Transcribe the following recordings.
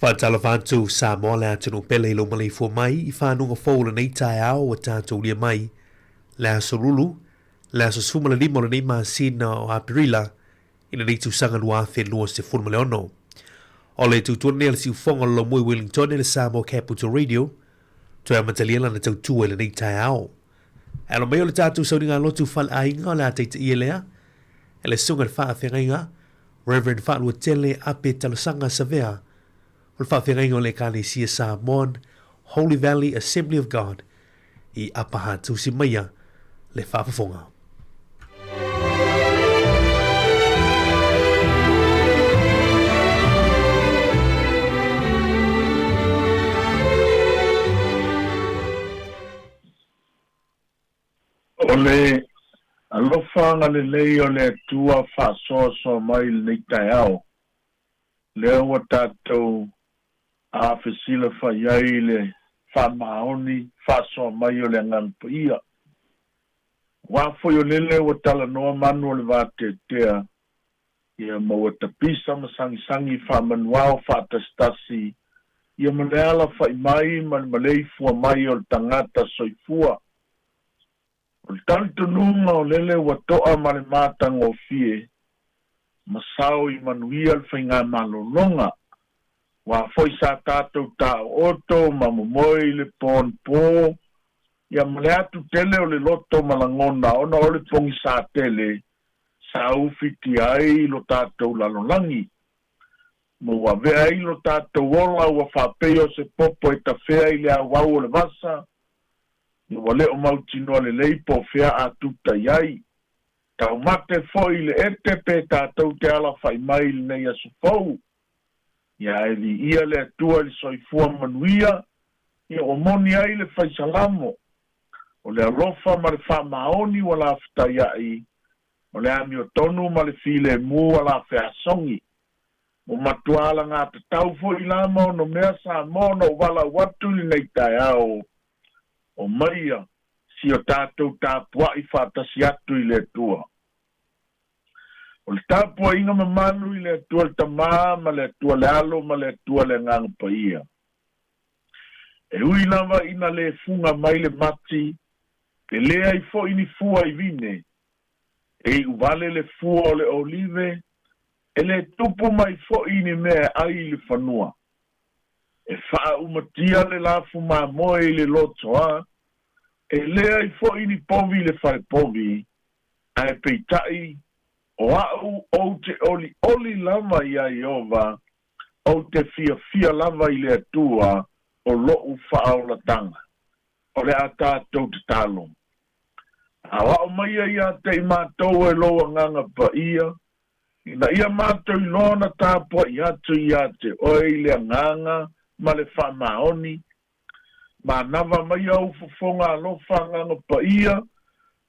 Whaatalavantu Sāmoa lea tunu pele lo malei fua mai I whanunga fōla nei tae ao o tātou lia mai. Lea sorulu, lea sosfumala lima o nei māsina o Apirila ina nei tūsanga lua whenua se funmale ono. O le tūtua nea le si ufonga lo mui Wellington e le Sāmoa Capital Radio, toi amataliela na tautua le nei tae ao. Alo mai o le tātou sauringa lotu whal ainga o le ataita ia lea, e le sunga le whaafengainga, Reverend Whaalua Tele ape talasanga savea, o le whaafengainga o le kānesia Samoan, Holy Valley Assembly of God, I apaha tūsi maia le whaafafonga. O le alofanga le lei o le tua whaasoasoa mai le nei tai ao. Lea ua tātou a whesila whaiai le whamaoni whaasoa mai o le nganpa ia. Wāwhoi o lele ua tala noa manu o le vātetea. Ia maua tapisa masangisangi whamanuao whaatastasi. Ia maleala whaimai malei fua mai o le tangata soifua. O le tanto nunga o lele ua toa ma le mātanga o fie, masao I manuia le whainga malolonga, wa foi sa tātou tā oto, mamomoi le pon pō, ia male atu tele o le loto malangona, ona o le pongi sa tele, sa ufiti ai lo tātou lalolangi. Mo wa vea ai lo tātou ola ua whapeo se popo e ta whea I le awau o le vasa, Wa leo mautino le leipo fea a tuta iai. Tau mate foi le ete pe tātou te ala whai mai le nei asu fau. Ia e li ia le atua li soifua manuia. Ia o moni ai le whai salamo. O le alofa ma le whamaoni wa la fta iai. O le ami o tonu ma le file mu wa la whea songi. O matuala ngā te tau foi lama o no mea Sāmoa no wala watu li nei tai ao. O maia, si o tātou tāpua I whātasi atu I le atua. O le tāpua inga mamanu I le atua le tamā, ma le atua le alo, ma le atua le ngangpa ia. E ui lava ina le funga mai le mati, ke lea I fo ini fua I vine. E uvale le fua o le olive, e le tupu mai fo ini mea ai le whanua. E wha umatia le lafu mamoe le lotoa, e lea I fo ini povi le whai povi, a e peitai, o au o te oli lava I a Iova, o te fia lava I le atua, o loo whao la tanga, o le a tātou te talo. A wao maia ia te I mātou e loa nganga pa ia, ina ia mātou I lona tāpua I atu ia te oi le nganga, ma le whamaoni, ma nawa mai au fufonga alofa nganga pa ia,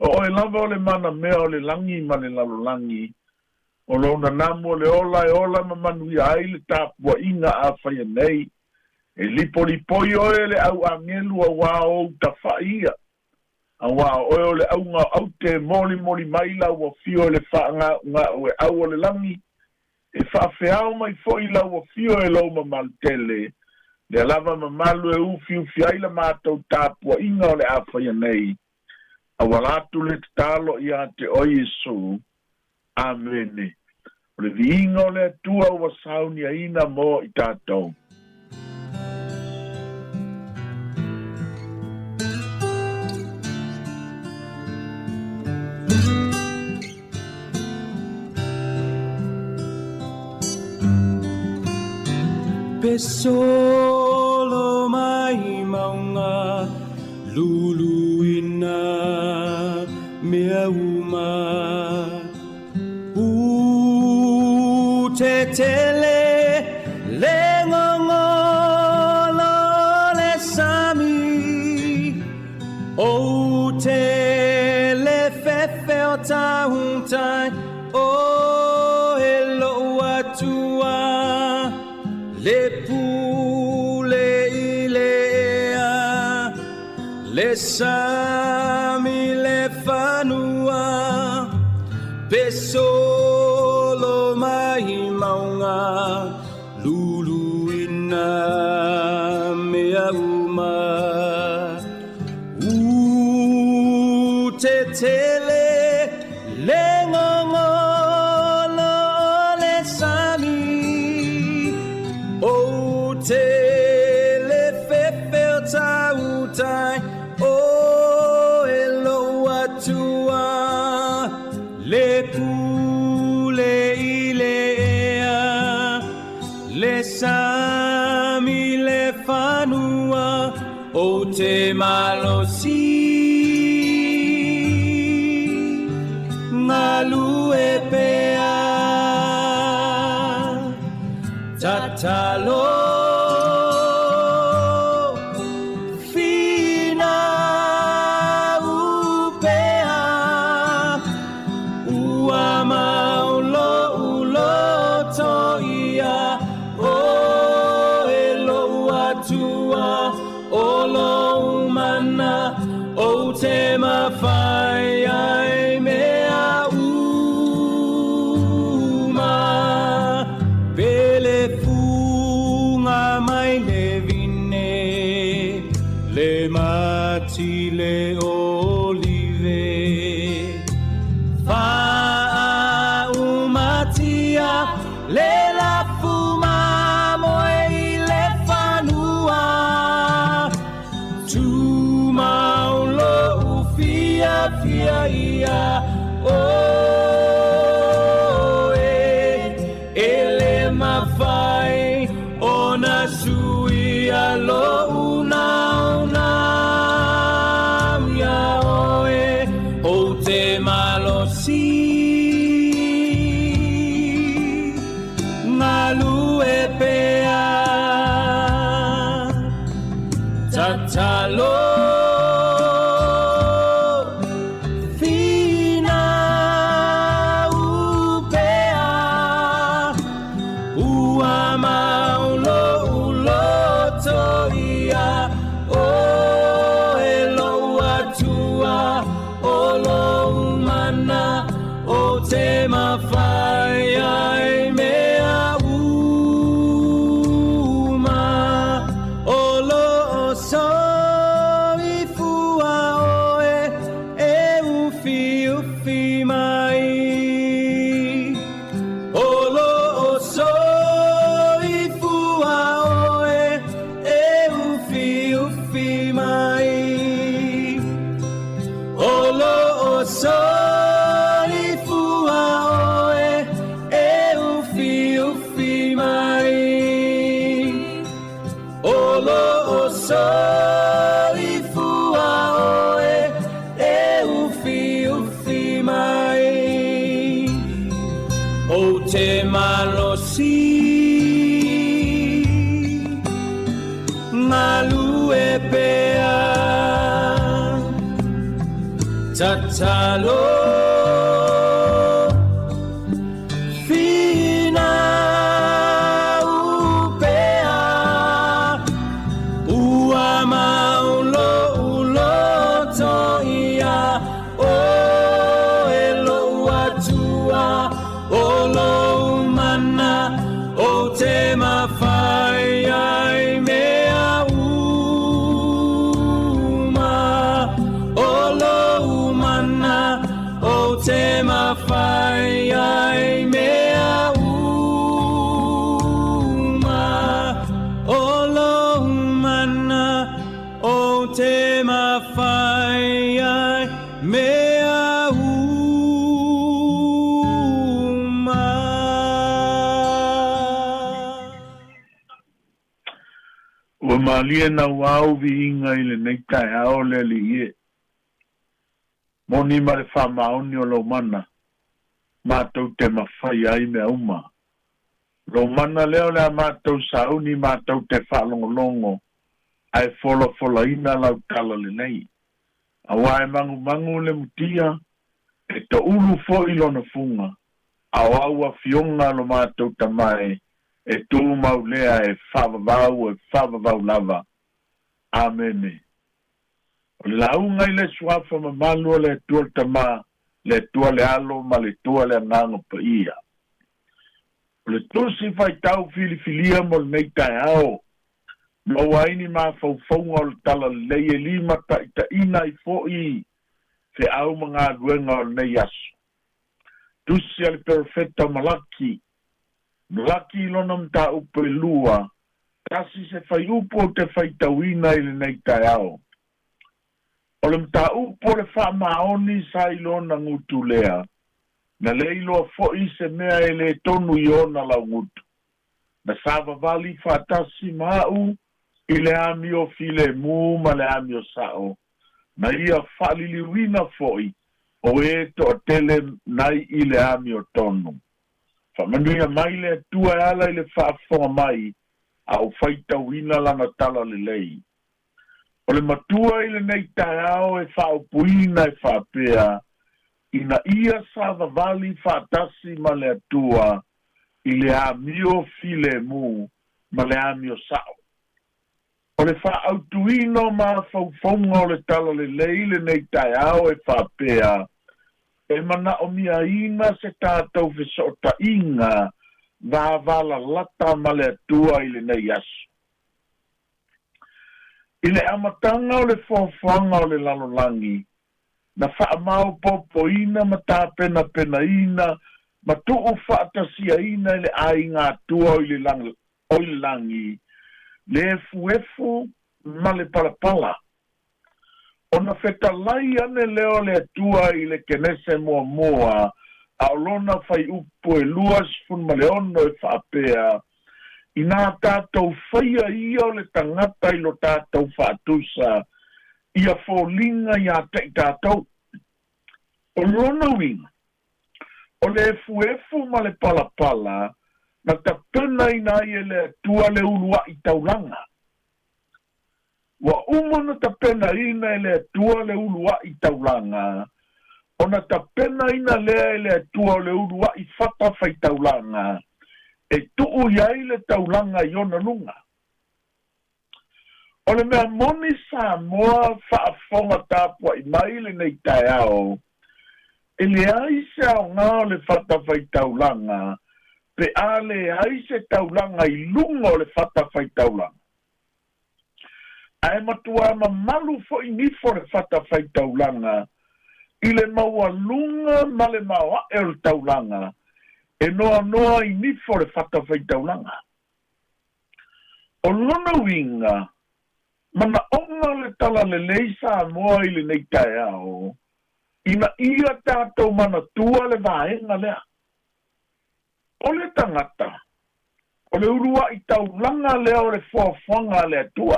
o e lava o le mana mea o le langi ma le lalolangi, o lona namu o le ola ma manui ai le tāpua inga a whaia nei, e lipoi oe le au angelu a wao ta whaia, a wao oe o le au te moli maila ua fio le whaanga nga o e au o le langi, e whaafeao mai fo I lau o fio e lau ma maltele, le lava mamalu e ufi ai la mātou tāpua inga o le awhaia nei. A walatu le talo I a te oi Jesu. Amene. O le viinga o le atua ua sauni a ina mo I tātou. Solo mai maunga luluina mea uma te tele le ngongolo le sami o te le fefe o tahuntai o hello atua le pule ilea, le sami le fanua, pesolo mai maunga, lulu ina mea uma te tele le ngongolo le sami o te le fefe o tautai o e loa tua le pule ile ea le sami le fanua o te malosi ngalu e pea tatalo fina upea ua maulo ulo toia o elo atua o lo mana o te mawhai ai mea uma pele funga mai le vine le mati le olive fa umatia le la fuma moe le fanua tu maulo ufia fia ia o ele mafai ona suia lo una ya oe o te malosi ngalu e pea tatalo fina upea ua maulo ulo toia o elo atua o lo mana o te mawhai ai mea uma o lo soi fua oe e ufi mai o lo soi fua oe e ufi mai o lo soi fua oe e ufi mai o lo soi fua oe e ufi mai o te malosi ngalu e pea tatalo fina upea ua maulo ulo toia o elo atua o lo mana o te mawhai ai mea uma o lo mana o te mawhai ai mea uma o lo mana o te mawhai ai mea uma. Ua malia na wau vi inga i le nei tai ao le li e. Moni ma le whamaoni o lo mana. Mātou te mawhai ai mea uma. Lo mana leo lea mātou sauni mātou te whalongolongo. Ai fola ina lau tala le nei. Awa e mangu le mutia. E ta ulu fo ilo na funga. Awa fionga lo mātou tamae. E tū mau lea e whavavau lava. Amene. O le launga i le suafa ma malua le tua tama, le tua le alo ma le tua le angango pa ia. O le tusi fai tau filifilia mo le nei tai ao, Mawaini ma faufonga o le tala leie lima ta ina I fo'i te au mga luenga o nei asu. Tusi ali perfecta malaki. Malaki lona mta upe lua. Kasi se fai upo te fai tawina ili nei tai ao. O le mta upo le wha maoni sa ilona ngutu lea. Na leilo fo'i se mea ele tonu iona la ngutu. Na sava vali fatasi mau ile ami o file mu ma le ami o sao. Na ia whaliliwina fo'i o e to tele nai ile ami o tonu. Whamanuia mai le tua ala ile whaafonga mai au whaita wina lana tala le lei. O le matua ile nei tai ao e whaupuina e whaapea ina ia sava vali whaatasi ma le atua ile ami o file mu ma le ami o sao. O le whaautuino ma whaufonga o le tala le leile nei tai ao e whapea, e mana o mia ina se tātou whisota inga, vā vala lata ma le atua i le nei asu. I le amatanga o le whawhanga o le lalolangi, na whaamau popo ina ma tāpena pena ina, ma tuu whaatasia ina i le ainga atua o le langi, le efu ma le palapala. Ona whetalai ane leo le atua I le kenese moa a olona whai upo e luas fun ma le ono e whaapea. I nā tātou whaia ia o le tangata I lo tātou whaatusa. Ia fōlinga ia te tātou. O lona winga. O le efu ma le palapala. Na ta pena ina I le tua le ulua I taulanga. Wa umana ta pena ina le tua le ulua I taulanga. Ona ta pena ina le tua le ulua I whata whai taulanga. E tuu iai le taulanga I ona lunga. O le mea moni Sāmoa whaafonga tāpua I maile nei tai ao. E le aise ao ngā le whata whai taulanga. Pe ale aise taulanga I lunga o le whata whai taulanga. Ae matua ma malu fo I nifo le whata whai taulanga. I le maua lunga ma le maua e le taulanga. E noa I nifo le whata whai taulanga. O lona winga, mana onga le tala le leisa moa I le nei tai ao. Ina ia tātou mana tua le vaenga lea. O le tangata, o le urua I taulanga lea o le whawhanga le atua.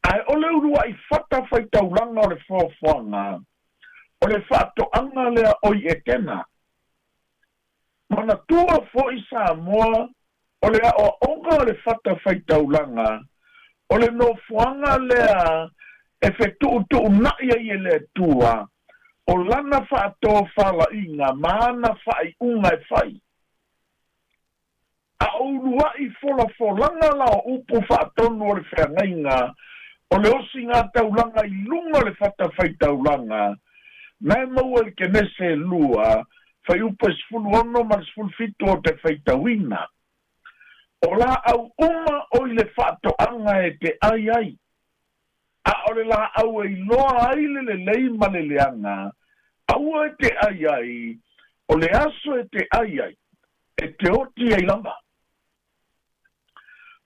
Ai o le urua I whata whai taulanga o le whawhanga, o le whatoanga lea oi e tena. Mana tua fo I Sāmoa, o le o onga o le whata whai taulanga, o le no whanga lea e whetu naia I le tua, o lana whaato whala inga, maana whai unga e whai. A urua I wholanga la o upu whaatonu o le whengainga, o le osi ngā taulanga I lunga le whata whai taulanga, nai maua I ke nese lua, whai upa sfulu ono ma sfulu fitu o te whai tauina. O la au uma o I le whaatoanga e te ai. A o le la au e loa ai le lei ma le leanga, au e te ai, o le aso e te ai, e te oti ai lama.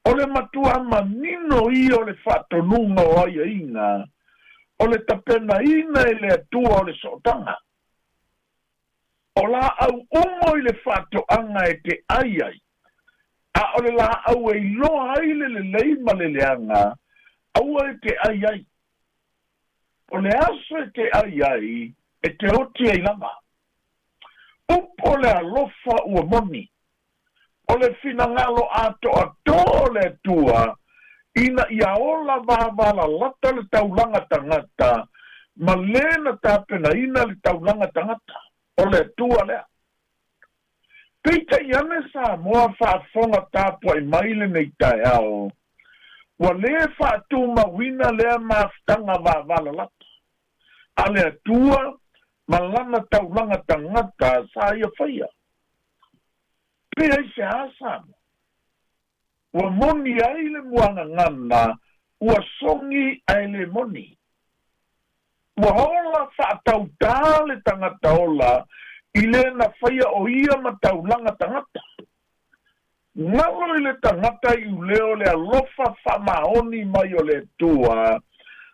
O le matua manino I o le whatonunga o ai inga, o le tapena ina e le atua o le sotanga. O la au umo I le whatoanga e te ai. A o le la au e loa ai le lei ma le leanga, au e te ai. O le aso e te ai, e te oti ai lama. Upo le alofa ua moni. O le finangalo ato le tua, ina ia ola vavala lata le taulanga tangata, ma lena tāpena ina le taulanga tangata, o le tua lea. Peita iane Sāmoa whaafonga tāpua I maile nei tai ao, wa le whaatuma wina lea maftanga vavala lata. A le tua, ma lana taulanga tangata sa ia whaia. Pea I se asamo. ua moni ai le muanga ngana, ua songi ai le moni. Ua hola whaatau le tangata ola, i le na whaia o ia ma taulanga tangata. Ngalo i le tangata i uleo le alofa whamaoni mai o le tua,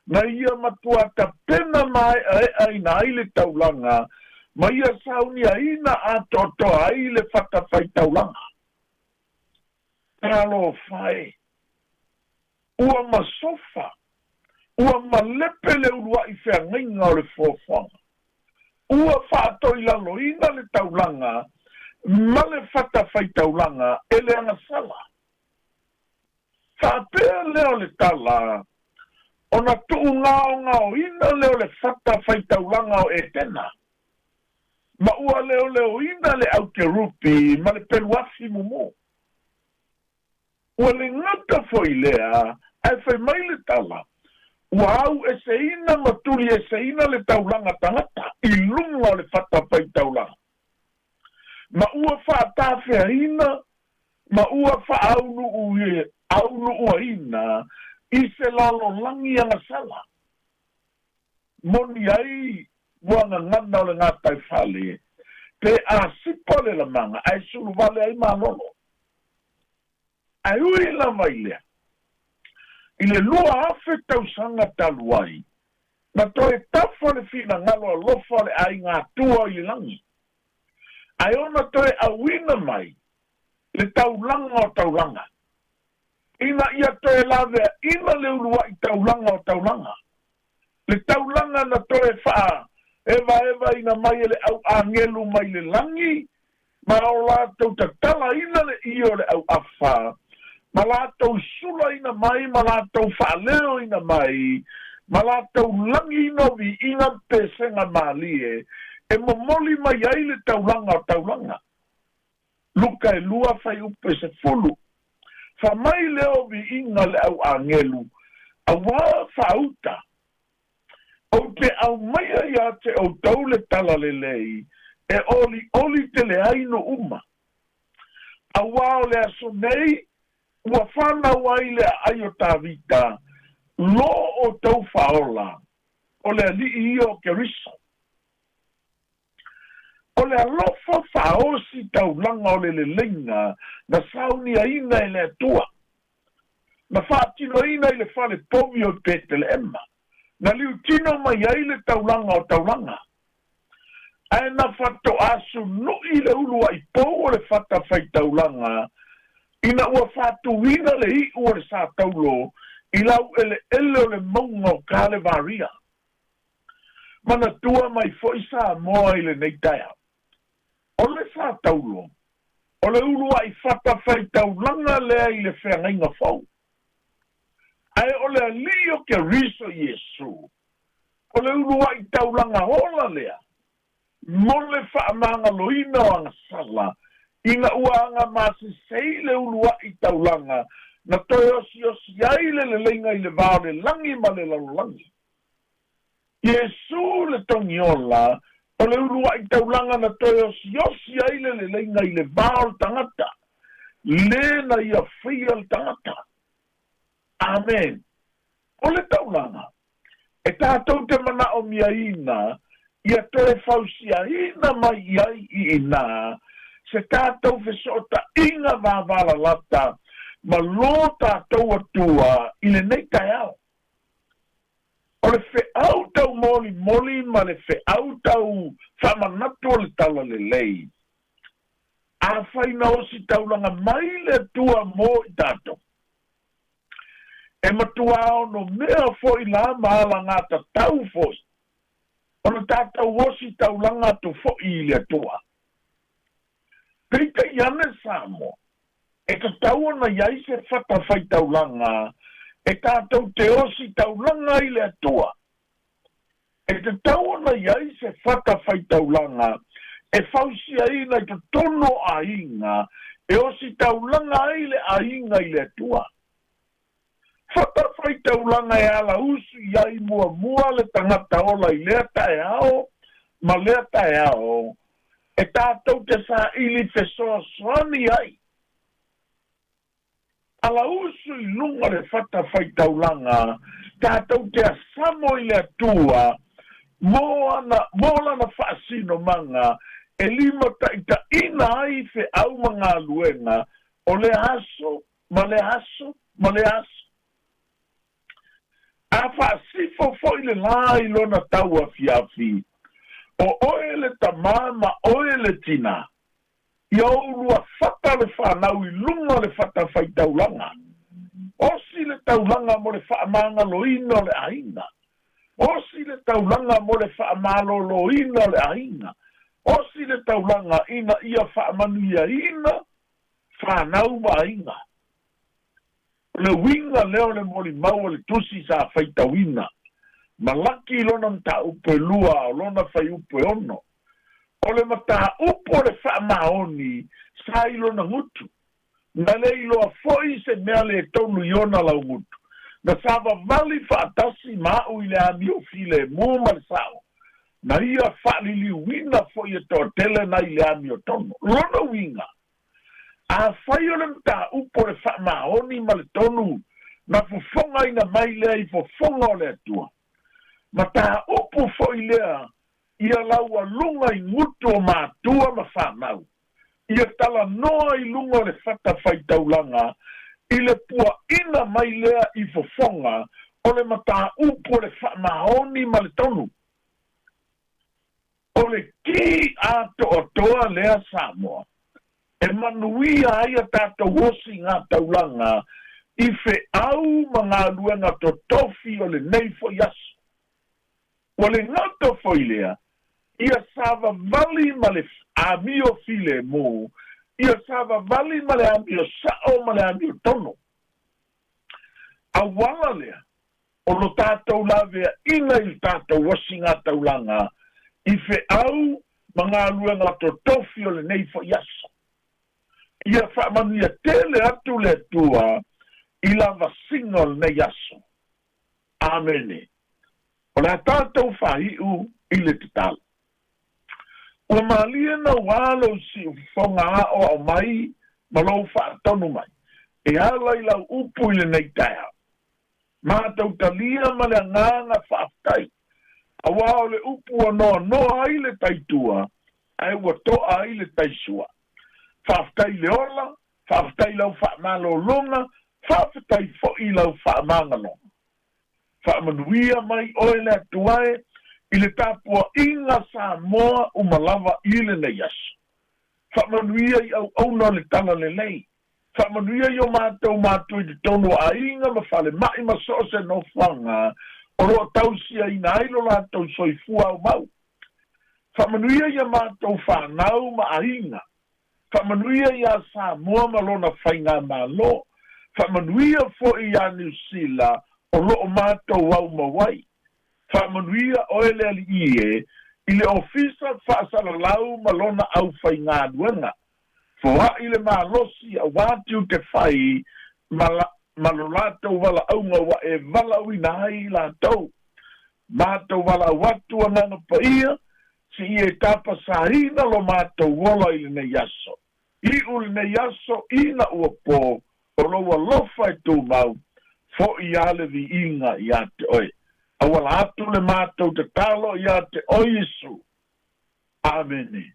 na ia matua ta pena mai ai na ai le taulanga, ma ia sauni aina a toto ai le whatawhai taulanga. Talo whae. Ua masofa. Ua malepe le urua i whea ngainga o le fōwhanga. Ua whaatoi laloina le taulanga, ma le whatawhai taulanga, e le anga sala. Whaapea leo le tala, ona tuu ngao ina leo le whatawhai taulanga o e tena. Ma ua leo ina le au ke rupi, ma le peluafi mumu. Ua le ngata foi lea, ai whai mai le tala. Ua au e se ina matuli e se ina le taulanga tangata, i lunga o le whatawhai taulanga. Ma ua whaatawhea ina, ma ua whaaunu ua ina, i se lalo langi anga sala. Moni ai, wanga ngana o le ngatai whale, te a sipa le la manga, ai sulu vale ai malolo. Ai ui la mai lea. I le lua afe tausanga taluai, na toe tafo le fina ngalo a lofa le ai ngā tua i langi. Ai ona toe awina mai, le taulanga o taulanga. Ina ia toe lawe, ina le ulua i taulanga o taulanga. Le taulanga na toe faa, eva ina mai le au angelu mai le langi, ma o la tau tatala ina le io le au afa, ma la tau sula ina mai, ma la tau whaaleo ina mai, ma la tau langi ina vi ina pesenga malie, e momoli mai ai le taulanga o taulanga. Luka e lua fai upe se fulu. Fa mai leo vi ina le au angelu, a wā whauta. O te au mai ai a te o tau le tala le lei, e oli te le aino uma. A wā o le aso nei, ua whanau ai le ai o tā vita, lo o tau whaola, o le ali i o ke risa. O le alofa whaosi tau langa o le lenga, na sauni a ina i le atua. Na whaatino ina i le whale pomi o pete le emma. Na liu tino mai ai le taulanga o taulanga. Ai na whato asu nui le ulua i pou o le whata whai taulanga, ina ua whatu wina le i ua le sā taulo, i lau ele o le maunga o kāle varia. Mana tua mai fo i Sāmoa i le neitaia. O le sā taulo, o le ulua i whata whai taulanga lea i le whengainga fau. Ai o le alio ke riso Yesu. O le ulua i taulanga hola lea. Mole whaamanga loina o anga sala. Ina ua anga masi seile ulua i taulanga. Na toi osi aile le lenga i le vāo le langi ma le lalulangi. Yesu le tongi ola. O le ulua i taulanga na toi osi aile le lenga i le vāo le tangata. Le na ia whia le tangata. Amen. O le taulanga. E tātou te mana o mia ina, ia toe fausia ina mai iai i ina, se tātou fesota inga vāwala lata, ma lo tātou atua i le nei tai au. O le fe au tau moli, ma le fe au tau whamanatu o le tala le lei. A whaina o si taulanga mai le tua mo i tātou. E matua no mea fo i la maala ngata tau fo. Ono tātau wosi tau langa tu fo i le tua. Pita iane Sāmoa. E ka tau ana iai se whata whai tau langa. E tātau te osi tau langa i le tua. E te tau ana iai se whata whai tau langa. E whausia ina i te tono a inga. E osi tau langa i le a inga i le tua. Whata whai taulanga e ala usu iai mua le tangata ola i lea tae ao, ma lea tae ao, e tātou te sā ili whesoa swani ai. ala usu I lunga le fata faitaulanga, tātou te asamo I le atua, mo lana whaasino manga, e lima ta ina ai fe au mga luenga, o le aso, ma le aso, ma le aso. A whaasifo fo I le lai lona taua fiafi, o oe le tamama, oe le tina, I aurua fata le whanau I lunga le fata faitaulanga. Osi le taulanga mo le whaamanga loina le aina. Osi le taulanga mo le whaamalo loina le aina. Osi le taulanga ina ia whaamanu ia ina, whanau ma aina. Le winga leo le moli maua le tusi sa faitauina. Malaki lona mta upe lua o lona fai upe ono. O le mata upo le whaamaoni sa ilona ngutu. Na le iloa foi se mea le tonu iona lau ngutu. Na sava vali whaatasi mau I le amio file muma le sao. Na ia whaalili wina foi e toa tele na I le amio tonu. Lona winga. A whai o le mta upo le whaamaoni ma le tonu. Na fufonga ina mai lea I fufonga o le atua. Ma ta upo foi lea. Ia laua lunga I ngutu o mātua ma whanau. Ia tala noa I lunga le fata faitaulanga. I le pua ina mai lea I fofonga. O le mata upo le whaamaoni ma le tonu. O le ki a toa lea Sāmoa. E manuia aia tātou wosi ngā taulanga. I fe au mga luenga to tofi o le neifo yasu. O le ngata foi lea. Ia sava vali ma le amio file mo, ia sava vali ma le amio sao ma le amio tono. A wala lea, o lo tātou lavea ina I tātou wasinga taulanga, I fe au mga luenga to tofi o le neifo yaso. Ia whaamanu ia tele atu le tua, I lava singa o le ne yaso. Amene. O le tātou whahiu I le titala. O malia na walo si fonga o mai malo fa tonu mai e ala I lau upu I le nei taia ma tau talia ma le nganga whaftai a wao le upu o no ai le taitua ai wa toa ai le taisua whaftai le ola whaftai lau whamalo longa whaftai fo I lau whamanga longa whamanuia mai oe le atuae I le tāpua inga Sāmoa umalawa I le nei asu. Whamanuia I au auna le tala le lei. Whamanuia I o mātou I te tono a inga ma whale mai ma soose no whanga o roa tausia I nailo lātou soifua au mau. Whamanuia I a mātou whanau ma a inga. Whamanuia I a Sāmoa ma lona whainga ma lo. Whamanuia fo I a New Zealand o loo mātou au mawai. Whamanuia oe le ali ie, I le ofisa whaasala lau malona au whai ngā duenga. Fua I le mālosi a wātiu te whai, malolatou wala aunga wa e wala uina hai lātou. Mātou wala watu ananga pa ia, si I e tapa sahina lo mātou wola I le ne yaso. I u le ne yaso ina ua pō, o loa lofa e tū mau, fo I ale vi inga I ate oe. Awala atu le mātou te talo ia te o Yesu. Amene.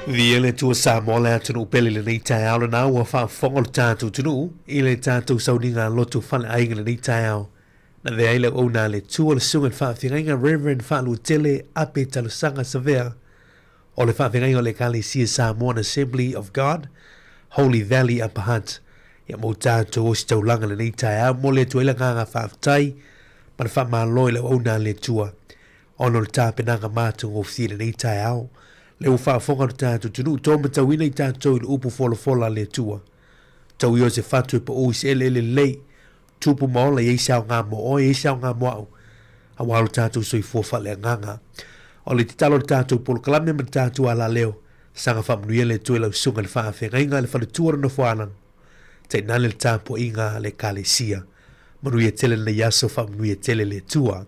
Viele tua Sāmoa le atunu pele le nei tai au le nā ua whaafonga le tātou tunu I le tātou sauninga lotu whale ainga le nei tai au. Na vea ile o na le tua le sunga le whaawhingainga Reverend Whaalu Tele ape talusanga savea. O le whaawhingainga o le Kalesia Samoan Assembly of God, Holy Valley Upper Hunt. Ia mo tātou o si taulanga le nei tai au mo le tuela nganga whaaftai, ma le whaamāloi le o na le tua. Ono le tāpenanga mātou o fthi le nei tai au. Le o whaafonga le tātou tunu, tōma tauina I tātou le upu fola le tua. Tau I o se whatu e pa o se ele lei, tupu maola I eisau ngā mo o eisau ngā mo au. A walo tātou soi fuafa le nganga. O le titalo le tātou polo kalame ma tātou ala leo. Sanga whamnuia le tue lau sunga le whaafenga inga le whale tuara no whaanang. Te nale le tāpo inga le Kalesia. manuia tele na yaso fa manuia tele le tua.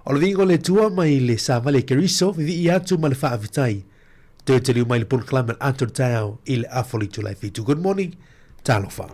O le vingo le tua mai le sa vale keriso vivi i atu ma le faa vitai. Te te liu mai le pun klamen ato tau i le afoli tu lai fitu. Good morning, talofa.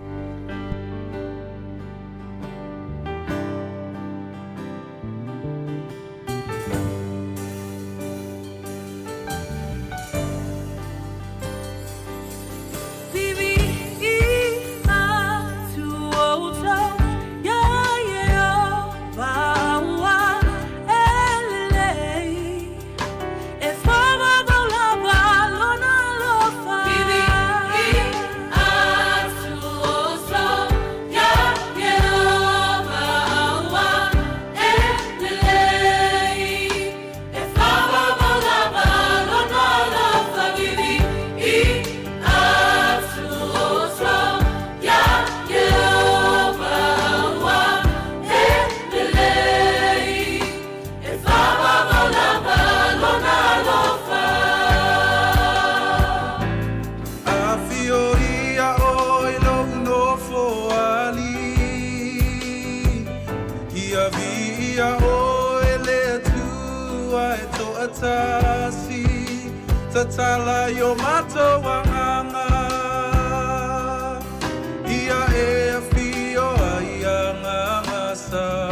Tatala yo mato wanganga Ia e fio ia ngangasa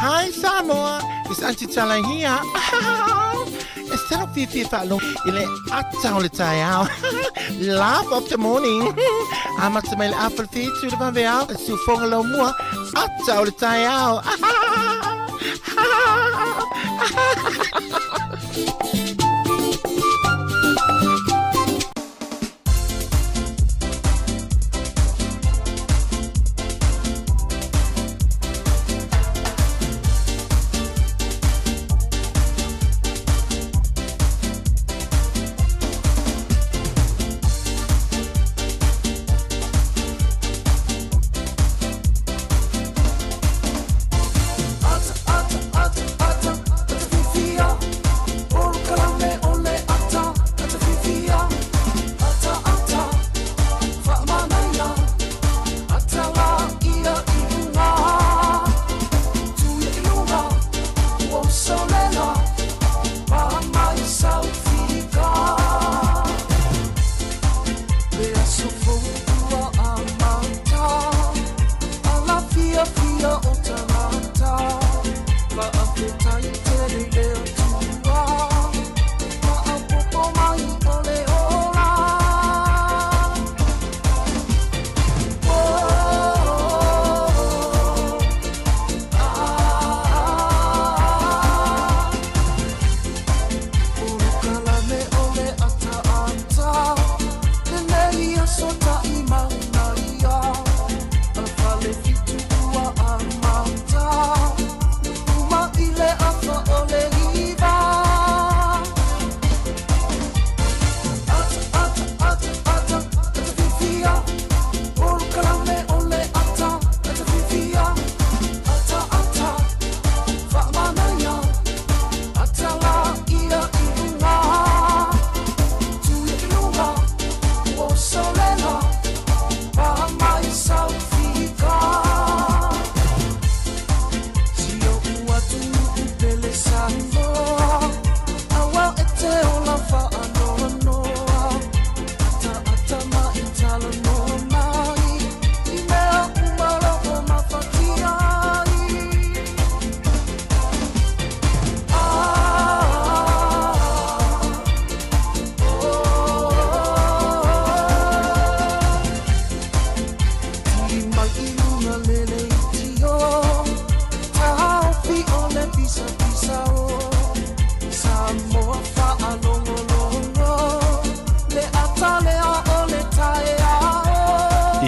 Hi, Sāmoa. It's Auntie Talang here. Instead of Fifi Falong, ile atau le tayao. Laugh of the morning. Amat sa may apple feet to the paveo. Sufong lo mua. Atau le tayao.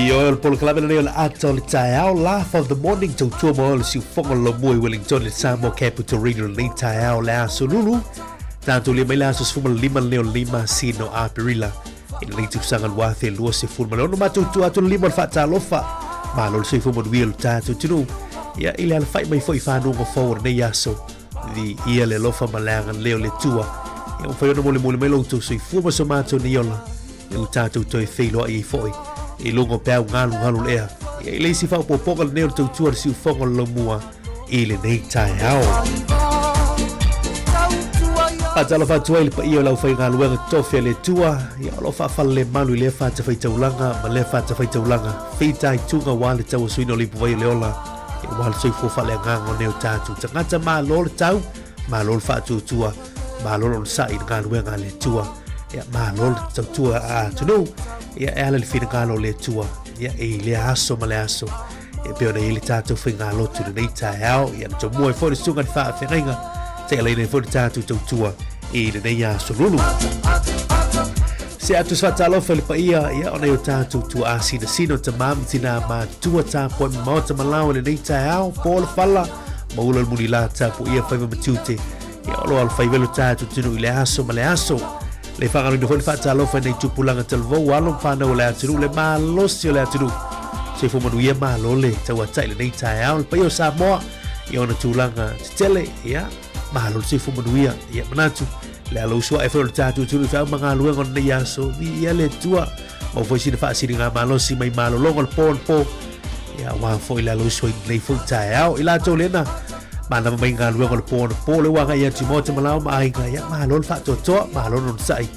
Iol pol kalame na le atol tayao laugh of the morning to mo le siufonga lo moi Wellington le Sāmoa capital region le tayao la sululu tanto le mai la so fuma lima sino a perila in le tupsanga wathi lo se fuma no matu tu atu lima fa talofa ma lo se fuma wiel tatu tunu ya ile al fai mai foi fa no fo ne yaso di ia le lofa malanga leo le tua ya o foi no mole mai lo tu se fuma so mato ni yola le tatu to e filo i foi e longo pau ngalu lea e le si fa popoka le neo tau tua si ufonga lo mua e le nei tai hao Patalo fa tuai le pa ia lau fai ngalu wenga tofe le tua ia lo fa fa le malu le fa te fai taulanga ma le fa te fai taulanga feitai tunga wale tau suino lipu vai leola e wale soi fofa le ngango neo tatu tangata ma lo le tau ma lo le fa tua ma lo le sa i ngalu wenga le tua ia ma lo le tau tua a tunu ia ala le fina ngalo le tua ia e le aso ma le aso e peo na ili tātou whi ngalo tu nei tai hao ia na tau mua e fōre sunga ni wha a whengainga te alei nei fōre tātou tau tua e le nei aso lulu se atu swata alofa le pa ia o nei o tātou tua a sina sino ta mami tina ma tua tā po e maota malawa le nei tai hao po le whala ma ula le muni la tā po ia whaiva matute ia olo al whaivelo tātou tinu i le aso ma le aso le whangaro ni hoi whata alofa nei tupulanga talvou along whanau le atinu le malosi o le atinu se fumanu ia malole tau atai le nei tai au le pai o Sāmoa i ona tūlanga tele ia malole se fumanu ia manatu le alo usua e whero le tātu tunu whao mga luenga nei aso ia le tua mau fwoi sina whaasiri ngā malosi mai malolonga le po ia wā fwoi le alo usua nei fwoi tai au i la tau lena mana mai ngā luenga le po le wanga ia timote malau ma ainga ia malole whaatotoa malole non sai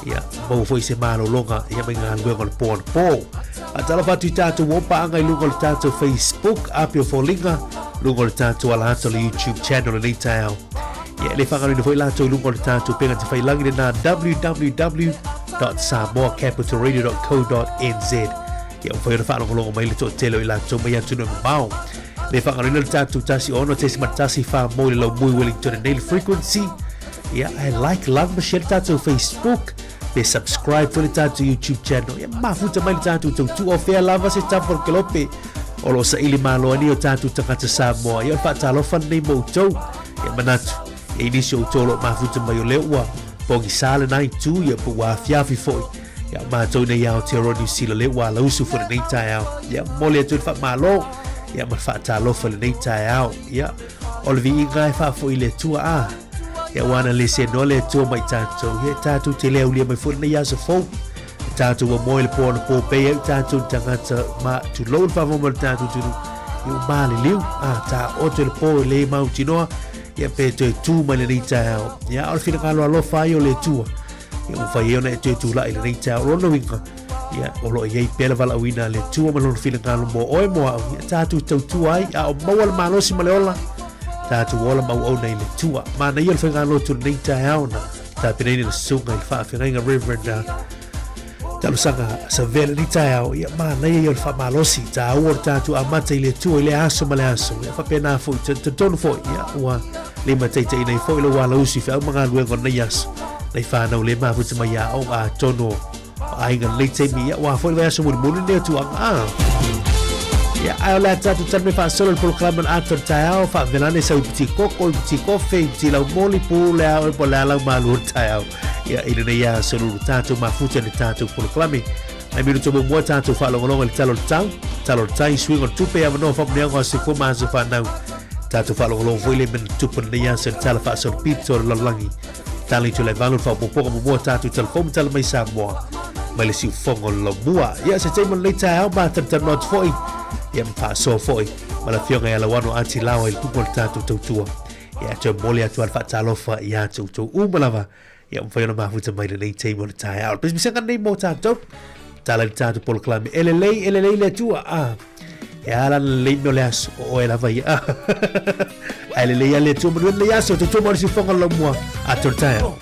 ia mau fwoi se malolonga ia mai ngā luenga le po Atala fatu tātou wopa anga i lunga le tātou Facebook apio fōlinga lungo le tātou ala ato le YouTube channel le nei tāu. Ia le whakarina fo i lātou lungo le tātou penga te whailangi le nā www.samoacapitalradio.co.nz. Ia whai ona whaanongolongo mai le tō telo i lātou mai atu na mau. Le whakarina le tātou tasi ono te simatasi wha mo le lau mui Wellington and Nail Frequency. Ia I like lang ma share tātou Facebook. Pe subscribe for le tātou YouTube channel. Ia mafuta mai le tātou tau tu o whea lava se tāwhar ke lope. Olo sa ili malo ani o tātou tangata Sāmoa. Ia whaatalofa nei mo tau. Ia manatu. Ia inisi o tolo mafuta mai o leua. Pongi sāle nai tū. Ia pu wā fiafi foi. Ia mātou nei au te aro New Zealand leua lausu for le nei tai au. Ia mole atu le wha malo. Ia ma whaatalofa le nei tai au. Ia ole vi ingai wha foi le tua a. Ia wana le se no le tua mai tātou. Ia tātou te leo lia mai foi nei asa fau. Tātou wa moe le pōna pōpei au tātou tangata ma tu lau le whawama le tātou tunu. Ia mā le liu. Tā oto le pō le mau tinoa. Ia pē tue tū mai le nei tai au. Ia ole whina kalo alofa ai o le tua. Ia mwhai eo na e tue tū lai le nei tai au. Rono winga. Ia olo iei pēla wala wina le tua ma lono whina kalo mo oe moa au. Ia tātou tau tua ai. A o maua le malosi ma le ola. Tātou ola mau au nei le tua. Mā na ia le whina kalo tu le nei tai au na. Tā penei le sunga i wha whina Reverend Talo sanga sa vele ni tai au. Ia mā na ia le wha malosi. Tā ua tātou amata i le tua i le aso ma le aso. Ia wha pēnā fo i tonu fo. Ia ua le mataita i nei fo i le wala usi wha au mga luengo nei aso. Nei whanau le mafuta mai a au a tono ainga le teimi. Ia ua fo i le aso muni muni neo tu anga. Ia ai o le tātou tanu me wha solo le proklaman ato tai au. Wha velane sa uputi koko, uputi kofe, uputi lau moli pu le au e po le alau malu tai au. Ia ina nei a solo tātou mafuta le tātou proklami. Ai minu tomo mua tātou wha longolonga le talo le tau. Talo le tai swing on tupe ava no wha mneango a se kua maso wha nau. Tātou wha longolonga voile men tupa nei a se le tala wha solo pito le lalangi. Tali tu le valu wha upopoka mua tātou telefon tala mai Sāmoa. Mai le siu fongo lo mua. Ia se teimon le tai au ma tan not foi. Ia mpa so foi. Ma la fionga ia la wano anti lawa il kuko le tātou tautua. Ia tu mole atu al wha talofa ia tautou umalava. Ia mwhaiona mafuta mai le nei teimo le tai au. Pes misanga nei mo tātou. Tala le tātou polo klami. Elelei le tua. E ala le no le aso. O e lava ia. Elelei le tua. Manuel le aso. Tautua mori si fonga lo mua. Ato le tai au.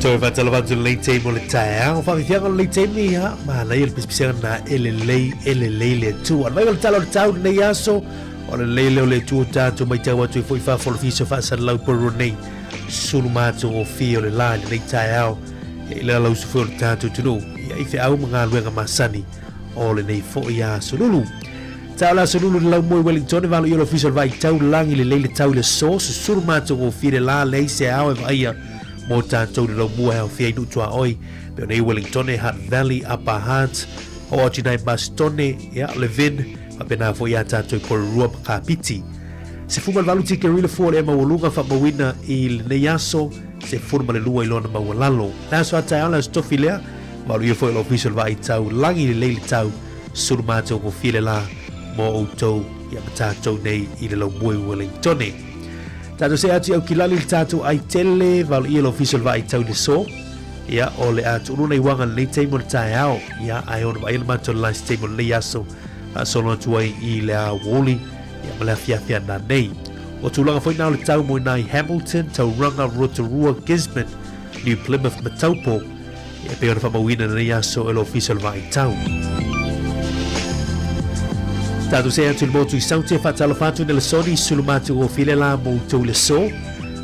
Toi va tala vantu le te mo le tai au fa fianga le te mi ha ma la il pisia na ele le tu an vai tala le tau nei aso o le le tu ta tu mai tau tu foi fa for fiso fa sa lau por nei sulu ma tu o fio le la le tai au e le lau su for ta tu no ia i fe au mga luenga masani o le nei fo ia sululu tau la sululu lau mo Wellington va lo official vai tau langi le tau le so sulu ma tu o fio le la le se au e vai mo tātou le lau mua heo whiai nu tua oi peo nei Wellington Hutt Valley Upper Hutt o Ochinai Bastone ia le vin ma pena fo ia tātou i korurua ka piti se fumal valu tike rila fua le mawalunga fa mawina i le nei aso se furma le lua i lona mawalalo le aso atai ala stofi lea malu ia fo il official vai tau langi le leili tau suru mātou ko file la mo outou ia ma tātou nei i le lau mua i Wellington Tato se atu au kilali le tātou ai tele valu ia l'official va ai tau le so. Ia o le atu ununa i wanga le teimo le tae au. Ia ai ono va ila mato le lasi teimo le aso. A solo atu ai i le a woli. Ia ma le fia na nei. O tūlanga foi nao le tau mo nai Hamilton, Tauranga, Rotorua, Gisborne, New Plymouth, Mataupo. Ia pe ona whamawina na le aso e l'official va ai tau. Tato se atu le motu I saute whatala whatu nela soni sulu matu o file la mo tau le so.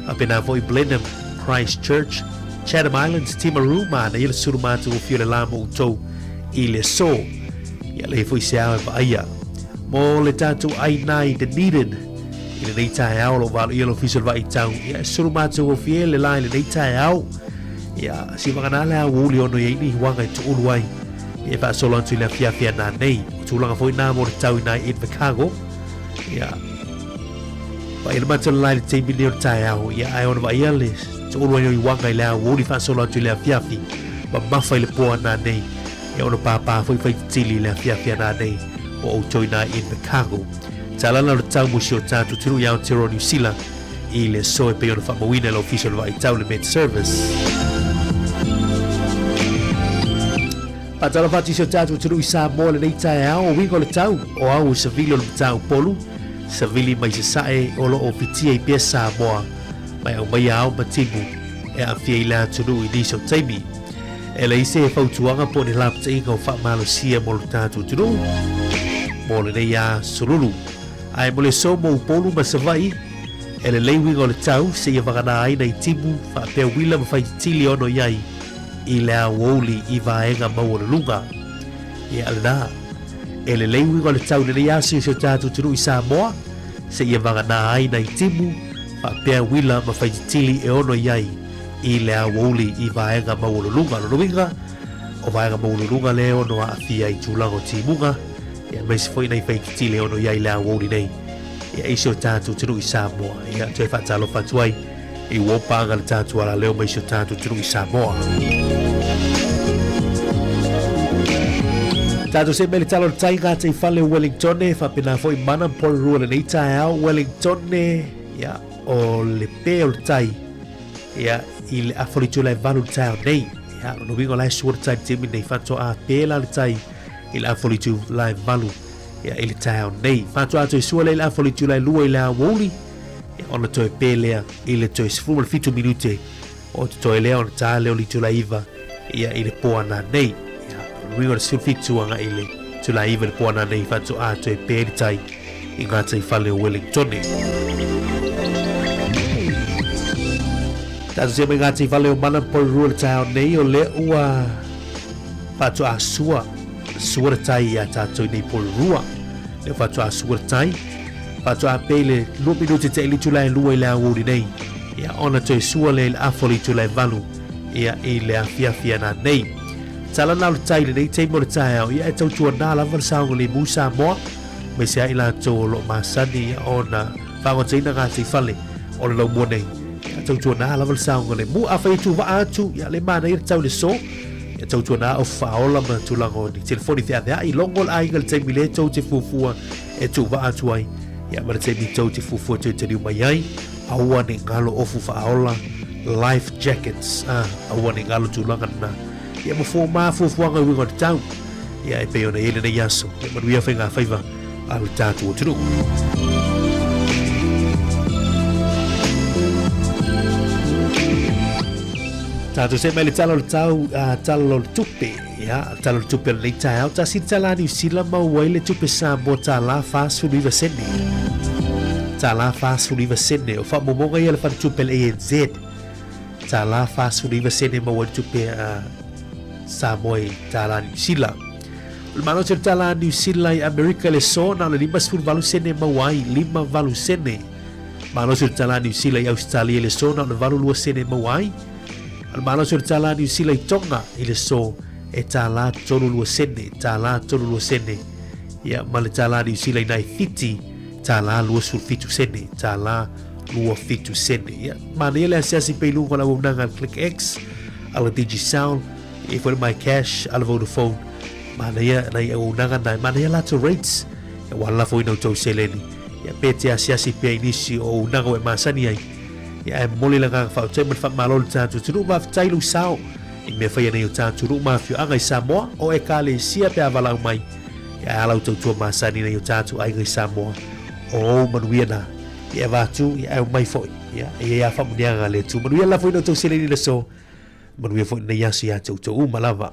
A pena voi Blenheim, Christchurch, Chatham Islands, Timaru ma na ila sulu matu o file la mo tau I le so. Ia le foi se awe vaia. Mo le tatu ai nai Dunedin. I le nei tae au lo walu ila official vai tau. Ia sulu matu o file la I le nei tae au. Ia si wangana le a wuli ono ia ini wanga I tu uluai. E fa solo antu I le fia na nei. Tūlanga foi nā mo le tau I nai Invercargill. Ia. Wa ila mata le lai le te milion tae au. Ia ai ona wa ia le. Tu ulu I wanga I le a wuli fa solo antu I le fiafi. Ma mafa I le poa nā nei. Ia ona pāpā foi fai tili le fia nā nei. O au toi nā Invercargill. Tālana le tau musi o tātu turu I Aotearoa New Zealand. I le soe pe ona whamawina le official wa I tau le med service. Patala fati se tatu turu I Sāmoa le nei tae au o wingo le tau o au savili o le tau polu savili mai se sae o lo o pitia I pia Sāmoa mai au mai au matimu e a fia I la tunu I niso taimi e le ise e fautuanga po ne lapta inga o wha Malosia mo le tatu tunu mo le nei a surulu ai mo le so mo polu ma savai e le lei wingo le tau se ia wakana aina I timu wha pia wila ma fai tili ono iai I le a woli I vaenga maua le lunga. Ia alena. E le leiwi o le tau le asu I se tātu tunu I Sāmoa. Se ia wangana aina I timu. Fa pea wila ma whaitili e ono iai. I le a woli I vaenga maua le lunga. Lono winga. O vaenga maua le lunga le ono a fia I tūlango timunga. Ia mai se foi nei whaitili e ono iai le a woli nei. Ia I se tātu tunu I Sāmoa. Ia tue whatalo whatuai. I wopanga le tātu ala leo mai se tātu tunu I Sāmoa. Tato se mele talo tai ngata I whale Wellington fa pena foi mana por rua le nei tae au Wellington ia o le pe o le tai ia I le aforitu le valu le tai o nei ia no wingo lai suor tai timi nei fanto a pe la le tai I le aforitu lai valu ia I le tai o nei fanto ato I sua le aforitu lai lua I le a woli ia ona toe pe lea I le toe sifuma le fitu minute o te toe lea ona tae leo li tula iva ia I le poa na nei Wingo le sulfitu anga I le tula iva le poa na nei fanto ato e pe tai I ngata I whale Wellington Tato se mai ngata I whale o mana por rua le tai o nei o le ua fanto a sua le tai ia tato I nei por rua le fanto a sua le tai fanto a pe le 2 minute te ili tula e lua I le awuri nei ia ona te sua le afoli tula e valu ia I le afia na nei Tala na le tai le nei teimo le tai au ia e tau tua nā lava le saunga le Miss Samoa me se ai la tō lo masani ona whangotina ngāti whale o le lau mua nei ia tau tua nā lava le saunga le mu a whai tu wa atu ia le mana ia tau le so ia tau tua nā o whaola ma tulango ni telefoni thea thea I longo le aiga le teimi le tau te fufua e tu wa atu ai ia ma le teimi tau te fufua te teniu mai ai aua ni ngalo ofu whaola life jackets aua ni ngalo tulanga na ia mo fo ma fo fuanga wingo te tau ia e pe ona ele nei aso ia manuia whainga whaiva a le tātu o tunu Tātou se mai le talo le talo le tupe, talo le tupe le tai au, tasi tala New Zealand mau wai le tupe Sāmoa tā la fast food iwa sene. Tā la fast food iwa sene, o wha momonga ia le wha tupe le ANZ. Tā la fast food iwa sene mau wai tupe Sāmoa tā la New Zealand. Le malo se tā la New Zealand i Amerika le so, na le 5 sene mau wai, 5 sene. Malo se tā la New Zealand i Australia le so, na le 2 sene mau wai. Al malo sur tala New Zealand tonga ile so e tala tolu lua sene ya male tala New Zealand nai fiti tala lua sur fitu sene tala lua fitu sene ya mana ele asiasi pelu kola unanga click X ala Digi Sound e for my cash ala Vodafone mana ya nai unanga nai mana ya lato rates ya wala foi no to seleni ya pete asiasi pe inisi o unanga we masani ai ya moli la nga fa tse fa malol ta tu tu ba tai lu sao I me fa nei ta tu ma fio anga Samoa o e kale sia pe avala mai ya ala tu tu ma sani nei ta tu ai Samoa o manuiana ya va tu ya mai foi ya fa munia le tu manuia la foi no tu sele ni le so manuia foi nei ya sia tu malava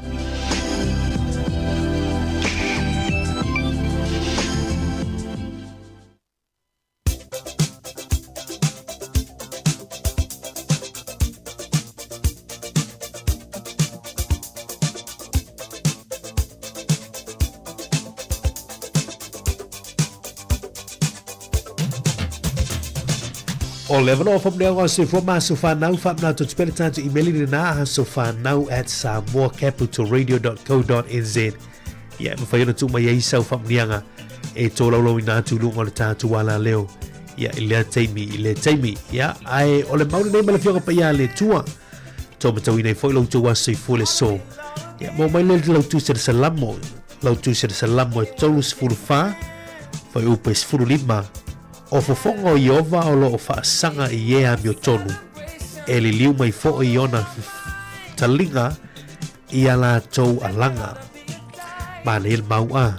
O level of from there was for my so far now to spend time to email it na so far now at samoacapitalradio.co.nz ya fa yo tu mai isa fa mnianga e to lo ina tu lu ngol ta tu wala leo ya ile taimi ya ai o le mau nei mala fio pa ya le tua to ma tu ina fo lo tu wa se fo le so ya mo mai le lo tu se salamo to lu fu fa fa u pes fu lima o fofongo Iova o lo fa sanga I ea mio tonu e li liu mai fo I ona talinga I ala tou alanga ma le mau a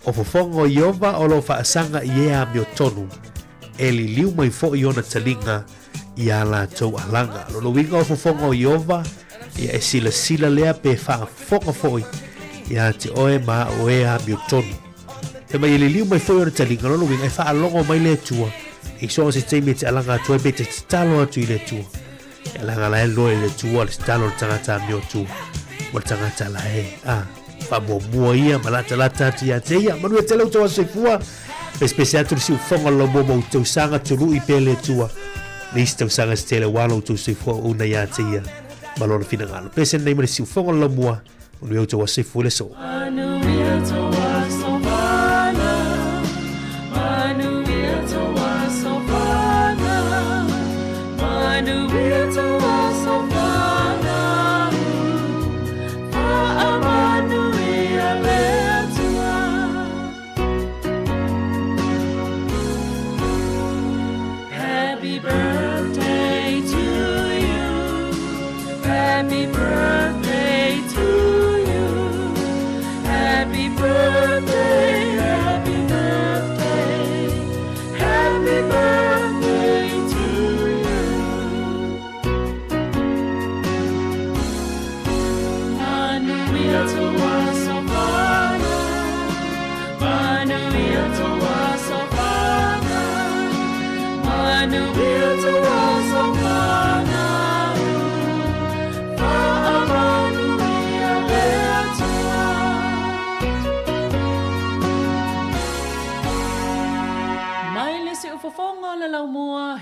o fofongo Iova o lo fa sanga I ea mio tonu e li liu mai fo I ona talinga I ala tou alanga lo winga o fofongo Iova ia e sila lea pe fa fonga foi ia te oe ma o ea mio tonu e mai le liu mai foi ona talinga lo winga e fa alongo mai le tua I so se te mete alanga tua be te talo atu I le tua e alanga la e loe le tua le talo tangata mio tua mo tangata la e fa mua ia malata atu ia te ia manu e te lau toa se fua pe special tu si u fonga lo mo tau sanga tulu I pe le tua nis tau sanga se le walo tu se fua una ia te ia malona fina ngalo pe se nei mo si u fonga lo mua manu e toa se fua le so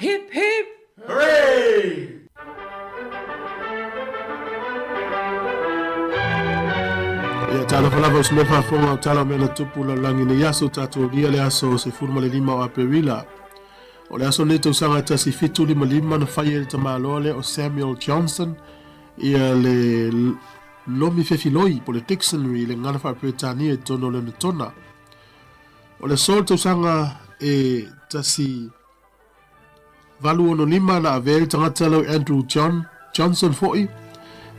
Hip hip hooray! Ya tala falava o smefa fonga o tala mena tupu la langi ni yaso tatu lia le aso se furma le lima o aperila. O le aso neto sanga tasi fitu lima na faye le tamalole o Samuel Johnson ia le lomi fefiloi po le Dictionary le ngana fa Britania e tono le tona. O le sol to sanga e tasi valu ono lima na aveli tangata lau Andrew Johnson foi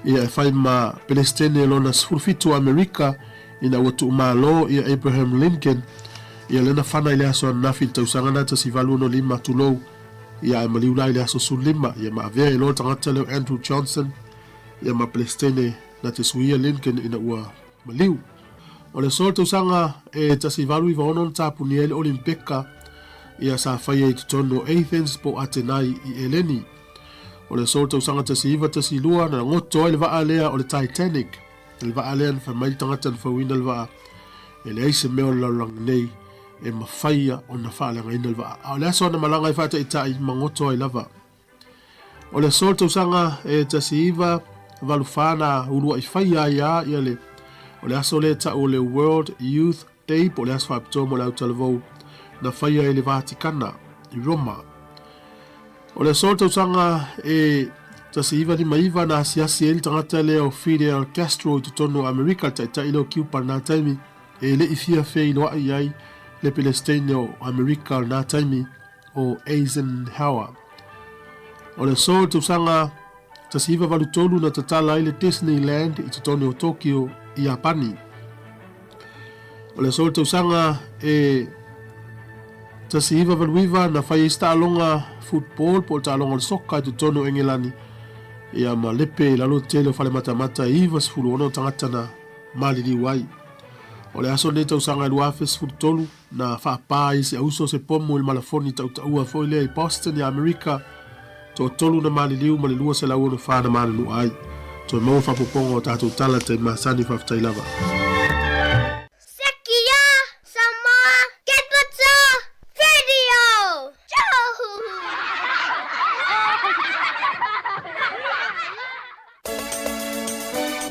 ia fai ma Palestine lona sfurfitu Amerika ina watu umalo ia Abraham Lincoln ia lena fana ile aso nafi tausanga nata si valu ono lima tulou ia maliula ile aso sulima ia ma aveli lo tangata lau Andrew Johnson ia ma Palestine na te suia Lincoln ina ua maliu. O le sol tausanga e tasi valu i vaono tapuni ele Olimpeka ia sa whaia i tutono Athens po Atenai i Eleni. O le sol tausanga tasi iwa tasi lua na ngoto ele vaa lea o le Titanic. Ele vaa lea na whamai tangata na whawina le vaa. Ele eise meo laurang nei e mawhaia o na whaalenga ina le vaa. O le aso na malanga i whata i tai mangoto ai lava. O le sol tausanga e tasi iwa valu whana urua i whaia ia le o le aso le ta o le World Youth Day po le aso whaapitoa mo le au talavou na whaia e le Vatikana i Roma. O le sol tausanga e tasi iwa ni maiva na asiasi e li tangata le o Fidel Castro i tutono Amerika ta ilo Cuba na taimi e le i fia fei loa i ai le Palestine o Amerika na taimi o Eisenhower. O le sol tausanga tasi iwa valutolu na tatala i le Disneyland i tutono o Tokyo i Japani. O le sol tausanga e tasi iwa valuiva na whai ista alonga football po ta alonga le soka i tutono Engelani ia ma lepe i lalo tele o whale mata iwa sifuru ono tangata na malili wai. O le aso ne tausanga i luafes futolu na whaapā isi auso se pomo i malafoni tautaua foile i Boston i Amerika to tolu na maliliu ma le lua se lau ono whana malilu ai. To mau whapopongo o tātou tala te masani whaftai lava. Sekia Samoa Ketwatsa Radio.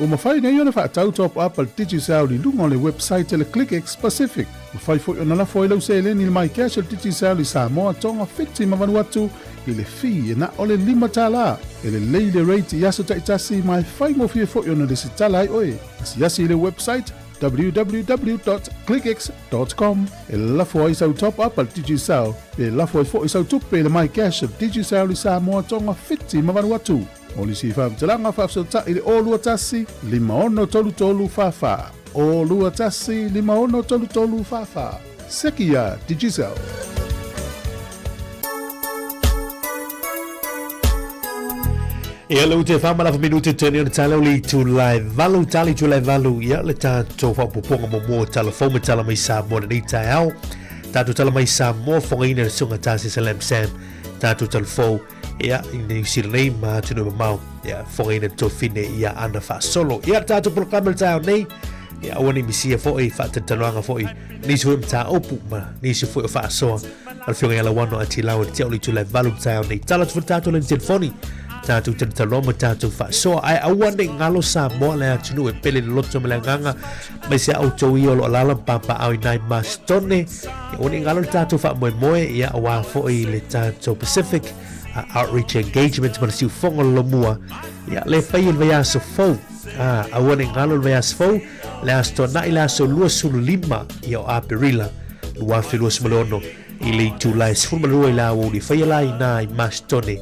O mawhai nei ona whaatau top up al DigiSound i lunga o le website le ClickX Pacific. Mawhai fo ona la fo i lau se eleni mai cash al DigiSound i Sāmoa tonga whiti mawanu atu i le fi e na o le lima tala. E le leile rate i aso taitasi mai whai mo fie fo ona le sitala ai oe. Asi i le website www.clickx.com. E lafo ai sau top up al DigiSound. E lafo ai fo i sau tupe le mai cash al DigiSound i Sāmoa tonga whiti mawanu atu. O li si whaamtalanga whaafsota i le o lua tasi, lima ono tolu tolu whawha. O lua tasi, lima ono tolu tolu whawha. Sekia DigiSound. Ia le ute whamalafa minute tani o le tala li tu lai valu, tali tu lai valu, ia le tātou whapuponga mo telefon tala mai Sāmoa na ni tai au. Tātou tala mai Sāmoa whangaina le sunga tāsi Salam Sam. Tātou telefon ia ini sirnei ma tunu mau ia whangaina to fine ia ana whaasolo. Ia tātou programa le tai au nei, ia awani misia fwoi whaatatanuanga fwoi. Nisi hui mta opu ma nisi fwoi o whaasoa. Al whionga ia la wano ati lau te oli tu lai valu tai au nei. Tala tu tātou le telefoni. Tātou tana taloma tātou whaasoa ai awane ngalo Sāmoa le atunu e pele loto me le nganga mai se au tau i olo alala pampa au i nai mastone e one ngalo tātou wha moe ia awa fo i le tātou Pacific Outreach Engagement mana siu whonga lomua ia le whai il vai aso fau awane ngalo le vai aso fau le asto na i le aso lua sulu lima i o Aperila lua fi lua sumalono i le i tūlai sifurmalua i la wuri whai alai nai mastone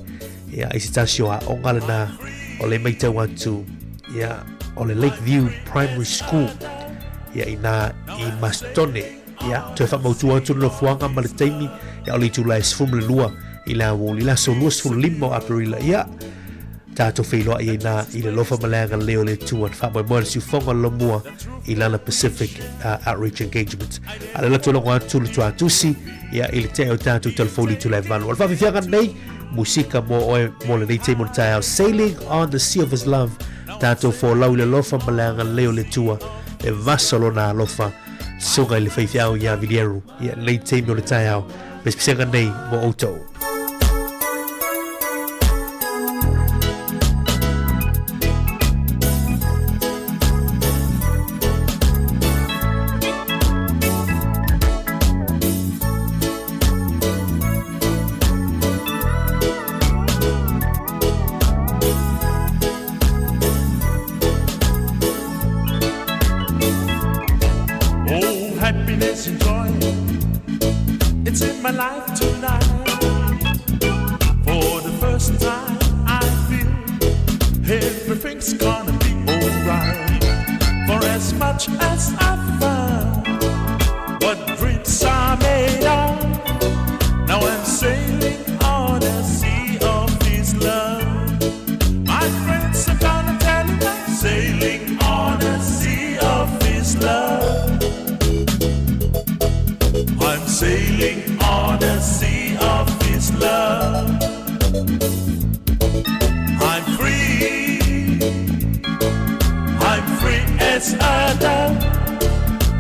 ia isi tasio a ongala na o le maitau atu ia o le Lakeview Primary School ia ina i Mastone ia toe whamautua atu na fuanga ma le taimi ia o le tūlai sifurmale lua i la woli la so lua sifur lima o Aperila ia tātou whailoa i ina i le lofa malanga leo le tuan whamau moa siu whonga lomua i lana Pacific Outreach Engagement a le latu longo atu le tua atusi ia i le te au tātou telefoni tūlai vanu al whawhiwhianga nei musika mo le nei te mo tai au Sailing on the Sea of His Love tātou fo lau le lofa malanga leo le tua e vasalo na lofa sunga i le whaiwhiau ia vilieru ia nei te mo le tai au mespisenga nei mo outou. Happiness and joy, it's in my life tonight. For the first time I feel everything's gonna be alright. For as much as I've found what dreams are made of, now I'm sailing on a sea of His love. My friends are gonna tell sea of His love. I'm free as a dove.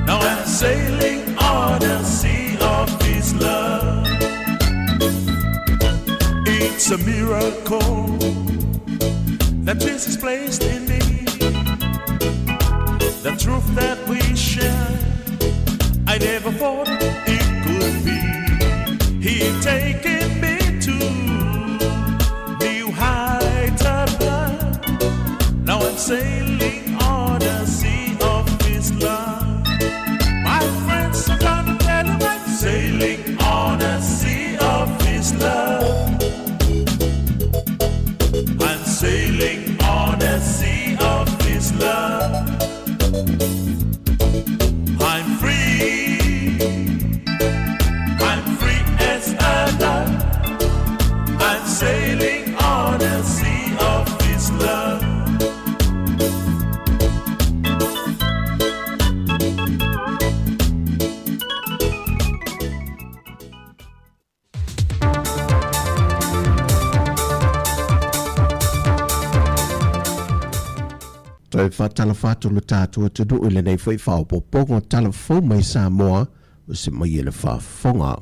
Now I'm sailing on the sea of His love. It's a miracle that Jesus placed in me. The truth that we share, I never thought it could be. He taken me to new heights of love. Now I'm sailing on the sea of His love. My friends are gonna tell him I'm sailing on the sea of His love. I'm sailing on the sea of His love. I'm free as a dove. I'm sailing on the sea of His love. Toi whatala whatu le tātua te du ile nei whai whaopoponga tala whau mai Sāmoa o se mai ele whafonga.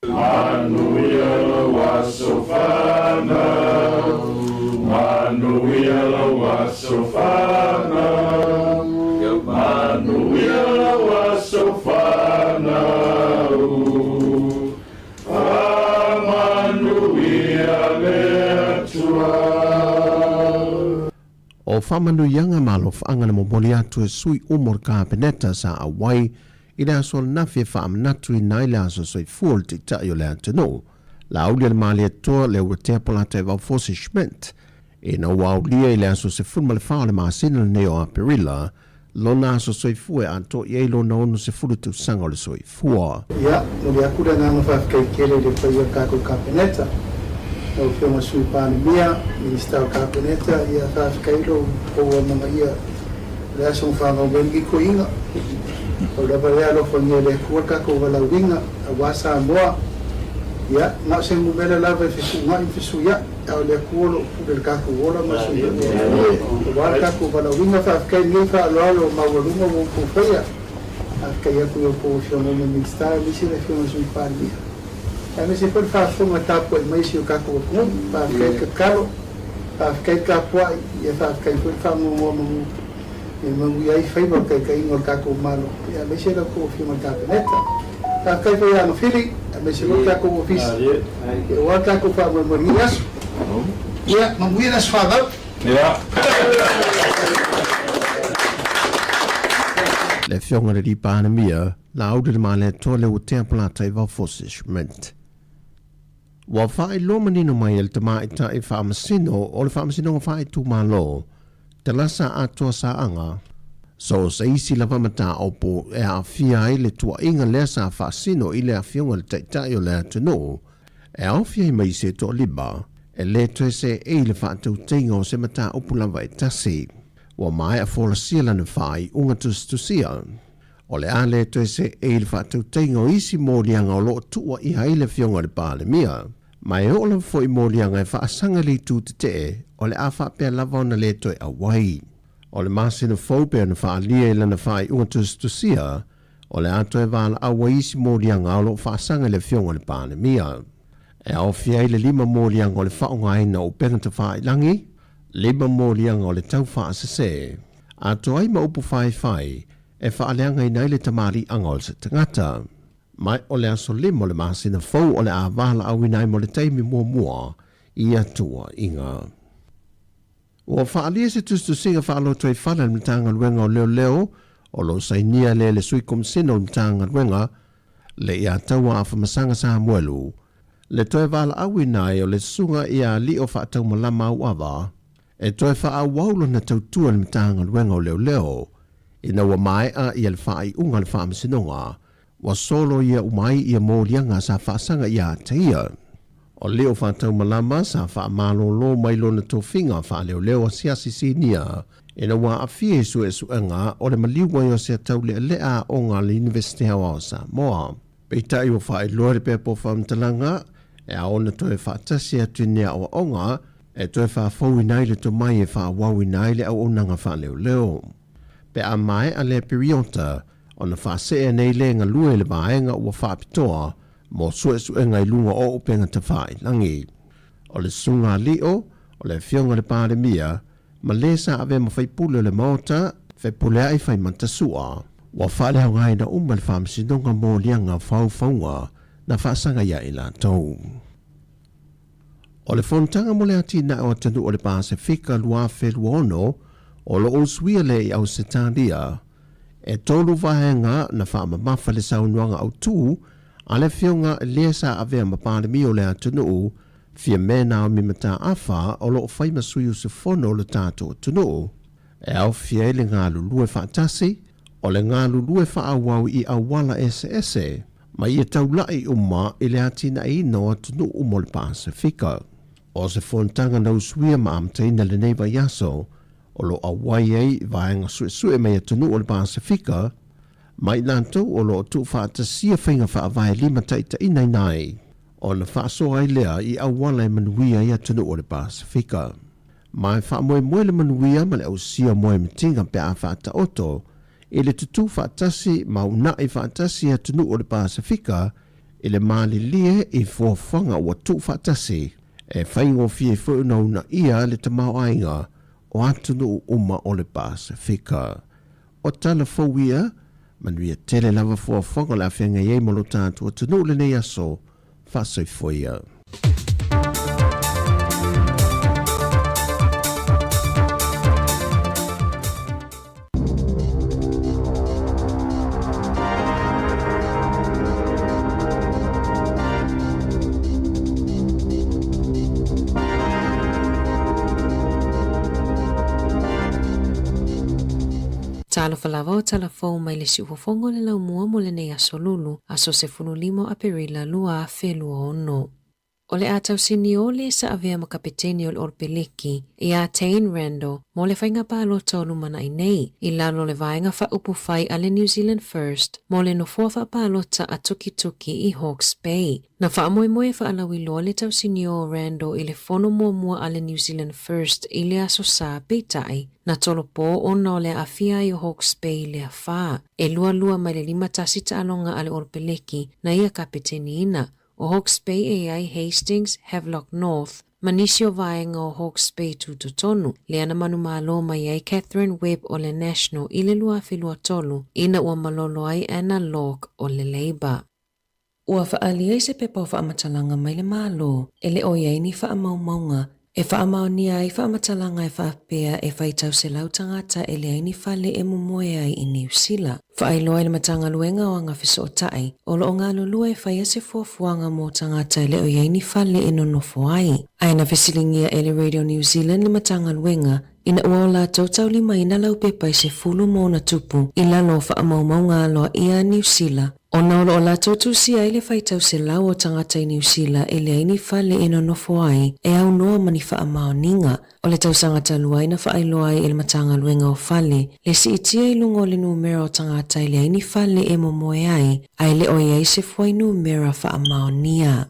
Manuia waso whanau, Manuia waso whanau, Manuia waso whanau, Manuia lea tua. O whamanu ianga malo whaangana mo moli atu e sui umor ka peneta sa awai i le aso nafi whaamanatu I nai le aso soi fuol te tai o le atano. La aulia le maali atoa le ua te apolata e Valfosi Schmidt. E na waulia I le aso se fulma le whao le maasina le neo a perila, lona aso soi fue ato I eilo na ono se fulu tu sanga o le soi fua. Ia, no le akura ngana whawhikai kere le whaia kako ka peneta. O whionga sui pāne mia, Minister o Kāpeneta, ia whawhikailo o mama ia le aso mwhanga o wengi ko inga. O lewa lea lo whangia le kuaka ko wala winga, a wasa moa. Ia, nga se mumela lawa fisu nga I fisu ia, au le kuolo pude le kako wola masu ia. O waka ko wala winga whawhikai ni whaaloalo mawalunga wo kufaya. Whawhikai aku yo ko whionga me Minister, misi le whionga sui pāne mia. A me se poi whaafonga tāpua I maisi o kako o kong, whaafikai ka karo, whaafikai ka puai, ia whaafikai poi whaangongoa mamu, e mamu iai whaiva kai ka ingo kako o malo. Ia me se la ko o whima Kāpeneta. Whaafikai poi ano whiri, a me se lo kako o fisi. Ia oa kako o whaamamari aso. Ia, mamu ia nas whaadau. Ia. Le whionga le ripāna mia, la aude le maale toa le ua te apolata I Valfosi Schmidt. Wa whae lo manino mai el te mai ta I whaamasino o le whaamasino ngā whae tū malo, te lasa atoa sa anga. So sa isi la wamata opo e a fia I le tua inga lea sa whaasino I le a whionga le teitai o le atano, e a fia I mai se toa liba, e le toe se e le whaatau teinga o se mata opo lawa e tasi, wa mai a whola sila na whae unga tusia. O le ale toe se e le whaatau teinga o isi mōrianga o lo tua I haile whionga le pāle mia. Mai o la fo I mōrianga e whaasanga li tū te o le a whaapea lava o na le toe a wai. O le masina fōpea na whaalia I lana whae unga tusia, o le ato e wala awa isi mōrianga o lo whaasanga le whionga le pāle mia. E au fia I le 5 mōrianga o le whaonga aina o penata whae langi, 5 mōrianga o le tau whaasase. Ato ai ma upu whae, e whaaleanga I nei le tamari anga o se tangata. Mai o le aso limo le masina fau o le a wala au inai mo le teimi mua I atua inga. Ua whaalia se tustu singa whaalo toi whala le mtanga luenga o leo o lo sainia le sui komsina o le mtanga luenga le ia taua a whamasanga sa muelu. Le toi wala au inai o le sunga ia li o whaatau malama au awa e toi wha waulo na tautua le mtanga luenga o leo ina wa mai a ia le whaai unga le whaamasinonga wa solo ia umai ia mōrianga sa whaasanga ia teia. O leo whaatau malama sa whaamalo mai lo na tofinga wha leo siasi sinia ina wa awhie su e suenga o le maliwa o se tau lea o ngā le University Hawa o Sāmoa. Peita i o whae loa pe po whamtalanga, e aona toe whaatasi atu nea o onga, e toe whaafau inaile to mai e whaawau inaile au onanga whaleo leo. Pe a mai a le periota, o na whaasea nei le nga lue le vaenga ua whaapitoa, mo sue ngai lunga o upenga te whae langi. O le sunga lio, o le fionga le pāre mia, ma le sa ave ma whaipule le maota, whaipulea i whai mantasua. Wa whale hau ngai na umma le whaamsinonga mō lianga whauwhaunga na whaasanga ia i la tau. O le whontanga mo le ati na o tanu o le Pasifika lua wheluono, o lo oswia le i au setalia, e tolu vahenga na whaama mafa le saunuanga au tū, a le fionga le sa ave ma pandemi o le atunu, fia mena o mimata afa o lo whai masuiu se fono le tātou tunu, e au fia le ngā lulue whaatasi, o le ngā lulue whaawau i awala ese, ma ia taulai umma i le atina i noa tunu umo le Pasifika. O se fontanga na uswia ma amtaina le neiva yaso, o lo awai ei vaenga sue mai tunu o le Pasifika, mai nantou o lo tu whaatasia whainga whaavai lima taita inai nai, o na whaasoa ai lea i awala e manuia ia tunu o le Pasifika. Mai whaamoe moe le manuia ma le au sia moe mitinga pe a whaata oto, i le tutu whaatasi ma una i whaatasi ia tunu o le Pasifika, i le maali lie i fuafanga o tu whaatasi, e whaingo fie whauna ia le tamau ainga o atunu uma o le Pasifika. O tala fawia, manuia tele lava fuafanga la whenga iei molo tātua tunu le nei aso, whasoi foia. Talo falava tala fo mai le si ufofongo le lau mua mo le nei aso lulu, aso se funu limo a perila lua a whelua ono. O le atau sini o le sa avea ma kapeteni o le orpeleki, i a Tain Rando, mo le whainga palo tolu mana i nei, i lalo le vaenga wha upu whai a le New Zealand First, mo le no fuafa palo ta a tuki i Hawke's Bay. Na wha amoe moe wha alawi loa le tau sini o Rando i le fono mua a le New Zealand First i le aso sa peitai, na tolo po ona o le afia i Hawke's Bay le wha, e lua mai le 5 tasita alonga a le orpeleki na ia kapeteni ina, o Hawke's Bay AI Hastings, Havelock North, manisio vaenga o Hawke's Bay tutotonu, le ana manu malo mai ai Catherine Webb o le National i le lua filua tolu, ina ua malolo ai Anna Locke o le Labour. Ua whaalia se pepa o whaamatalanga mai le malo, e le oiei ni whaamaumaunga, e whaamaonia ai whaamatalanga e whaapea e whaitau se lautangata e le aini whale e mumoe ai i New Zealand. Whaailoa i le matanga luenga o anga whiso o tai, o lo ngā lulua e whaia se fuafuanga mō tangata e le oiei ni whale e nonofo ai. Aina whesilingia e le Radio New Zealand le matanga luenga, ina ua o la tautau lima ina lau pepa i se fulu mō na tupu, i lalo whaamaumaunga aloa ia New Zealand. O naolo o la tautu si ai le whaitau se lau o tangata i New Zealand e le aini whale e nonofo ai, e au noa mani whaamaoninga. O le tausangata lua ina whaailoa ai e le matanga luenga o whale, le si itia i lungo le numera o tangata i le aini whale e momoe ai le oi ai se fuai numera whaamaonia.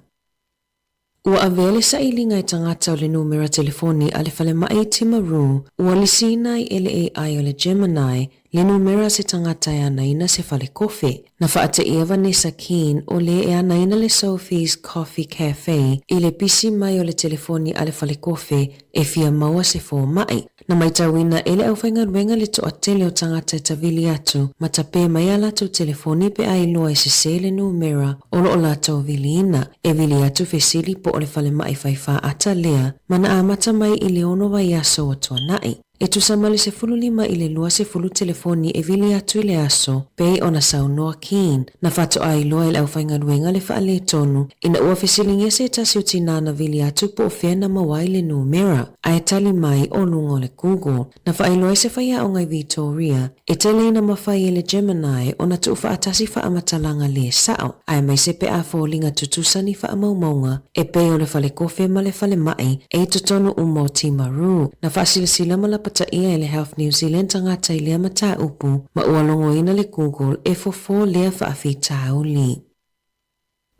Ua avele sa ilinga i tangata o le numera telefoni a le whale mai Timaru, ua lisina i le AI o le Gemini, le numera se tangata e anaina se whale kofi. Na whaate ia Vanessa Keen o le e anaina le Sophie's Coffee Cafe i le pisi mai o le telefoni a le whale kofi e fia maua se fō mai. Na mai tawina ele au whainga ruenga le toa tele o tangata e tawili atu, ma tape mai a lato telefoni pe a iloa e se sele numera o lo o lato vili ina. E vili atu fesili po o le whale mai whaifa ata lea, mana a mata mai i le ono vai aso o toa nai. E tu samale se fulu lima i le lua se fulu telefoni e vili atu i le aso, pei ona saunoa Keen. Na fato a iloa i le au whainga ruenga le whaale tonu, ina ua fesilingia se tasi o tinana vili atu po o whiana mawai le numera. A e tali mai o lungo le Google. Na whaailoa se whaia o ngai Victoria, e tele ina mawhai e le Gemini o na tu whaatasi whaamatalanga le sao. A e mai se pe a fōlinga tutusani whaamaumaunga, e pei o le whale kofi ma le whale mai, e tutonu umo Timaru. Na whaasilasila ma la pata ia e le Health New Zealand tangata i lea mata upu, ma ua longo ina le Google e fofo lea whaafi tauli.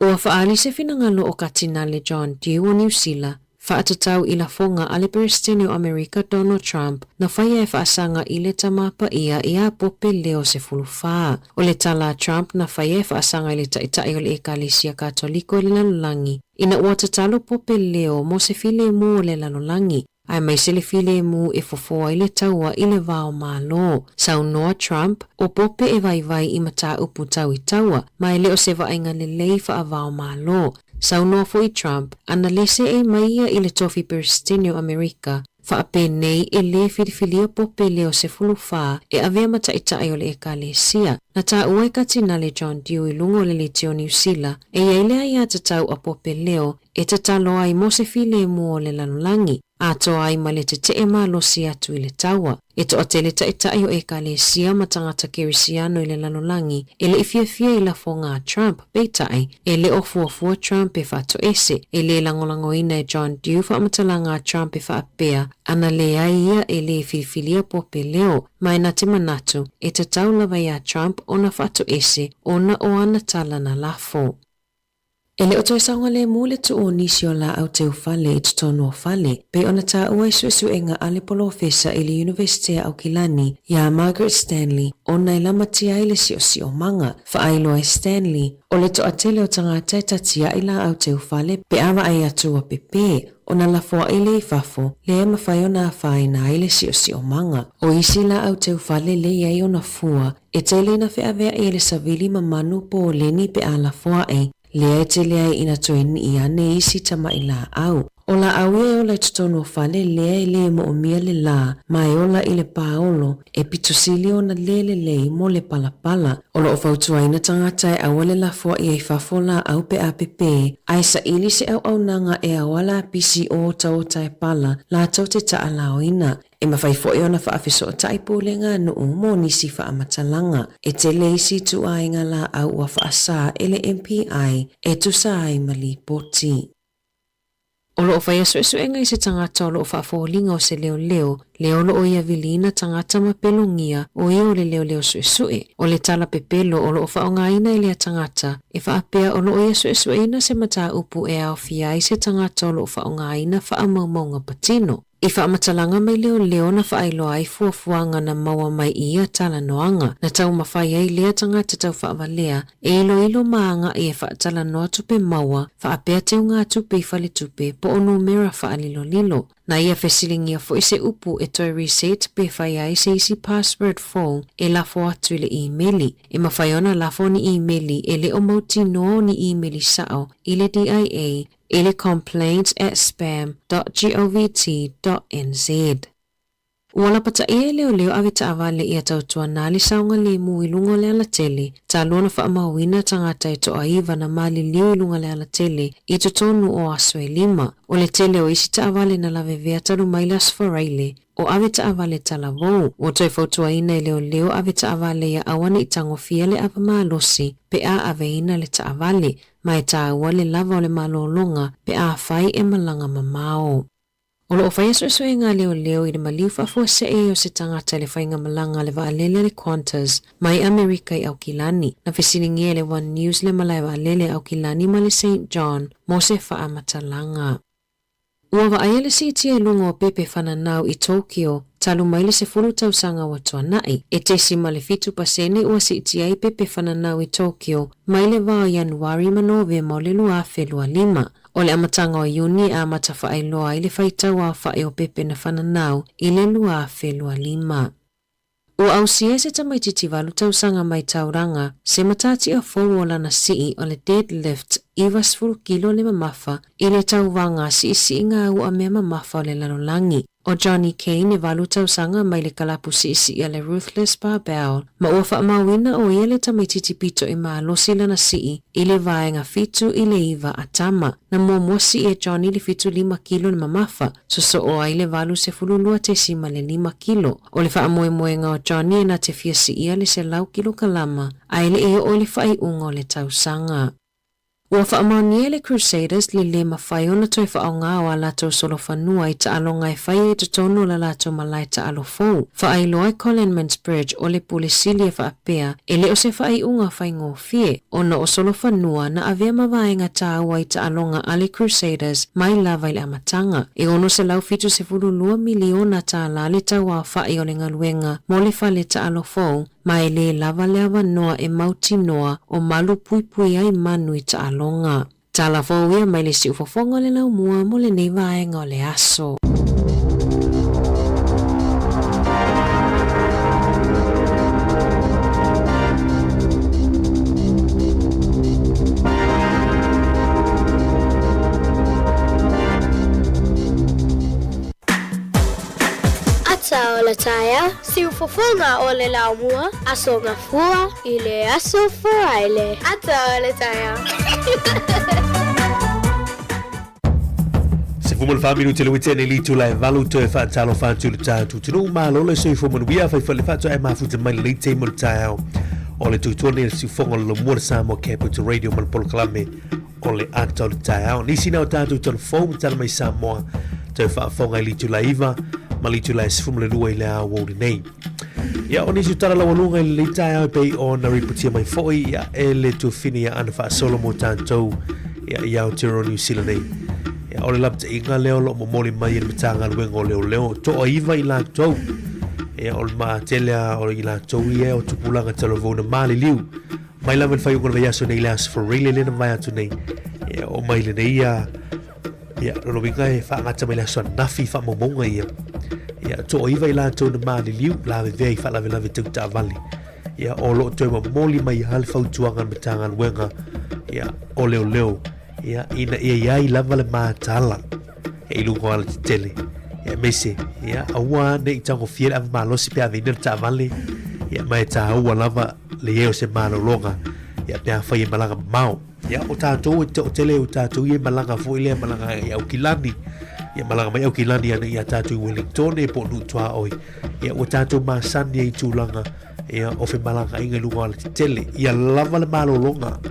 Ua whaali se finangalo o katinale John Dew o New Zealand, whaatatau i la fonga ale Presidente o Amerika Donald Trump na whaia e whaasanga i le tamapa ia i a pope leo se fulufaa. O le tala Trump na whaia e whaasanga i le taitai o le Ekalesia Katoliko i le lalolangi. Ina ua tatalo pope leo mo se file mu o le lalolangi. Ai mai se le file mu e fofoa i le taua i le vao malo. Saunoa Trump o pope e vai i mata upu tau i taua, mai leo se vainga le lei wha vao malo. Saunoa fo i Trump, ana lese e maia i le tofi Presidente o Amerika, whaape nei e le filifilia pope leo se fulufaa e avea mataitai o le Ekalesia. Na ta ua katinale John Dew i lungo le Litio New Zealand, e iaile ai a tatau a pope leo e tatalo ai mo se file mu o le lanolangi. Ato ai ma le te e malosi atu i le taua. E to o te le taitai o Ekalesia ma tangata kerisiano i le lanolangi, e le ifiafia i la fonga Trump, peitai, e le ofuafua Trump e whato ese, e le langolangoina e John Dew whaamatalanga Trump e whaapea, ana le aia e le filifilia pope leo, mai na te manatu, e te taulawa ia Trump ona whato ese, ona o ana tala na lafo. E le oto e saunga le mule tu o nisi o la au te ufale i tutono o fale, pe ona ta ua isu enga ale polofesa i le University au Kilani, ia Margaret Stanley, ona i lamatia i le si o manga, whaailo e Stanley, o le to atele o tangata e tatia i la au te ufale, pe awa ai atua pepe, ona la foa i le i fafo, le e mawhai ona whaina i le si o manga, o isi la au te ufale le iei ona fua, e tele na whea i le savili mamanu po leni pe a la foa e, lea e te lea ina toeni i ane isi tama i la au. O la au e ola i tutono o fale lea i le mo o mia le la, mai ola i le paolo, e pitosili o na le mo le palapala. O la o fautua ina tangata e awale la fua i e fafo la au pe a pepe, ai sa ili se au nanga e awala pisi o tau tai pala, la tau te taa lao ina. E mawhai fo e ona whaafiso o taipulenga no mo nisi whaamatalanga. E te leisi tu ainga la au wa whaasa ele MPI e tu sa ai mali poti. O loo whaia suenga i se tangata o loo whaafolinga o se leo lo o ia vilina tangata mapelongia o ia o le leo sue. O le tala pepelo o loo whaongaina i lea tangata e whaapea o loo ia sueina se mata upu e au fia i se tangata o loo whaongaina whaamaumaunga patino. I whaamatalanga mai leo na whaailoa ai fuafuanga na maua mai ia tala noanga. Na tau mawhai ai lea tangata tau whaawalea e ilo maanga i e whaatala noa tupe maua whaapea te unga tupe i whale tupe po o numera whaalilo. Na ia whesilingia fo i se upu e toi reset pe whai ai se isi password phone e lafo atu i le e-maili. E mawhai ona lafo ni e-maili e le o mauti no ni e-maili sao i le DIA ili complaints@spam.govt.nz. Wala pata ia leo awe taawale ia tautua nali saunga le mu ilungo le ala tele, ta luona wha amawina tangata e to aiva na mali liu ilunga le ala tele, i tonu o aswe lima. O le tele o isi taawale na lave vea taru mailas faraile, o awe taawale talavou. O toi fautua ina leo awe taawale ia awane i tangofia le apa maalosi, pe a awe ina le taawale, mai taua le lava o le malolonga, pe a fai e malanga mamao. O lo whaia suenga leo i le maliu whafua se e o se tangata le whainga malanga le waalele le Qantas mai Amerika i Aukilani. Na whesilingia le One News le malai waalele Aukilani ma le St. John mo se whaamatalanga. Ua waaia le sitia lungo o pepe whananau i Tokyo, talu mai le se fulu tausanga wa tuanai. E te si male fitu pasene ua sitia i pepe whananau i Tokyo, mai le wao Januari manove mo le lua whelua lima. O le amatanga o Iuni a matafa ai loa i le whaitaua o whae o pepe na whananau i le lua whelua lima. Ua au sia se tamaititi walu tausanga mai tauranga, se matati o foru lana sii o le deadlift i wasfuru kilo le mamafa i le tauwanga si ngā ua mea mamafa o le lalolangi. O Johnny Kane e walu tausanga mai le kalapu si le Ruthless Barbell, ma ua whaamawina o ia le tamaititi pito i maa losi lana sii i le vaenga fitu i le iwa atama, na mosi e Johnny le fitu 5 kilo le mamafa, so o ai le walu se fululua te sima le 5 kilo. O le whaamoemoenga o Johnny e na te fia si ia le se lau kilo kalama, ai le eo o le whai unga o le tausanga. Ua whaamaunia le Crusaders le mawhai ona toi whaonga o a lato solo whanua I taalonga I whai e tonu la lato malai taalo fau. Whaai loai Coleman's Bridge o le pulisili e whaapea e le o se whai unga whai ngō fie ona o solo whanua na avea mawaenga tāua I taalonga a le Crusaders mai lava I le amatanga. E ono se lau fitu se lua miliona tāla le taua whai o le ngaluenga mo le whale taalo fau mai le lava le awanoa e mauti noa o malu pui ai manu I taalonga. Tala fōwia mai le si ufofonga le lau mua mo le nei vaenga o le aso. Ata o le taia, si ufofonga o le lau mua, aso ngā fua, I le aso fuaile. Ata o le taia. Se fumo le whaminu te luite ne litu lai valu te whaatalo whantu le tātu. Tino umalo le sui fumo nuia whai whale whatu ai mafuta mai le te mo le tāiao. O le tuituane le si fonga le mua le Sāmoa Capital Radio man polo kalame o le ata o le tāiao. Nisi nao tātu tona foam tala mai Sāmoa te whaafonga I litu lai iwa ma litu lai sifumo le lua I le a wōri nei. Ia o nisi utara la walunga I le tāiao pei o na riputia mai foi ia e le tuafini ia ana whaasolo mo tātou ia o Tiro New Zealand nei. O le lapta inga leo lo mo moli mai le matanga luenga o leo to o iwa I lātou e o le maa telea o I lātou I o tupulanga talavona maali liu mai laman whai ukona vai aso nei le aso for really lena mai atu nei e o mai le nei ia lo winga e whaangata mai le aso nafi wha momonga ia to o iwa I lātou na maali liu lawe vei wha lawe tau ta avali ia o lo toi ma moli mai hale whautuanga matanga luenga ia o leo ia ina ia lava le mātala e ilungo ala te tele ia mese ia aua ne I tango fiera ava malosi pe avina le taavale ia mai ta aua lava le eo se malolonga ia pia whai e malanga mau ia o tātou e te o tele o tātou I e malanga fo I le malanga I au kilani ia malanga mai au kilani ana ia tātou I Wellington e po nu tua oi ia o tātou masani I tūlanga ia o fe malanga inga ilungo ala te tele ia lava le malolonga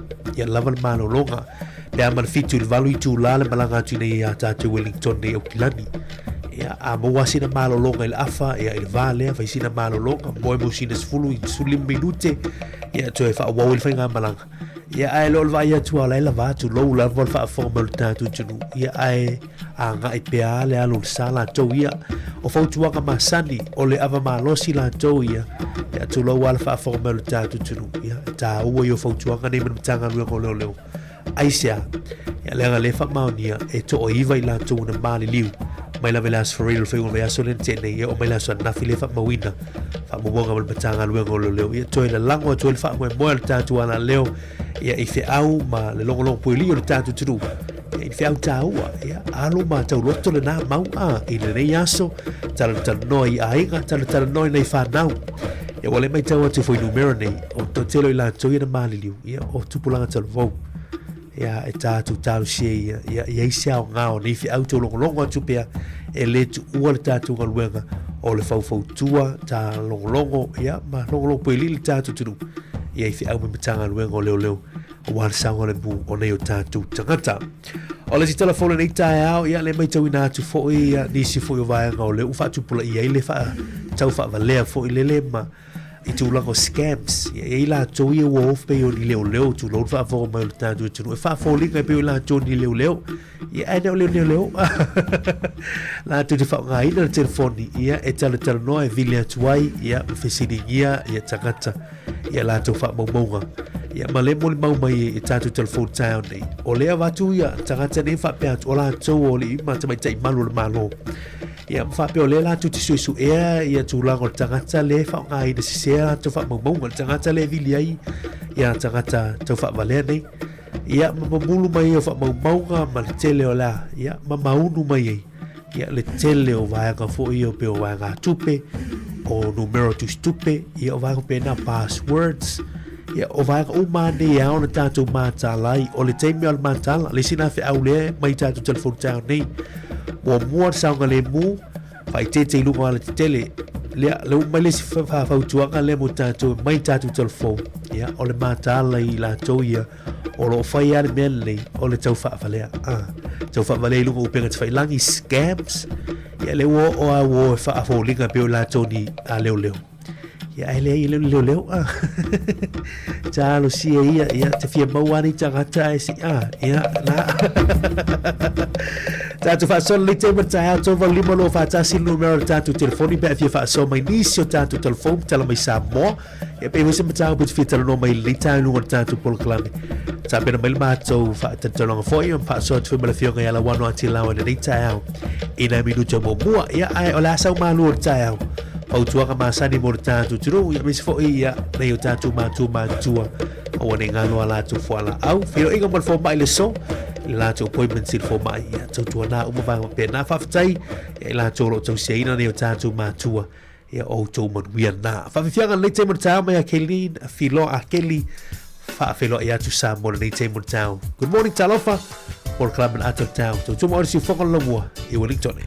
Pea mana fitu le valu I tūla le malanga atu nei a tātou Wellington nei au kilani. Ia a maua sina malolonga I le afa, ia I le vālea, fai sina malolonga, moe mo sina sifulu I sulim minute, ia to e wha wau le whai ngā malanga. Ia ai lo le vai atu ala ila vātu, lou la vol wha whonga le tātou tunu. Ia ai a ngā I pea le alo le sā la tau ia, o fautuanga masani, o le ava malosi la tau ia tu lau ala wha whonga le tātou tunu. Ia tā ua I o fautuanga nei manamtanga luengo leo. Aisia, ia lenga lefa maunia e to o iwa I lātou na mali liu. Mai la velas for real whai unga aso len tene ia o mai la so nafi lefa mawina. Wha mumonga mal matanga luengo leo. Ia to ila lango to ilfa moe moe le tātou ana leo. Ia I fe au ma le longo pui li o le tātou tunu. Ia I fe au tā ua. Ia alo ma tau loto le nā mau I le nei aso. Tala noi a inga, tala noi nei whanau. Ia wale mai tau atu fwoi numero nei. O to telo I lātou ia na mali liu. Ia o tupulanga tala vau. Ia e tātou tālu sie ia isia o ngā o nei fi au tau longo atu pia e le tu ua le tātou ngaluenga o le fau tua tā longo ia ma longo pui li le tātou tunu ia I fi au me matanga luenga o leo o wāna saunga le mu o nei o tātou tangata o le si telefona nei tae au ia le mai tau ina atu fo ia nisi fo I o vaenga o leo ufa atu pula ia I le fa tau fa valea fo I le ma I tūlanga o scams. Ia la tō ia ua ofu pei o ni leo tu lau wha whao mai o le tātou tunu. E wha whaulinga pei o la tō ni leo. Ia ai nao leo. La tō te whao ngā ina le telefoni. Ia e tala noa e vile atuai. Ia whesini ia tangata. Ia la tō wha maumaunga. Ia ma le moli mau mai e tātou telefoni tāo nei. O lea watu ia tangata nei wha pēat o la tō o le ima tamai tai malu le malo. Ia mwhape o le la tu te suesu ea ia tūlanga o tangata le whao ngā ina sisea tau wha maunga le tangata le vili ai ia tangata tau wha valea nei ia mamulu mai o wha maunga ma le tele o la ia maunu mai ai ia le tele o vaenga fo i o pe o vaenga tupe o numero tu stupe ia o vaenga pe na passwords ia o vaenga umane ia o na tātou mātalai o le teimi o le mātala le sina fe au le mai tātou telefonu tāo nei mua saunga le mu fai te lunga ala te tele le mai le si whautuanga le mo tātou mai tātou telefon ia o le mātala I la tau ia o lo fai ar mele o le tau whaavalea tau whaavalea lunga upenga te whailangi scams ia le o a wo whaafolinga peo la toni a leo ia ele ai leo talo si ia te fia mauani tangata si ia na tatu whaasolo le te matai au tō lima lo whaatasi numero tatu telefoni pe fia whaasolo mai nisio tatu telefoni tala mai Sāmoa ia pe wisa matau puti fia tala no mai lita lunga tatu polokalame ta pena mai mātou whaatantalonga fōi am whaasolo tu wimala fionga ia la wano ati lawa le reitai au ina minuto mo mua ia ai o la asau malu o reitai au au tuanga masani mo tatu turu ia misi fōi ia nei o tatu mātua o wane ngalo ala tu fuala au fio inga mo fo mai le so la to appointment sil fo mai ia tau tuana umava pe na whaftai ia la to lo tau seina nei o tatu mātua ia o tau manuia na whawhianga nei te motau mai a Kelly filo a Kelly whaafelo ia tu Sāmoa nei te motau. Good morning talofa or club in Ato Town tau tumo orisi whakon lamua i Wellington.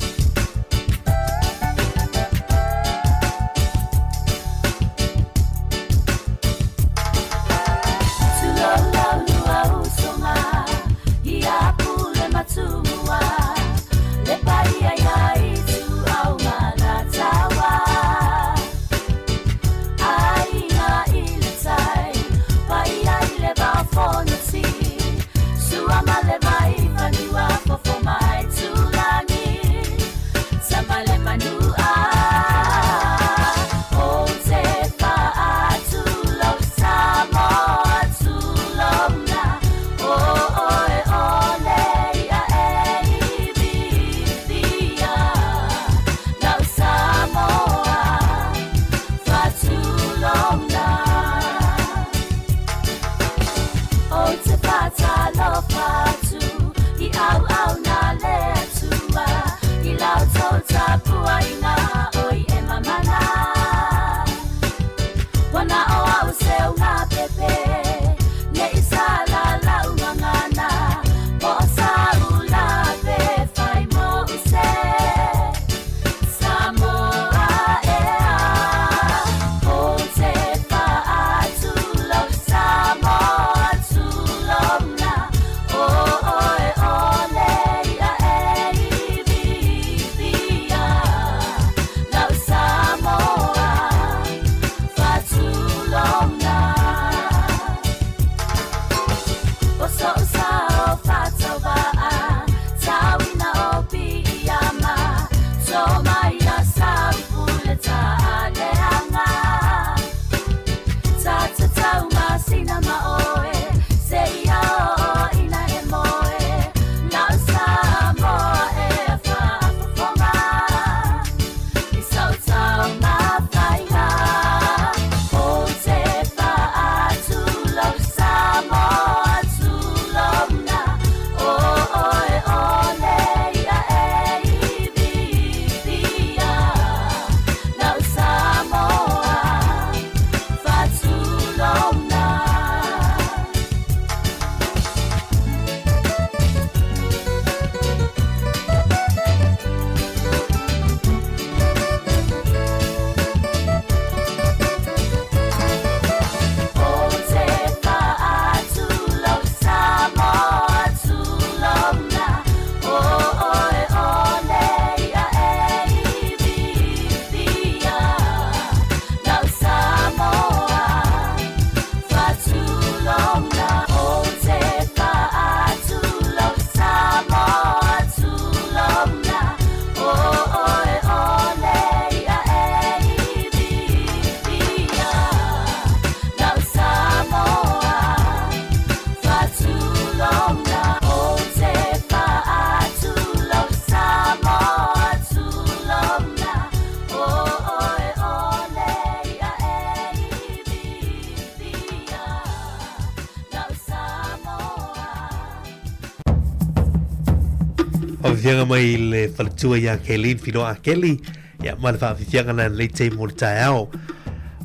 Fianga mai le falatua ia Kelly filo a Kelly ia ma le fianga na le te mo taao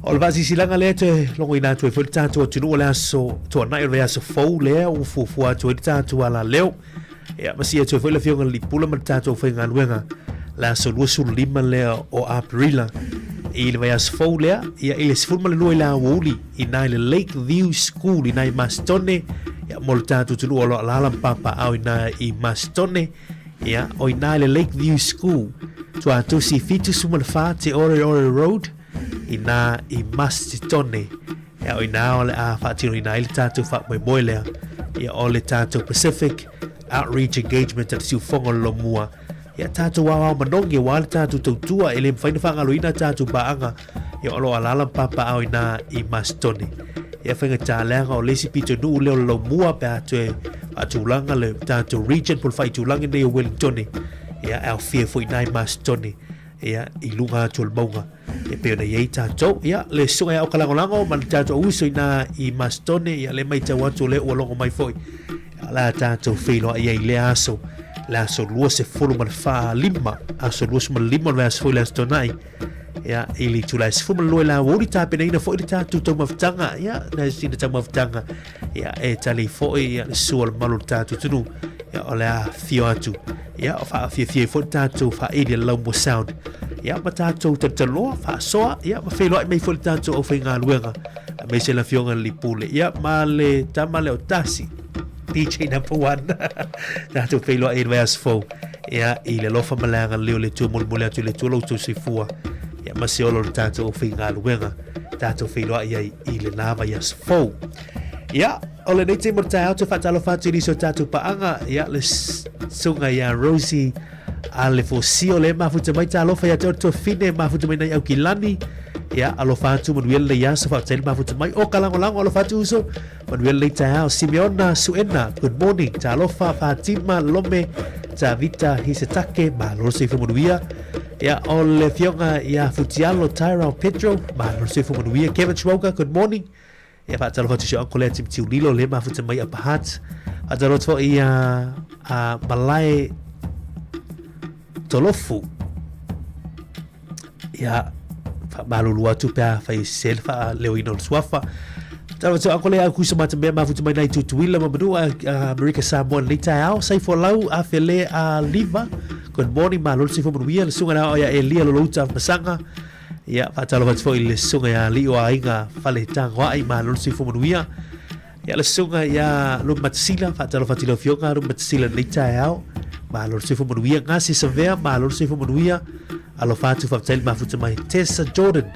o le vasi silanga le te longo ina tu fo tanto tunu le aso to na ia so fo le o fu to tanto ala leo ia ma sia tu fo le fianga li pula ma tanto fo nga luenga la so lusu lima le o aprila i le vai as fo le ia ile sfurma le no la wuli ina le Lake View School ina Mastone ia mo le tātou tunu o lo alala papa au ina I Mastone ia o ina le Lakeview School tua tu si fitu suma le wha te Ore Road ina I Mastone ia o ina o le a whaatino ina I le tātou wha moe lea ia o le tātou Pacific Outreach Engagement at siufonga lo mua ia tātou wawa manongi wa le tātou tautua ele mwhaina whangalo ina tātou baanga ia o lo alala papa au ina I Mastone ia whainga tāleanga o lesi pito nuu leo lo mua pe atulanga le tātou region pol whai tūlanga nei o Wellington ia au fia fo inai Mastone ia I lunga atul maunga e peo na iei tātou ia le sunga ia o kalangolango man tātou uso ina I Mastone ia le mai tau atu le ua longo mai foi la tātou whiloa iei le aso lua se fulu man wha lima aso lua se man lima le aso foi le aso tonai ia ili tula se fuma loe la wori tāpena ina foi le tātou tau mawhtanga ia na sina tau mawhtanga ia e tali foi ia le sua le malo tātou tunu ia o le a fio atu ia o wha fia foi tātou wha ili lau mo sound ia ma tātou taloa wha soa ia ma whiloa mei foi le tātou au whainga luenga me se la fionga li pule ia ma le tama le o tasi DJ number 1 tātou whiloa i le asfo ia I le lofa malanga leo le tua mole atu le tua lau se fua ia ma se olo le tātou o whinga luenga tātou whiloa I le nava I asfo ia o le neite mo tai auto whatalo whatu ni so tātou paanga ia le sunga ia Rosie a le fosio le mafuta mai tā lofa ia tō fine mafuta mai nei au ki lani ia alo whatu manuel le ia so whatel mafuta mai o kalangolango alo whatu uso manuel le tai au Simeona Suena good morning tā lofa Fatima Lome tā Vita Hisetake ma loro se fumanuia ia o le fionga ia Futialo Tyrone Pedro ma loro se fumanuia Kevin Schwoka good morning ia whaatalo whatu si onko lea timtiu lilo le mafuta mai apahat atalo tfo ia Malai Tolofu ia malulu atu pea fai selfa leo ino suafa talo tfo onko lea kuisa mata mea mafuta mai nai tutuila mamadua Amerika Samoa le tai au sai fo lau a fele a liva good morning ma lolo si fo manuia le sunga nao ia Elia lolo uta masanga ia whaatalo watu fo I le sunga ia li o a inga whale tangwa ai ma lolo si fo manuia ia le sunga ia lo matasila whaatalo watu ilo fionga lo matasila le tai au ma lolo si fo manuia ngasi savea ma lolo si fo manuia alo whatu whaptaili mafuta mai Tessa Jordan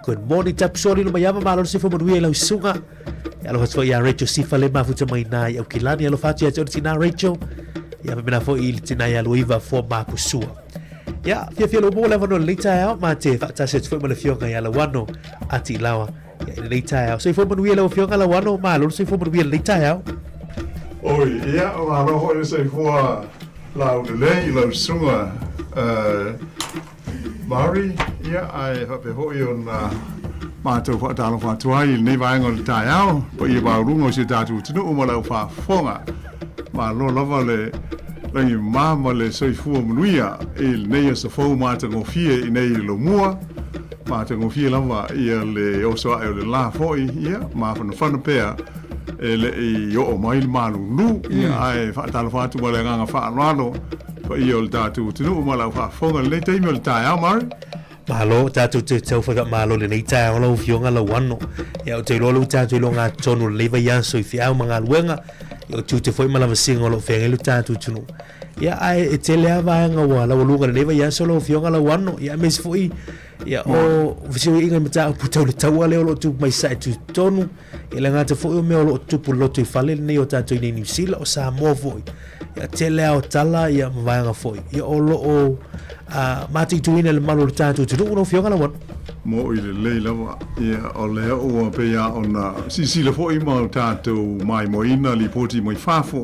good morning tapsori lo mayama ma lolo si fo manuia ilo sunga ia lo watu fo ia Rachel sifa le mafuta mai na ia ukilani alo whatu ia jodi tina Rachel ia pemena fo I tina ia luiva fo mapusua ia fia lo mo lewa no le tai au ma te whaatase tu fo le fionga ia la wano ati lawa ia le tai au so fo manuia le fionga la wano ma lolo si fo manuia le tai au oi ia o alo ho le se fo la le lo sunga Mari ia ai ha pe ho I ona ma to fa talo fa tuai nei vai ngol tai au po I ba rungo se tatu tunu mo la fa fonga ma lo lava le Langi mama le soifua manuia il nei sa fo mata ngofie I nei lo mua mata ngofie lava ia le oso ai le la foi ia ma fana pea ele I o mai malu nu ia ai fa talo fa tu le nganga fa lalo fa ia le tatu tunu ma la fa fonga le te mel tai amar malo tatu te tau fa malo le nei tai lo fionga la wano ia o te lo tatu lo nga tonu le va ia so fia manga luenga yo tu te foi mala singo lo fengelu tatu tunu ia ai e te lea vaenga wa la lunga le va ia solo fionga la wano ia mes foi ia o visi inga mata puto le taua le lo tu mai sai tu tonu ia nga te foi me lo tu pulo tu fale nei o tatu ni New Zealand o Samoa foi ia te lea o tala ia vaenga foi ia o lo o mati tu ina le malo tatu tunu no fionga la wano mo I le lava ia o le o pe ia ona si le foi ma tatu mai moina li poti mai fafo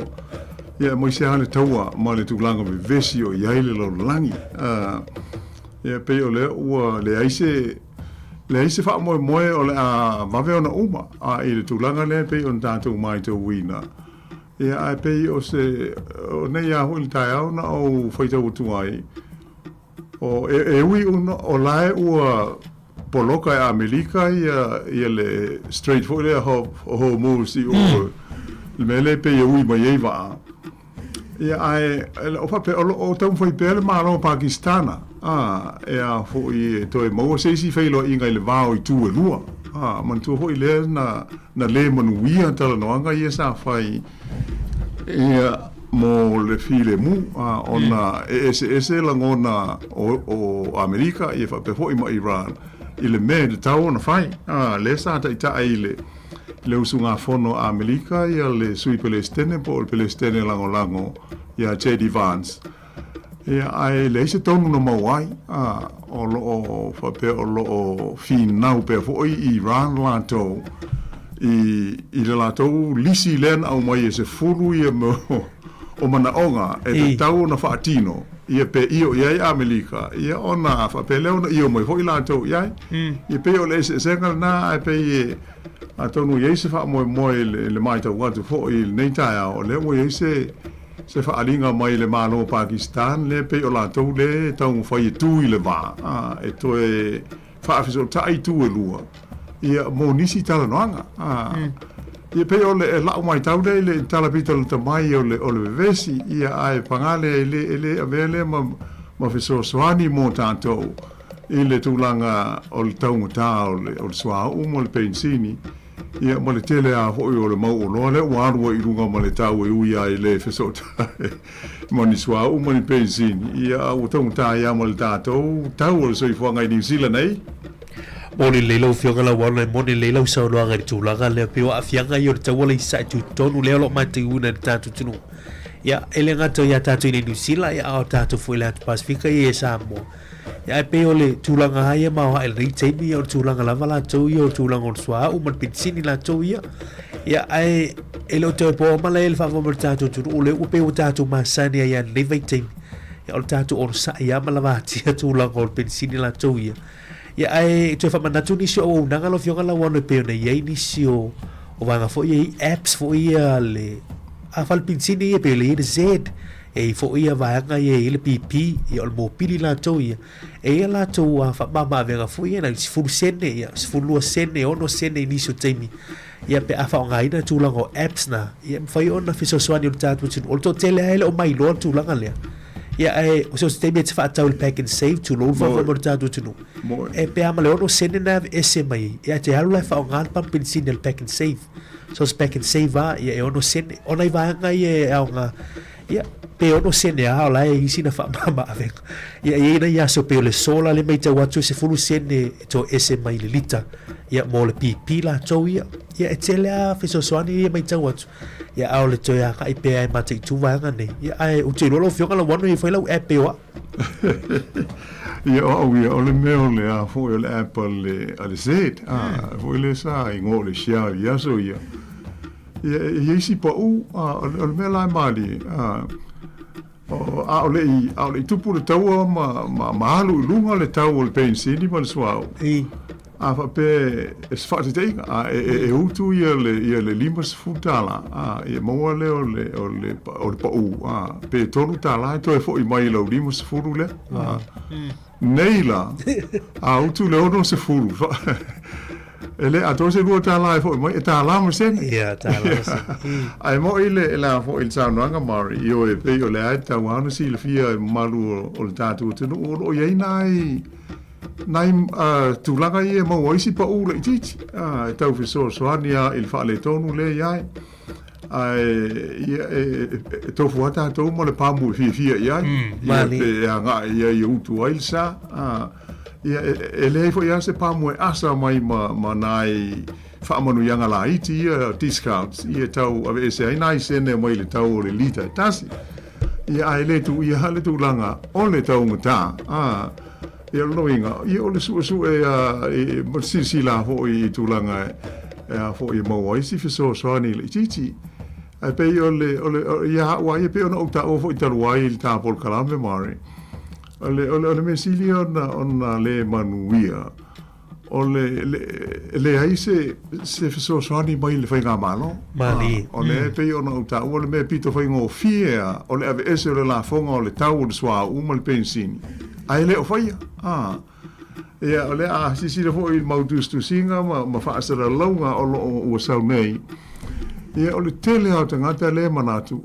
ia mo se hale taua ma le tulanga me vesi o ia le lo langi ia pe o le o le aise fa mo o le vave ona uma a I le tulanga le pe on tatu mai to wina ia ai pe o se o nei a hul tai au na o foi tau tu ai o ui una o lae ua poloka e Amerika ia le straight for le ho moves I o le mele pe ui mai eva ia ai o pape o tau foi pele malo Pakistana e a foi to e mo se si feilo inga le vao I tu e lua man tu hoi le na le manuia tala noanga ia sa fai ia mo le file mu ona ese langona o Amerika ia fa pe hoi ma Iran ile me de tau na fai le sa ta ita ile le usunga fono Amerika ia le sui Palestine po le Palestine lango ia J.D. Vance ia ai le se tonu no mawai o lo fa pe o lo fin nau pe fo Iran la to i le la to lisi len au mai se furu ia mo o mana onga e tau na fa atino ia pe io ia Amerika ia ona fa pe le ona io mai fo la to ia ia pe o le se sengal na ai pe a tonu ia se fa mo le mai to wa to fo il nei ta o le mo ia se fa alinga mai le malo Pakistan le pe o la to le tau fa i tu i le va e to e fa fiso tai tu e lua ia mo nisi tala noanga ia pe o le la mai tau le tala pito le tamai o le vesi ia ai pangale ele avele ma fiso soani mo tanto ile tulanga o le tau ta o le soa o mo le pensini ia mo le tele a hoi o le mau o loa le warua i runga ma le tau e uia i le fesota mo ni sua o mo ni pensini ia o tau ta ia mo le tātou tau o le soifuanga i New Zealand ei mo ni leilo fionga la wana mo ni leilo sa loa ngari tūlanga le pio a fianga i o le tau le isa tu tonu leo lo mai te una le tātou tunu ia ele ngato ia tātou i New Zealand ia o tātou fui le atu Pasifika i e Sāmoa ia e pe o le tūlanga haia mau hae rei teimi o le tūlanga lava la tau ia o le tūlanga o le sua o man pinsini la tau ia ai e leo te po mala e le whawama le tātou tunu o le upe o tātou masani ia nei vai teimi ia o le tātou o le sa ia malavati a tūlanga o le pinsini la tau ia ai te whamanatu nisi o unanga lo fionga la wana pe o nei ei nisi o wanga fo i apps fo ia le a whal pinsini ia pe le i le Z e fo ia vaanga ia i le PP ia o le mōpili la tau ia ia la tau a whamama venga fo ia na sifuru sene ia sifuru sene ono sene nisi o teimi ia pe a whaonga ina tūlanga o apps na ia mwhai ona fisoswani o le tātua tunu o le tō tele haele o mai loa tūlanga lea ia e o se teimi e te whaatau le pack and save tu lo fa mo tātua tunu e pe ama le ono sene na ese mai ia te haru lai whaonga le pampensini le pack and save so se pack and save a ia e ono sene ona i vaanga ia e aonga ia pe ono sene a ola e isi na whaamama avenga ia ina ia so pe o le sola le mai tau atu se fulu sene to ese mai le lita ia mo le PP la tau ia e tele a fisoswani ia mai tau atu ia au le toi a kai pe ai mate tu vanga nei ia ai o te lolo fionga la wano i foi lau app o ia o le meo le a foi le app le Z foi le sa i ngo le shia ia so ia isi pa u o le mea lai mali o le tupu le tau ma alu lunga le tau o le pensini ma le suau a fa pe es fa te tinga e utu ia le limas futala e mo le o le pa u pe tonu tala to e fo i mai lo limas furu le neila a utu le ono se furu ele a to se lu tala e fo mai tala mo sen ia tala sen ai mo ile la fo il sound nga mari io e pe o le ai tawano si le fia malu o le tatu te no o ye nai tūlanga ia mau oisi pa ura i titi e tau fiso soania il fa le tonu le iai e tofu ata tau mo le pamu fia iai pe anga ia i utu ailsa e le fo ia se pamu e asa mai ma nai whaamanu ianga la iti ia discounts ia tau ave ese ai nai sene mai le tau o le lita tasi ia ai le tu ia le tūlanga o le tau ngata ia loinga ia o le su e si la ho i tūlanga e ho i mau ai si fiso soani le titi ai pe o le ia wa ia pe ona o ta o fo i taluai il ta pol kalame mari o le mesili ona le manuia o le ai se fiso soani mai le whainga malo mali o le pe ona o ta o le me pito whainga o fia o le ave ese o le la fonga o le tau o le swa uma le pensini ai le o faia ia o le a sisi le foi mautus tu singa ma fa sa longa o sau nei ia o le tele o tangata le manatu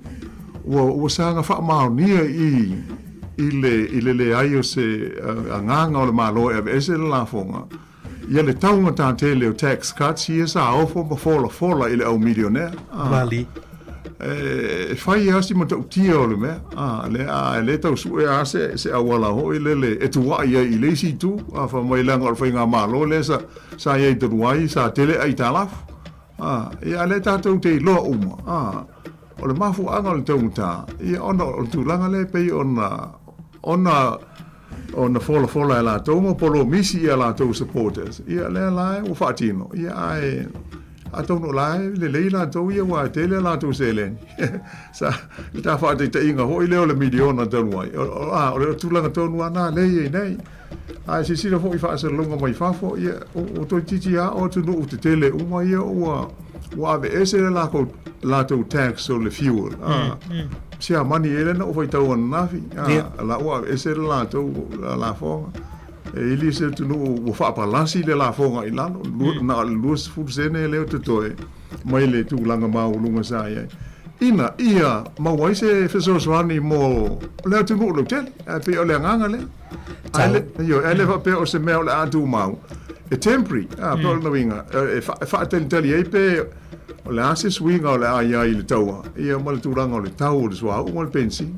o sanga fa ma nia i le ai o se anganga o le malo e ese la fonga ia le taunga tāte leo tax cuts ia sa ofo ma fola i le au millionaire. Mali. Fai asi ma tau tia o le mea. Le tau su e ase se awala ho i le e tuwa ia i le si tu. Fa mai langa o fai ngā malo le sa ia i taruai sa tele ai talafu. Ia le tātou te loa uma. O le mafu anga le tau mta. Ia ona o le tūlanga le pei ona fola e la tau ma polo misi ia la tau supporters. Ia le lai o whaatino. Ia ai a tau no lai le leila tau ia wa tele la tau seleni. Sa le ta whaate te inga hoi leo le miliona tau nuai. O le tūlanga tau nua nā lei nei. Ai se sila fo i whaasa longa mai whafo. Ia o toi titi a o tunu u te tele uma ia ua ave ese le la tau tax o le fuel. Sia mani ele na o fai tau an nafi. La ua ese le la tau la fonga. Ili se tunu o whapalasi le la fonga i lano. Na luas fursene leo te toe. Mai le tūlanga maulunga sa iai. Ina, ia, mawai se whesoswani mo leo tunu o tele. Pe o le nganga le. Ele va pe o se mea o le atu mau. E temporary. Pe o le nawinga. E whaateli ei pe o le ase swinga o le ai le taua. Ia ma le tūranga o le tau o le swa o le pensi.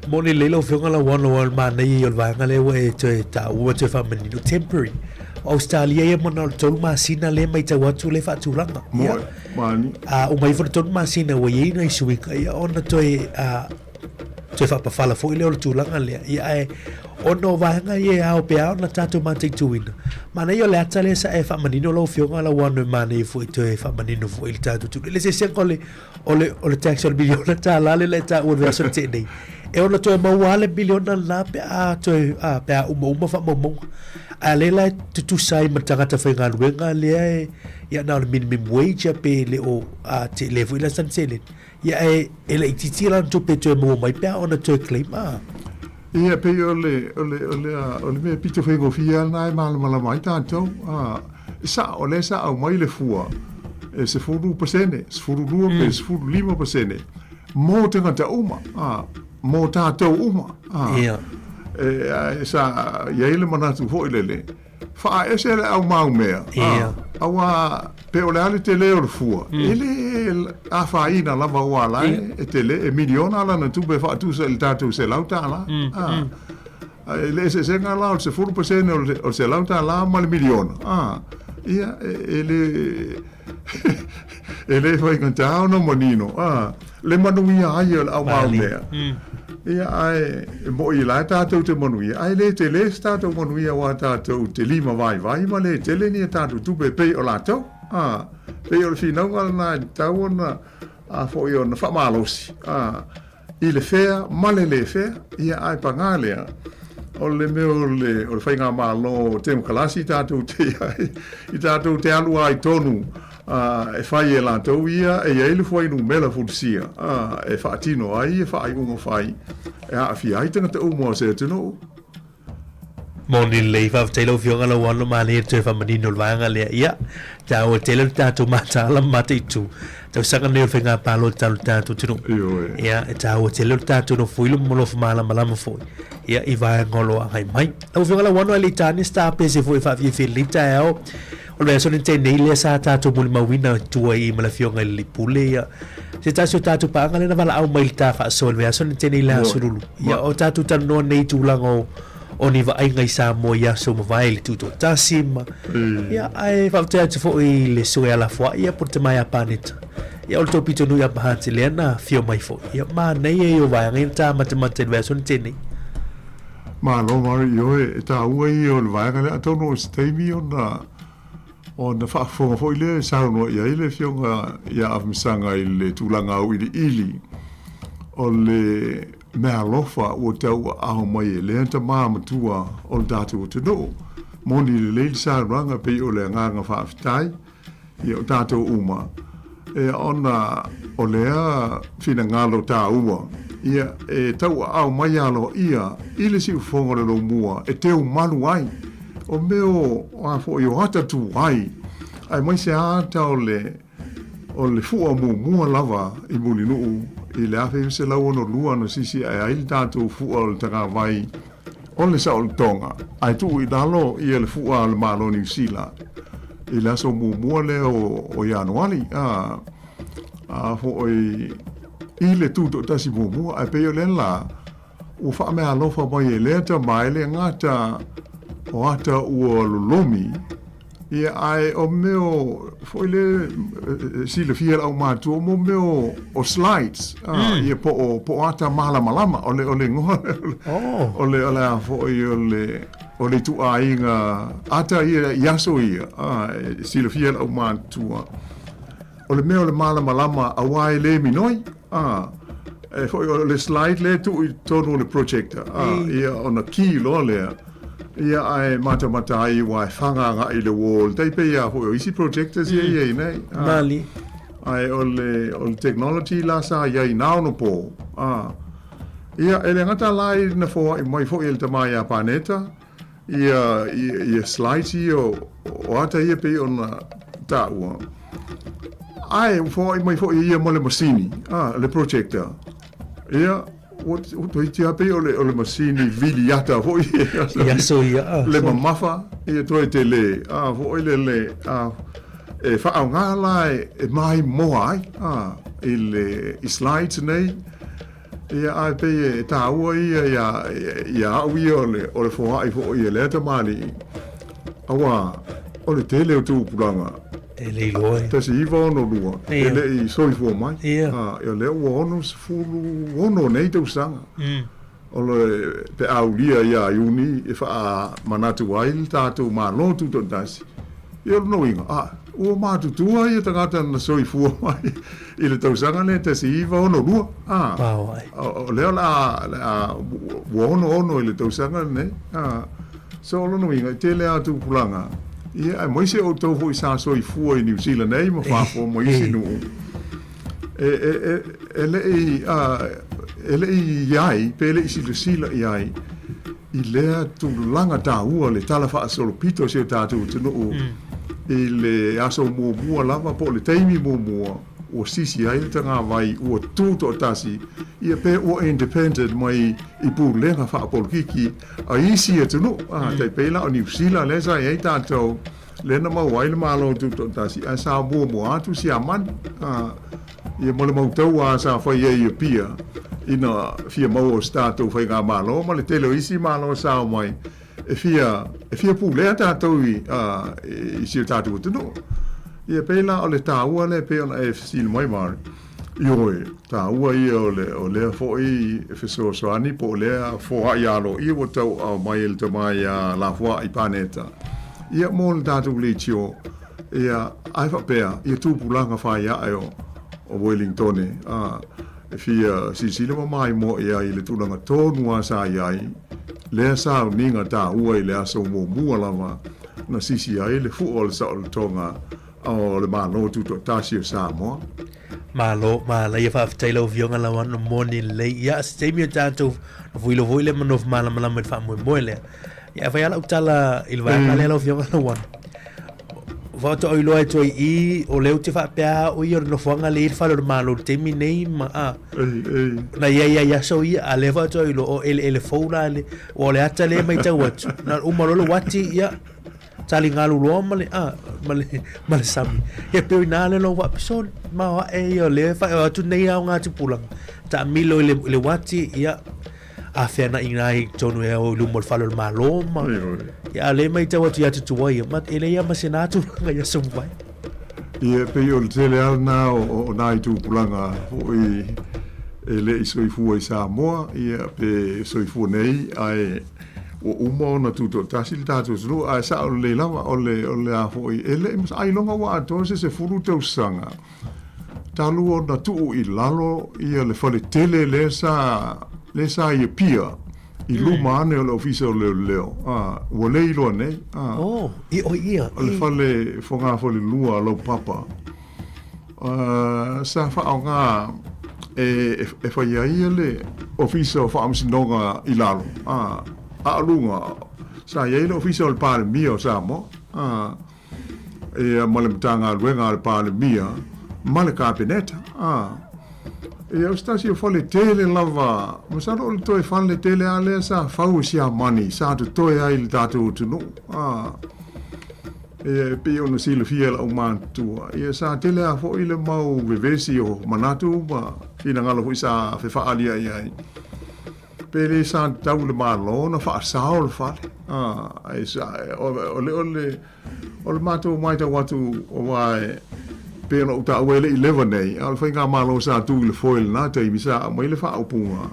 Moni leilo whiunga la wana mana i o le vanga lewa e te tau ua te whamanino temporary. Australia ia mana o le tolu masina le mai tau atu le whaatūranga. Mani. O mai whana tolu masina wa iei i swinga ia ona toi te whapawhala fo i leo le tūranga lea. Ia e ono vanga ye au pe au na tatu mate tuina. Mana yo le atale sa e whamanino lo whiunga la wanu mana i fo i te whamanino fo i le tatu tu. Le se senga o le tax on miliona ta lale le ta ua vea te nei. E ona toe mauale miliona la pe a toe pe a uma whamamonga. A le lai tutu sai ma tangata whainga luenga lea e ia na o le minimum wage pe le o te levo i la sansele. Ia e le ititi lan tu pe toe mua mai pe a ona toe claim Ia pe o le me pito whengo fia nai mala mai tātou. Sa o le sa au mai le fua. E se furu pasene, se furu rua pe se furu 5%. Mō tangata uma. Mō tātou uma. Ia. Sa iaile manatu hoi lele. Wha ese le au mau mea. Ia. Awa pe o le ale te leo le fua. Ele a whaina lava ua lai. E te le e miliona ala na tupe wha atusa il tātou se lauta ala. Le se senga la o se 4% o se lauta la ma le miliona. Ia ele foi cantao no monino. Le manuia ai au mau mea. Ia ai mo i lai tātou te manuia. Ai le te le tātou manuia wa tātou te lima vai ma le te le ni tātou tupe pei o lātou. Pei o le whinaunga na tau ona a fo i ona whamalosi. I le whea, male le whea, ia ai pangalea. O le meo le whainga malo te mkalasi tātou te ai. I tātou te alua ai tonu. E whai e lātou ia, e eilu whainu mela futusia. E whaatino ai, e whai unga whai. E a whi ai tangata umoa se tino. Moni lei fa telo fiona la wano mani e te whamanino lwanga lea ia. Tau e telo tātou mātala mate i tū. Tau sanga neo whenga palo talo tātou tino. Ia, e tau e telo tātou no fuilu molo whamala malama foi. Ia, i vai ngolo a hai mai. Tau fiona la wano e li tāni star pese foi whawhi whilita e au. O le asone te nei lea sa tātou muli mawina tua i mala fionga li pule ia. Se tātou tātou paanga le na wala au mai tā whaasoa le asone te nei lea surulu. Ia o tātou tanoa nei tūlanga o ni va ainga i Sāmoa ia so mawai le tūtou tāsima. Ia ai whautea te fo i le sue ala fua ia por te mai a pāneta. Ia o le tōpito nui a mahate lea na fio mai fo. Ia mā nei e o vai angai tā matamata le asone te nei. Mā lo mari i oe e tā ua i o le vai angai le atono o steimi o na whaafonga fo i le sarunua ia i le fionga ia afmisanga i le tūlanga au i le ili. O le mea lofa ua tau aho mai e le anta māmatua o le tātou o te noo. Moni le leili sarunanga pei o le nganga whaafitai ia o tātou uma. E ona o lea whina ngalo tā ua. Ia e tau aho mai alo ia i le si ufonga le lo mua e teu malu ai. O meo a fo i o hata tu ai. Ai mai se ata o le fua mua lava i muli nuu. I le afe se lau ono lua no sisi ai le tātou fua o le tanga vai o le sa o le tonga ai tu I lalo I le fua le malo New Zealand I la so mua le o Januari a fo I le tuto tasi mua ai pe o le la o fa me alofa mai le ta mai le ngata o ata ua lolomi ia ai o meo foi le si le fiel au matu mo meo o slides ia po ata malama o le ngo o le ala foi o le tu ainga ata ia yaso ia si le fiel au matu o le meo le malama awai le minoi foi o le slide le tu tonu le projector ia ona ki lo le ia ai mata ai wa fanga nga I le wall tai pe ia ho isi projectors ia nei mali ai o le technology la sa ia now no po ia ele ngata lai na fo mai fo il tamai a planeta ia slides o ata ia pe on ta wa ai fo mai fo ia mo le masini le projector ia o toi tia pe o le masini viliata fo ia so ia le mamafa ia toi te le fo le e fa au nga lai e mai mo ai le slides nei ia ai pe ta o ia o le fo ai fo ia le ta mali awa o le tele o tu pulanga ele loi ta si va no lua ele I soi fo mai ia e le ono fulu ono nei tu sanga o le pe aulia ia uni e fa manatu wild tatu ma lo tu to dasi e no inga o ma tu tua ia tangata na soi fo mai I le tu sanga le ta si va ono lua o le la ono I le tu sanga ne so lo no inga te le atu pulanga ia mo se o to foi sa so I fu I New Zealand nei mo fa fo mo isi no ele iai pele isi le sila iai I le tu langa ta ua le tala fa solo pito se ta tu no I le aso mo lava po le taimi mo o sisi ai tanga vai o tuto tasi ia pe o independent mai I pu lenga fa po kiki a isi e no tai pe la o New Zealand le sa ai tato le na ma wai le malo tuto tasi a sa mo atu si aman ia mo le mo tau a sa fa ia pia ina fia mo stato fa ga malo ma le tele isi malo sa mai e fia pu le tato I si tato no ia pe la o le taua le pe ona e fsil mai mar Ioi, taua ia o le fo I feso soani po le fo ia lo ia o tau au mai el tamai la fo I planeta ia mo le tatu le tio ia ai fa pea ia tu pulanga fa ia o Wellington e fia sisile mai mo ia I le tulanga tonu sa ia le sa ninga taua I le aso mo mua lava na sisi ai le fu o le sa o le tonga o le malo tu to tasi o Sāmoa malo ma la ia fa tailo vionga la wan mo ni le ia stemi tanto voile manof mala me fa mo le ia fa ala utala il va ale lo vionga la wan voto o lo to I o le te fa pea o io no fanga le fa lo malo temi nei ma na ia so ia ale va to lo o ele fola le o le ata le mai tawat na o malo lo wati ia tali ngalu lo male sami e pe ina le lo wa pison ma e yo le fa tu nei au nga tu pulang ta milo le wati ia a fe na inai tonu e o lu mol falo malo ma ya le mai ta wati ya tu wai ma ele ya masenatu nga ya som vai ia pe yo tele na o nai tu pulanga o ele iso I fu I Samoa ia pe so I fu nei ai o uma na tuto tasil tatu no a sa o le lava o le a foi ele mas ai longa wa entonces se furu te sanga talu o na tu I lalo ia le fale tele le sa I pia I luma ane o le ofisa o leo o le ilo ne I o ia o le fale fonga fale lua lo papa sa fa o nga e fa ia le ofisa o fa amsinonga I lalo alunga sa ia le ofisa o pale mia o Sāmoa e male mtanga luenga o pale mia male kabineta E au stasi o fale tele lava. Masaro o le toi fale tele ale sa fau sia mani. Sa tu toi ai le tātou tunu. E pe ona sila fia la umantua. E sa tele a fo ile mau vevesi o manatu ma fina ngalo fo isa fe faalia ai. Pe le sa tau le malo na fa sao le fale. Ai sa o le mato mai ta watu o vai pe no uta wele 11 nei. Al fa nga malo sa tu le foil na te misa mai le fa opunga.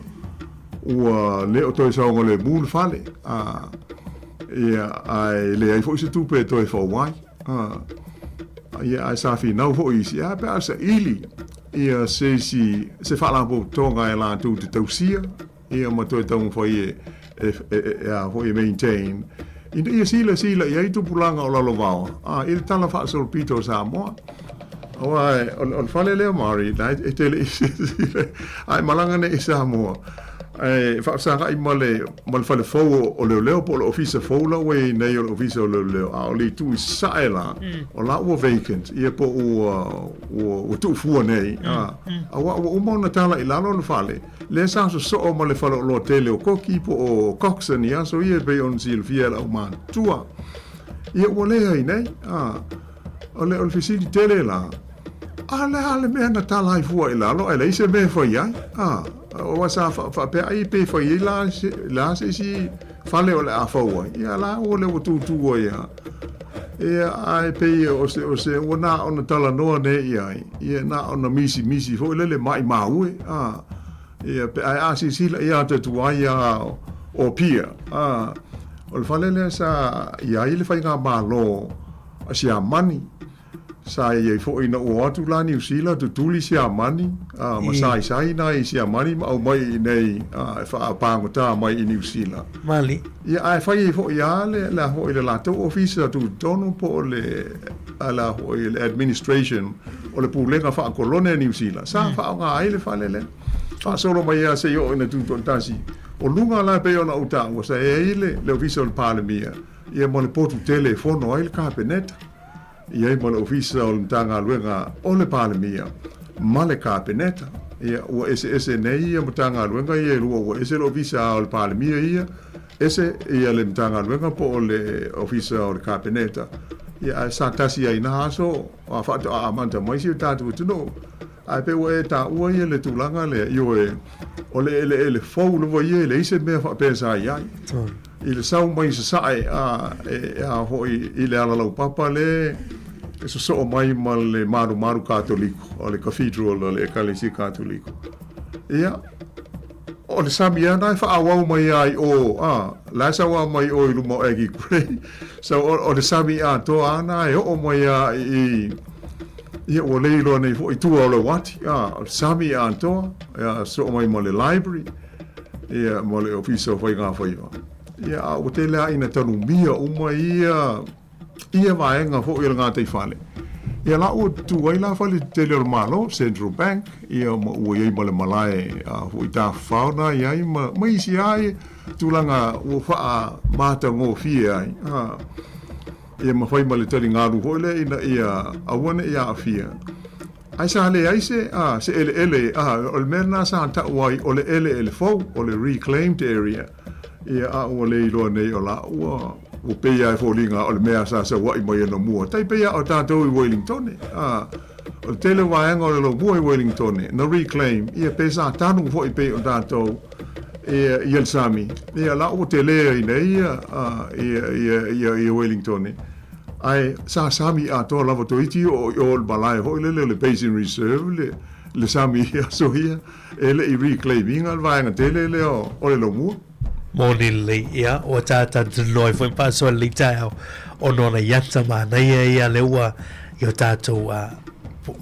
O le o toi sa ngole bul fale. Ai le ai fo se tu pe toi fo wai. Ai sa fi nou fo isi. Pe sa ili. Se fa la po tonga la tu te tausia. Ma toi tong fo fo maintain. Ia sila ia tu pulanga o lalo vao. Il tala fa sol pito Sāmoa. Ai on fale le mari, dai e tele ai malanga ne Sāmoa. Ai fa sa ai male fale fo o le po officer fo la we nei o officer le a le tu saela o la o vacant ia po o tu fu nei o mo na tala ila no fale le sa so o male fale lo tele o koki po o coxen ia so ia be on Silvia la man tua ia o le ai nei o le officer tele la ale me na tala ai fu ila lo ele se me fo ia o sa fa pe ai pe fo ia la si fale o le a fo ia la o le tu ia ai pe o se o na ona tala no ne ia na ona misi fo le mai mau ia pe ai si la ia te tu ia o pia o fale le sa ia ile fa nga malo asia mani sa ye fo ina o atu la New Zealand tu tuli sia mani ma sai na sia mani ma o mai nei fa pango ta mai in New Zealand mali ia ai fa ye fo ia le la ho ile la to officer tu tono po le ala ho ile administration o le pulenga fa kolone New Zealand sa fa nga ai le fa le fa solo mai ia se yo ina tu tontasi o lunga la pe ona uta o sa ile le officer parlemia ia mo le potu telefono ai le cabinet ia mo le officer o tanga luenga o le palemia ma le cabinet ia o ese nei ia mo tanga luenga ia o ese le officer o le palemia ia le tanga luenga po le officer o le cabinet ia sa tasi ai na so a fa a manta mai si tatu tuno ai pe o ta o ia le tulanga le io o le fo lo ia le ise me fa pensa ia il sau mai sa ai ho ile ala lo papa le so mai mal le maru católico o le cathedral o le ecclesia católico ia o le samiana fa awa mai ai la sa wa mai o lu mo egi kre so o le samia to ana o mai ai ia o le lo nei fo tu o le wati samia to so mai mo le library ia mo le office foi nga foi ia o te la ina tonu mia o mai ia vai nga fo ia nga te fale ia la o tu ai la fale te le malo Central Bank ia o ia mo le malai o ita fauna ia mai si ai tu langa o fa mata ngo fia ia ma fai male tali ngaru ho le ina ia awana ia afia ai sa le ai se ele o le merna sa ta wai o le ele fo o le reclaimed area ia o le lo nei o la o pe ia fo linga o le mea sa wai mai no mua tai pe ia o tatou i Wellington o tele wa ngo lo mua i Wellington no reclaim ia pe sa tanu fo i pe o tatou ia sami ia la o tele nei ia Wellington ai sa sami a to lava to iti o le balai ho le basin reserve le sami so ia ele i reclaiming al va nga tele le o le lo mua morning le ia o tata noi foi pa so le tao o nona yata mana ia le wa yo tato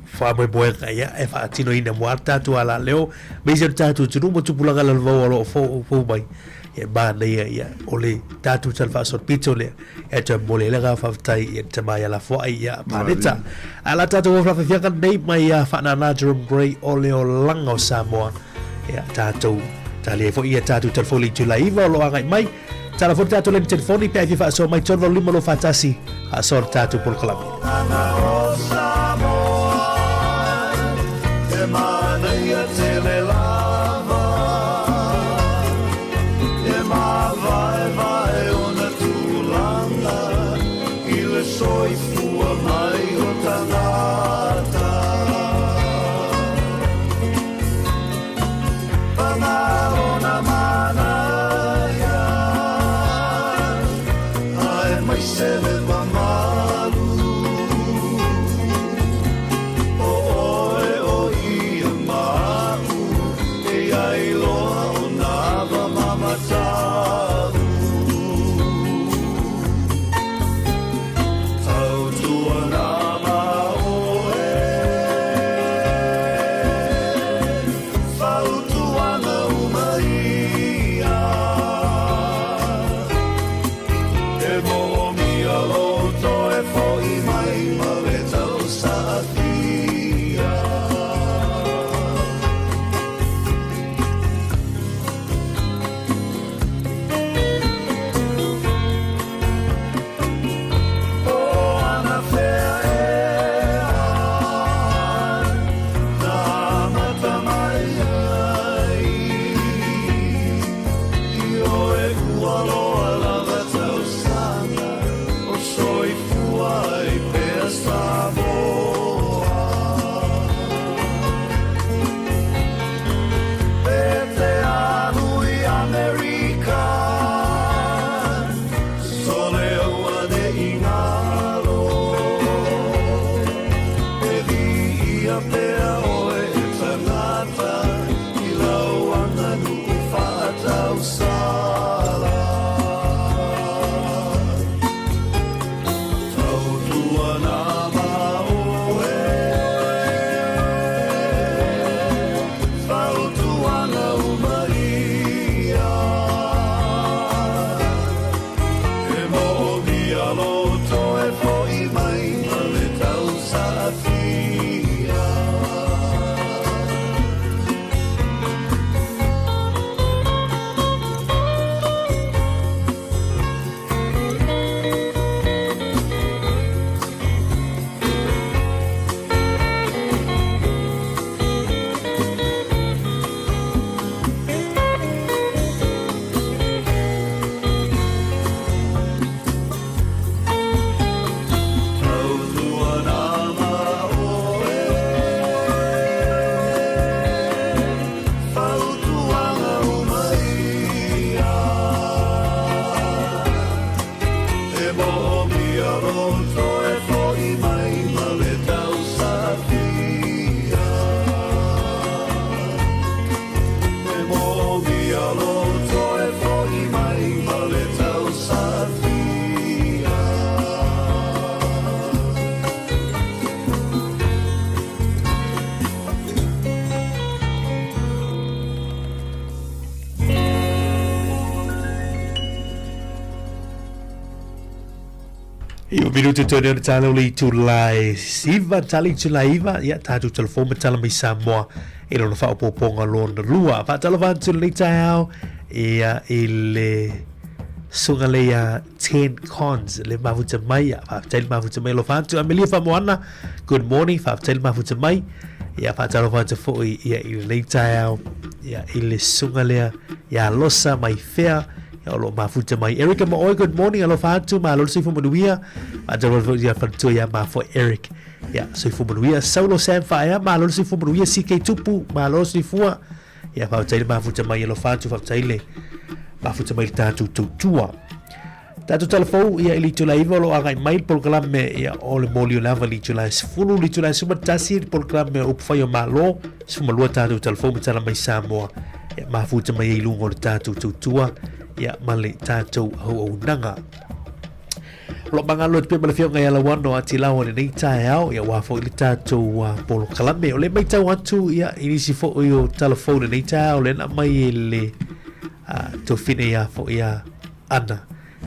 fa mo boa ia e fa tino ina muata tu ala leo me se tato tu mo tu pulaga la vo fo bai e ba ia o le tato tal fa so pito le e te mo le ga fa tai e te mai ala fo ia paneta ala tato wo fa fiaka nei mai fa na Drum Grey o le o lango Samoa ia tato tali fo ia tatu telefoni tu la iva lo angai mai telefoni tatu le telefoni pe fa so mai ton volume lo fatasi a so tatu por club Te mana ia tele mavae vae o na tūlanga I le soifua mai o tangata Pama o na manaya Ai mai sele mamalu O oe o ia mau E ai loa o nava mamatalu Tau tua nama oe Fau tuana umaia E momi aloto e foi mai ma le tau satia O ana fea e ai Na mata mai ai I oe kualoa lava tau sana O soifua I pea Sāmoa E te anu I Amerika Sole ua de ingalo E vi ia pea oe e tangata I lau anga nu whaatau sala Tau tua nama oe Whau tuana umaia E mo'omi aloto e fo'i mai ma le tau sa'afia Tau tua nama oe Whau tuanga umaia E mo'omi aloto e fo'i mai ma le tau sa'afia E mo'omi aloto e fo'i mai ma le tau sa'afia Io minuto torno a talo li tulai siva tali tulaiva ia tatu telefon tala Miss Samoa e non fa po ponga lon lua fa talo van tu li tau ia il sunga le 10 cons le mafuta mai fa tel mafuta mai lo fa tu Amelia fa moana good morning fa tel mafuta mai ia fa talo van tu fo ia il li tau ia il sunga le ia losa mai fair Alo mafuta mai Eric ma oi good morning alo fatu ma alo sifu manuia ma jalo ya fatu ya ma for Eric ya sifu manuia Saulo Sam fa ya ma alo sifu manuia CK tupu ma alo sifu ya fa taile mafuta mai alo fatu fa taile mafuta mai tatu tutua tatu telefon ya ili tula ivo lo aga mail program me ya ole molio lava li tula fulu li tula suma tasi program me upfayo ma lo suma lo tatu telefon tala mai Samoa ya mafuta mai ilungo tatu tutua ya male tatou au nanga lo mangalo pe male fionga ya lawano atilawa ni tai au ya wafo ile tatou polo kalame ole mai tau atu ya inisi fo yo telefone ni tai ole na mai le to fine ya fo ya ana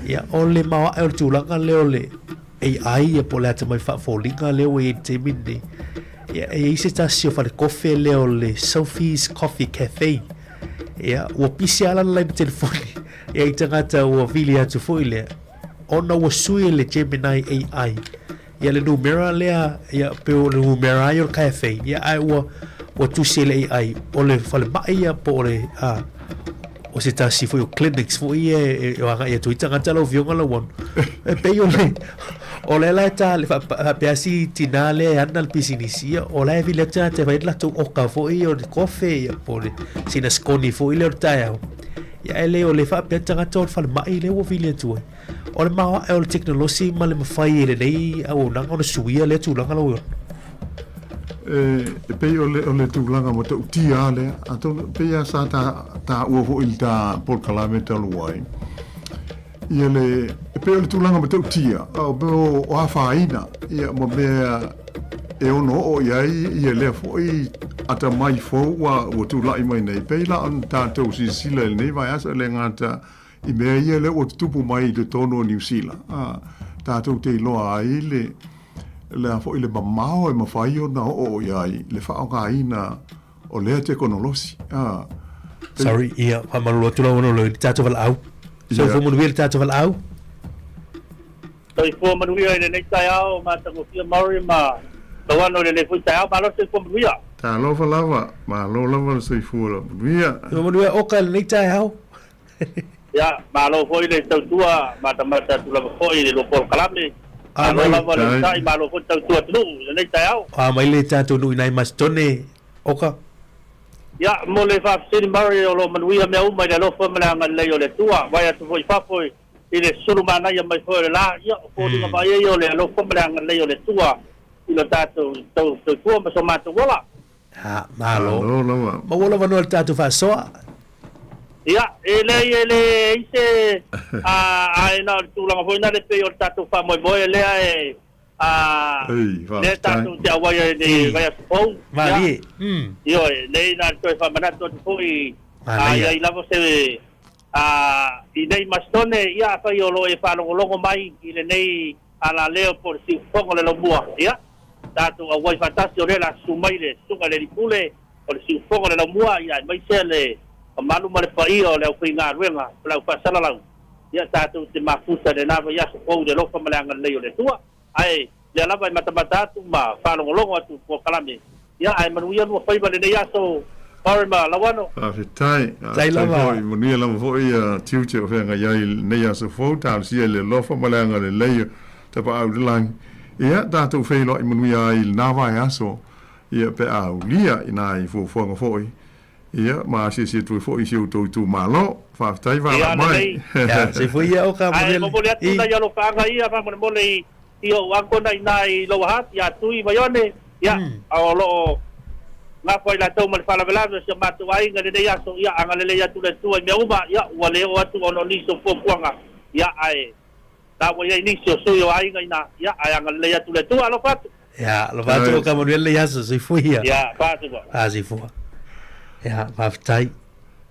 ya ole ma o tulanga le ole AI ya pola ta mai fa fo linga le we te minde ya e se tasio fa coffee le ole Sophie's Coffee Cafe ya o pisiala la telefone ya itangata o vilia tu foile ona o sui le Gemini AI ya le numera le ya pe o numera yo cafe ya ai o tu se le AI o le fale ba ya po le o o se tasi foi o clinics foi e anga e tu tanga talo vionga la won e pe yo le o le la ta le fa piasi tinale anal pisinisia o la vi le ta te vai la tu o ka foi o coffee ya pole sina sconi foi le ta ya ele o le fa pe tanga tot fa mai le o vi le tu o le ma o le technology ma le mafai le nei au na o suia le tu langa lo e pe o le tūlanga mo te utia le ato pe ya sa ta uo il ta por kilometer luai ia le pe o le tūlanga mo te utia o awhaina ia mo mea e ono o ia le foi ata mai fo wa o tūlai mai nei pe la an tātou si sila le nei vai asa le ngata i mea ia le o tupu mai le tono New Zealand tātou te iloa ai le fo ile mamao e mafai o na o iai le fa o ina o le te konolosi sorry ia pa malu tu lo le tato val au so fo mo vil tato val au so fo mo vil le tai au ma ta ko fia mari ma lo ano le fu tai au ma lo se fo mo vil ta lo fa lava ma lo lava se fu lo via mo vil o ka le tai au ya ma lo fo ile tau tua ma ta tu lo fo ile lo por kalame mai malo ko tau tu nei tai au mai le tatu nui nai mas tone oka ya mo le fa sin mario lo manuia me u mai lo fo mala ngal le tua vai atu foi fa foi ile sulu mana ya mai foi la ya ko dinga vai yo le lo fo mala ngal le tua ilo tatu tau tu ma so matu wala ha malo ma wala vano tatu fa so ya ele ise ai na tu la foi na le pe o tatu fa mo le le tatu te awai ni vai fo vale yo le na to fa mana to foi ai la vo se i nei mastone ia fa yo lo e fa lo mai i le nei ala leo por si fongo le lo bua ya tatu awai fantasio le la sumaile suka le pule por si fongo le lo bua ia mai se le malu male pai o le au pinga ruenga la fa sala la ya tatu te mafuta de nava ya so de lo fa malanga le yo le tua ai le la vai mata tu ma fa lo atu ko kalame ya ai manu ya no fa ba le ya so parma la wano tai la vai muni la foi tiuche fe nga ya ne ya so fo ta si le lo fa malanga le le te pa au lang ya tatu fe lo manu ya il nava ya so ya pe au lia ina i fo nga foi ia ma si tu fo isi tu malo fa tai va mai ya se foi ia o ka model mo le tu ya lo fa ia fa mo le io wa ko nai lo hat ya tu i vayone ya o lo na foi la to mo fa la vela se ma tu ai ngale de ya so ya ngale ya tu le tu me uma ya wa le o tu ono ni so fo kwanga ya ai ta wo ya ni so yo ai ngai ya ai ngale ya tu le tu lo fa ya lo fa tu ka model ya so se foi ya fa tu si foi ya maftai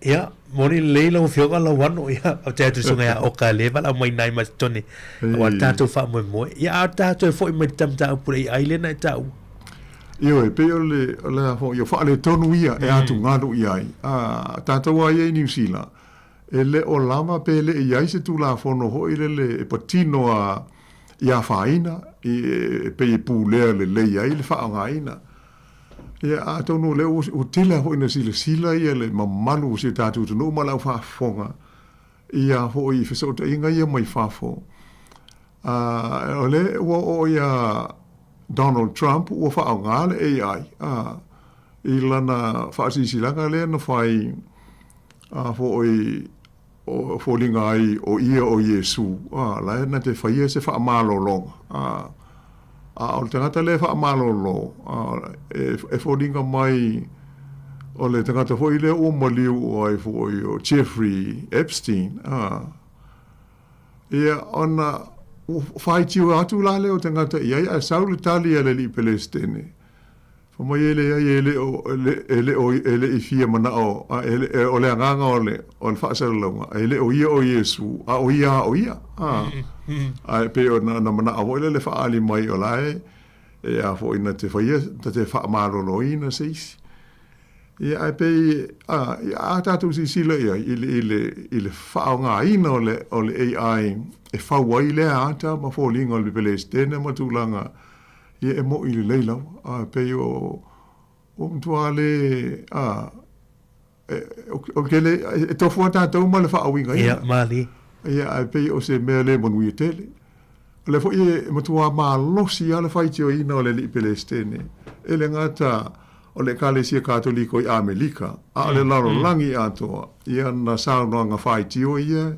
ya moni leila o fioga la wano ya o te atu sunga ya o ka leva la mai nai mas tone wa tatu fa mo ya tatu fo me tam ta pure ai na ta io e pe le fo yo fa le tonu ia e atu ngadu ia tatu wa ye New Zealand ele o lama pe le ia se tu la fo no ho ile le patino a ia faina e pe pu le ia ile fa ngaina ia a tonu le o tila ho ina sila ia le mamalu se tatu no mala fa fonga ia ho I so te inga ia mai fa fo ole o ia Donald Trump o fa ngale AI ilana fa sila ngale no fai fo o fo linga ai o ia o Yesu la na te fa ia se fa malo long o tangata le fa malolo e fodinga mai o le tangata fo ile o maliu o ai fo o Jeffrey Epstein ia ona fai tiu atu la le o tangata ia a saulu tali ele li Palestine fo mai ele o I fia mana o ele o le nganga o le fa salonga ele o ia o Yesu o ia ai pe na mana avo le fa ali mai o lai e a fo ina te fa ia te fa malo lo ina seis e ai pe a tatu si le ia ile fa nga ina o le AI e fa wai le ata ma fo linga o le Palestine ma tulanga e mo ile leila a pe o mtuale o kele e tofu tātou ma le whaawinga Ia, mali. Ia, ai pei o se mea le monui e tele. Le fo e matua maa losi ala whaiti o ina o le li Pelestene. E le ngata o le kalesia katoliko i Amerika. A le laro langi atoa. Ia na saunga nga whaiti o ia.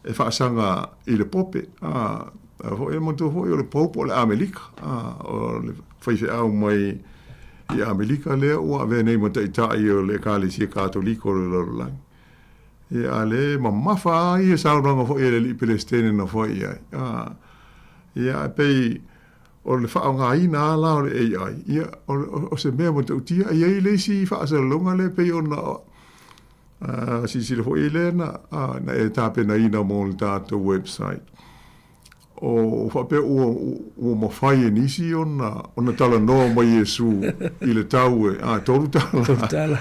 E whaasanga i le pope. Fo e matua fo i o le pope o le Amerika. O le whaife au mai i Amerika lea ua venei mata i tai o le kalesia katoliko o le laro langi. Ia le mamafa i e saunga fo i le li Pelestene na fo i ai. Ia pei o le whao ngā ina ala o le AI. Ia o se mea mo te utia. Ia i leisi whaasalunga le pei o na si le fo i le na e tāpe na ina mo le tātou website. O whape o mawhai e nisi o na tala noa mai Jesu i le tau e. Toru tala. Toru tala.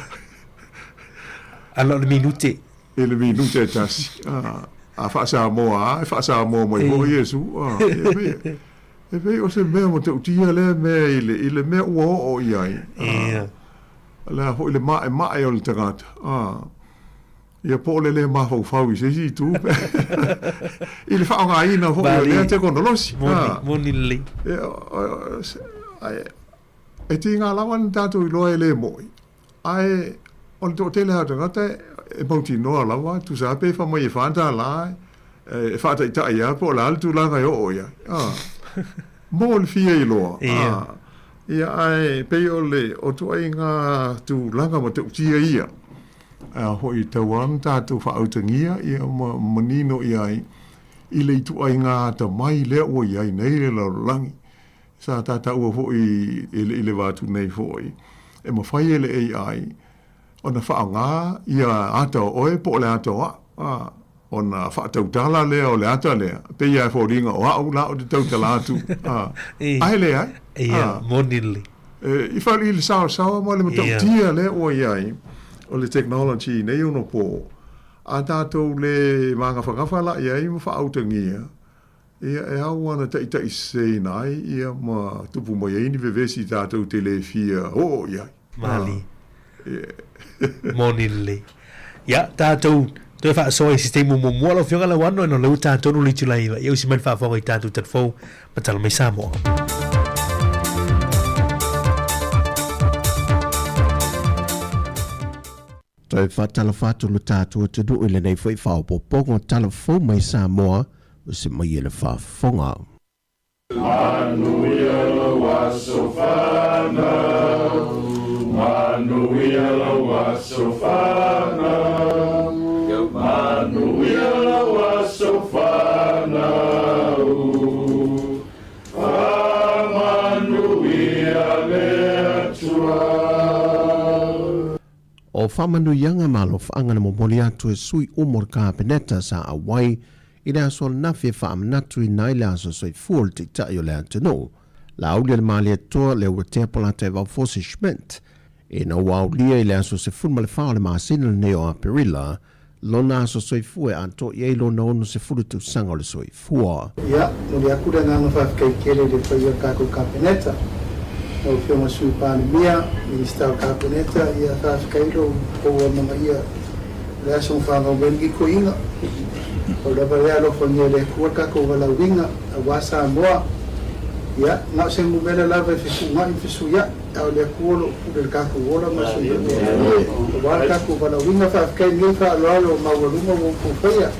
Alo le minute. E le minute e tasi. Fa Sāmoa mai ho Jesu. E vei o se mea mo te utia le mea i le mea ua o iai. Le ho i le mae o le tangata. Ia po le mawhau i se si tu. I le whao ngā ina ho i le te kono losi. Moni li. E ti ngā lawan tātou i loa e le moi. Ai, o le tō tele hao tangata e mauti noa lawa, tu sa pe fa mai e whanta la, e whata i tai a, po la altu langa i o ia. Mo le fia i loa. Ia ai, pe o le, o tu ai ngā tu langa ma te utia ia. Hoi tauan tātou whaautangia, ia manino i ai, i le tu ai ngā ta mai lea o iai, nei le langi. Sa tātou a hoi i le wātu nei hoi. E ma whai e le AI, ona whaanga ia ata oe po le ata oa. Ona whaatautala lea o le ata lea. Pe ia e whoringa o au la o te tautala atu. Ai lea. Ia, monili. I whali i le sawa ma le matautia lea o iai. O le technology nei ono po. A tātou le manga whakawhala iai ma whaautangia. Ia e au ana tai sei nai. Ia ma tupu mai eini vevesi tātou telefia. O iai. Mali. Monili. Ya, tātou te whaasoi sistemu mo lo whionga la wano no lau tātou nuli tulaiwa. Iau si man whaafonga i tātou tatfou matala mai Sāmoa. Toi whatala whātulu tātou te du ile nei whai whaopopongo talafou mai Sāmoa o se mai ele whaafonga. Manuia lo waso whanau Manuia lo waso whanau Manuia lo waso whanau Manuia le atua O whamanuianga malo whaangana mo moli atu e sui umor kāpeneta sa awai I le aso nafi e whaamanatu I nai le aso soi fuol te tai o le atano. La aulia le mali atoa le ua teapola te wau forcishment. E na waulia I le aso se funma le whao le maasina le neo a perila, lona aso soi fue anto I eilo na ono se fulu tu sanga o le soi fua. Ia, muli akura nganga whaafikai kele le whaia kako kapeneta. O whionga sui pānemia, Minister o kapeneta, ia whaafikai lo o mama ia le aso mwhanga wengi ko inga. O lava lea lofo nia le kua kako wala winga a wā Sāmoa. Ia, ngā se mumela lava e whisu ngā I whisu ia, au lea kuolo le kako wola masu ia. O wā kako wala winga whaafikai ni wha aloalo mawalunga wō kōwhaia.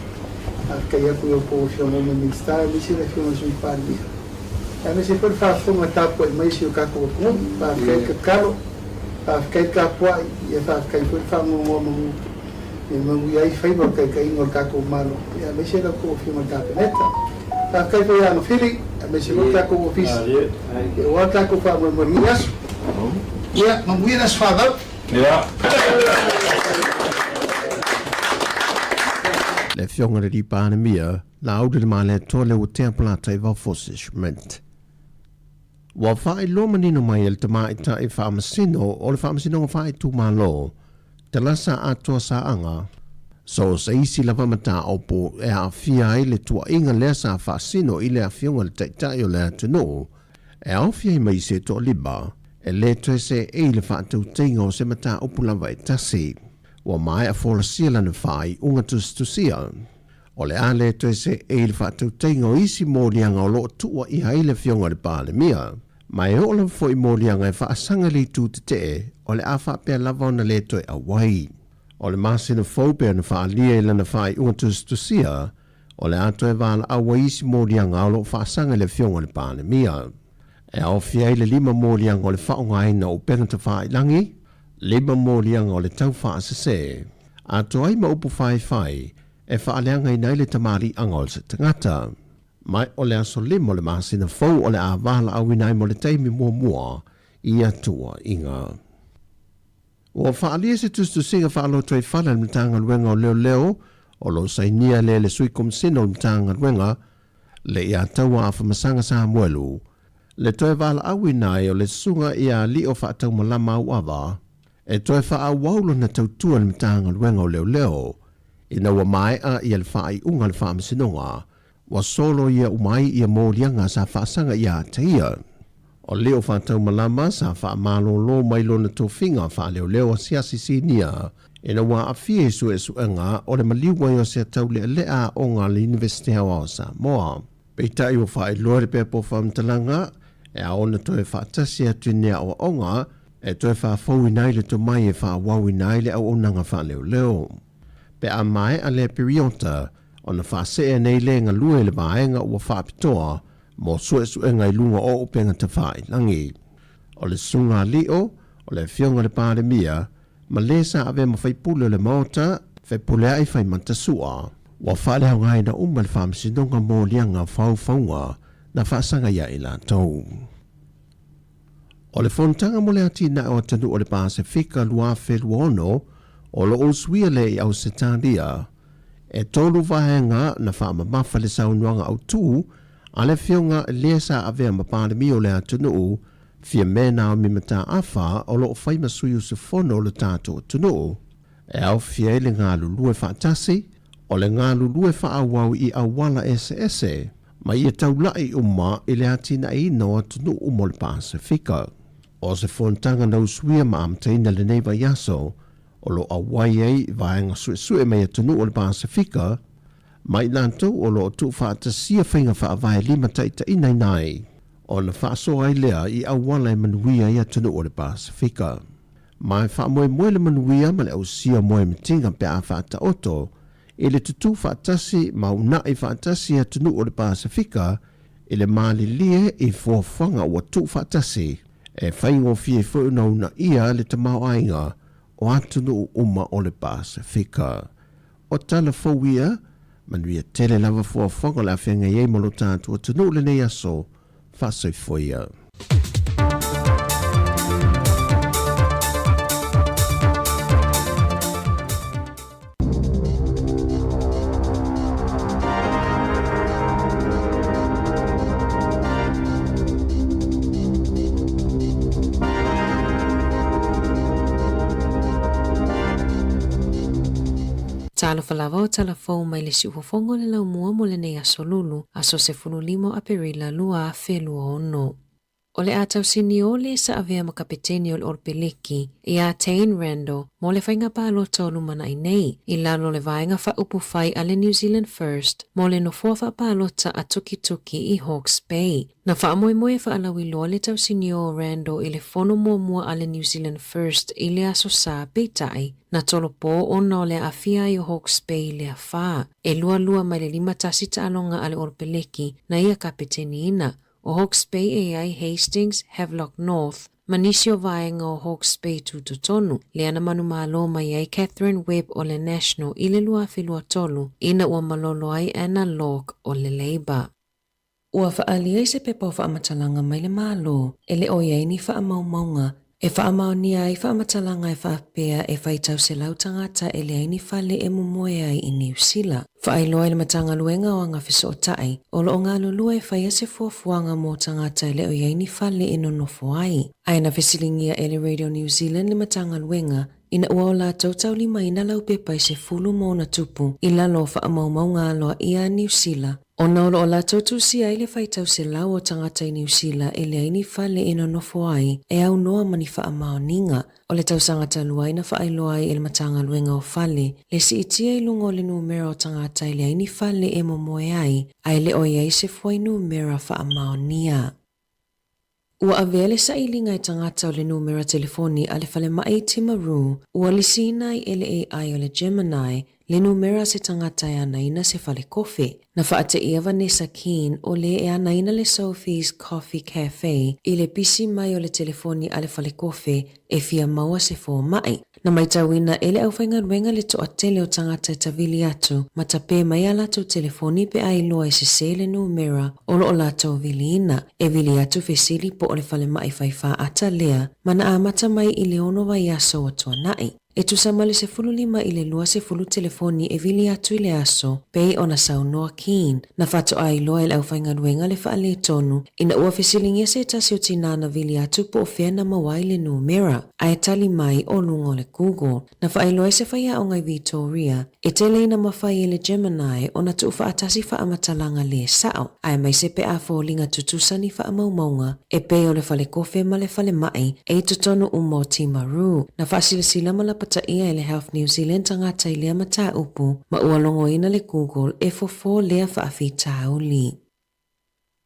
Whaafikai aku i o pōwhia mōma minister, misi le whionga sui pānemia. Ia me se pere whaafonga tāpua I maisi o kako wapungu, whaafikai kakalo, whaafikai kāpuai, ia whaafikai pere whaangongomamu. E mangu ai whaiva kai ingo kako malo. Ia me se la ko whima kapeneta. Ta kai whai ano whiri, me se lo kako ofisi. E oa kako wha mwemoni asu. Ia, mangu ia nas whadau. Ia. Le whionga re ri pānemia, la aude le male toa le o teapola tai wau forcishment. Wa whai lo manino mai el te mai ta I whaamasino o le whaamasino o whai tu malo. Te lasa atoa sa anga. So se isi lava mata opo e a fia I le tua inga lea sa whaasino I le a whionga le taitai o le atuno. E au fia I mai se to liba. E le toi se e le whaatau teinga o se mata opo lava e tasi. Wa mai a folasia lana whai unga tustusia. O le ale toi se e le whaatau teingo isi mōlianga o loo tua I haile fionga le pāle mia. Mai o le fo I mōlianga e whaasanga li tū te te o le a whaapea lava ona le toi a wai. O le masina fōpea na whaalia lana whai unga tustusia o le ato e wala awa isi mōlianga o loo whaasanga le fionga le pāle mia. E au fiai le 5 mōlianga o le whaongaina o pengata whai langi, 5 mōlianga o le tau whaasase. Ato ai ma upu whai e whaaleanga I nei le tamari angol se tangata. Mai o le aso limo le masina fau o le a wala awinai mo le teimi mua I atua inga. O whaalia se tustu singa whaalo toi whala le mtanga luenga o leo o lo sainia le sui komsina o le mtanga luenga le ia taua a whamasanga Sāmoa le toi wala awinai o le sunga ia li o whaatau malama au awa e toi wha waulo na tautua le mtanga luenga o leo ina wa mai a ia le whaai unga le whaamasinonga wa solo ia umai ia mōlianga sa whaasanga ia taia. O leo whaatau malama sa whaamalo mai lo na tofinga wha leo siasi sinia ina wa awhie su e suenga o le maliwa i o se tau lea o ngā le University Hawa o Sāmoa. Peita I o whae loare pepo whaamtalanga e a ona toe whaatasi atu nea o onga e toe whaafau inai le to mai e whaawau inai le au onanga wha leo. Pe a mai a le periota o na whaasea nei le ngā lue le vaenga ua whaapitoa mo suenga I lunga o upenga te whae langi. O le sunga lio, o le fionga le pāre mia, ma le sa ave ma whaipule le maota, whaipule ai whai mantasua. Wa whale hau ngai na le whaamsinonga mō lianga whauwhaunga na whaasanga ia I lātou. O le whontanga mo le ati na o tanu o le Pasifika lua whelua ono, o lo usuia le I au setalia, e tolu vahenga na whaamamafa le saunuanga au tū, a le fionga lea sa avea mapālemi o le atunu, fia mena o mimata awha o lo whaima sui usifono o le tātou atunu. E au fia le ngā lulue whaatasi, o le ngā lulue whaawau I awala ese, ma ia taulai umma I le atina ino atunu umo le Pasifika. O se whontanga na usuia ma amtaina le neiva yaso, o lo awai ei vaenga sue mai atunu o le Pasifika, mai lantou o lo tu whaatasia whainga whaavai 5 taita inai. O na whaaso ai lea I awala e manuia I atunu o le Pasifika. Mai whaamoe le manuia ma le ausia moe mitinga pe a whaata oto, I le tutu whaatasi mauna I whaatasi atunu o le Pasifika, I le maali lie I whawhanga ua tu whaatasi, e whaingo fie whaunau ia le tamau ainga o atunu uma o le Pasifika. O tala whauia, manuia tele lava whawhanga la whenga iei molo tātua atunu le nei aso, whasoi whoia. Talo falava o talafou mai le si ufofongo le lau mua mo le nei aso lulu, aso se funulimo a perila lua a whelua ono. O le atau sini ole sa avea makapeteni o le orpeleki, I a Tain Rando, mo le whainga palo tolu mana I nei, I lalo le vaenga wha upu whai a le New Zealand First, mo le nofua wha palo ta a tuki I Hawke's Bay. Na wha amoe moe wha alawi loa le tau sini o Rando I le fono mua a le New Zealand First I le aso sa peitai, na tolo po ona o le afia I Hawke's Bay le a wha. E lua mai le 5 tasi ta alonga a le orpeleki na ia kapeteni ina. O Hawke's Bay ai Hastings, Havelock North, manisi o vaenga o Hawke's Bay tutotonu, le ana manu malo mai ai Catherine Webb o le National I le lua filua tolu, ina ua malolo ai Anna Locke o le Labour. Ua whaalia se pepa o whaamatalanga mai le malo, e le oiei ni whaamaumaunga, e whaamaunia ai whaamatalanga e whaapea e whaitau se lautangata e le aini whale e mumoe ai I New Zealand. Whaailoa le matanga luenga o anga fiso o tai, o lo ngā lulua e whaia se fuafuanga mō tangata e le oiei ni whale e nonofo ai. Aina fesilingia e le Radio New Zealand le matanga luenga, ina ua o lātou taulima ina lau pepa I se fulu mo na tupu I lalo whaamaumau ngā loa ia New Zealand. Ona olo o lātou tūsia I le whaitau se lau o tangata I New Zealand e le aini whale ino nofo ai e au noa mani whaamaoninga. O le tausanga talua ina whaailoa ai e le matanga luenga o whale le si itia I lungo le numera o tangata I le aini whale e momoe ai le o iai se fuai numera whaamaonia. Ua avele sa ilinga I tangata o le numera telefoni a le whale mai Timaru, ua lisina I le AI o le Gemini, le numera se tangata e anaina se whale kofi. Na whaate ia Vanessa Keen o le e anaina le Sophie's Coffee Cafe I le pisi mai o le telefoni a le whale kofi e fia maua se fō mai. Na mai tawina ele au whainga ruenga le toa tele o tangata e tawili atu, ma tape mai ala tu telefoni pe ai loa se se le numera o lo o lato viliina. E vili atu fesili po o le whale mai whaifa ata lea, mana amata mai I le ono vai aso o tua nai. E tu samale se fulu lima I le lua se fulu telefoni e vili atu I le aso, pei ona saunoa Keen. Na fato ai loa ele au whainga ruenga le wha le tonu, ina ua fesilingia se tasi o tinana vili atu po o whea na mawai le numera. Ai tali mai o lungo le Google. Na wha loa se whaia o ngai Victoria, e tele ina mawhai le Gemini o na tu wha atasi wha amatalanga le sao. Ai mai se pe a fōlinga tutusani wha amaumaunga, e pei o le whale kofe ma le whale mai, e tutonu umo Timaru. Na wha silasila ma la pata ia ele Health New Zealand tangata I lea mata upu, ma ua longo ina le Google e fofo lea whaafi tauli.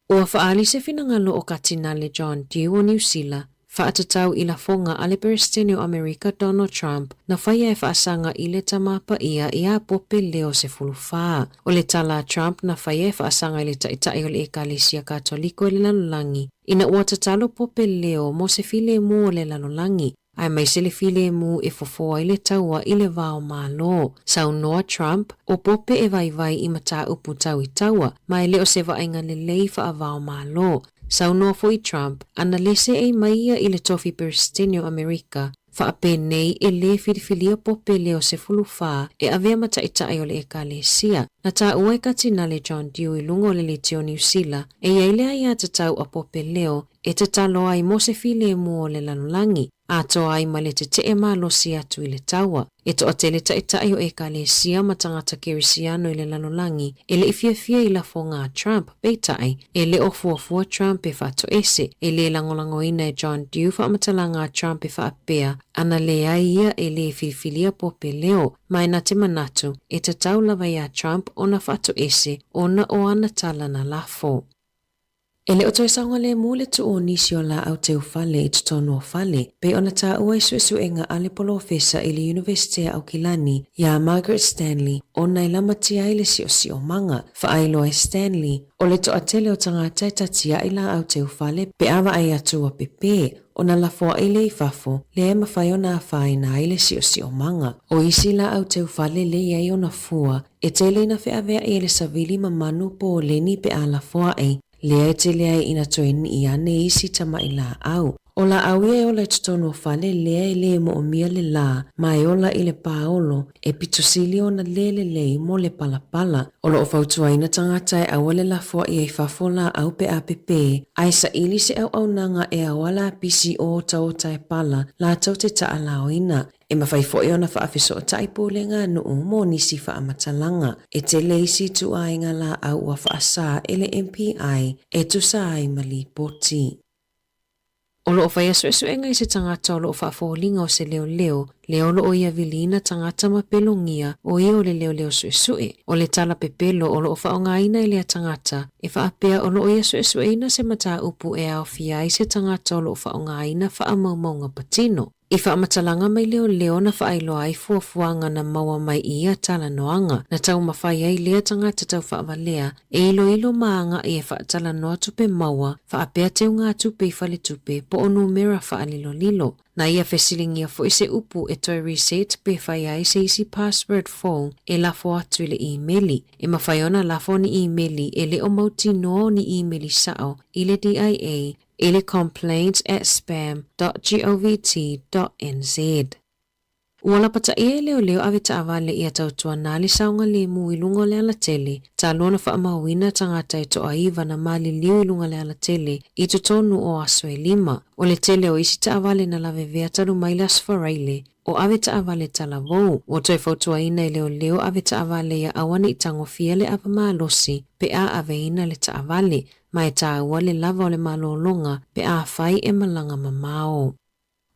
Ua whaali se finangalo o katina le John Dew o New Zealand, whaatatau I la fonga ale Presidente o Amerika Donald Trump na whaia e whaasanga I le tamapa ia I a pope leo se fulufaa. O le tala Trump na whaia e whaasanga I le taitai o le Ekalesia Katoliko I le lalolangi, ina ua tatalo pope leo mo se file mu o le lalolangi. Ai mai se le file mu e fofoa I le taua I le vao malo. Saunoa Trump o pope e vai I mata upu tau I taua, mai leo se vaenga le lei wha a vao malo. Saunoa fo I Trump, ana lese e maia I le tofi Presidente o Amerika, wha ape nei e le filifilia pope leo se fulufaa e avea mataitai o le Ekalesia. Na ta ua katina le John Dew I lungo le litio New Zealand, e iailea ia tatau a pope leo e tatalo ai mo se file mu o le lalolangi. Ato ai ma le te e malosi atu I le taua. E to atele taitai o Ekalesia ma tangata kerisiano I le lalolangi, e le ifiafia I la fonga Trump peitai, e le ofuafua Trump e whato ese, e le langolango ina e John Dew wha amatalanga Trump e whaapea, ana le aia e le filifilia pope leo, mai na te manatu, e tatau lava ia Trump ona whato ese, ona o ana tala na lafo. E le oto e saunga le mu le tu o nisi o la au teu fale I tutono o fale, pe ona ta ua suenga ale polofesa I le University au Kilani, ia Margaret Stanley, ona I lamatia I le si o manga, whaailoa Stanley, o le to atele o tangata tatia I la au teu fale, pe awa ai atua pepe, ona la foa I le I fafo, le ema whai ona a whaina I le si o manga, o isi la au teu fale le iai ona fua, e tele ina whea vea I le savili mamanu po leni pe a la foa ei, lea e te lea ina toeni I ane isi tama I la au. O la au ia o la tutono fale lea e le mo o mia le la, mai ola I le paolo, e pitosili o na le mo le palapala. O lo o fautua ina tangata e awale la foa I e fafo la au pe a pepe, ai sa ili se au nanga e awala pisi o tau tai pala, la tau te taa lao ina. E mawhai fo'i ona whaafiso o taipo le ngā nuu mo nisi whaamatalanga. E te leisi tu ainga la au ua whaasa ele MPI e tu sa ai mali poti. O loo whai asuenga I se tangata o loo whaafolinga o se leo, leo lo o ia vilina tangata mapelongia o ia o le leo suesue. O le tala pepelo o loo whaongaina I lea tangata, e whaapea o loo ia suesueina se mata upu e au fia I se tangata o loo whaongaina whaamaumaunga patino. I whaamatalanga mai leo na whaailoa ai fuafuanga na maua mai ia tala noanga, na tau mawhai ai lea tangata tau whaawalea, e ilo maanga I e whaatala noa tupe maua, whaapea teu ngā tupe I whale tupe, po o numera whaalilo. Na ia fesilingia fo ise upu e toi reset pe whai ai se isi password phone e lafo atu I le e-maili. E mawhai ona lafo ni e-maili e le o mauti noa ni e-maili sao I le DIA ili complaints@spam.govt.nz. Wala pata ia leo ave taawale ia tautua nali saunga le mu ilungo le ala tele, ta lona wha amawina tangata to aiva na mali liu ilunga le ala tele, I tonu o aswe lima. O le tele o isi taawale na lave vea taru mailas faraile, o ave taavale talavou. O toi fautuaina i leo ave taavale ia awana i tangofia le apa malosi pe a aveina le taavale, mai tāua le lava o le malolonga pe a fai e malanga mamao.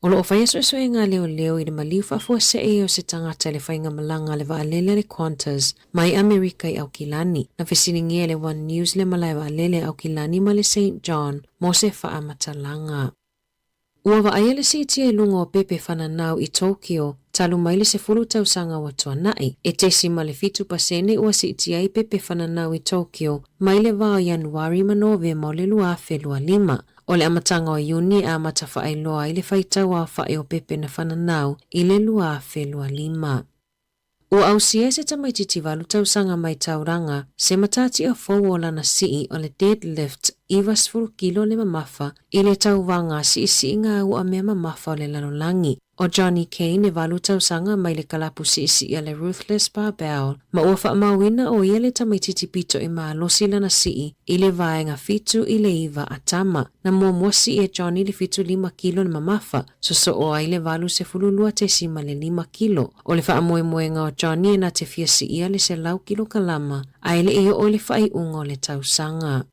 O loo whai aso e ngā leo i le maliu whafua se e o se tangata le whainga malanga le waalele le Qantas mai Amerika i Aukilani, na whesiningia le One News le malai waalele Aukilani ma le St. John mo se wha matalanga. Ua waaia le sitia e lunga o pepe whananau i Tokyo, talu mai le se fulu tausanga wa tuanai, e te sima le 5% ua sitia i pepe whananau i Tokyo, mai le wao Januari ma Novema o le lua whelua 5. O le amatanga o Iuni a matafa ai loa i le whaitau a whae o pepe na whananau i le lua whelua 5. Ua ausia se tamaititi walu tausanga mai tauranga, se matati o fau o lana sii o le deadlift iwa 10 kilo le mamafa i le tauwanga si ngā ua mea mamafa o le lalolangi. O Johnny Kane e walu tausanga mai le kalapu si i le Ruthless Barbell, ma ua whaamawina o ia le tamaititi pito i maa losi lana sii i le vaenga fitu i le iwa atama, na mua mosi e Johnny le fitu 5 kilo le mamafa, so o ai le walu se fululua te sima le 5 kilo. O le whaamoemoenga o Johnny e na te fia si ia le se lau kilo kalama, ai le eo o le whai unga o le tausanga.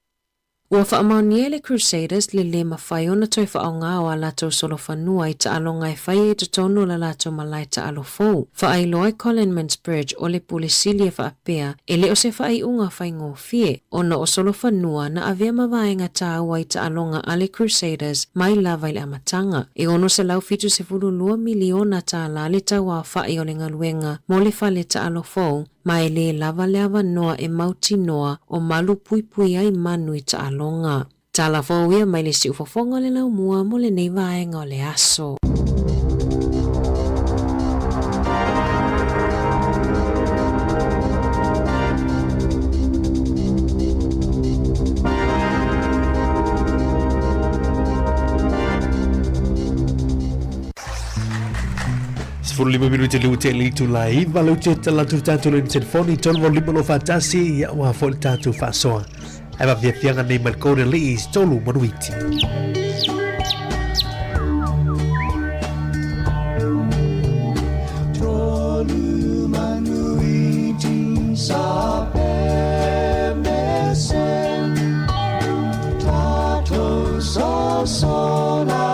Ua whaamaunia le Crusaders le mawhai ona toi whaonga o a lato solo whanua i taalonga e whai e tutono la lato malai taalo fau. Whaai loa Coleman's Bridge o le pulesilia whaapea e le o se whai unga whai ngō fie ona o solo whanua na avea mawaenga tāua i taalonga a le Crusaders mai lava i le amatanga. E ono se lau fitu se fululua miliona tāla le taua whai o le ngaluenga mo le whale taalo fau mai le lava le awanoa e mauti noa o malu pui ai manu i taalonga. Tala fōwia mai le si ufofonga le lau mua mo le nei vaenga o le aso. Furu 5 minuti le ute li tu lai valu te la tu tatu le telefoni ton volume lo fatasi ya wa fol tatu fasoa ava via fianga nei mal code li tolu manuiti tolu manuiti sapemese tato sola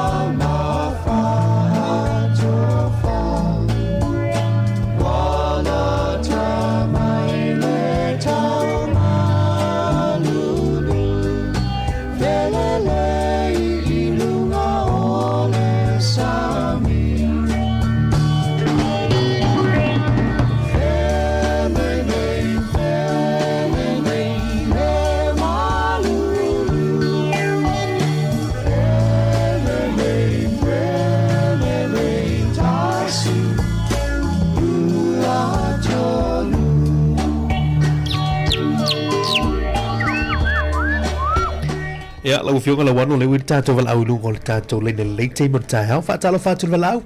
ya lau fionga la wano le wita to val au lungo le tato le ne leite mo tai hau fa talo fa tu val au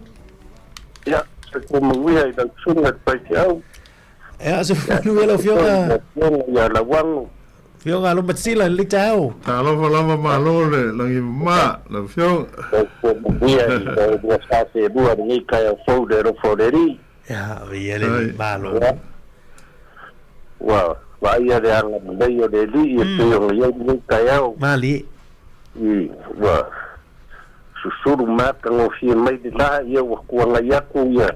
ya se como wia i dan sunga pai au ya se funu la fionga ya la wano fionga lo matsila le tao talo fa lava malo le langi ma la fionga wia i sa se bua ni kai fo de ro fo de ri ya via le malo wa vaya de ala medio de li y pero yo ni callao mali y wa susuru mata no fi mai de la yo ko la ya ko ya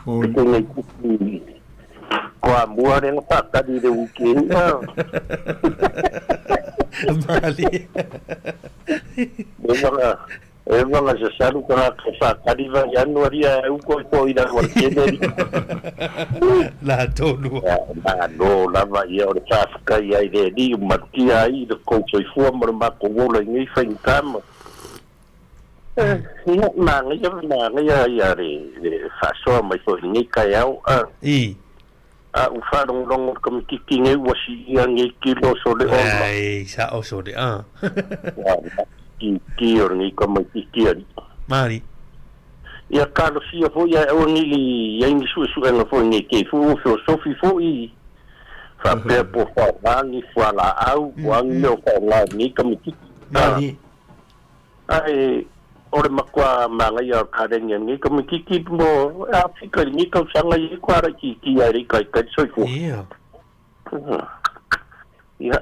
ko ni ko amor en pata de weekend mali Eva se salu kana fa kadiva Januari au ko ida ko tiene la tonu no la va ia o fa ka ia ide di matia i de ko so fu mo ma ko vola ni fa incam no ma ia re fa so mai fo ni ka au u fa long kom kiki nge wasi ia nge kilo so de ai sa o so de ki orni como kikiari mari ia kalo sia fo ia orni li ia ni su en fo ni ke fu filosofi fo i fa pe po fa ni fo la au wan no fa la ni como kiki mari ai ore makua mangai o karenga ni ko mikiki mo Afrika ni ko sanga i kwara ki ari kai soifu ya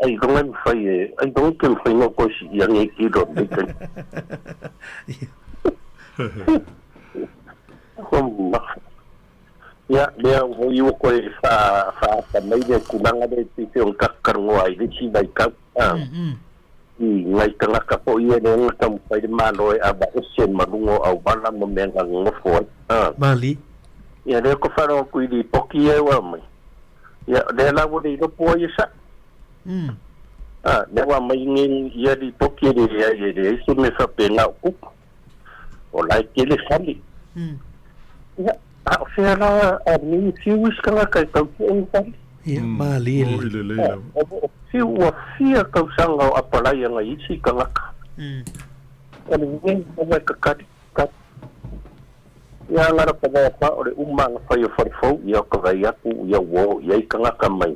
ai dongan fai ai dongan kem fai no ko si yang ki do bitan ya dia ho yu ko fa mai de kunanga de ti on kakkar ngoi de chi bai ka ngai tanga ka po ia ne ngam pai de malo aba usen malungo au bala mo menga ngofo mali ya de ko faro ku di poki e wa mai ya de la wo de po ia sa de wa mai ngi ia di poki de ia de su me fa pena ku o lai ke le sali ya a fera a mi fius kanga ka ka en sali ya mali fiu wa fia ka sanga apalai nga isi kanga ani ngi ba ka ya ngara pa ore umang fa yo farfo ya ka ya ku ya wo ya kanga ka mai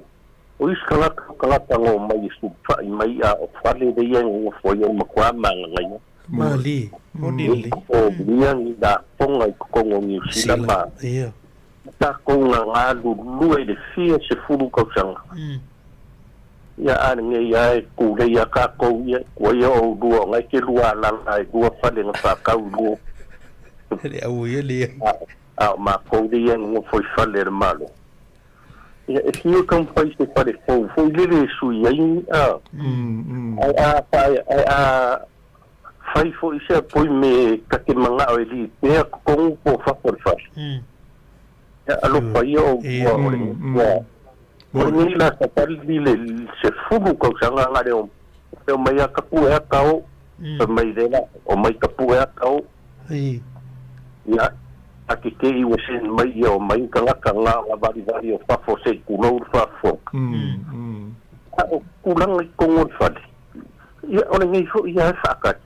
o is kanga ngo mai su fa mai a fale de yang fo yo makwa manga mali modili o yang da ponga ko ngi silama ya ta ko nga lu de fia se fulu ka sanga ya nge ya ku le ya ka ko ya ko ya o duo ngai ke lua la ai duo fa le fa ka lu le au ye le ma ko de ya ngo foi fa le malo ya e si ko foi se fa le fo le su ya fai fo se poi me ka ke manga o li pe ko po fa ya alo pa yo Oni la sapari le se fubu ko sanga ngare o mai ka pu e ka o mai de la o mai ka pu e ka o ya akike I wesen mai yo mai ka nga vari o fa fo se ku no fa fo ku lang ko ngon fa ya ona ngi fo ya fa ka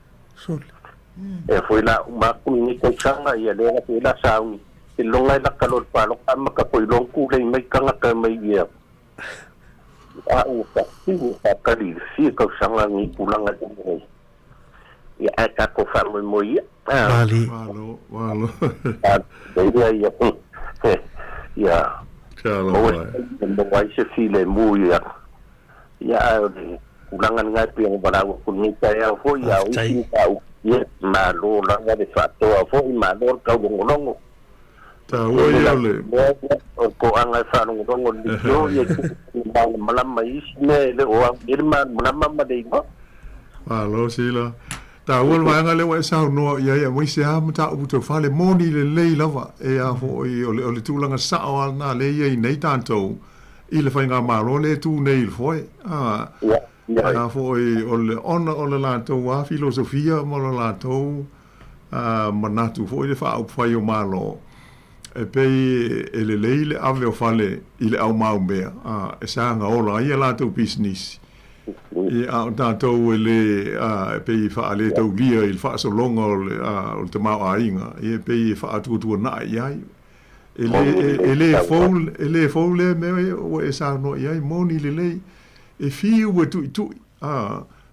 e foi la ma ku ni ko sanga ya le la sa ni e longa la ka lo pa lo ka ma ka po long ku le mai ka nga mai ya ka di si ka sanga ni pulang at ya ka ko fa mo ya mali walo ya ya kalau mo wai se file mo ya pulangan ngapi yang balago kun ni ya fo ya ya malo la de fato fo malo ka ngolongo ta wo ya le ko anga fa no ngo ni yo ye malam mai ne le o irman malam ma de ko alo sila ta wo wa nga le wa sa no ya mo se ha mata u to fa le moni le lava e a fo o le tu langa sa o na le ye nei tanto ile fa nga malo le tu nei fo ya fo o le ona la to wa filosofia mo la to manatu fo le fa fa yo malo e pei ele leile ave o fale ile au mau mea e sanga ola ia la tau business e au tātou ele e pei wha ale tau lia il wha so longa o te mau a inga e pei wha atuatua na iai ele fau le mea o e sa no iai moni le lei e fiu e tui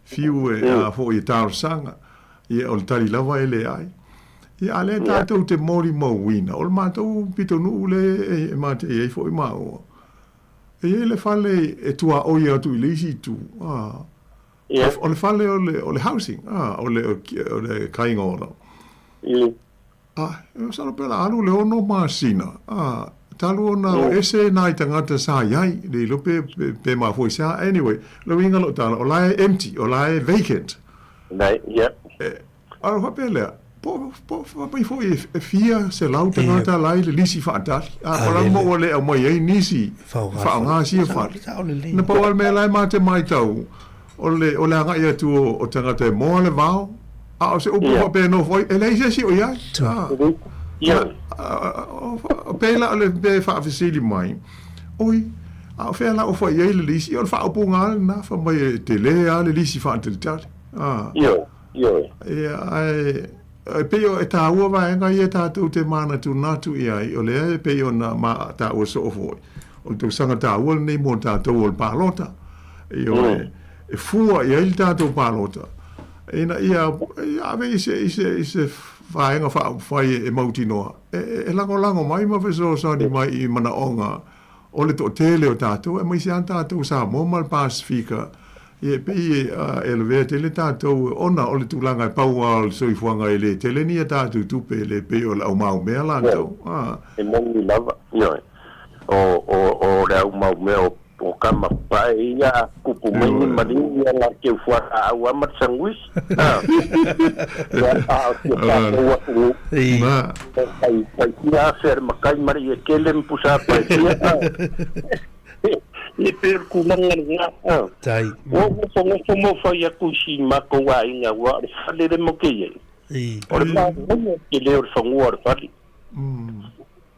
fiu e fo i tāro sanga e o le tari lava ele ai ia ale tātou te mori mau wina. O le mātou pito nuu le e mate e fo I mao. E le fale e tua oia atu I le isi tu. O le fale o le housing. O le kainga ora. E sano pela alu le ono maasina. Talu ona o ese nai tangata sa iai. Le ilo pe maa foi sa. Anyway, lo winga lo tala. O lae empty. O lae vacant. Nei, yeah. Aro hape lea. Po mai foi e fia se lau tangata lai le lisi whaatari. Pala mo le au mai ei nisi whaanga sia whari. Na pawal me lai mate mai tau. O le anga ia tu o tangata e moa le vao. O se upu wa pe no foi. E lei se si o iai. O pe la o le pe whaafisili mai. Oi. O whea la o fai ei le lisi. O le whaapu ngā le na wha mai te le a le lisi whaatari. E peo e tā ua vaenga I e tātou te mana tu natu I ai, o lea e peo na ma tā ua so ofoi. O tau sanga tā ua nei mo tātou o le pālota. E fua I ai tātou pālota. Ina ia ave ise faenga fai e mautinoa. E lango mai ma feso sa di mai I mana onga o le to tele o tātou, e mai se an tātou Sāmoa ma le Pasifika. Ie pei e le vea tele tātou ona o le tūlanga e paua le soifuanga e le tele ni a tātou tupe le pei o le au mau mea lantou. E mongi lava, ioi. O le au mau mea o kama pae ia kupu mai ni maringi ia la ke fuara au amat sanguis. Ia a ke tātou waku. Pai ia fer makai mari e kele mpusa pai ia. Le per kulangan nga. Tai. Wo mo fai aku si mako wa inga wa fale de mokie. O le ma ke le o fangua fali.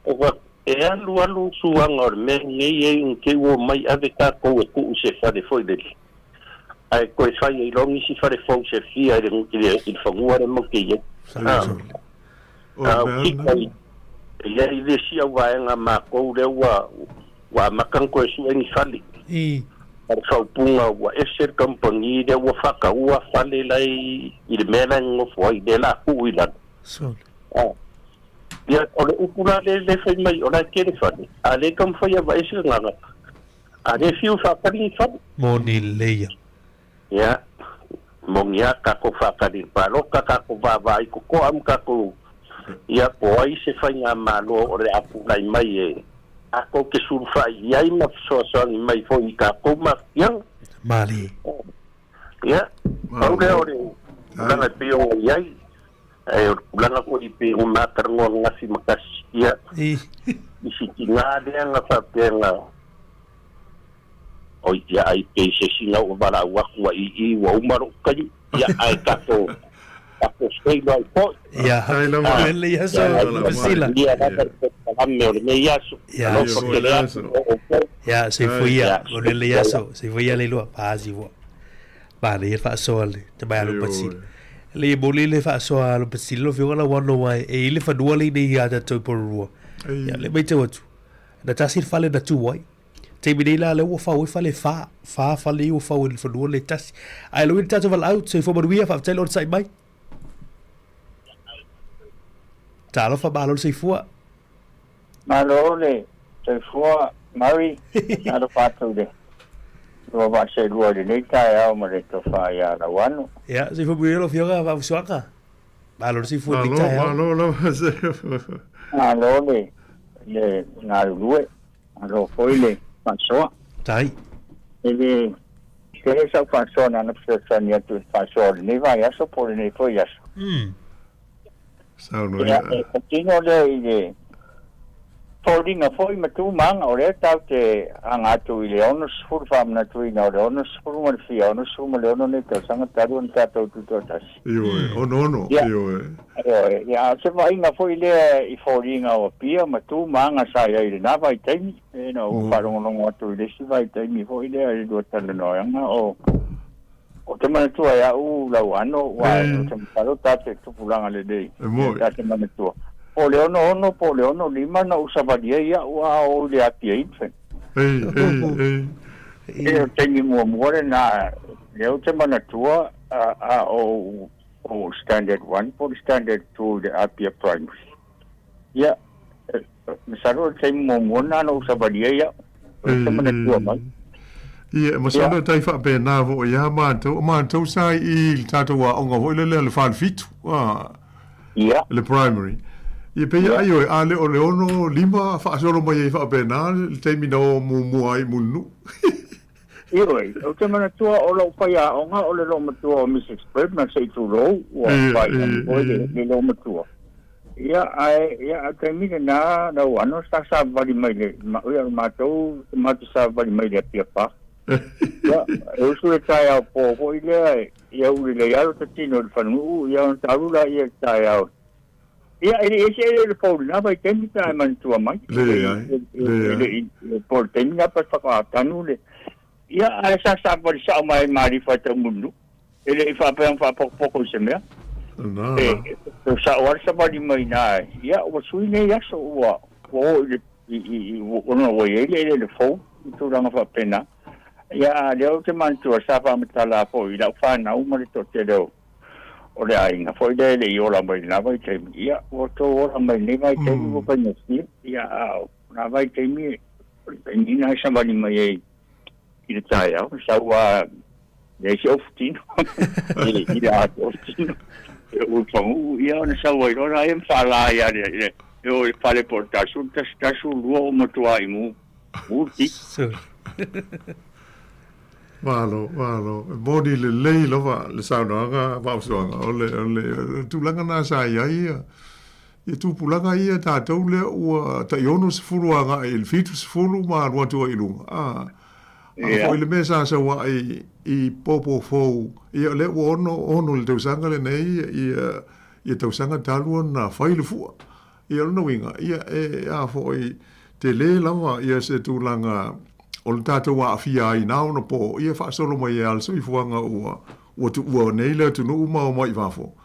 O wa e alu suanga o me ngai ke wo mai ave ka ko e ku se fale foi dele. Ai ko e fai e longi si fale fo se fia de il fangua de mokie. Ia I desi au vaenga ma kou le wa makang koe su engi fali. Ar whaupunga wa eser company le wa whaka ua fale lai I le mena ngofo ai le la hui lan. Ia o le upura le whai mai o la kere fale. A le kam whai a wa eser nganga. A le fiu whakaringi fale. Moni leia. Ia. Mongia kako whakaringi paloka kako vavai ko am kako ia po ai se fai ngā malo o le apu lai mai e ako ke surfa iai ma soasani mai fo I kako mafiang Mali ia au le ore langa pio iai e langa ko I pio matarango ngasi makasi ia isi tinga leanga whapenga o ia ai peise singa o wala wakua I wa umaro kai ia ai kako ako stay by po ya le yaso pasila ya se fuia o le yaso se fuia le lo pasi vo ba le fa sole te ba lo pasi le boli le fa so lo pasi lo fio la wano wai e le fa duale ni ya ta to por ro ya le mai te watu na tasi fale na tu wai te mi la le wo fa wo fale fa le wo fa wo fa duale tasi ai lo ta to val out se fo maria fa tele on sai mai Talo fa balon sei fua. Malole, sei fua, Mari, nado fatu de. Lo va se lo de nei kai au ma de to fa ya la wanu. Ya, sei fu buelo fioga va suaka. Balon sei fua ni tai. Malole, le na lue, alo foile, pa so. Tai. Ele se sa fa so na na se ni tu fa so ni va ya so por ni foi ya. Sauno ia. Tino le Folding foi matu mang ore tau te angatu ile ono sfur fam na tu ina ore ono sfur mo fi ono sfur mo le ono ne te sanga taru on tato tu totas. Io ono io ya se vai na foi le I folding o pia matu mang sa ia ile na vai temi no paro no tu ile si vai temi foi le do tale no nga o te mana tua ya la ano wa te paro tate tu pulanga le dei. Te mana tua. Po leono lima na usabadia ia wa o le api infe. E tengi mua na leo te mana tua o standard 1 po standard 2 le api primary. Ia misalo tengi mua na usabadia ia te mana tua mai. Ia masalo tai fa pe na vo ia manto sai I tato wa onga vo le fan fitu. Ia le primary. Ia pe ia io ale o leono lima fa solo mai fa pena te mino mu ai munu. Io o te mana tua o lo fa ia onga o le lo matua o Mrs. Bird na sei tu ro o fa o le lo matua. Ia te mine na ano sa vali mai le ma matou sa vali mai le pia pa. Ia eu su tai au po ile ia u le ia te tino le fanu ia tarula ia tai au. Ia ese le fo na vai temi tai man tua mai. Le por temi na pa fa tanu le. Ia sa vali sa mai mari fa te mundu. Ele fa po se mea. No. Sa ora sa vali mai na. Ia o suine ia so o no o ele le fo tu ranga fa pena. Ia leo te mantua sa fa matala po I la fa na uma le to te leo. o le ainga foi le iola mai na vai te ia o to ora mai ne vai te mo pa ni ia na vai te mi ni na sa vai mai e il taia sa wa le softino e ia softino o tongu ia na sa wa ora em fala ia le eu fale portasu ta su luo mo to ai mu ti Malo, body le lei lova le saunanga vausuanga ole tulanga na sa ia tu pulanga ia tātou le ua ta iono se furuanga il fitu se furu ma rua tua ilunga foi le mesa sa wa i popo fou ia le ono le tausanga le nei ia tausanga talua na fai le fua ia lona winga ia a foi te le lava ia se tulanga o le tātou wa afia i nao na po, ia whaasolo mai e also i fuanga ua nei lea tunu uma o mai wafo.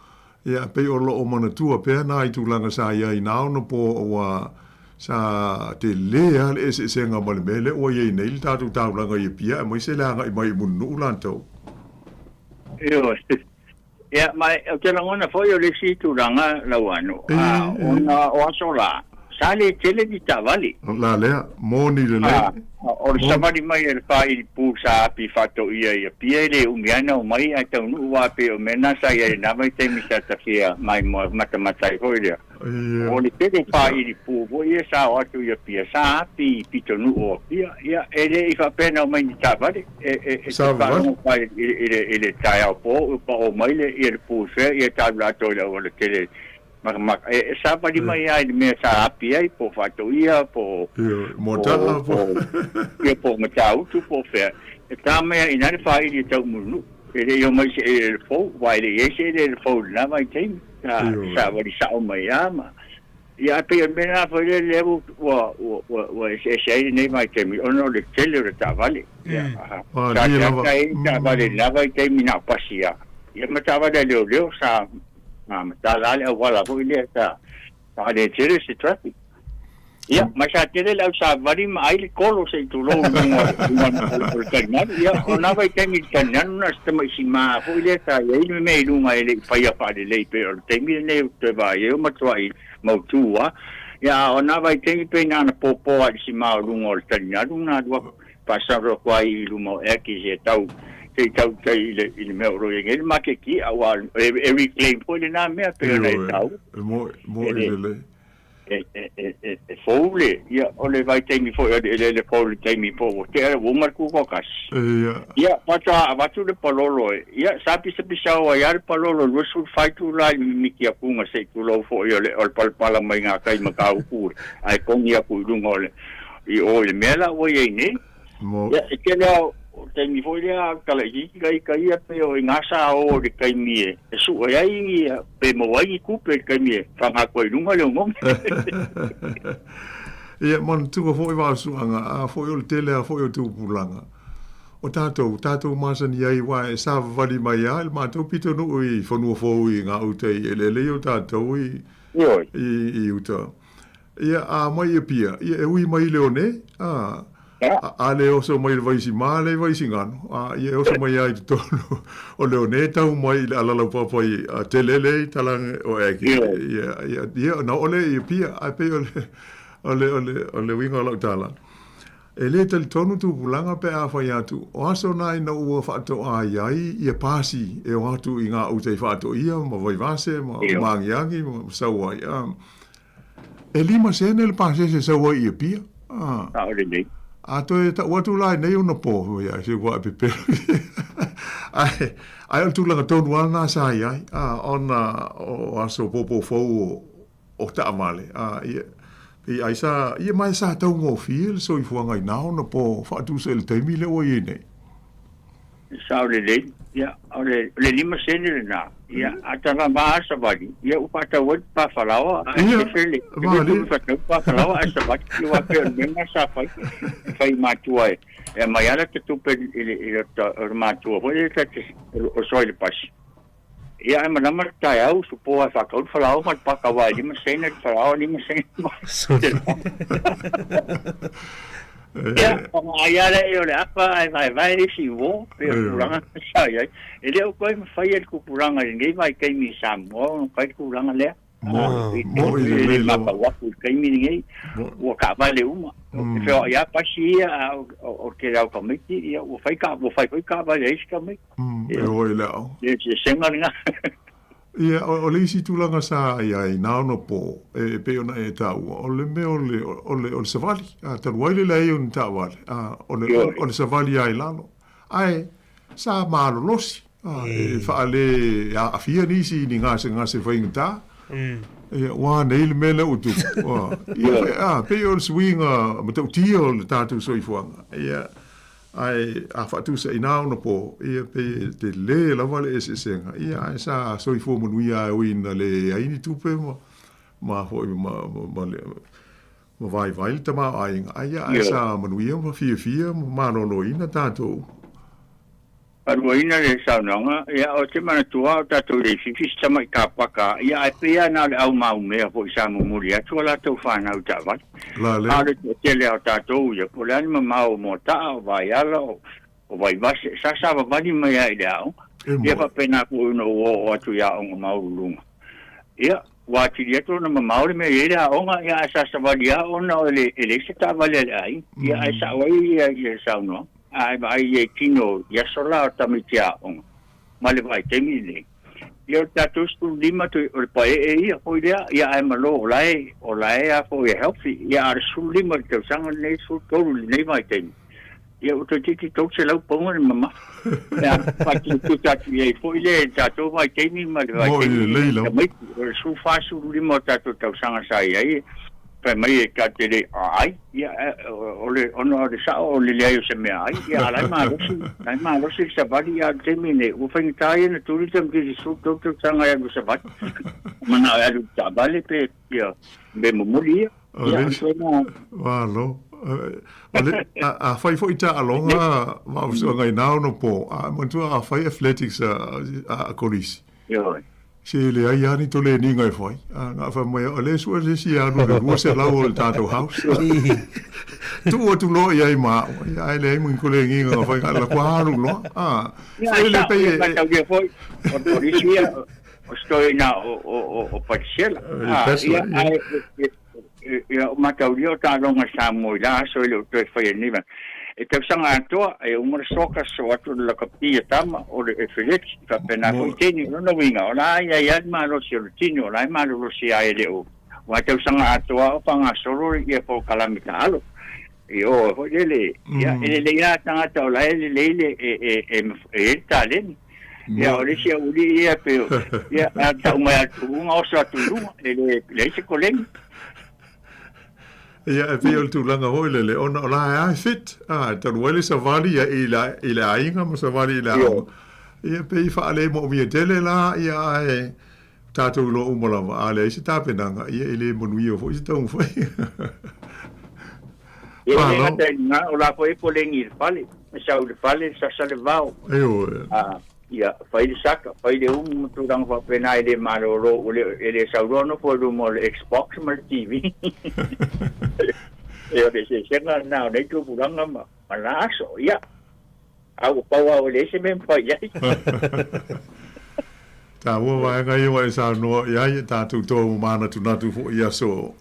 Ia pei o lo o mana tua pēr nā i tūlanga sa ia i nao na po ua sa te lea le ese senga male mele ua iei nei le tātou tāulanga i pia, mai se leanga i mai munu ulantou. Ia, mai, o te langona foi o le si tūlanga lau anu. Ona o asola. Sale tele di tavali. La lea, moni le lea. O le samari mai e le whai i pū sa api whato ia ia pia le ungiana o mai ai tau nuu wape o mena sa ia e nawai te misa tawhia mai matamatai hoi lea. O le tele whai i pū o ia sa o atu ia pia sa api pito nuu o pia ia e le i whapena o mai ni tavali. E te whanonga whai i le tai au po o mai le i le pū sea i e tau lato le o le tele e sa pa di mai ai me sa api ai po fato ia po motala po matau tu po fe e ta me ina le fai di tau munu e le yo mai se fo vai le ese le fo na vai tem sa va di sa o mai ama ia pe me na fo le levo o se nei mai tem ono le tele le ta vale ta vale la vai tem na pasia ia mata va le leo sa ta dale wala ko ile ta le tere se traffic ia ma sa tere la sa vari mai le kolo se tu lo no ia ona vai te mi tanan na sta mai sima ko ile ta ia ile me lu mai le pa ia pa le pe te mi ne te vai eu ma tuai mo tua ia ona vai te mi pe na popo a sima lu ngol tanan na do pasar ko ai lu mo e ki je tau te tau il me ro ngel ma ke ki awa every claim po le na me pe le tau mo le foule ia ole vai te mi fo le foule te mi po te wo mar ku ko kas ia pata le palolo ia sapi sa wa ia le palolo lo su fai tu la mi ki aku nga se tu lo fo ia le ol pala mai nga kai ma ka ku ai kon ia ku ngole i o le mela wo ye ni ia ke le te mi foi lea kala i kai pe o ngasa o de kai mie e su ai pe mo ai ku pe kai mie fa nga ko lunga le ngom ia man tu foi va su anga foi o tele foi o tu pulanga o tato masa ni ai wa e sa vali mai al ma tu pito no i fonu fo i nga ute le o tato i uta ia a mai pia ia e ui mai leone ale oso mai vaisi male vaisi ngano ia oso mai ai tonu o leone tau mai ala la papa i telele talang o eki ia no ole i pia a pe ole winga la tala ele tel tonu tu bulanga pe a fa tu o aso nai no u fa to ai ia pasi e o atu inga u te fa to ia ma vai vase ma mangiangi ma sawa ia elima sene le pase se sawa ia pia ole a to e ta watu lai nei una po ya se wa pepe ai tu la to wana sa ai ona o aso popo fo o ta male i ai sa i mai sa ta ngo fil so i fu ngai na ona po fa tu se le temi le o ine sa le ya ole le lima sene na ya atava ba sa badi ya u pata wot pa falawa ai feli pa falawa sa badi wa pe menga sa fai matua e mai ala que tu pe il matua poi o so il pas ya ma na marta ya u supo fa ka falawa ma pa ka wa lima sene falawa lima sene Ya, ya le ole apa vai si wo, pero kurang sa ya. Ele o koi fai el kurang ngai vai kai mi Samoa, kai kurang le. Mo ile la wa ku kai mi ngai. Wo ka vai le uma. Pero ya pasi o que la comiti ya wo fai ka vai le ska mi. O ile. Ye senga nga. Ia, o le isi tūlanga sa ia i naono po, e peona e tau, o le me o le savali, taruaile la e o ni tawale, o le savali ai lalo. Ai, sa maalo losi, e whaale a fia nisi ni ngase whaingata, wā nei le mele utu. Ia, pe o le swinga, matau tia o le tātou soifuanga. Ia, ai a fatu sa inauna po ia pe te le la vale ese senga ia ai sa soi fo mo ia win le ai ni tupe ma ho ma vai tama ai ai sa mo ia ma fia ma no ina tato Aruina le saunanga ia o te mana tua ta tu le fifi sama ka paka ia ai pe na le au mau me fo sa mo muri atu la to fa na uta va la le ale te le ta to ia po le ma mau mo ta vai ala o vai va sa va ni mai ai dau ia fa pena ko no o atu ia o mau lunga ia wa ti dia to na mau le me ia o nga ia sa va dia o na le se ta va le ai ia ai sa wai ia sa no ai vai e kino ya sola tamitia on male vai temile yo tatu stu lima to o pai e o ia ai malo lai o lai a fo e healthy ia ar stu lima to sanga nei stu to nei vai tem ia o to tiki to se lau pongo mama ya pa tu tatu e fo ile tatu vai temi male vai temi stu fa stu lima tatu to sanga sai ai mai ka te le ai ia ole ono de sa o le le se me ai ia la ma lo si sa bali ia termine u fa ngai na tu ritam ki su to sanga ia sa bat mana ia du ta bale pe ia be mo muri ia so na walo ole a fai fo ita alonga ma so ngai na no po a mo tu a fai athletics a kolisi ia se le ai ani to le ninga e foi nga fa mo ole so le si anu le se la o tato house tu lo ia ma ai le mo ko le nginga fa nga la kwaru lo se le pe ma tau dia foi o polisia o sto na o parcela ia ma tau dia ta longa Sāmoa la so le to foi ni va e te sanga atua e umar soka so atu la kapia tama o le Felix fa pena ko tini no winga ona ia ma lo si rutino la ma lo si ai le o wa te sanga atua o panga solo ia po kalamita alo e o ho le ia ele ia tanga to la ele e talen ia o le si o ia pe ia ta uma tu o so tu le se kolen ia e pio tu langa hoile le ona ola ai fit ta wele sa vali ia ila inga mo sa vali ila ia pe fa ale mo mi tele la ia e tatu lo umola ale se ta penanga ia ile mo nui o fo se tong foi ia le ta na ola foi polengi vale sa o vale sa le vao ia fai saka fai de tu dang fa pena ile malo ele saurono po mo Xbox mal TV io che se sembra no nei tu budanga ma laso ia au pawa o le se men fa ia ta wo wa ga yo wa sa no ia ta tu to mana tu na tu fo ia so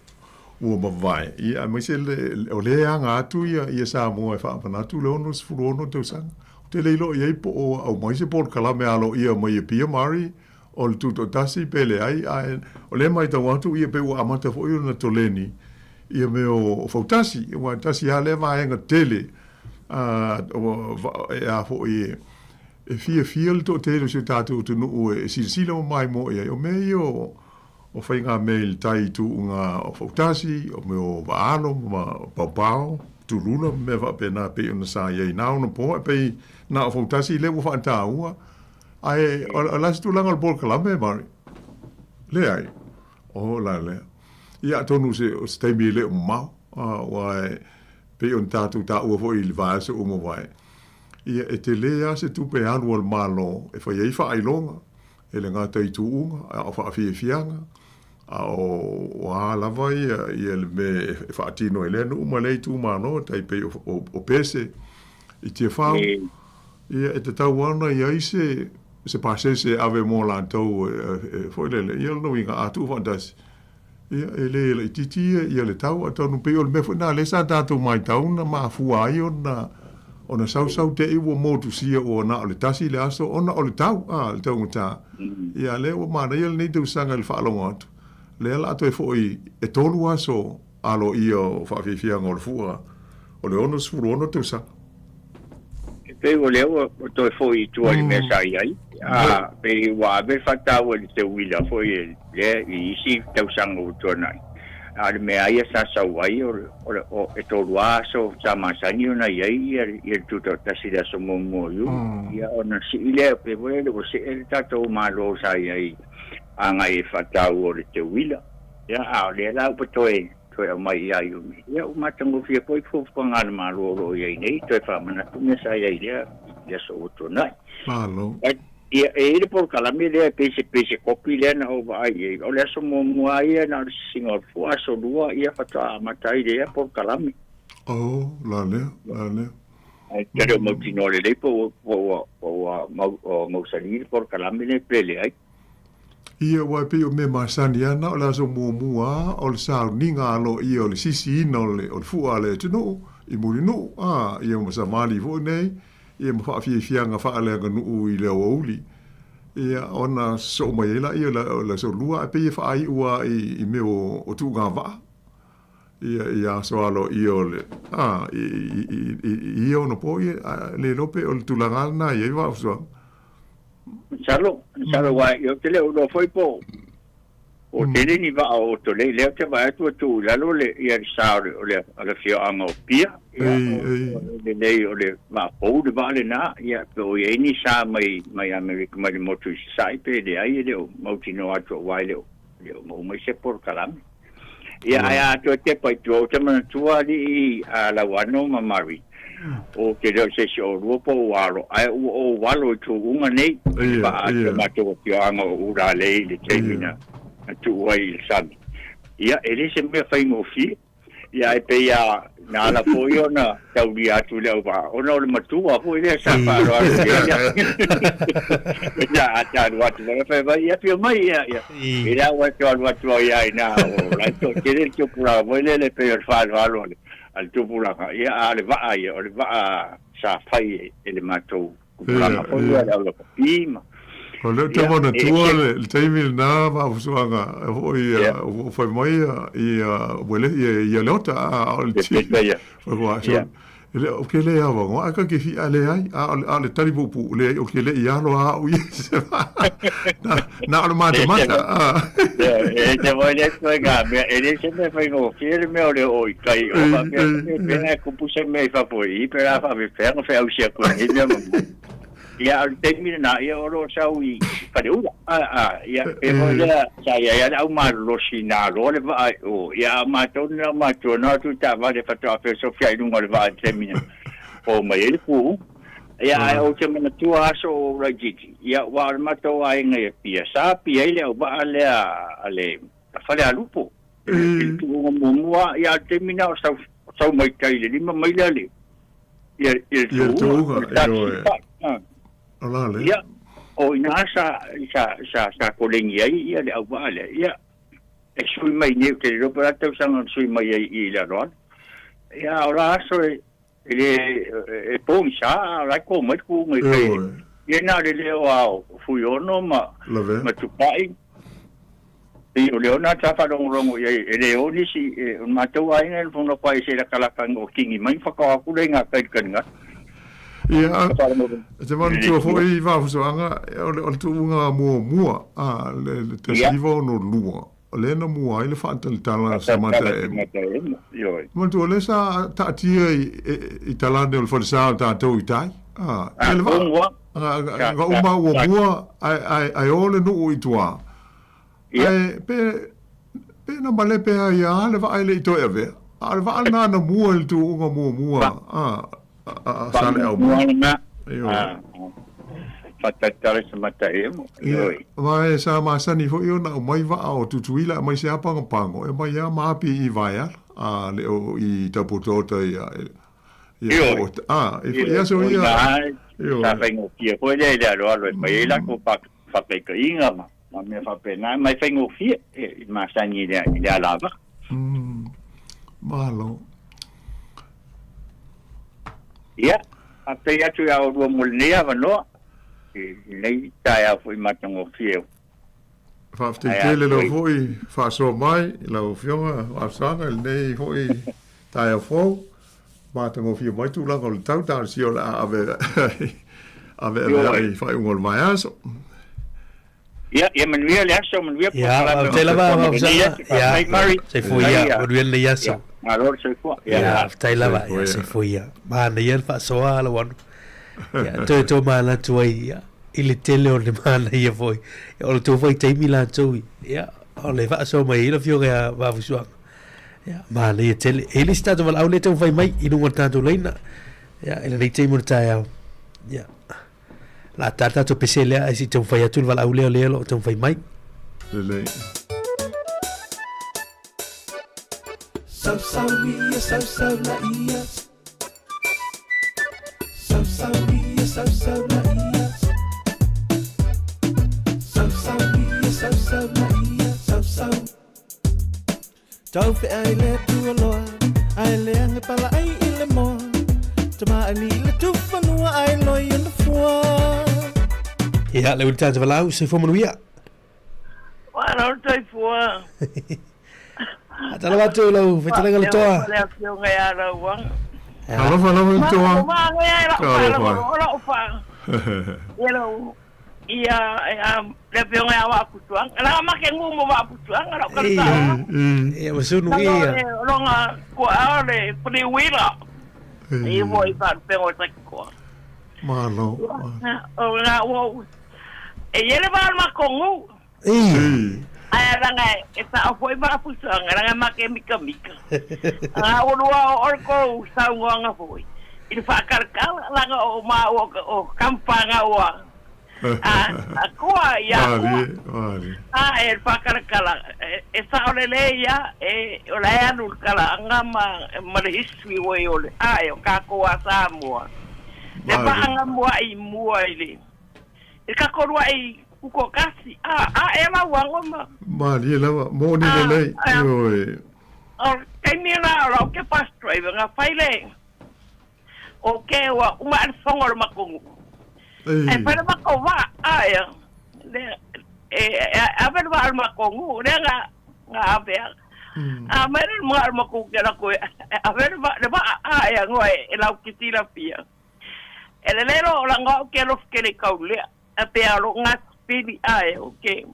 wo ma vai ia mo se le o le anga tu ia sa mo fa na tu lo no fu no tu sang te leilo ia po o mai se por kala me alo ia mai pia mari o le tuto tasi pele ai o le mai tau atu ia pe o amata fo i na toleni ia me o fautasi o tasi a le vai nga tele a fo i e fia le to tele se tatu tu no e silsila mai mo ia o me o fai nga mail tai tu nga o fautasi o me o vaalo ma papao tu lula me va pena pe una sa ia na no po pe na fautasi le wo fa taua ai la stu langa al bol kala me mari le ai o la le ia tonu se o stai mi le ma wa pe un tatu ta o vo il va se o mo vai ia e te le a se tu pe anu al malo e fa ia fa ai longa e le ngata i tu unga a fa fianga Wa lava ia le me whaatino ele no umalei tu mano tai pe o pese I te whau ia e te tau ana ia I se pasese ave mo lantou foi lele ia no inga atu fantas ia ele I titi ia le tau atonu pe o le me foi na le sa tatu mai tau na ma fua ai ona sau te iwo motu sia o na o le tasi le aso ona o le tau le tau ngata ia le o mana ia le tu sanga le whaalonga atu le la to foi e tolu aso alo io fa fia ngol fua o le ono sfuru ono tu sa pe o le o to foi tu ali me sai ai pe wa be fata o le te wila foi le I si tau sanga o tonai ale me ai sa wai o e tolu aso sa masani ona ia tu to tasira so mo yu ia ona si ile pe o se el tato malo sai ai anga I whatau o le te wila. Ia le lau pa toi mai ai umi. Ia o matango fia poi fufanga na maroro ia nei, toi whamana tume sa ia ia so o tonai. Malo. Ia le por kalami le pese kopi le na o vai. O le so mo mua ia na singa fua so lua ia whata matai le por kalami. Oh, lale. Kero mo tino le po mo salir por kalami le pele ai. Ia wai pe o me masani ana o la so mua o le sa ninga alo ia o le sisi ina o le fua le tino I muri no ia mo sa mali vo nei ia mo fa fianga fa ale nga no I le ouli ia ona so mai la ia la so lua pe fa ai ua I me o tu nga va ia so alo ia o le ia no po le lope o tu la gana ia va so Salo wa yo te le o foi po o te ni va o to le te va tu la lo le ia sa o le fio anga o pia le o le va po de va le na ia po ia ni sa mai America mai motu sai pe de ai le o motino atu wa le mo mai se por kalam ia to te pa tu te man tu ali a la wano mamari o ke le se o rupo walo ai o walo tu unga nei ba ma to ki anga ura le termina tu wai sami ia ele se me fai mo fi ia e pe ia na la foio na tau dia tu le ba ona le matua fo ile sa pa ro ia ata wat le fe ba ia pi mai ia ira wat ia na o la to ke le tu pura mo le pe fa valo al tupulanga ia ale va ia o le va sa fai ele matou kupulanga po ia le pima o le te mona tua le taimi na va usuanga o foi mai ia wele ia lota al ti ele o ke le ava ngo aka ke fi ale ai ale tari pu le o ke le ia lo a u na o mata te voi le toga ele se me fai no fiel me o le o kai o va me ku puse me fa poi per fa me fermo fa uscire con ia termina na ia oro saui pare ula ia e voia sa ia au ma lo sina lo le va o ia ma tona tu ta va le fatto per sofia in un va termina o ma ele ku ia o che me tu aso ragiti ia wa ma to ai ngai pia sa pia ile o ba ale fale a lupo tu mo ia termina o sa mai kai le ma mai le ia ia o ina sa kolengi ai ia le au vale ia e sui mai ne ke ro para tau sanga sui mai ai la ron ia ora so e pom sa la ko mai ku mai ke ia na le o fu yo no ma tu pai e o le ona ta fa rongo ia e le o ni si ma tau ai nel fono pai se la kala kango kingi mai fa ka ku le nga kai kan ia te manu tua foi va fusoanga o tu nga mua le te sivo no lua le na mua ile fa tal tala samata mo tu le sa ta tia I talande o forsa ta to itai ele va ga uma o mua ai ole no itua pe na male pe ia le va ile to eve al va na mua tu nga mua sale au Fatatare sa mata e mo. Vai sa masani fo yo na mai va o tutuila mai se apa pango e mai ya mapi I vai a le o I taputota ia ia so ia sa vengo fie ko le lo mai la ko pa pe ka inga ma me fa pe na mai vengo fie ma sani le lava malo ia a pe ya tu ya o mo le ya no nei taia foi matango fie fa te tele lo foi fa so mai lo fionga a sanga nei foi taia fo matango fie mai tu la ko tau ta si o la ave fa un mai aso ia men via le aso men via ya te la va ya se foi ya o bien le yaso alor se foi ya te la va se foi ya ma ne yer fa so ala wan ya to mala tu ia ile tele o le mana ia foi o tu foi te mila tu ya o le va so mai lo fio ga va fu ya ma le tele ele sta to val au le tu vai mai I no tanto leina ya ele le te mo ta ya la tata to pesele ai si tu vai tu val au le lo tu vai mai le so la ia so la ia so tau fe ai le tu loa ai le nge pala ai I le mo tama ani le tu fanua ai lo I le fua ya le ulta te valau se fo manuia wa no tai fua ata la tu lo fe tele gal toa le fio nga ya la wa alo toa ma nga ya la fa yelo ia le fio nga wa putuang la ma ke ngu mo wa putuang la ka ta e wa sunu ia longa ko ale pri wila e voi fa pe o ta ko malo o na wo e yele ba ma ko ngu ai ranga e sa foi ba putuang ranga ma ke mika o o ko sa nga foi I fa karka la o ma o kampanga o Akua ya el pakar kala esa olele ya ola ya nur kala ngama mare history we ole ayo kako wa Sāmoa le pa ngama I mua ile kako wa I uko kasi ela wangoma mali la mo ni le o kemina lo ke pas driver nga faile o ke wa uma fongol makungu pero mako va aya a ver va alma con nga ave a ver alma con que la co a ver va aya ngoi la kitila pia el lero la ngo que los que le caule a pealo nga spidi aya okay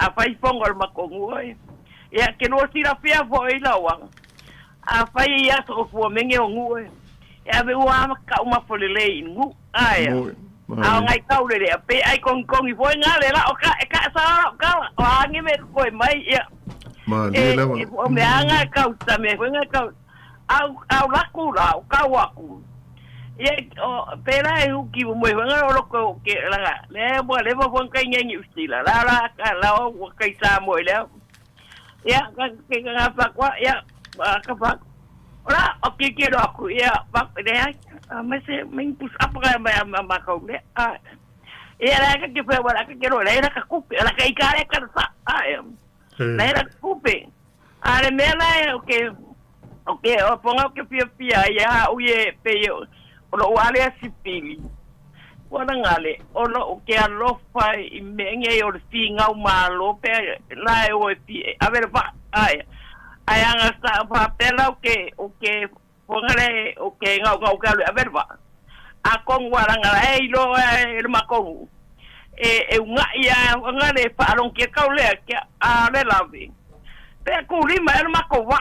a fai pongo alma con ngoi ya que no tira pia foi la wa a fai ya so fo menge ngoi ya be wa ka uma folele ngu aya ngai kau le pe ai kong I foi ngale la o ka sa ka o angi me ko mai ya ma le la o me anga kau ta me foi ngai kau au la ku la ka wa ku ye o pera u ki mo ngai o ko ke la le mo fon kai ngi stila la ka la o kai sa mo le ya ka ke nga pa kwa ya ka pa ora o ki ro ku ya pa de mas me pus apa ma kau le era que foi agora que quero era que cupe ela que cara que sa era cupe ale mela o que o ponga que pia ya uye pe o lo ale asipili wana ngale o lo que a lo fai menge o finga o malo pe la o pi a ver va ai anga sta pa pela o que pongale o que ngau ka a ver va a con waranga lo el makong unga ia ngale pa long ke kaule ke a le lavi pe ku lima el makova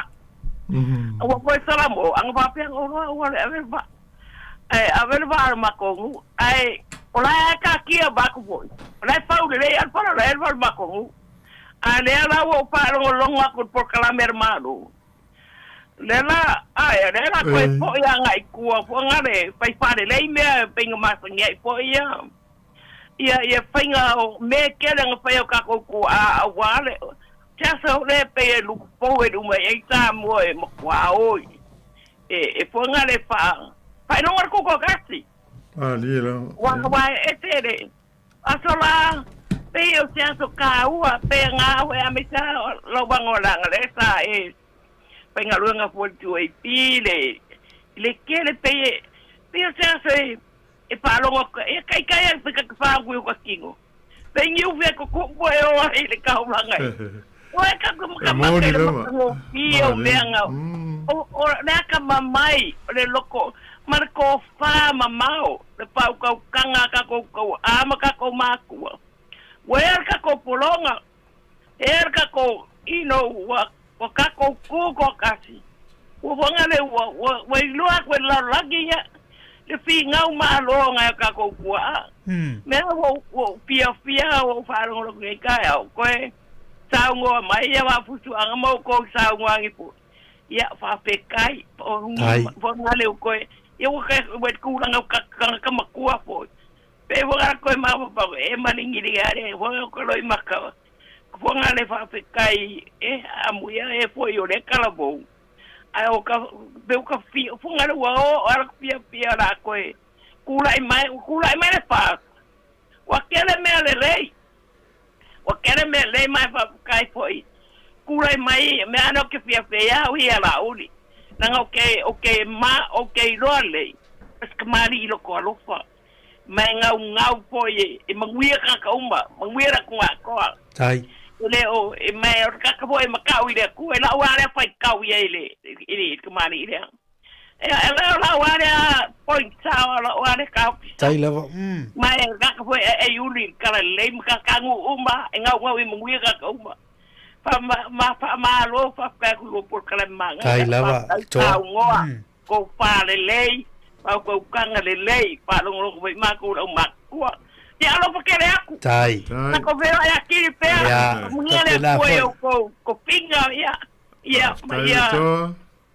o ko salamo ang pa pe o a ver va al makong ai ola ka kia ba ku boy ola pa le al para el makong a le ala o pa long ko por kala mermano lela ko po ya ngai ku po ngare pai pare le me penga mas ngai po ya ia whainga o me kere nga whai o kako ko a wale. Tia sa le pe luku pou e uma e Sāmoa e makua oi. E whanga le wha. Whai nongar koko kasi. Lila. Wai e tere. Asola, pe o tia so ka ua, pe ngā ue a misa lo wangoranga le sa e. Whainga luenga fuatu e pile. Le kere pe o tia so e whalonga e kai e pika whaangui o ka kingo. Pe ngiu vea ko kupo e o ai le kauranga e. Oe ka kumaka le makango pio vea ngau. O naka mamai, le loko, marako wha mamao, le pau kau kanga kako kau ama kako makua. Wea kako polonga, kako ino wa kako kuko kasi. Wanga le wa ilua kwe la lagi ya, le fi ngau maalonga ya kako kua. Mea wo pia wo wharungo lo kei kaya o koe. Sāmoa mai ia wafusu anga mau ko Sāmoa ngipu. Ia whapekai o ngale o koe. Ia wakai wet kūranga ka makua po. Pe wanga koe mawapau e maningiri are wanga ko loi makawa. Wanga le whapekai amuia e poi o le kalabou. Ai o ka beu ka fi wanga le wao ara pia la koe. Kulai mai le pa. Wakele mea le rei. O kere me le mai pa kai foi. Kurai mai me ano ke fia fia ui ala uli. Nanga okay role. Eskamari lo ko alofa. Mai ngau foi e manguia ka uma, manguia ko ko. Tai. Le o e mai or ka foi makau ile ku e la wale fai kau ile eskamari ile. E la wale point sawa la wale ka. Tai lava. Mai ka foi e uli kala le ka kangu uma e ngau i manguia ka uma. Ma lo fa ka ku por kala manga. Tai lava. Ko pa le ko kanga le pa lo ko ma ko o ma ko. Ya lo pa kere aku. Tai. Na ko veo ya kiri pe. Mungele ko pinga ya.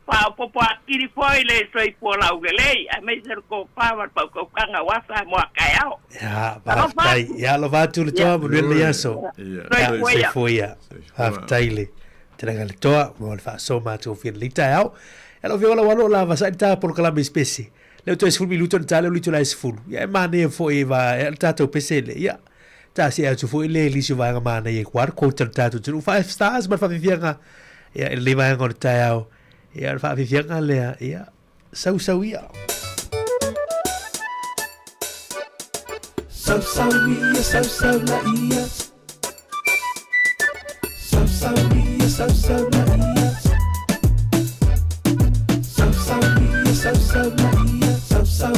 Pa popo akiri foi le soi po la ugele a me ser ko pa ko kanga wasa mo kayao ya ba tai ya lo va tu le toa mo le yaso se foi ya half daily tena le toa mo fa so ma tu fin lita ao elo viola walo la va sa ta por kala especie le to es fu minuto tale li tu la es fu ya mane foi va el tato pesele ya ta si tu foi le li si va mane e quar ko tato tu 5 stars ma fa vianga ya le va ngor tao ia fa fianga lea ia sau ia sau la ia sau la ia sau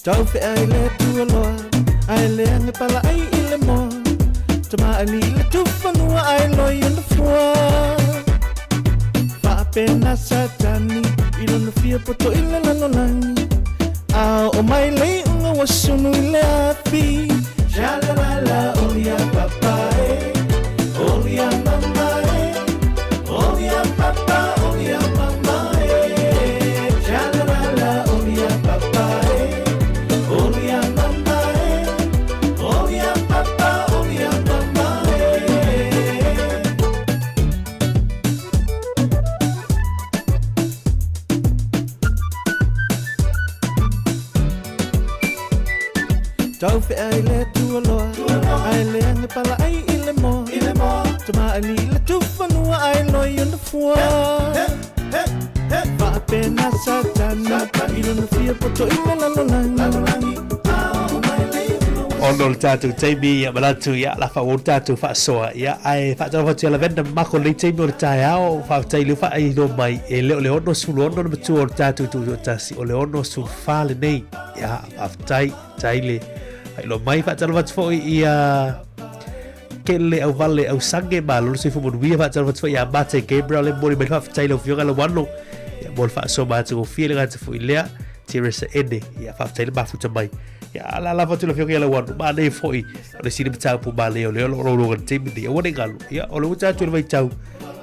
tau fe ai le tu loa ai le nge pala ai ile mo tama ali le tu fanua ai lo in the floor pena satani ilona fia poto ile lalolangi o mai lei unga wasunu ile api shalalala olia papae olia mamae olia papa olia mamae shalalala olia papae olia mamae olia papa olia mamae. Tau fe ai le tu loa ai le nge pala ai ile mo tama ali le tu fanua ai lo in the fua va pena satana ilo na fia poto ile lalolangi ono le tatu teimi ia malatu ia la fa o tatu fa soa ia ai fa tau fa tela venda mako le teimi o le tai ao fa tai lu fa ai no mai e le ono sulu ono na tu o tatu tu tasi o le ono su fa le nei ia fa tai le ai lo mai fa tau fa foi ia kele au vale au sangue malo se fu mo via fa tau fa foi ia mate Gabriel le mori mai fa tai lo fioga lo wano ia mo fa so ma tu fie le ga tu foi lea tiresa ene ia fa tai le ba fu mai ya la foto lo fioga la wanu ma nei foi o sini bita pu ma le lo timi dia o galu ya o lo uta tu vai tau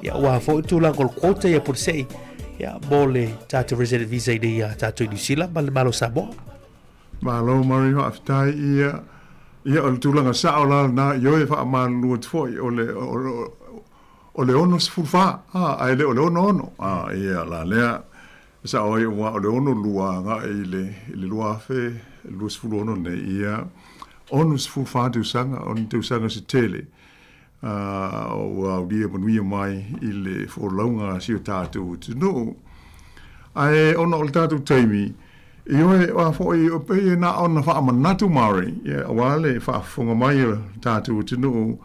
ya wa foi tu la col quota ya por sei ya mole tatu resident visa dia tatu New Zealand mal malo Samoa Malo mari ho aftai ia o tulanga sa ola na yo e fa malu foi o le ono sfulfa ai le ono ia la lea sa o le ono lua nga le lua fe lu sfuluono ne ia ono sfulfa tu sanga on tu sanga se tele o dia manuia mai i le forlaunga si o tātou no ai ono o tātou taimi Ioe wa foi o pe na ona fa manatu mari ia wale fa fonga mai tatu tinu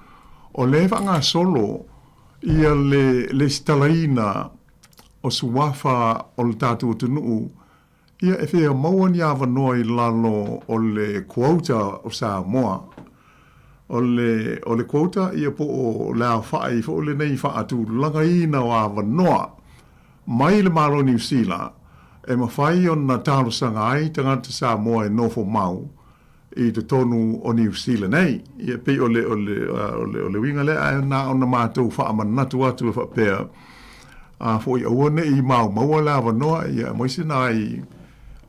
o le fa nga solo ia le stalaina o suafa o tatu tinu ia e fe mo ni ava noi lalo o le quota o Sāmoa o le quota ia po o la fa i fo le nei fa atu langaina wa ava noa mai le malo New Zealand e mawhai o na tālo sanga ai tangata Sāmoa e nofo mau i te tonu o New Zealand nei. Ia pei o le winga le ai na o na mātou wha amanatu atu e whapea. Fo i aua ne i mau maua la wanoa ia moise na i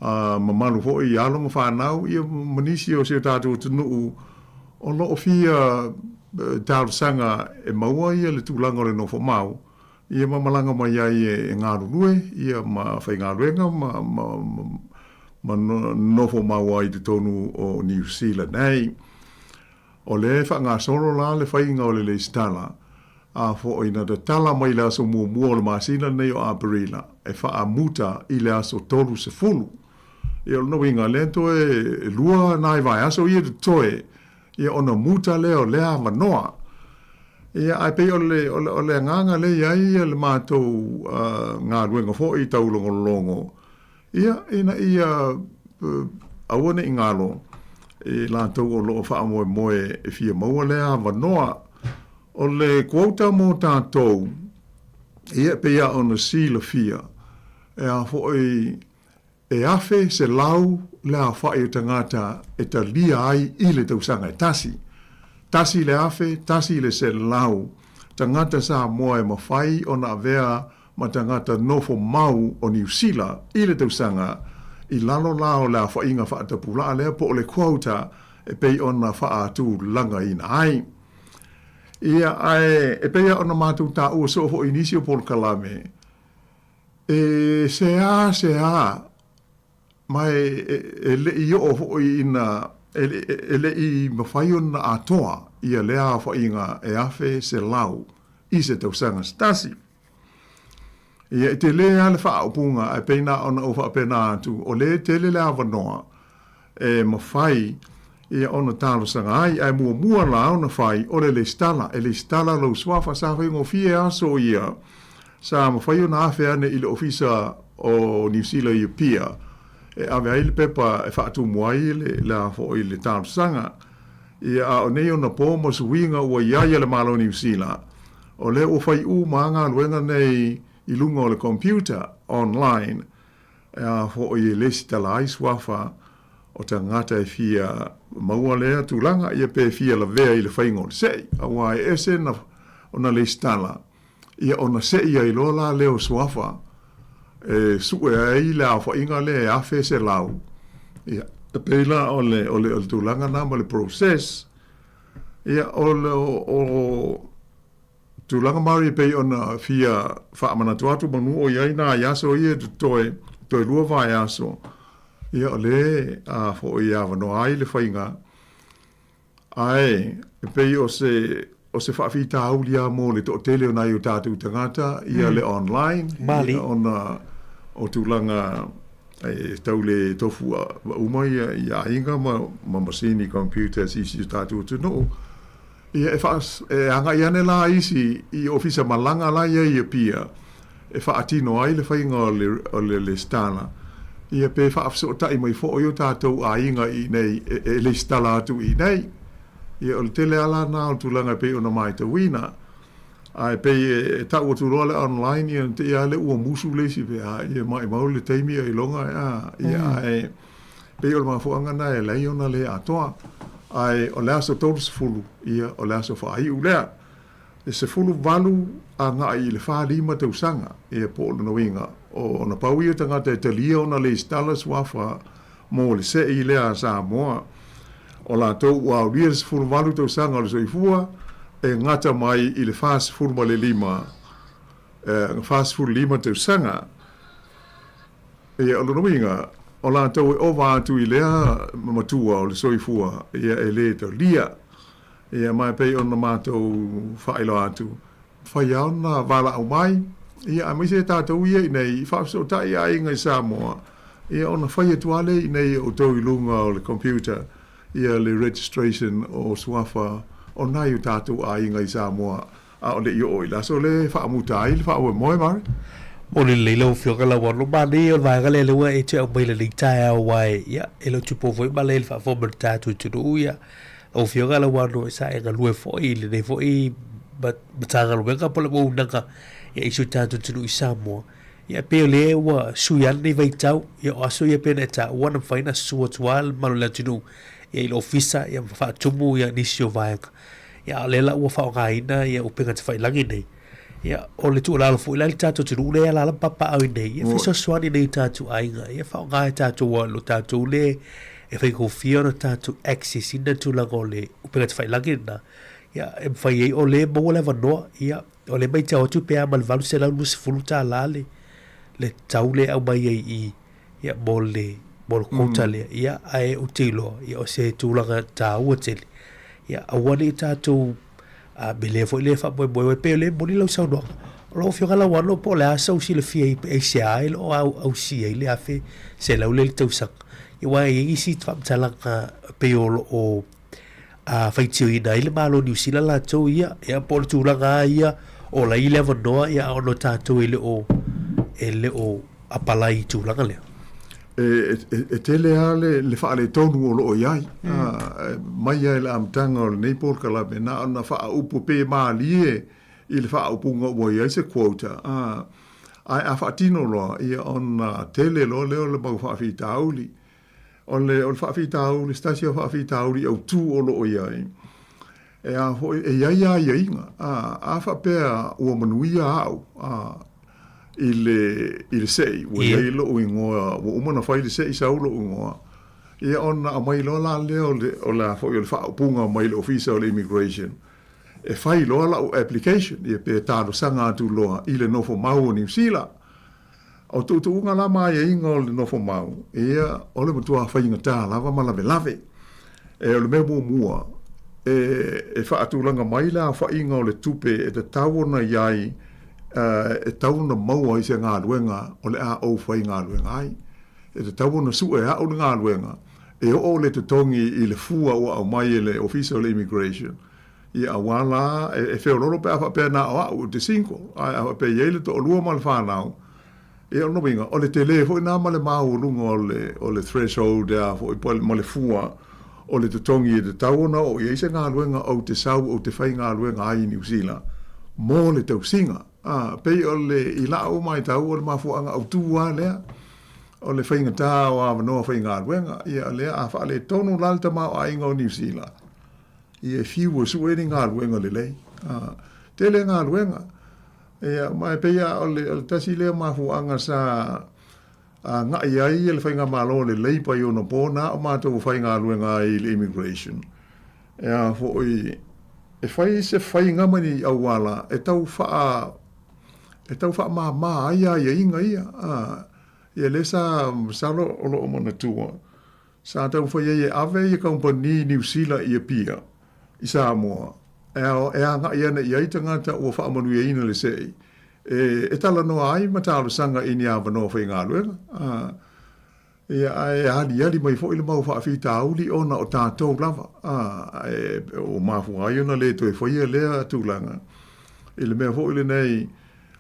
mamalu fo i alonga whanau ia manisi o seo tātou tunu o loo fia tālo sanga e maua ia le tūlanga o le nofo mau. Ia mamalanga mai ai e ngā rurue, ia ma whai ngā ruenga, ma nofo maua i te tonu o New Zealand. Nei, o le wha ngā soro la le whai ngā o le stala, a fo ina te tala mai le aso mua le masina nei o Aperila, e wha a muta i le aso tolu se fulu. Ia o no inga lento e lua nai vai aso ia te toe, ia ona muta leo lea manoa. Ia ai pe o le nganga le ia le mātou ngā ruenga fo i tau longo. Ia ia awane i ngalo e lātou o loo wha moe e fia maua lea wanoa o le quota mō tātou ia pe ia o na sila fia e a fo e afe se lau lea wha i tangata e ta lia ai i le tausanga e tasi. Tasi le afe, tasi le se lau, tangata Sāmoa e mawhai o na avea ma tangata nofo mau o New Zealand i le tausanga i lalo lao la whainga whaatapula lea po o le quota e pei o na whaatu langa ina ai. Ia ai, e pei o na mātou tā ua so ho inisio pol kalame. E se a, mai e le i o ho ina ele i mawhai o na atoa ia lea whainga e afe se lau i se tausanga stasi. Ia te lea le whaaupunga e peina ona o whaapena atu o le te le lea wanoa e mawhai ia ona talo sanga ai ai mua la ona whai o le stala e le stala lau swafa sa whaingo fie aso ia sa mawhai o na afe ane i le ofisa o New Zealand i pia e ave ai le pepa e whaatu muai le fo i le tālu sanga. Ia a o nei o na pō mo suinga ua iaia le malo New Zealand. O le o whai maanga luenga nei i lunga o le computer online. E a fo i le sitala ai swafa o ta ngata e fia maua lea tūlanga ia pe fia la vea i le whaingo le sei. A wai ese na o na le sitala. Ia o na sei ai lola leo swafa. E sue ai le au whainga le e afe se lau. Ia, e peila o le tūlanga nā ma le process. Ia, o tūlanga mari pei o na fia whaamanatu atu manu o iai nā iaso ia toi lua vai aso. Ia, o le a fo i awano ai le whainga. Ai, e pei o se whaafita aulia mo le to tele o nai o tātou tangata, ia le online. Mali. Ia, o tūlanga e taule tofu wa umai ia inga ma masini computer si tātou tuno. Ia e anga iane la isi i ofisa malanga la ia pia. E whaatino ai le whainga o le stana. Ia pe whaafso tai mai fo o tātou a inga i nei e le stala atu i nei. Ia o le tele ala nā o tūlanga pe o na mai te wina. Ai pe e ta o tu role online ia te ia le ua musu le si pe ia mai mau le teimi ai longa ia e pe o ma fo anga na e le ona le atoa ai o le aso todos fulu ia o le aso fa ai ulea e se fulu valu anga i le fa lima te usanga ia po no winga o na pau ia tanga te lia ona le stalas wafa mo le se i lea Sāmoa. O la tau ua uria se furu tau sanga o le soifua, e ngata mai i le fast furu ma le lima, fast furu lima tau sanga, e o lono inga, o la tau e ova atu i lea matua o le soifua, e le tau lia, e mai pei ona mātou whaelo atu. Whai au na wala au mai, ia a maise tātou ia i nei, whaafiso tai a inga i Sāmoa, ia ona whai atuale i nei o tau i lunga o le computer, ia le registration o suafa o nai o tātou a inga i Sāmoa, a o le i o ila, so le whaamutai, le whaamu moe mare. O le leilo whioka la wano mani o vanga le lewa e te au mai le litai au wai, ia, e lo tupo foi ma le le whaafoma tātou tunu ia, o whioka la wano e sa e ngalue foi, le nei foi, matanga luenga po le maunanga, ia iso tātou tunu i Sāmoa. Ia peo le ua sui ana nei vaitau, ia o aso ia pena e tā wana whaina sua tual manu le tunu, ia ilo ofisa, ia whaatumu, ia nisi o vaenga. Ia lela ua whaongaina, ia upenga te whailangi nei. Ia o le tu lalo fu ila le tātou tunu le ala papa au nei, ia fiso swani nei tātou ainga, ia whaongai tātou wa lo tātou le, e whai kofia na tātou access ina tu lango le, upenga te whailangi na. Ia e mwhai ei o le maua le vanoa, ia o le mai tau atu pea malvalu se lau musi fulu tā lale, le tau le au mai ei i, ia mo le kota le, ia ae utilo, ia o se tūlanga tā ua tele. Ia awane i tātou, me le fo i le wha moe peo le moni lau sau noa. O lau whionga lau wano po le asa usi le fia i se ae lo au si ei le afe se lau le tausang. Ia wai e isi whamtalanga peo o whaitio ina i le malo New Zealand la tau ia, ia po le tūlanga ia, o la i le avanoa ia ono tātou i le o apalai tūlanga lea. E tele a le whaale tonu o loo iai. Mai ai le amtanga o le neipor kalape na ona wha upo pe maalie i le wha upunga o iai se quota. Ai a whaatino loa ia ona tele lo leo le mau whaafi tauli. O le whaafi tauli, stasi o whaafi tauli au tū o loo iai. E a hoi e iai a inga. A whapea ua manuia au. I le sei, ua iai lo uingoa, ua umana whai le sei sau lo uingoa. Ia ona a mai loa la leo o la whai o le whaapunga mai le ofisa o le immigration. E whai loa la o application, ia pe tālo sanga atu loa, i le nofo mau o New Zealand. O tu unga la mai e inga o le nofo mau. Ia o le matua whai inga tā, lava ma lave. E o le mea mua. E whaatulanga mai la whai inga o le tupe e te tawona iai, e tauna maua i se ngā luenga o le a au whai ngā luenga ai. E te tauna su e a o le ngā luenga. E o le te tongi i le fua o au mai le official immigration. I a wala e wheo loro pe a whapea nā o au te sinko. A whapea iele to o lua ma le whanau. E o no winga, o le te le fo i nā ma le mau lunga o le threshold a fo i ma le fua o le te tongi i te tauna o i se ngā luenga o te sau o te whai ngā luenga ai i New Zealand. Mō le tau singa. Pei o le i lau mai tau o le mafuanga au tūua lea. O le whainga tā o a wanoa whainga aruenga. Ia lea a wha le tonu lalta mau a inga o New Zealand. Ia fiu o sueni ngā aruenga le lei. Tele ngā aruenga. Ia mai pei a o le tasi lea mafuanga sa ngā iai le whainga malo le lei pai o na pōna o mātou whainga aruenga i le immigration. Ia fo i e whai se whainga mani au wala e tau wha ma aia ia inga ia. Ia le sa salo o lo o mana tua. Sa tau whai e ave i company New Zealand i a pia. I Sāmoa. E a ngā iana i aita ngata ua wha manu ia ina le sei. E tala noa ai matalo sanga i ni a wanoa whai ngā luenga. Ia e ali mai fo i le mau wha tauli ona o tātou lava. O mafu ai ona le toi whaia lea tūlanga. I le mea fo i le nei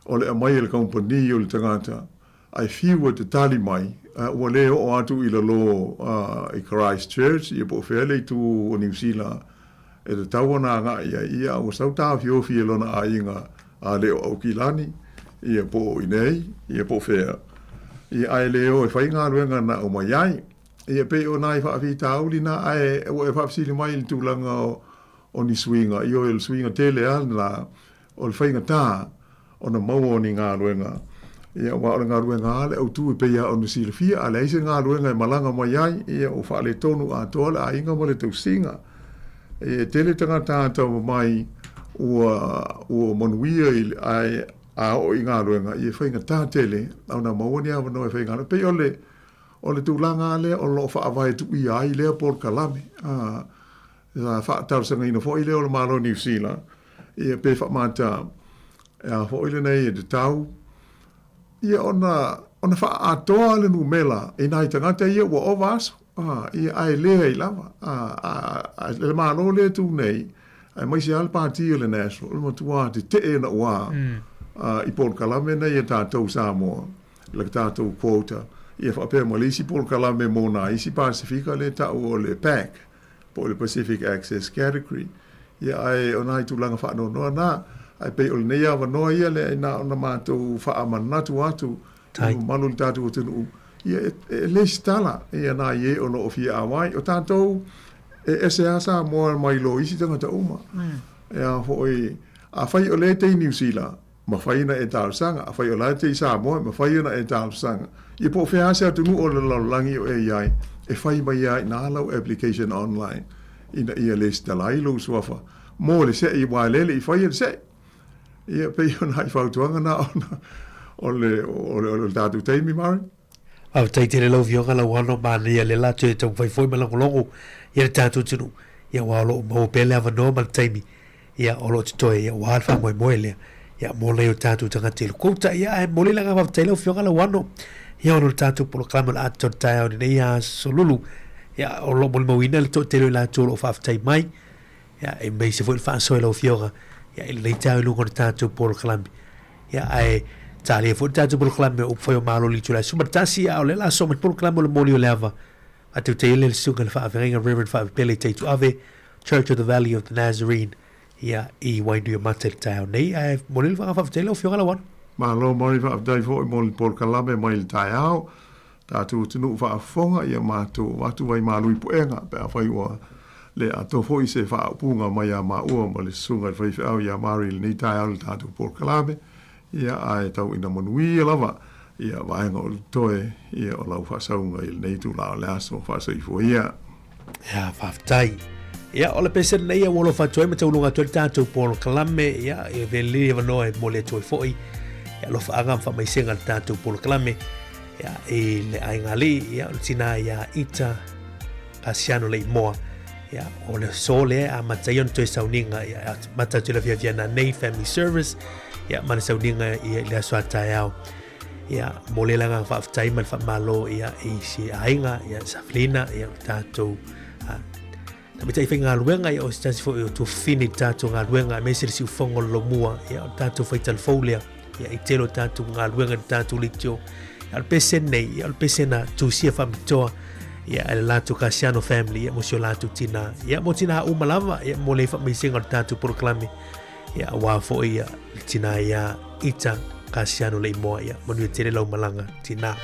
o le amai le company o le tangata. Ai fiua te tali mai. Ua le o atu i le lo i Christchurch i po whele tu o New Zealand. E te tawana ngā ia o sau tā fiofi e lona a inga a leo au kilani. Ia po i nei, ia po whea. I ai leo e whai ngā ruenga na o mai ai. Ia pe o nai whaafi tauli na ai o e whaafsili mai i tūlanga o ni swinga. I o e swinga tele al na o le whainga tā o na mau o ni ngā ruenga. ia wa o ngā ruenga le au tu pe ia o nusila fia a le ise ngā ruenga malanga mai ai ia o wha le tonu a toa a inga mo le tau singa e tele tanga tātou mai ua manuia ai a o i ngā ruenga i e whainga tātele au na mauani awa no e whainga pe o le tūlanga le o lo wha awai tu i ai lea por kalame wha tau sanga ina fo i leo le malo New Zealand i e pe wha mata e fo i le nei e te tau ia ona wha atoa le nu mela e nai tangata ia ua o vaso ia ai lea i lava le malo le tu nei ai mai se al parti le national le matua te te na ua i por kalame nei e tātou Sāmoa le tātou quota ia wha pēr malisi por kalame mona isi Pasifika le tau o le PAC po le Pacific Access Category ia ai onai tūlanga wha no na ai pe o le nei awa noa ia le na ona mātou wha amanatu atu manu le tātou o tunu ia e le stala ia na ie o no ofia awai o tātou e se asa moa mai lo isi tangata uma ia hoi a whai o le te New Zealand ma whai na e tālusanga a whai o le te Sāmoa ma whai na e tālusanga ia po whea se atunu o le laulangi o e iai e whai mai iai na lau application online ina ia le stala i lo suafa mo le se i wailele i whai le se ia pe ona i whautuanga na o le tātou teimi mari au tai te le lau vionga la wano mani ia le la te tau whaifoi malongolongo ia le tātou tunu ia walo mo pele ava no mal taimi ia olo te toe ia waalfa moe moe lea ia mole o tātou tangati le kouta ia e mole langa waf tai lau vionga la wano ia ono le tātou poloklama la ato tai au nina ia solulu ia olo mole mawina le to te lo la tolo o whaftai mai ia e mei se fwoi le whaasoe lau vionga ia ele nei tau lungo le tātou poloklama ia ai tali e fwoi tātou poloklama o whai o malo li tula sumatasi au le la soma poloklama o le moli o le ava a te le sunga le whaavenga Reverend Whaapele Teitu Ave Church of the Valley of the Nazarene ia i wainu i mate le tau nei a moli le whaafawhatele o whiongala wan ma lo mori whaafdai fo i moli poloklama mai le tai au tātou tunu whaafonga ia mātou wai mālui puenga pe a whai ua le ato fo i se whaapunga mai a maua ma le sunga le whaifi au ia mari le nei tai au le tātou poloklama ia ai tau ina manui lava ia vaenga o toe ia o lau whasaunga i nei tu lao le aso whasai fo ia ia whaftai ia o le pesen nei a wolo whatoe ma tau lunga tue tātou polo kalame ia e veli e wanoe mo le toi foi ia lo whaanga whamaisenga le tātou polo kalame ia e le aingali ia o tina ia ita kasiano le imoa ia o le sole a mataion toe sauninga ia matau tila via via na nei family service ia mana sauninga ia le aso atai au ia mole langa whaaftai mal whamalo ia i si ainga ia saflina ia tātou tamita i whai ngā luenga ia o si tasi fo i o tu fini tātou ngā luenga me se si ufongo lo mua ia o tātou whaital faulia ia i telo tātou ngā luenga ni tātou litio ia al pesen nei ia al pesena tu sia whamitoa ia ele lātou Kasiano family ia mo sio lātou tina ia mo tina umalava ia mo le whamaisenga tātou proklame ia wā fo ia tina ia ita Kasiano le moa ia manu e tere lau malanga tina.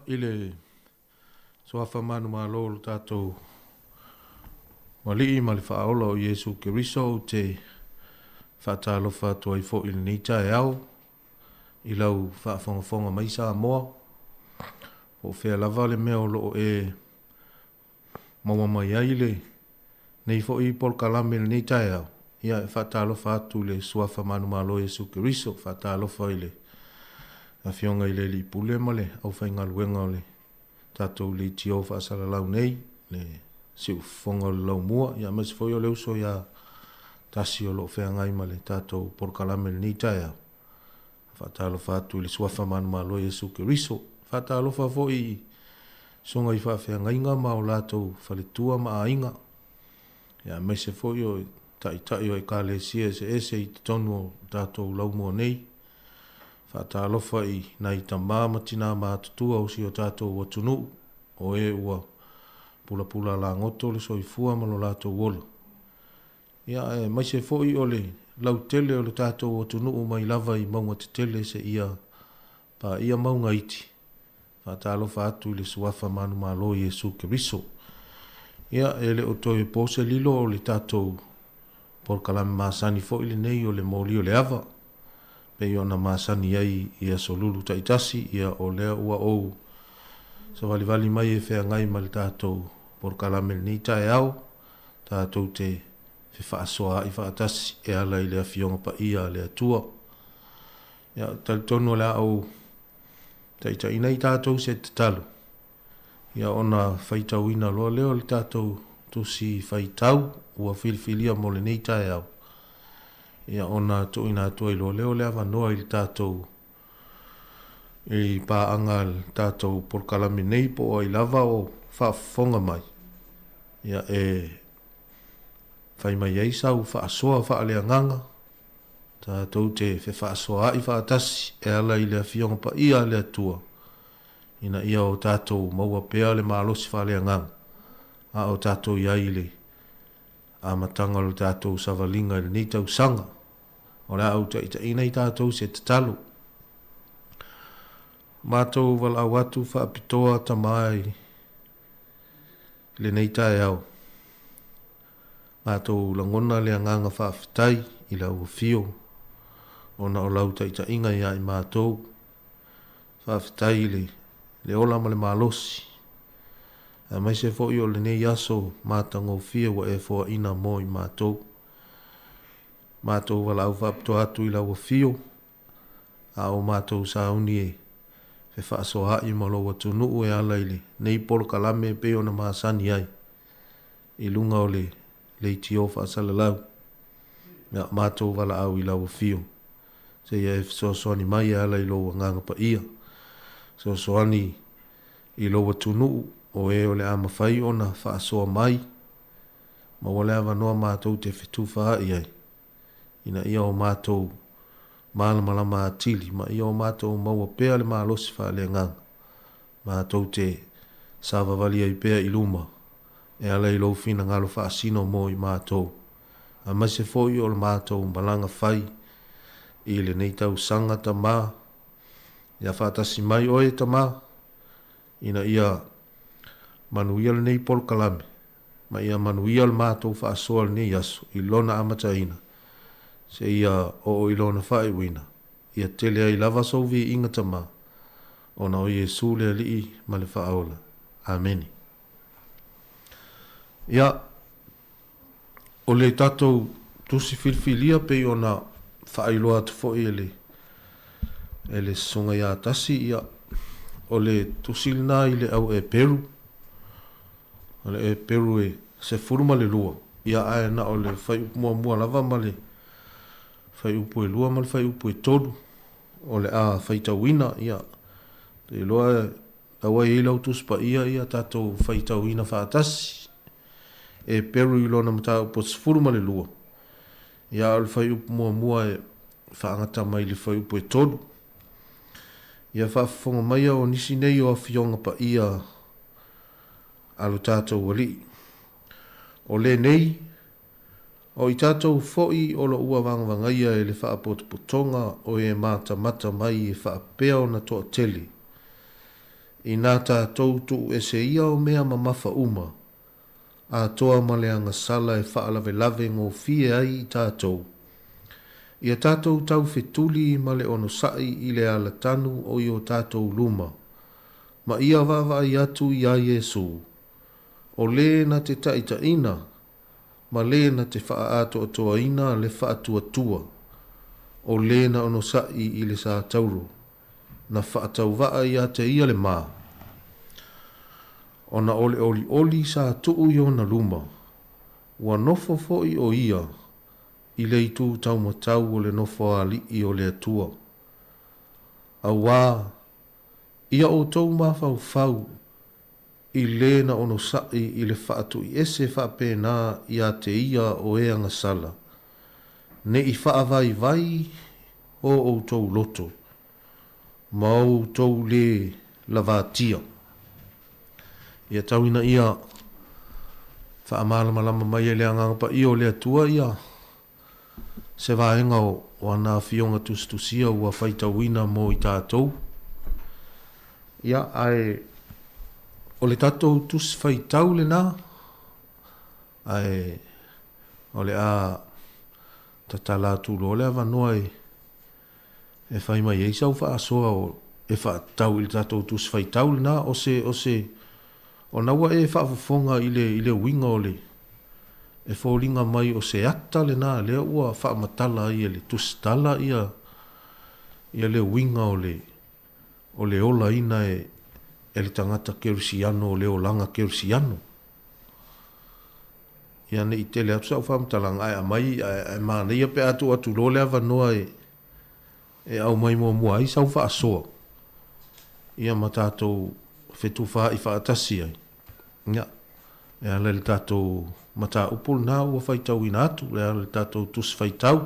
ile soafa manu malo tatou wali ma le whaola o Yesu Keriso te whatalofa tua i fo i ni tae au i lau whaafongafonga mai Sāmoa o whea lava le mea o loo e maua mai aile nei fo i pol kalame le ni tae au ia e whatalofa atu le suafa manu malo Yesu Keriso whatalofa ile a fionga i le li pule ma le au whainga luenga o le tatou li tio whaasala lau nei le siu fonga o le lau mua ia masi foi o le uso ia tasi o lo whea ngai ma le tatou por kalame le ni tae au whatalofa atu le suafa manu malo Yesu Keriso whatalofa fo i songa i whawhea ngai ngā ma o latou whaletua ma a inga ia masi foi o tai o e ka le sia ese i tonu o tatou lau mua nei whatalofa i nai ta māma tina mātutua o si o tātou wa tunu o e ua pula la ngoto le soifua ma lo lātou wola. Ia e mai se fo i o le lau tele o le tātou wa tunu o mai lava i maunga te tele se ia pa ia maunga iti. Whatalofa atu i le suafa manu malo Yesu Keriso. Ia e le o toi pose lilo o le tātou por kalame masani fo i le nei o le moli o le ava. Pe ona masani ai ia solulu taitasi ia o lea ua ou. Sa vali mai e whea ngai ma le tātou por kalame ni tae au. Tātou te whaasoa i whaatasi e ala i lea fionga pa ia lea tua. Ia talitono lea au taitai nei tātou se te talo. Ia ona whaitau ina loa leo le tātou tusi whaitau ua whilwhilia mo le ni tae au. Ia ona to ina to ilo leo le ava noa il tātou i pā anga tātou por kalame nei po o i lava o whaafonga mai. Ia e whai mai eisau whaasoa whaalea nganga. Tātou te whaasoa i whaatasi e ala i lea fionga pa ia lea tua. Ina ia o tātou maua pēa le maalosi whaalea nganga. A o tātou ia i le a matanga o tātou savalinga i le ni tau sanga. O le au ta ina i tātou se te talo. Mātou wala awatu whaapitoa ta mai le nei tae au. Mātou langona le anganga whaafitai i la ua fio. Ona o lau ta inga ia i mātou. Whaafitai le ola ma le malosi. A mai se fo i o le nei aso mātango fia wa e fo ina mo i mātou. Mātou wala au whapto atu i laua fio. A o mātou sauni e whaaso hai ma lo watu nuu e ala ili. Nei polo kalame pe o na maasani ai. I lunga o le tio whaasala lau. Ia mātou wala au i laua fio. Se ia e soani mai e ala i lo nganga pa ia. Soani i lo watu nuu o e o le ama whai o na whaasoa mai. Ma wale awa noa mātou te whitu whaai ai. Ina ia o mātou malama atili, ma ia o mātou maua pēa le mālosi whaale ngang. Mātou te sāwawali ai pēa i luma, e ala i lau whina ngalo whaasino mo i mātou. A mai se fōi o le mātou malanga whai, i le nei tau sanga ta mā, ia whaatasi mai oe ta mā, ina ia manuia le nei pol kalame, ma ia manuia le mātou whaasoa le nei aso, i lona amata ina. Se ia o ilona whae wina. Ia tele ai lava sauvi inga tama. Ona o Yesu le alii ma le whaola. Amen. Ia, o le tatou tusi filfilia pe ona whaailoa atu fo i ele sunga ia tasi ia. O le tusilina i le au e Peru. O le e Peru e se furuma le lua. Ia ae na o le whai mua lava ma le fai upu e lua mal fai upu e tolu o le a fai tauina ia te loa awa i lau tuspa ia tatou fai tauina whaatasi e Peru i lona mata upo sifuru ma le lua ia o le fai upu mua e whaangata mai le fai upu e tolu ia e fai upu e lua mal fai upu e tolu o le a fai tauina ia te loa awa i lau tuspa ia tatou fai tauina whaatasi e Peru i lona mata upo sifuru ma le lua ia o le fai upu mua e whaangata mai le fai upu e tolu ia ia whaafonga mai o nisi nei o a fionga pa ia alo tātou wali. O le nei, o i tātou foi o lo ua wangwangaia e le whaapotopotonga o e mata mai e whaapea o na toa tele. I nā tātou tu e se ia o mea ma mawha uma. A toa ma le anga sala e whaalawe lave ngō fie ai i tātou. Ia tātou tau whetuli ma le ono sai i le ala tanu o i o tātou luma. Ma ia wawa i atu i a Yesu. O le na te taita ina, ma le na te wha ato atoa ina le wha atua tua. O le na ono sai i le sa tauro. Na wha atau waa i a te ia le maa. O na ole oli oli sa tuu i o na luma. Ua nofo fo i o ia. I le i tū tau matau o le nofo a li i o le atua. A wā, ia o tau mawhau fau, i le na ono sai i le whaatu i ese whapena i a te ia o eanga sala. Ne i whaavai vai o o tau loto. Ma o tau le lavatia. Ia tauina ia whaamalama mai e le angangapa i o le atua ia. Se vaenga o ana fionga tustusia ua whaitawina mo i tātou. Ia ai o le tātou tus whaitau le nā. Ai o le a tatala tūlo le avanoa e whai mai e sau wha asoa o e wha tau i le tātou tus whaitau le nā. O naua e whaafafonga i le winga o le. E fōringa mai o se ata le nā, lea ua whaamatala i le tustala ia le winga o le ola ina e le tangata kerusiano o le olanga kerusiano. Ia ne i te le atu sau whaamatalanga ai a mai, ai maana ia pe atu lo le avanoa e au mai mua ai sau whaasoa. Ia ma tātou whetu wha i whaatasi ai. Ia, e ale le tātou mata upul nā ua whaitau ina atu, le ale tātou tus whaitau.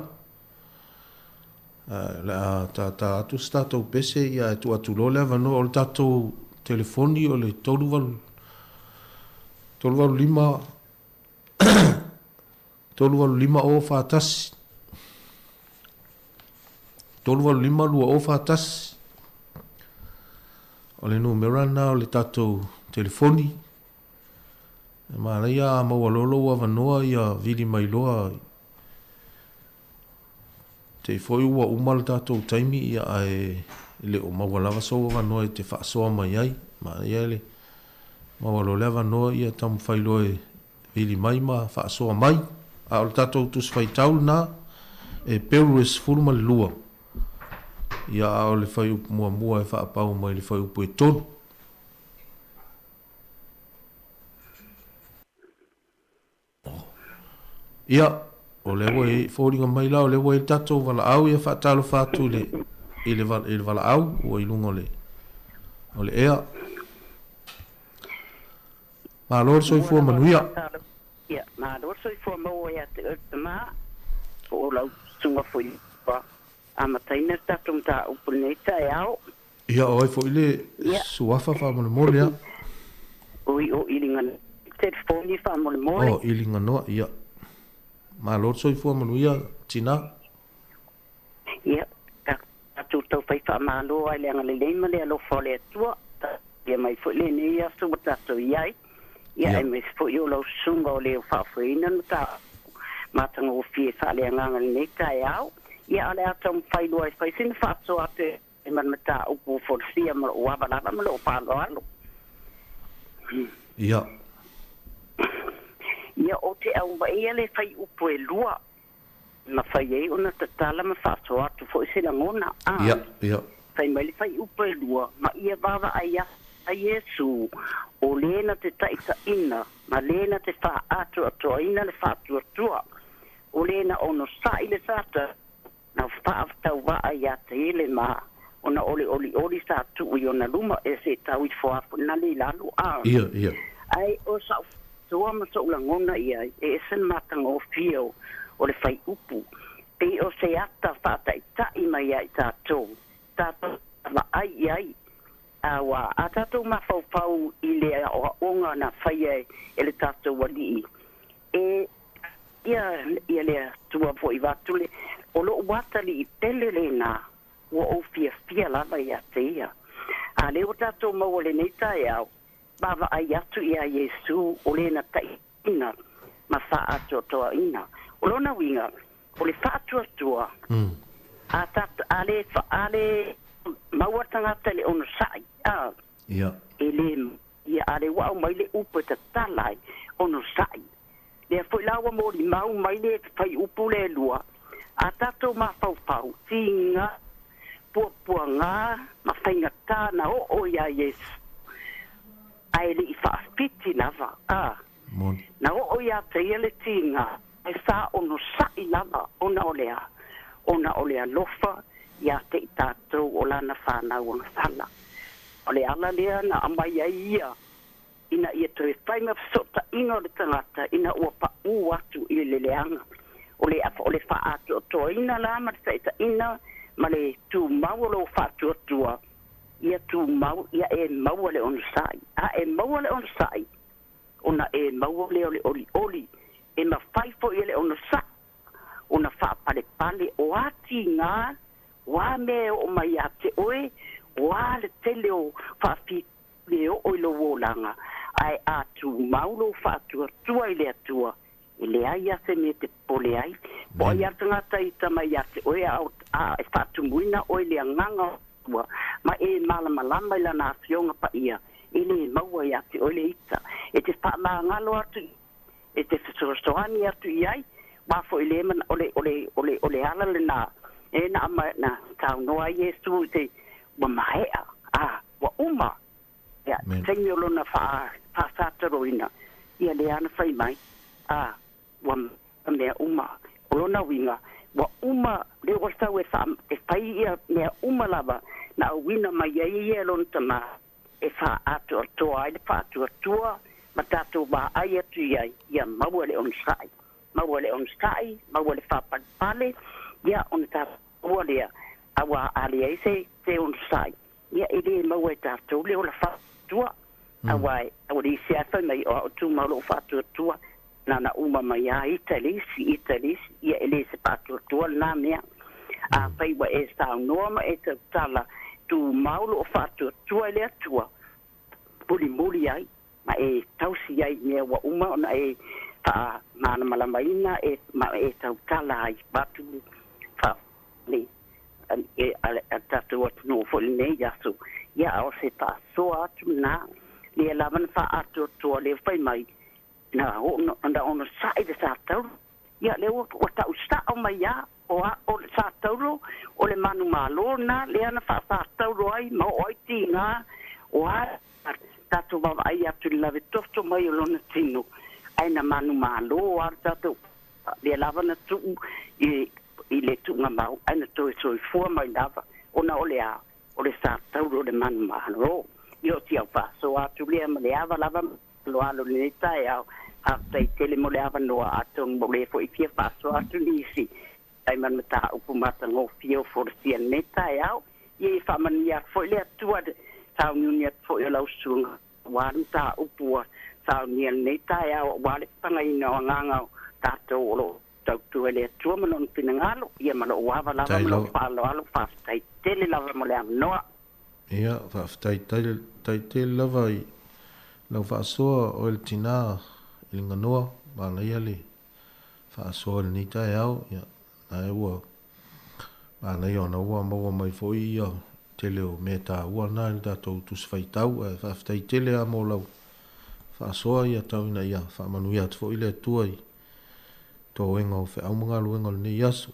Le a tātou tātou pese ia e tu atu lo le avanoa o le tātou telefoni o le toluwalu lima o whaatasi. Toluwalu lima lua o whaatasi. O le numera nā o le tātou telefoni. E maana ia a maualolo ua wanoa ia vili mai loa. Te foi ua umal tātou taimi ia e le o maualawa soa wanoa e te whaasoa mai ai. Maana ia le maualole wanoa ia tamu whailoa e vili mai ma whaasoa mai. A o le tātou tus whaitau nā e peru e sifuru ma le lua. Ia a o le whai upu mua e whaapau mai le whai upu e tonu. Ia, o le wai fōringa mai la, o le wai tatou wala au ia whaatalo whātu i le wala au, o i lunga o le ea. Mā lor soifua manuia. Ia, mā lor soifua maua ia te maa, o lau sunga fui pa, a mataina tatou mta upuneta e au. Ia, o ai fo ile suafa whamone mole ia. O ilinga, telefoni whamone mole. O ilinga noa, ia. Ma lor soifua manuia tina. Ia, tu tau whai whaamalo ai leanga le leima le alo whole atua. Ia mai fo le ne ia suwa tato iai. Ia ai mai fo i o lau sunga o leo whawhaina no ta. Matanga o fie whale anganga le tai au. Ia ale ata mwhai lua i whai sina whato ate e manmata upu forsia ma o abalava ma lo whalo alo. Ia. Ia o te au mai le whai upu e lua. Ma whai ei ona tatala ma whato atu fo isi langona. Ia, ia. Whai mai le whai upu e lua. Ma ia wawa aia a Yesu. O lena te taita ina. Ma lena te wha atu atua ina le whatu atua. O lena ono sa ile sata. Na whaafutau wa aia te ele ma. Ona oli sa tu i ona luma e se tau i whaafu na li lalu a. Ia, ia. Ai o sa toa ma sa ulangona ia e sen matanga o fio o le whai upu. Pe o se ata whata i tai mai ai tātou. Tātou ma ai. Awa, a tātou ma whau i le o onga na whai e le tātou wali. E ia le tua po i watule. O lo watali i tele le nā. Wa o fia lava ia te ia. A leo tātou mau le nei tae au. Bava ai atu ia Yesu o le na tai ina. Ma wha atua toa ina. O lona winga, o le wha atua tua. A tata, a le maua tangata le ono sai. Ia. E le, ia a le wau mai le upo ta talai ono sai. Le a foi lawa mori mau mai le fai upu le lua. A tātou ma fau tinga, pua ngā, ma whainga tāna o ia Yesu. Ai le I whaafiti lava. Na o ia te ele tinga, e sa ono sai lava, ona olea lofa, ia te I tātou o lana whanau ona whala. Ole ala lea na amai ia, ina ia toe whainga sota ina o le tangata, ina ua pa atu I le leanga. Ole wha atu o toa ina la, ma te ina, ma le tu mau lo wha atu o tua. Ia tu mau, ia e mau le on sai. E mau le on sai. Ona e mau le oli. E ma faifo ia le on sai. Ona wha pale o ati ngā, wā me o mai ate oe, wā le tele o wha fi le o ilo wolanga. Ai a tu mau lo wha tua I le atua. I le ai ase me te pole ai. Po ai atangata I tamai ate oe a e wha tumuina oe le anganga ma e malama ila na fionga pa ia ele maua ia te ole ita e te pa ngalo atu e te soani atu iai ma fo ele man ole ala le na e na ama na tau noa Yesu te wa mahea wa uma ya tenyo lo na fa sataroina ia le ana fai mai wa me uma olona winga wa uma le wasa we e fai ia me uma lava na wina mai ia lon tama e fa atu to ai fa atu ma tatu ba ai atu ia mawale on sai mawale fa pale ia on ta wale awa ali se te on sai ia ele mawe tatu le ola fa tua awai awali sia fa mai o tu malo fa atu na uma mai ai Italy ia ele se patu tua na mea a pai wa e sta norma e te tala tu maulo o fatu tua le tua puli ai ma e tausi ai me wa uma na e fa mana malamaina e ma e tau tala ai batu fa ni e a tatu o no fo le ya so ia o se pa so atu na le lavan fa atu tua le fai mai na on sai de sa tau ia le o ta usta o mai ya o sa tau o le manu malo na le ana fa tau ai ma o tinga o tatu ba ai atu la vitosto mai lo na tino ai na manu malo ar tatu le lava na tu i le tu nga mau ai na to so fo mai lava ona o le sa tau le manu malo io ti fa so atu le ma le ava lava lo alo le tai au a tai tele mo le ava no atong mo le fo I fia fa so atu nisi ai man mata upu mata ngo fio for sia neta au ye fa man ya fo le tua sa unia fo yo lau sunga wan ta upu sa unia neta au wale pangai no nganga ta to lo tau tu le tua manon pinangalo ye malo wa la malo pa lo fa tai tele la mo le no ia fa tai tele lava I lau fa so o el tina linga noa ba la yali fa so le nita au ia ai ua ba na yo na ua mo mai foi ia tele o meta ua na da to tu sfai tau fa ftai tele a mo lau fa so ia tau na ia fa manu ia fo ile tuai to wenga fe au mga luenga ni yasu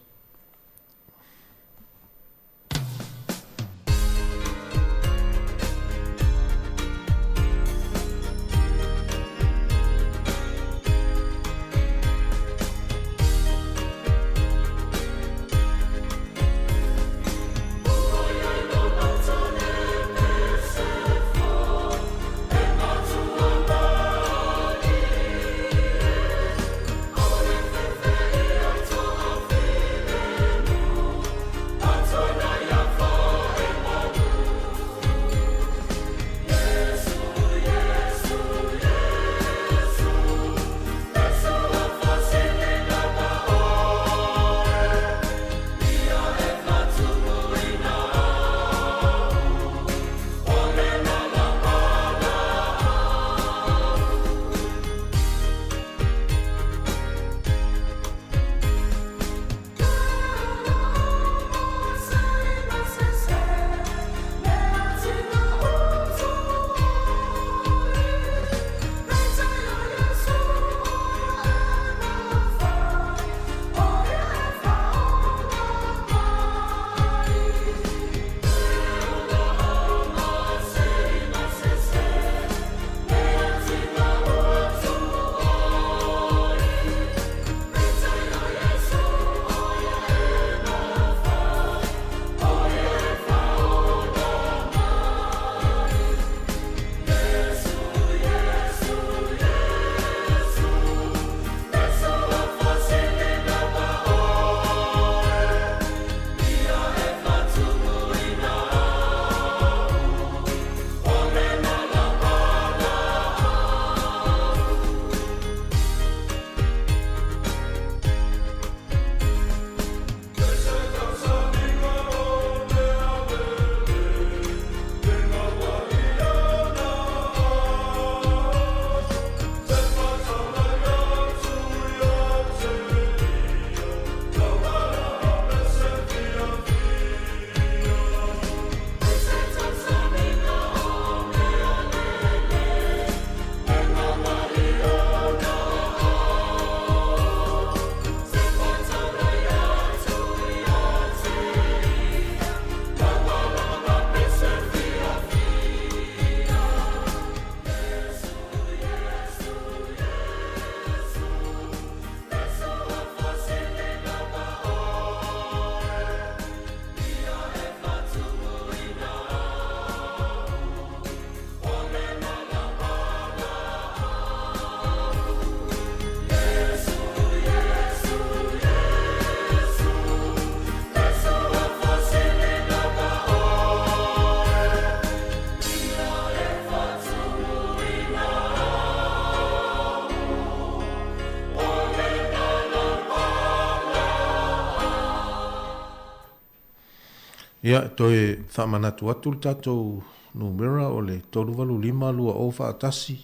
Ia, toi whamanatu atu tātou numera o le 325 lua o whaatasi.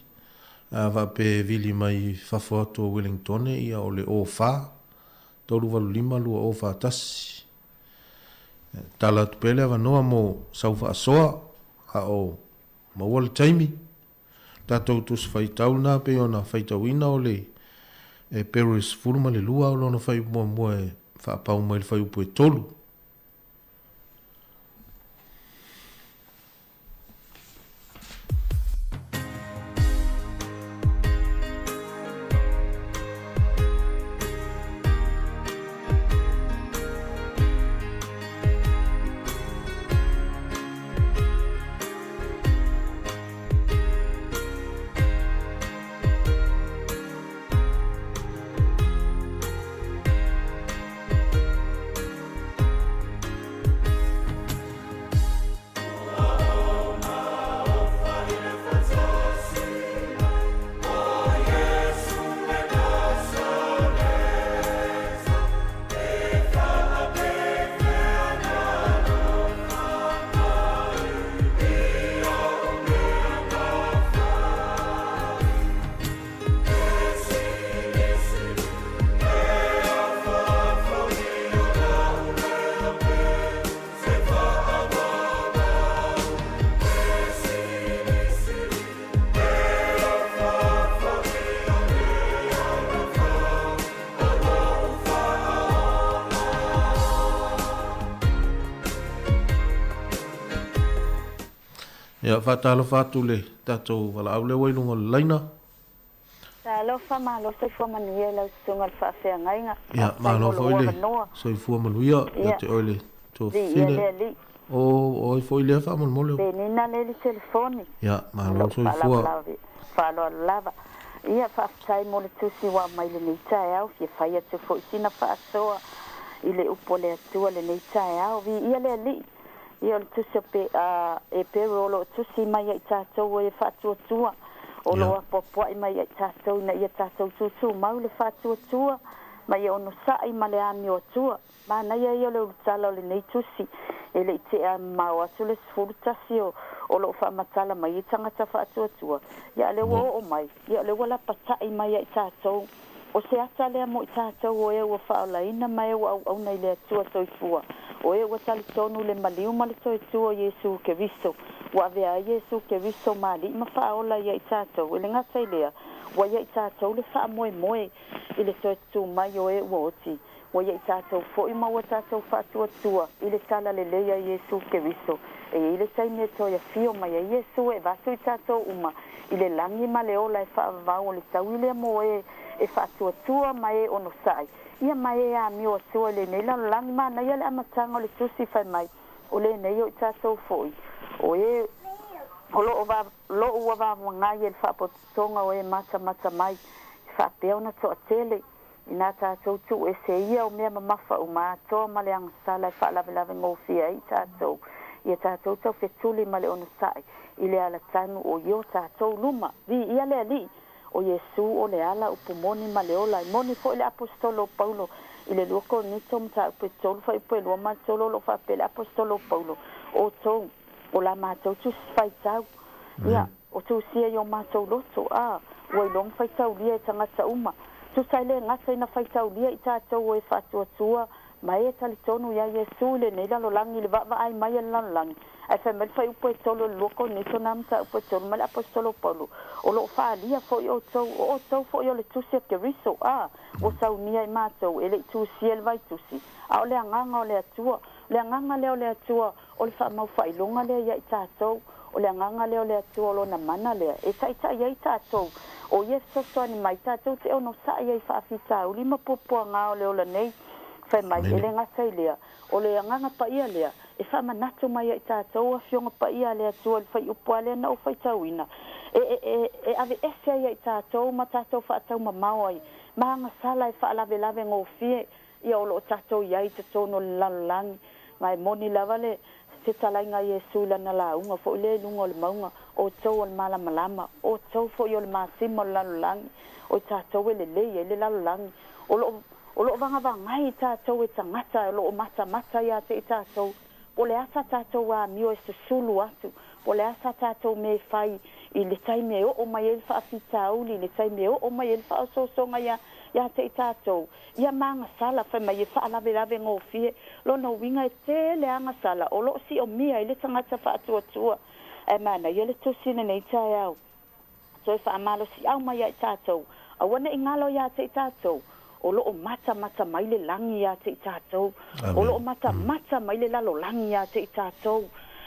Va pe vili mai whawha atu o Wellington ia o le o wha. 325 lua o whaatasi. Tala atu pele ava noa mo sau whaasoa a o maua le taimi. Tātou tus whaitau nā pe o na whaitauina o le Paris furuma le lua o lona whai mua e whaapau mai le whai upu e tolu. Ia whatalo whatu le tātou wala au le wailunga le laina. Talofa malo se fua manuia lau sunga whawhea ngainga. Ia, malo whaile. So i fua manuia, ia te oile. Tō whine. O i fua ilea wha man mole. Benina le li telefoni. Ia, malo so i fua. Whalo lava. Ia whawhai mole tusi wa mai le nei tae au. Fia whai atu fo isina whaasoa. I le upo le atua le nei tae au. Ia le li. Ia le tusi e pero lo tusi mai ai tātou e whaatua. O loa popua i mai ai tātou na ia tātou tūtū mau le whātua mai ono sai ma le ami o tua. Mana ia le utala o le nei tusi e le te a mau atu le sfuru tasi o lo whamatala mai i tangata whātua. Ia le o mai, ia le wala patai mai ai tātou. O se ata lea mo i tātou o e ua whaolaina mai au nei le atua toifua. O e ua tali tonu le maliu ma le toitua Iesu ke viso. Wa vea Iesu ke viso mali ma whaola ia i tātou. Ele ngata i lea, wa ia i tātou le wha moe i le toitu mai o e ua oti. Wa ia i tātou fo i maua tātou whātua tua i le tala le leia Iesu ke viso. E i le taimi e toia fio mai a Iesu e vasu i tātou uma. I le langi ma le ola e wha vau o le tau i le mo e whātua tua mai e ono sai. Ia mai e a mi o tua le nei lalo langi mana ia le amatanga o le tusi whai mai. O le nei o i tātou foi. O e o lo ua va ngai e whapotonga o e mata mai. Whapea ona toa tele. Ina tātou tu e se ia o mea mamafa o mātoa ma le angasala e whaalawelawe ngofia i tātou. Ia tātou tau whetuli ma le ono sai. I le ala tanu o io tātou luma. Vi ia le ali. O Iesu o le ala upumoni ma le ola. I moni fo le apostolo Paulo. I le luoko nito mta upe tolu fa upe lua ma tolo lo fa pele apostolo Paulo. O tou. O la mātou tu whaitau. Ia, o tu sia i o mātou loto. Ua i long whaitau lia i tangata uma. Tu saile ngata ina whaitau lia i tātou o e whatua tua. Mai e tali tonu ia Iesu le nei lalo langi le vava ai mai e lalo langi. Ai whai mele whai upo e tolo luoko nito namta upo e tolo mele apostolo Paulo. O lo whaalia fo i o tau fo i o le tusi a ke riso. O sau nia i mātou e le tusi e le vai tusi. O le anganga o le atua. Le anganga leo le atua o le wha mau whailunga lea ia i tātou. O le anganga leo le atua o lo na mana lea. E taita ia i tātou. O ia sotoani mai tātou te ono sa ia i whaafitau. Lima popua ngā o leo le nei. Whai mai e le ngata i lea. O le anganga pa ia lea. E wha manatu mai i tātou a fionga pa ia lea tua le whai upua lea na o whai tauina. E ave ese ia i tātou ma tātou whaatau ma mau ai. Mahanga sala e wha lawe ngō fie. Ia o lo tātou iai te tono le lalolangi. Mai moni lava le te talainga Iesu lana launga. Fo le lunga o le maunga. O tau o le malama. O tau fo i o le masima o le lalolangi. O tātou e le leia e le lalolangi. O lo vanga ngai tātou e tangata. O lo mata ia te i tātou. po le asa tātou a mio e susulu atu, po le asa tātou me fai i le taime o mai e whaafitauli, le taime o mai e whaasosonga ia te tātou. Ia maanga sala whai mai e whaalawe ngō fie, lona winga e te le anga sala, o lo si o mia i le tangata whaatua. E mana, ia le tusine nei tai au. So e whaamalo si au mai e tātou, a wana i ngalo ia te tātou. O loo mata mai le langi ia te tātou. O loo mata mai le lalo langi ia te tātou.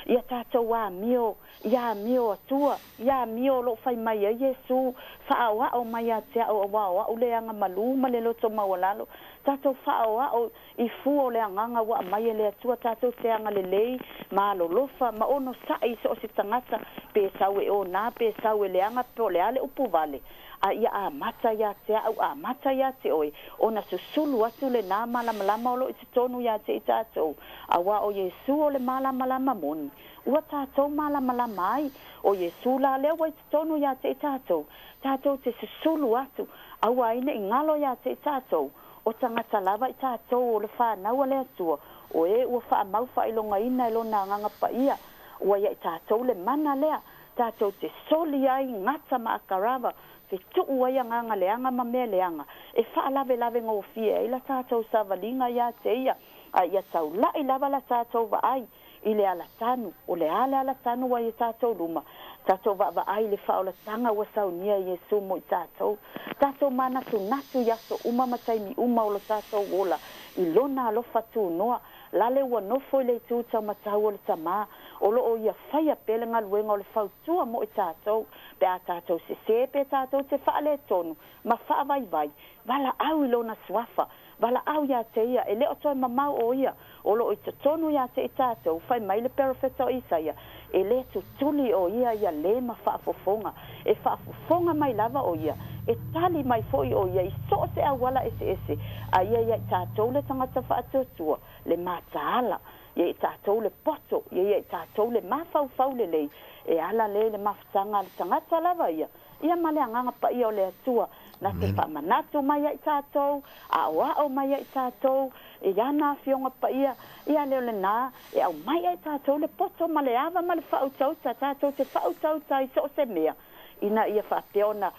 Ia tātou a mio, ia mio atua, ia mio lo fai mai a Yesu. Whaawa o mai a te au awa o le anga malu, ma le loto mawalalo. Tātou whaawa o i fu o le anganga wa mai le atua, tātou te anga le lei, ma lo lofa, ma ono sai so si tangata, pe sau e o nā, pe sau e le anga, pe o le ale upu vale. A ia a mata ia te au, a mata ia te oi. Ona susulu atu le nā malama o lo i te tonu ia te i tātou. A wa o Yesu o le malama moni. Ua tātou malama ai. O Yesu la leo i te tonu ia te i tātou. Tātou te susulu atu. A wa ine i ngalo ia te i tātou. O tangata lava i tātou o le whanau le atua. O e ua wha mau wha ilonga ina ilona nganga pa ia. Ua ia i tātou le mana lea. Tātou te soli ai ngata ma akarava. Te tuu ai anga leanga ma mea leanga. E whaalawe ngō fie. Ila tātou savalinga ia te ia. A ia tau lai lava la tātou wa ai. I le ala tanu. O le ala tanu wa i tātou luma. Tātou wa ai le whaola tanga wa saunia Yesu mo i tātou. Tātou mana tu natu yaso uma mataimi uma o lo tātou wola. I lona alofa tu noa. Lale ua nofo i le tūtau matau o le tamā. O lo o ia whaia pele ngā luenga o le whautua mo i tātou. Pe a tātou se sepe tātou te whaale tonu. Ma whaavai. Wala au i lona swafa. Wala au ia te ia. E leo toi mamau o ia. O lo o i te tonu ia te i tātou. Whai mai le perofeta o Isaia. E le tu tuli o ia le ma whaafofonga. E whaafofonga mai lava o ia. E tali mai foi o ia. I so se a wala ese. A ia tātou le tangata whaatuatua. Le mātaala. Ia tātou le poto. Ia tātou le mawhau le lei. E ala le mawhtanga le tangata lava ia. Ia male anganga pa ia o le atua. Na te whamanatu mai ai tātou. A o mai ai tātou. E ana fionga pa ia. Ia leo le nā. E au mai ai tātou le poto. Male ava male whautauta. Tātou te whautauta i so se mea. Ina ia whapeona.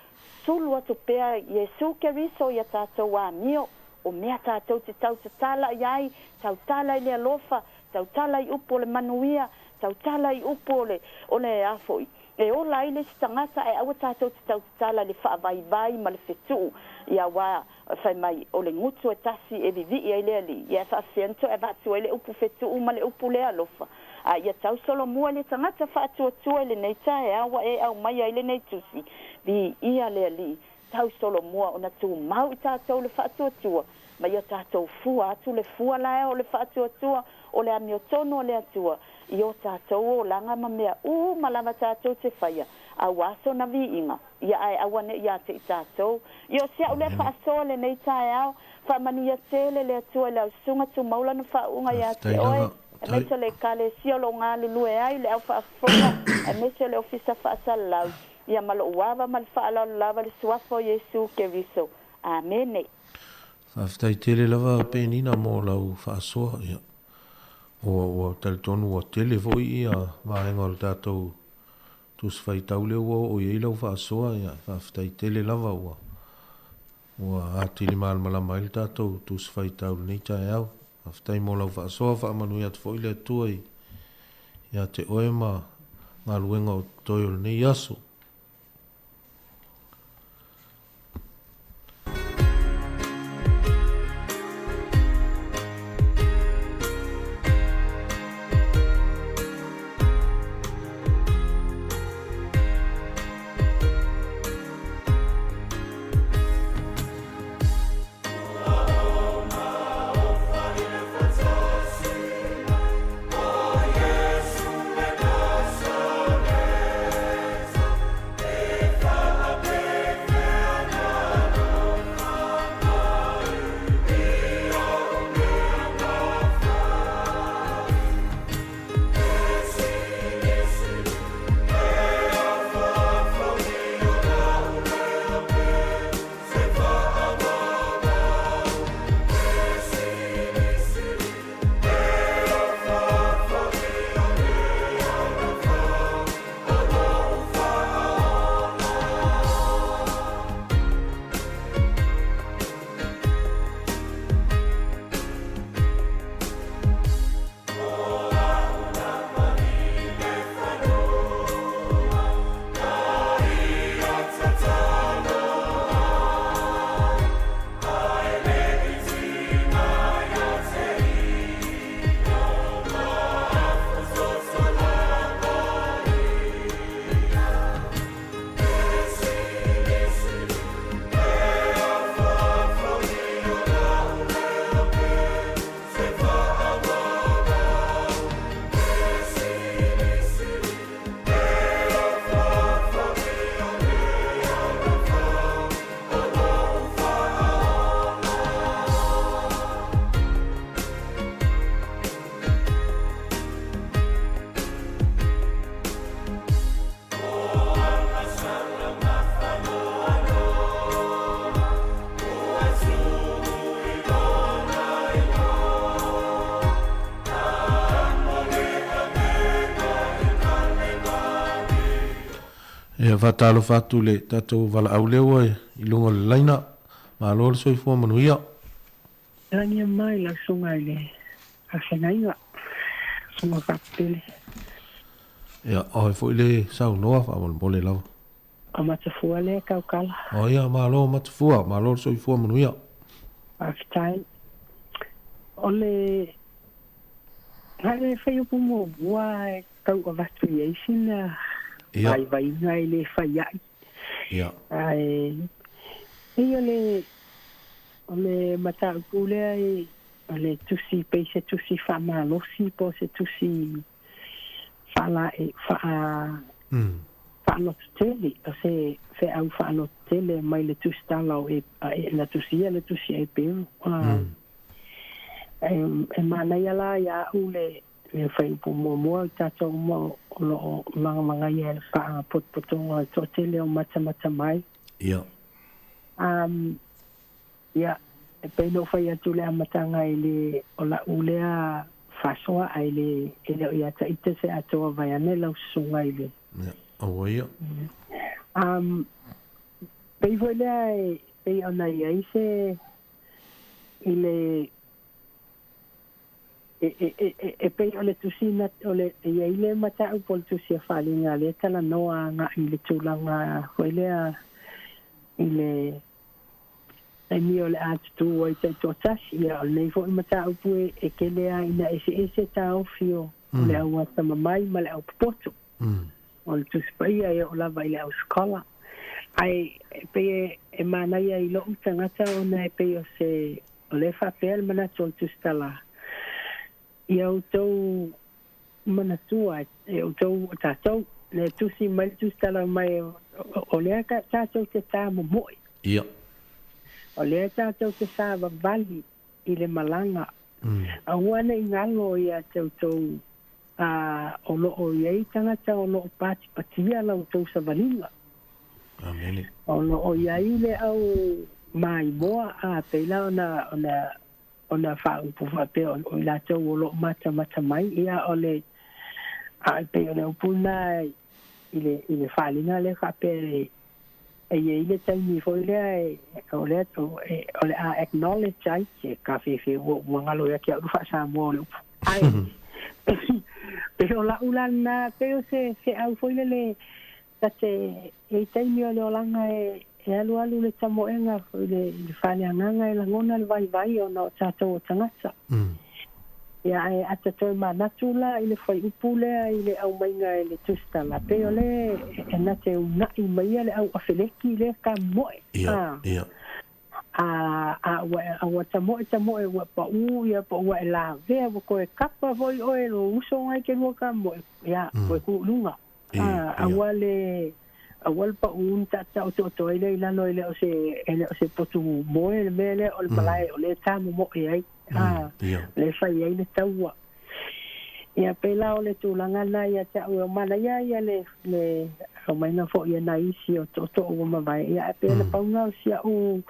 Sulu atu pea Yesu ke riso ia tātou a mio. O mea tātou te tau te tala iai. Tau tala i le alofa. Tau tala i upo le manuia. Tau tala i upo o le afoi. E o lai le stangata e awa tātou te tau te tala le whaavai ma le whetu. Ia wā whai mai o le ngutu e tasi e vivi i le ali. Ia whaafento e vatu e le upu whetu ma le upu le alofa. Ia tau solo mua le tangata whaatua le nei tae awa e au mai ai le nei tusi. Vi ia le ali. Tau solo mua o na tū mau i tātou le whaatua. Ma ia tātou fua atu le fua lae o le whaatua. O le amiotono o le atua. I o tātou o langa ma mea malawa tātou te whaia. A waso na vi inga. Ia ai awane ia te i tātou. I o sea ule whaasoa le nei tae au. Whamanu ia tele le atua le au sunga tu maula na whaunga ia te oe. E mesa le kale sio lo ngā lulue ai le au whaafonga. E mesa le ofisa whaasala lau. Ia malo uawa mal whaala lava le suafo Yesu ke riso. Amene. Whaftai tele lava penina mo lau whaasoa ia. O talitonu o tele foi ia vaenga o le tātou tus whaitau leo o iei lau whaasoa ia whaftai tele lava ua. Ua atili malmala mai le tātou tus whaitau nei tae au. Whaftai mo lau whaasoa whaamanu ia te foi le tuai. Ia te oema ngā luenga o toi o nei aso. Ia whatalo whatu le tatou wala au lewa I lunga le laina. Malo le soifua manuia. Rania mai la sunga le. Awhenaiga. Sunga whapele. Ia, oi fo le sau noa wha lau. A matafua le kaukala. O ia, malo matafua. Malo le soifua manuia. Awhitai. Ole... Hale whai upu mo bua kau o vatu iesi na... Ia. Ai vai ngai le whai ai. Ia. Ai... Ei ole mata upule ai... Ole tusi peise tusi whamalosi po se tusi... Whala e... Whaanotu tele. O se... Fe au whaanotu tele mai le tusi talau e... La tusi e le tusi e pēru. E manai ala ia ule le fai pu mo tato mo lo manga ia le fa pot to tele o mata mai ia ia e pe no fai atu le matanga ile o la ule a fasoa ile ia ta ite se ato vai ane la sunga ile ia o ia pe vole pe ona ia ise ile e pe ole tusina ole ile mata u pol tusia falinga le tala noa nga ile tulanga hoilea ile mi ole at tu o te totas ia le fo mata u pu e kelea ina ese tau fio le au sama mai male au poto ol tu spia e ola vai le au skola ai pe e mana ia ilo utangata ona pe o se ole fa pel mana tol tu stala ia o tau manatua e o tau tātou le tusi mai tu stala mai o lea ka tātou te tā momoi ia o lea tātou te sā vali I le malanga a wana I ngalo ia tau o loo iei tangata o loo pati patia lau tau sa valinga amene o loo iei le au mai moa a peila ona whaupu whape o la tau o lo mata mai ia o le a pe o le upuna I le whalinga le whape e le taimi fo le o le a acknowledge ai ke ka fe o ngalo ia ki a rufa Sāmoa o le upu ai pe o la ulana pe o se au fo le tate e taimi o le olanga e alu le tamoenga le whaleanganga e langona le vai o na o tātou o tangata. Ia e atatou manatula I le whai upulea I le au mainga e le tustala. Pe o le e na te unai maia le au awheleki le ka moe. Ia. A wa tamoe wa pa ia pa ua e la vea wa koe kapa voi o e lo uso ngai ke lua ka moe. Ia, koe kuulunga. A wa le... awal pa un ta to ile lano ile o se potu moe le mele o le malai o le tamu mo ai le fai ai le taua ia pela o le tulanga na ia ta o mana ia le o mai na fo ia na isi o to o ma vai ia pela pa una sia o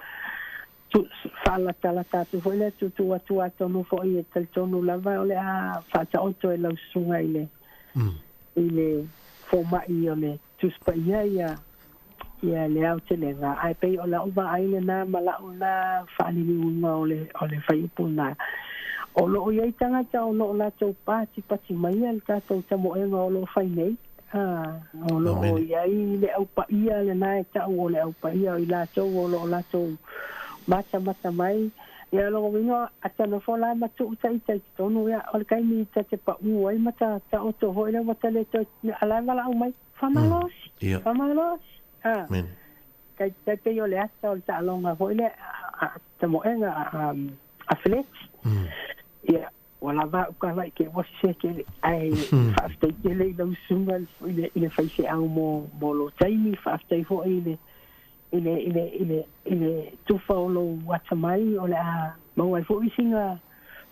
tu fala tala tu foi le tu atu no fo ia tel tonu lava o le a fa ta o to le sunga ile fo ma ia le tuspa ia le au te lenga ai pe o la uva ai le na mala una fani ni una o le fai puna o lo ia tanga ta o lo la tau pati mai al ta tau tamo e o lo fai nei o lo ia le au pa ia le na ta o le au pa ia I la tau o lo la tau mata mai ia lo wingo ata no fola matu tai tonu ia o kai ni te pa u ai mata ta o to hoile mata le to ala mala o mai Famalos. Men. Kai te yo le asa o ta longa hoile te moenga a flex. Ia wala va ka vai ke was se ke ai fasta ke le lo sunga ile fai se au mo lo taimi fasta fo ile tu fa lo watamai o la mo ai fo isinga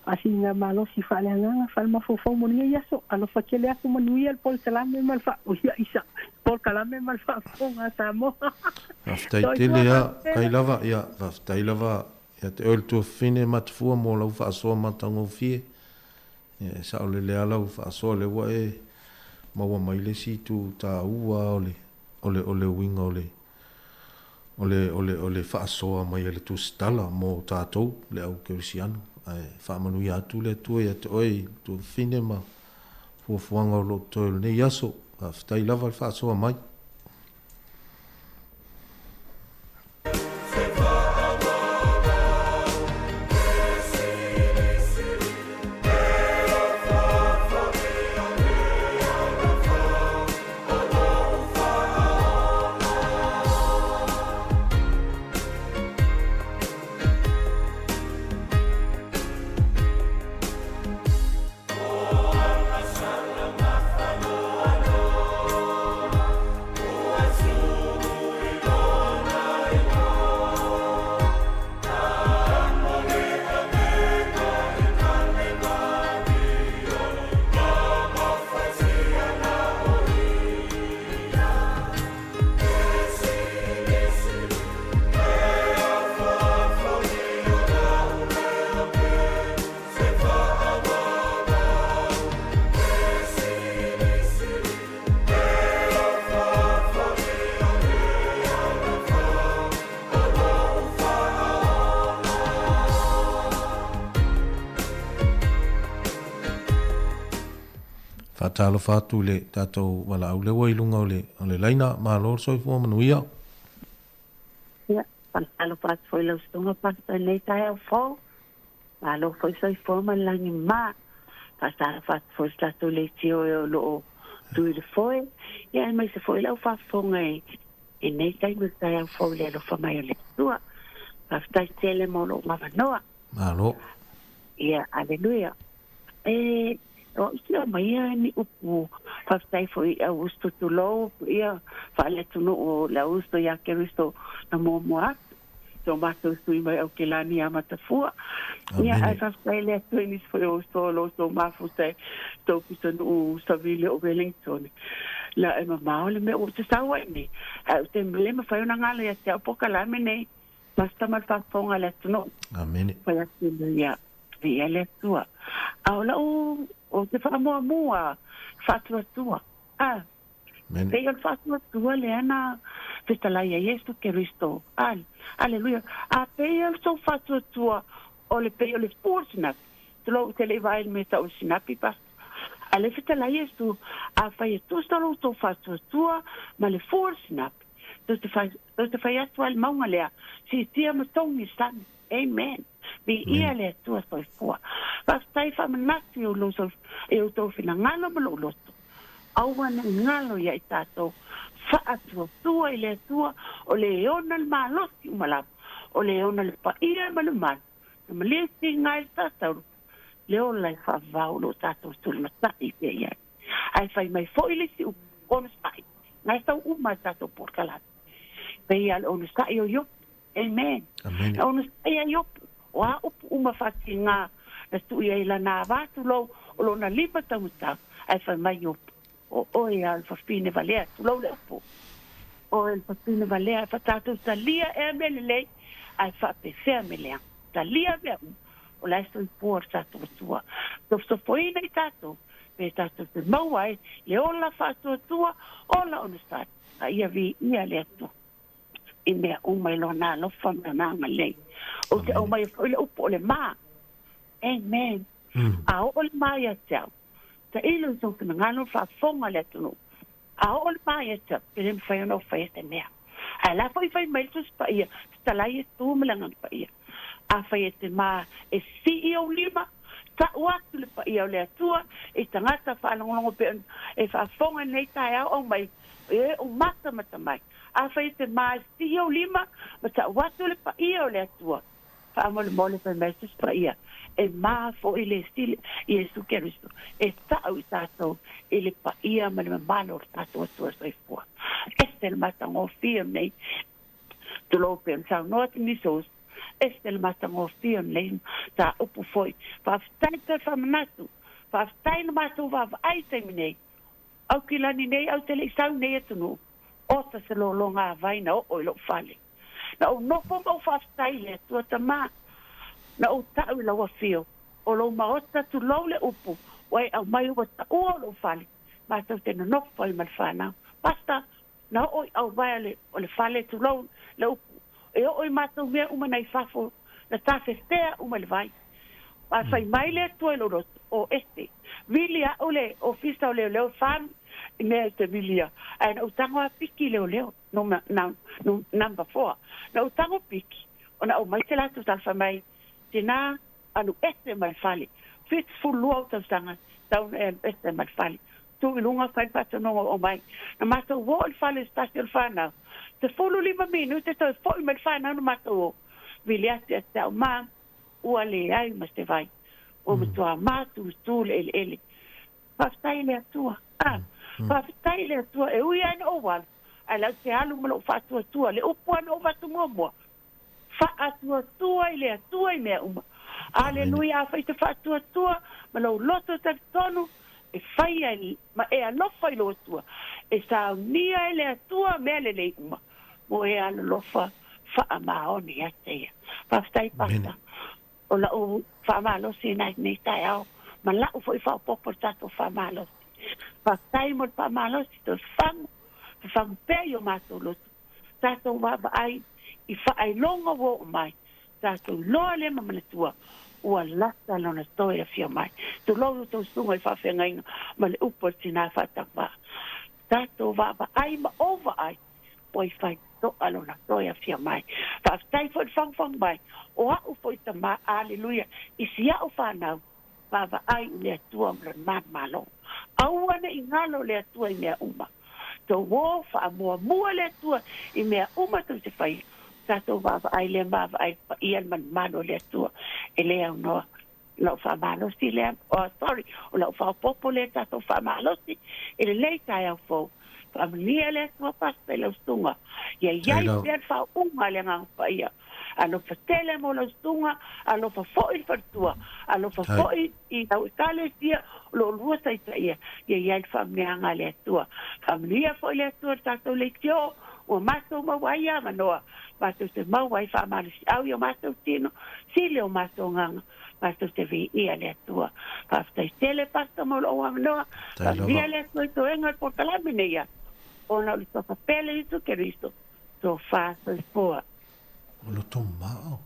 asinga malo si fale nga falma fo mo ni ya so ano fa kele aku mo ni el pol salame mal fa o ya isa pol kalame mal fa fo nga Sāmoa aftai tele ya kai lava ya aftai lava ya te ol tu fine mat fu mo lo fa so matango fie ya sa le ala fa so le wa e ma wa mai le si tu ta ua ole ole winga ole whaasoa mai ele tu stala mo tātou le au kerisiano. Ai whaamanu i atu le tua i atu oi tu fine ma fuafuanga o lo toi le nei aso. Whitai lava le whaasoa mai. Talo fatu le tatou wala au le wailunga o le laina ma lor soifua manuia. Ia, talo fatu foi lau stunga pasta nei tai au fau. Ma lo foi soifua malangi ma. Talo fatu foi tatou le tio e o loo tui le foi. Ia, mai se foi lau fafonga e nei tai me tai au fau le alo famai o le tua. Paftai tele mo lo mawanoa. Ma lo. Ia, aleluia. O ia mai ni upu fastai foi augusto tulo ia fale tunu o la augusto ya que visto na moa tomato sui mai o que la ni amata fua ia ai fastai le tunis foi o solo so mafute to piso no savile o Wellington la e mama le me o te sawa ni a te le me fai una ngala ya te poca la mene basta mal fa ponga le tunu amen para que ya via le tua aula o te whaamoa whatua tua. Pei al whatua tua le ana whetalai a Yesu Keristo. Aleluia. Pei al so whatua tua o le pei o le spōrsina. Te lau te le vai me ta o sinapi pa. Ale whetalai Yesu a whai e tūstalo so whatua tua ma le spōrsina. Tō te whai atu al maunga lea. Si tia matongi san. Amen. Bi ia le tua soi fua. Pastai fa manasi o lo so e o to fina ngalo mo lo to. Au wana ngalo ya itato. Fa atu tua ile tua o le ona al malo ki malap. O le ona le pa ia malo mal. Ma le si ngai tato. Le o lai fa va o lo tato sul matai pe ia. Ai fai mai fo ile si on stai. Ngai tau uma tato por kalat. Pe ia on stai yo. Amen. Amen. On stai yo. Wa uma fati nga na tu ia ila na vatu lo o lo na lipa tamuta ai fa mai o e al fa fine valea tu lo le po o el fa fine valea fa tatu talia e mele ai fa pe fe mele talia be o la sto por tatu tua to foi nei tatu pe tatu te mau ai le ola fa tua ola on sta ai vi ia le tu ine o mai lo na lo fa na male o te o mai foi o po le ma amen a o le mai a tau te ilo so que ngano fa fonga le tu a o le mai a tau que le fai no fai te mea a la foi mai tu pa ia sta la ia tu me la pa ia a fai te ma e si o lima ta watu le pa ia le tua e tangata fa longo pe e fa fonga nei tai o mai e o mata mai a fai te ma si o lima ma ta watu le pa ia le tua fa mole pe mai tu pa ia e ma fo ile stile Yesu Keristo e tau tato ele pa ia ma le malo tato tua sai fo este mata ngo fio nei tu lo pensa no ni sos este mata ngo fio nei ta upu foi fa stante fa mnatu fa stain matu va ai te nei au kilani nei au tele sau nei tu o ta se lo longa vai na o lo fale na o no po mo fa stai le tu ta ma na o ta'u la wafio o lo maota tu lo le upu wai au mai wa ta o lo fale ma ta te no fai mal fana basta na oi au vai o le fale tu lo e oi matou mea uma nei fafo na tafestea uma le vai a fai mai le tu lo o este vilia ole ofisa ole le fan ne te vilia and o tango a piki le no number 4 na o tango piki ona o mai te la tu tal fa mai tina anu este mai fale fit full lo ta tanga down este mai fale tu lunga fai pato no o mai na mato wol fale station fana te fulu 5 minutos to foi mai fana no mato vilia te ta ma o ale ai mas te vai o me tua matu tu ele pastai le tua pastai le tua e ui an o wal ala te alu mo fa tua le upuan o va tu mo fa atua tua ile tua me uma aleluia fa te fa tua ma lo loto te tonu e fai ai ma e a lo fai lo tua e sa nia ile tua me le uma mo e a lo fa ma oni ate pastai pasta o la o fa malo si nei tai au ma la o foi fa popo tato fa malo fa tai mo fa malo si to fam pe yo mato lo tato va ai I fa ai longa wo mai tato lo le ma le tua o la ta no na storia fia mai to lo to sunga I fa fenga ma le upo tina fa ta va tato va ai ma over ai poi fai to alona storia fia mai fa tai fo fang mai o a foi ta ma aleluia I sia o fa na va ai le tua ma malo au ana ingalo le tua I mea uma to wo fa mo le tua I mea uma to se fai tato va ai le va ai ian man mano le tua e le no lo fa malo si le sorry o lo fa popole tato fa malo si e le tai au fo familia le tua pas pe lo stunga ye yai per fa unga le ngang fa ia ano fatele mo lo stunga ano fa fo il tua ano fa fo I au kale sia lo luota ia ye yai familia nga le tua familia fo le tua tato le tio o mato ma waia manoa mato te mau wai fa mali au yo mato tino si le o mato nganga mato te vi ia le tua fa te tele pasta mo lo manoa fa via le tua to enga por calamine ia ona lo to papele itu que visto to fa so spoa o lo to mao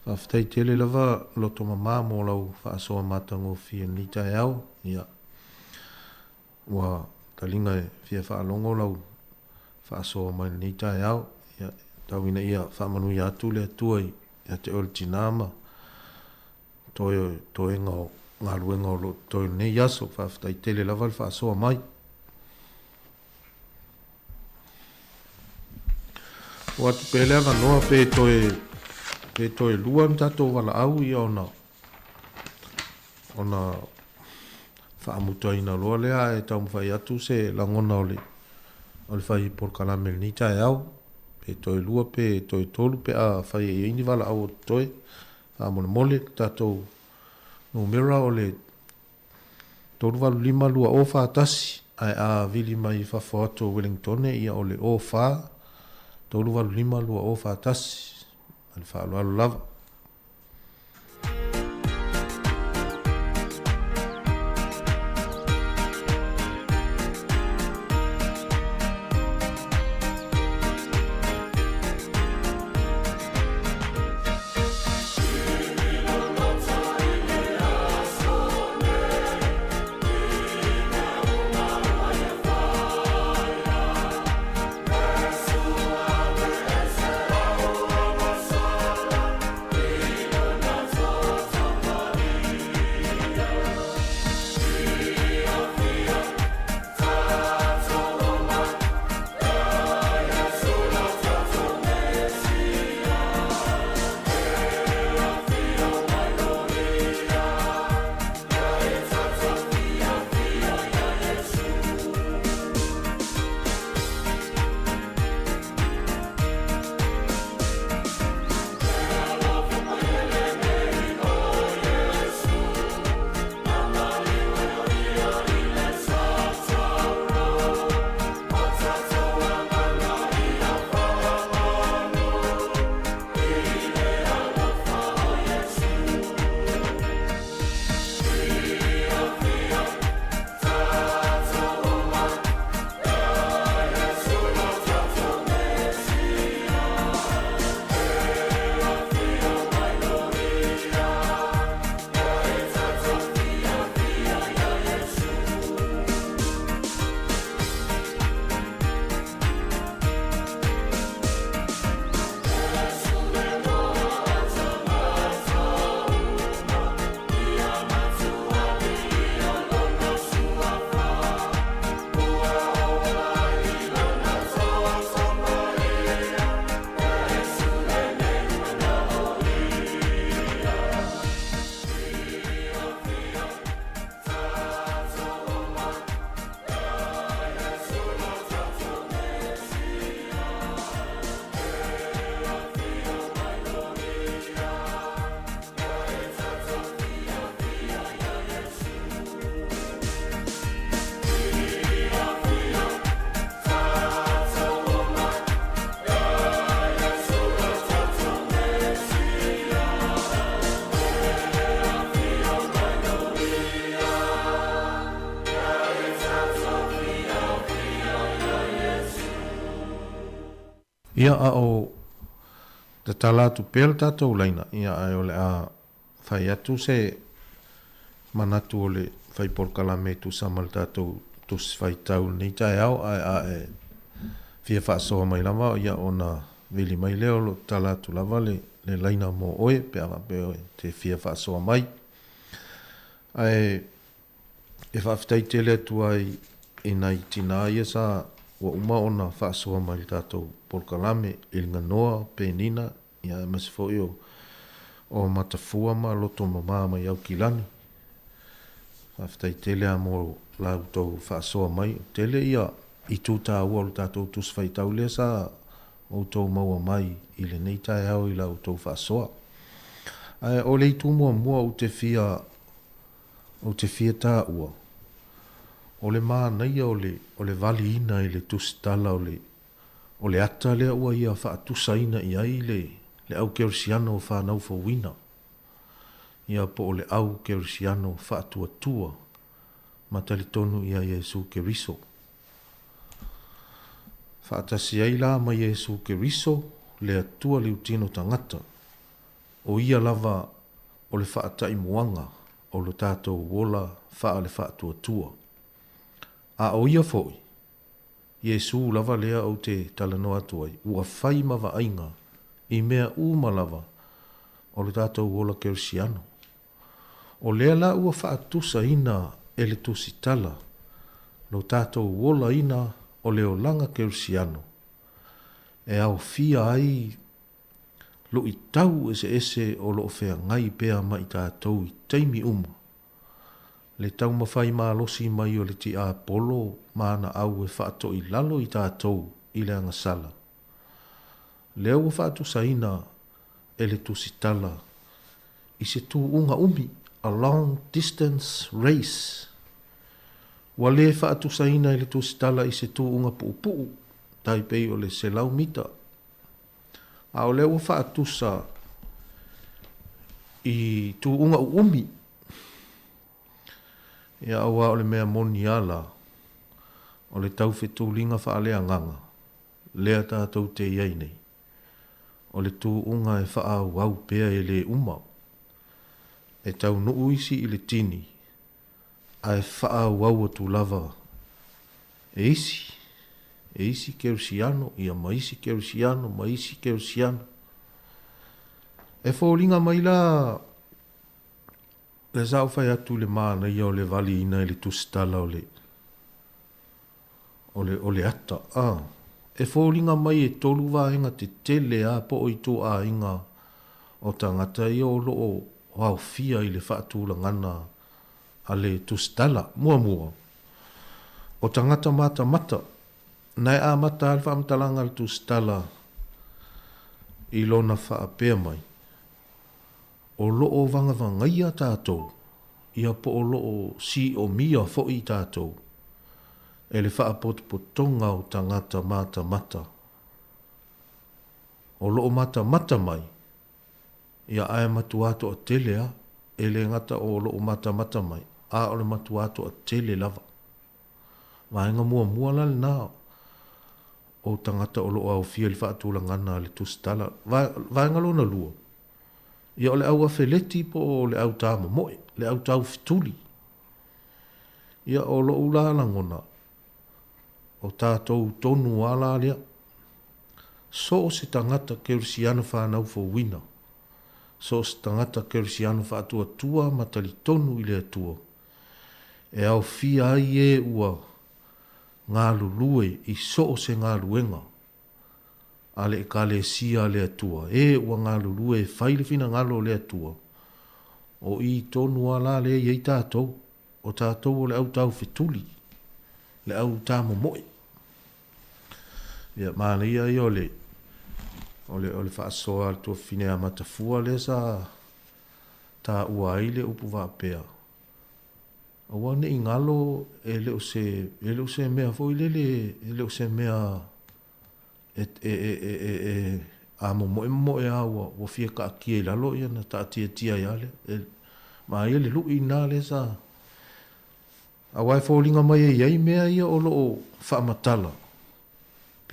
fa te tele lava lo to mama mo lo fa so mata ngo fi ni tai au ia wa talinga fia fa longo lo fa so mai ni tai au ia tawina ia fa manu ia tu le tuai ia te oltinama to enga ngaluenga lo to ne yaso fa tai tele lava fa so mai wat pele va no pe to luan tato wala au ia ona fa mutaina lo le ai tam fa ia tu se la ngona ole o le fai por calamel ni tai au pe toi lua pe toi tolu pe a fai e ini wala au toi a mole tato no mera o le tolu walu 5 lua o fa tasi ai a vili mai fa foto Wellington e ia o le o fa tolu walu 5 lua o fa tasi al fa alu lava Ia a o te tala tu pel tatou laina. Ia a o le a whai atu se manatu o le whai porkala me tu samal tatou tu whai tau ni tai au a e fia whaasoa mai lava ia o na vili mai leo lo tala tu lava le laina mo oe pe ava pe oe te fia whaasoa mai. Ai e whaafitai tele tu ai e nai tina ia sa wa uma o na whaasoa mai tatou porkalame il nganoa pe nina ia masifo o matafua ma loto mama mai au kilani. Whaafitai tele a mo lau tau whaasoa mai tele ia i tūtā ua o tātou tuswhai tau lea sa o tau maua mai i le nei tae au i lau tau whaasoa. O le i tū mua o te fia tā ua. O le maa nei o le vali ina i le tusitala o le ata lea ua ia whaatusa ina i ai le au kerisiano o whanau fawina. Ia po o le au kerisiano whaatua tua matali tonu ia Jesu Keriso. Whaatasi ai la ma Jesu Keriso le atua le utino tangata. O ia lava o le whaatai muanga o lo tātou wola wha le whaatua tua. A o ia foi, Jesu lava lea o te talanoa tuai, ua whai mawa ainga i mea uma lava o le tātou wola kerisiano. O lea la ua whaatusa ina e le tusitala, lo tātou wola ina o leo langa kerisiano. E au fia ai lo i tau ese o lo fea ngai pea mai tātou i teimi uma. Le tau mawhai losi mai o le ti a polo maana au e whaato i lalo i tātou i le angasala. Leo ua whaatusa ina e le tusitala i se tū unga umi, a long distance race. Wa le whaatusa ina i le tusitala i se tū unga puupuu, taipei o le selau mita. A o leo ua whaatusa i tū unga umi, ia aua o le mea moni ala, o le tau whetūlinga whaalea nganga, lea tātou te iei nei. O le tū unga e whaau au pea e le uma, e tau nuu isi i le tini, a e whaau au atu lava, e isi kerisiano, ia maisi kerisiano. E whōlinga mai la, le zau whai atu le mana ia o le vali ina i le tusitala o le ata. E whōlinga mai e tolu wāenga te tele a po o i tō a inga o tangata ia o loo wau fia i le whaatula ngana a le tusitala, mua. O tangata mata, nai a mata al whaamtalanga le tusitala i lona whaapea mai. O loo vanga ia tātou, ia po o loo si o mia fo i tātou, e le whaapotonga o tangata mata. O loo mata mai, ia ae matuato a telea, e le ngata o loo mata mai, a o le matuato a tele lava. Vaenga mua lal nā, o tangata o loo au fia le whaatula ngana le tusitala, vaenga lona lua. Ia o le au awheleti po o le au tāma moe, le au tau fituli. Ia o lo ula langona, o tātou tonu ala lea. So o se tangata kerisiano whanau fo wina. So o se tangata kerisiano whaatua tua matali tonu i le atua. E au fia ai e ua ngā lulue i so o se ngā luenga. Ale e kale sia le atua. E ua ngā lulue e whaile fina ngalo le atua. O i tonu ala le i tātou. O tātou o le au tau fituli. Le au tāmo moe. Ia maana ia i o le whaasoa al tua fine a matafua le sa tā ua ai le upu wapea. Awa ne i ngalo e leo se mea foi leo se mea a moe a wa fia ka kia i lalo ia na ta tia ia le ma ia le lui na le sa a wai fōlinga mai e iai mea ia o loo whaamatala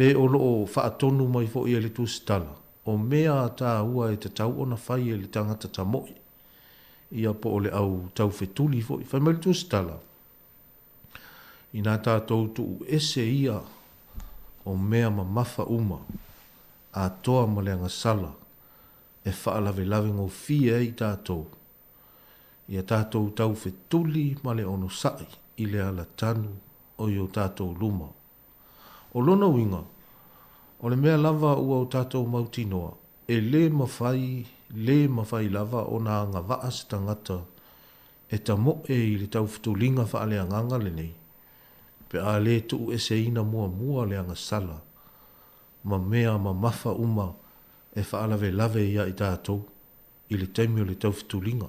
Pe o loo whaatonu mai fo i le tūstala. O mea tā ua e te tau ona whai e le tangata ta moi. Ia po o le au tau whetuli fo i whai mai le tūstala. I nā tātou tu ese ia o mea ma mafa uma a toa ma le sala e whaalawe lawe ngō fia i tātou. Ia tātou tau whetuli ma le ono sai i le ala tanu o i o tātou luma. O lona winga, o le mea lava ua o tātou mautinoa, e le mawhai lava o nā anga vaas tangata e ta mo e i le tau whetulinga whaale anganga le nei. Pe a le tu e se ina mua le anga sala, ma mea ma mafa uma e whaalawe lave ia i tātou, i le taimi o le tau whetulinga.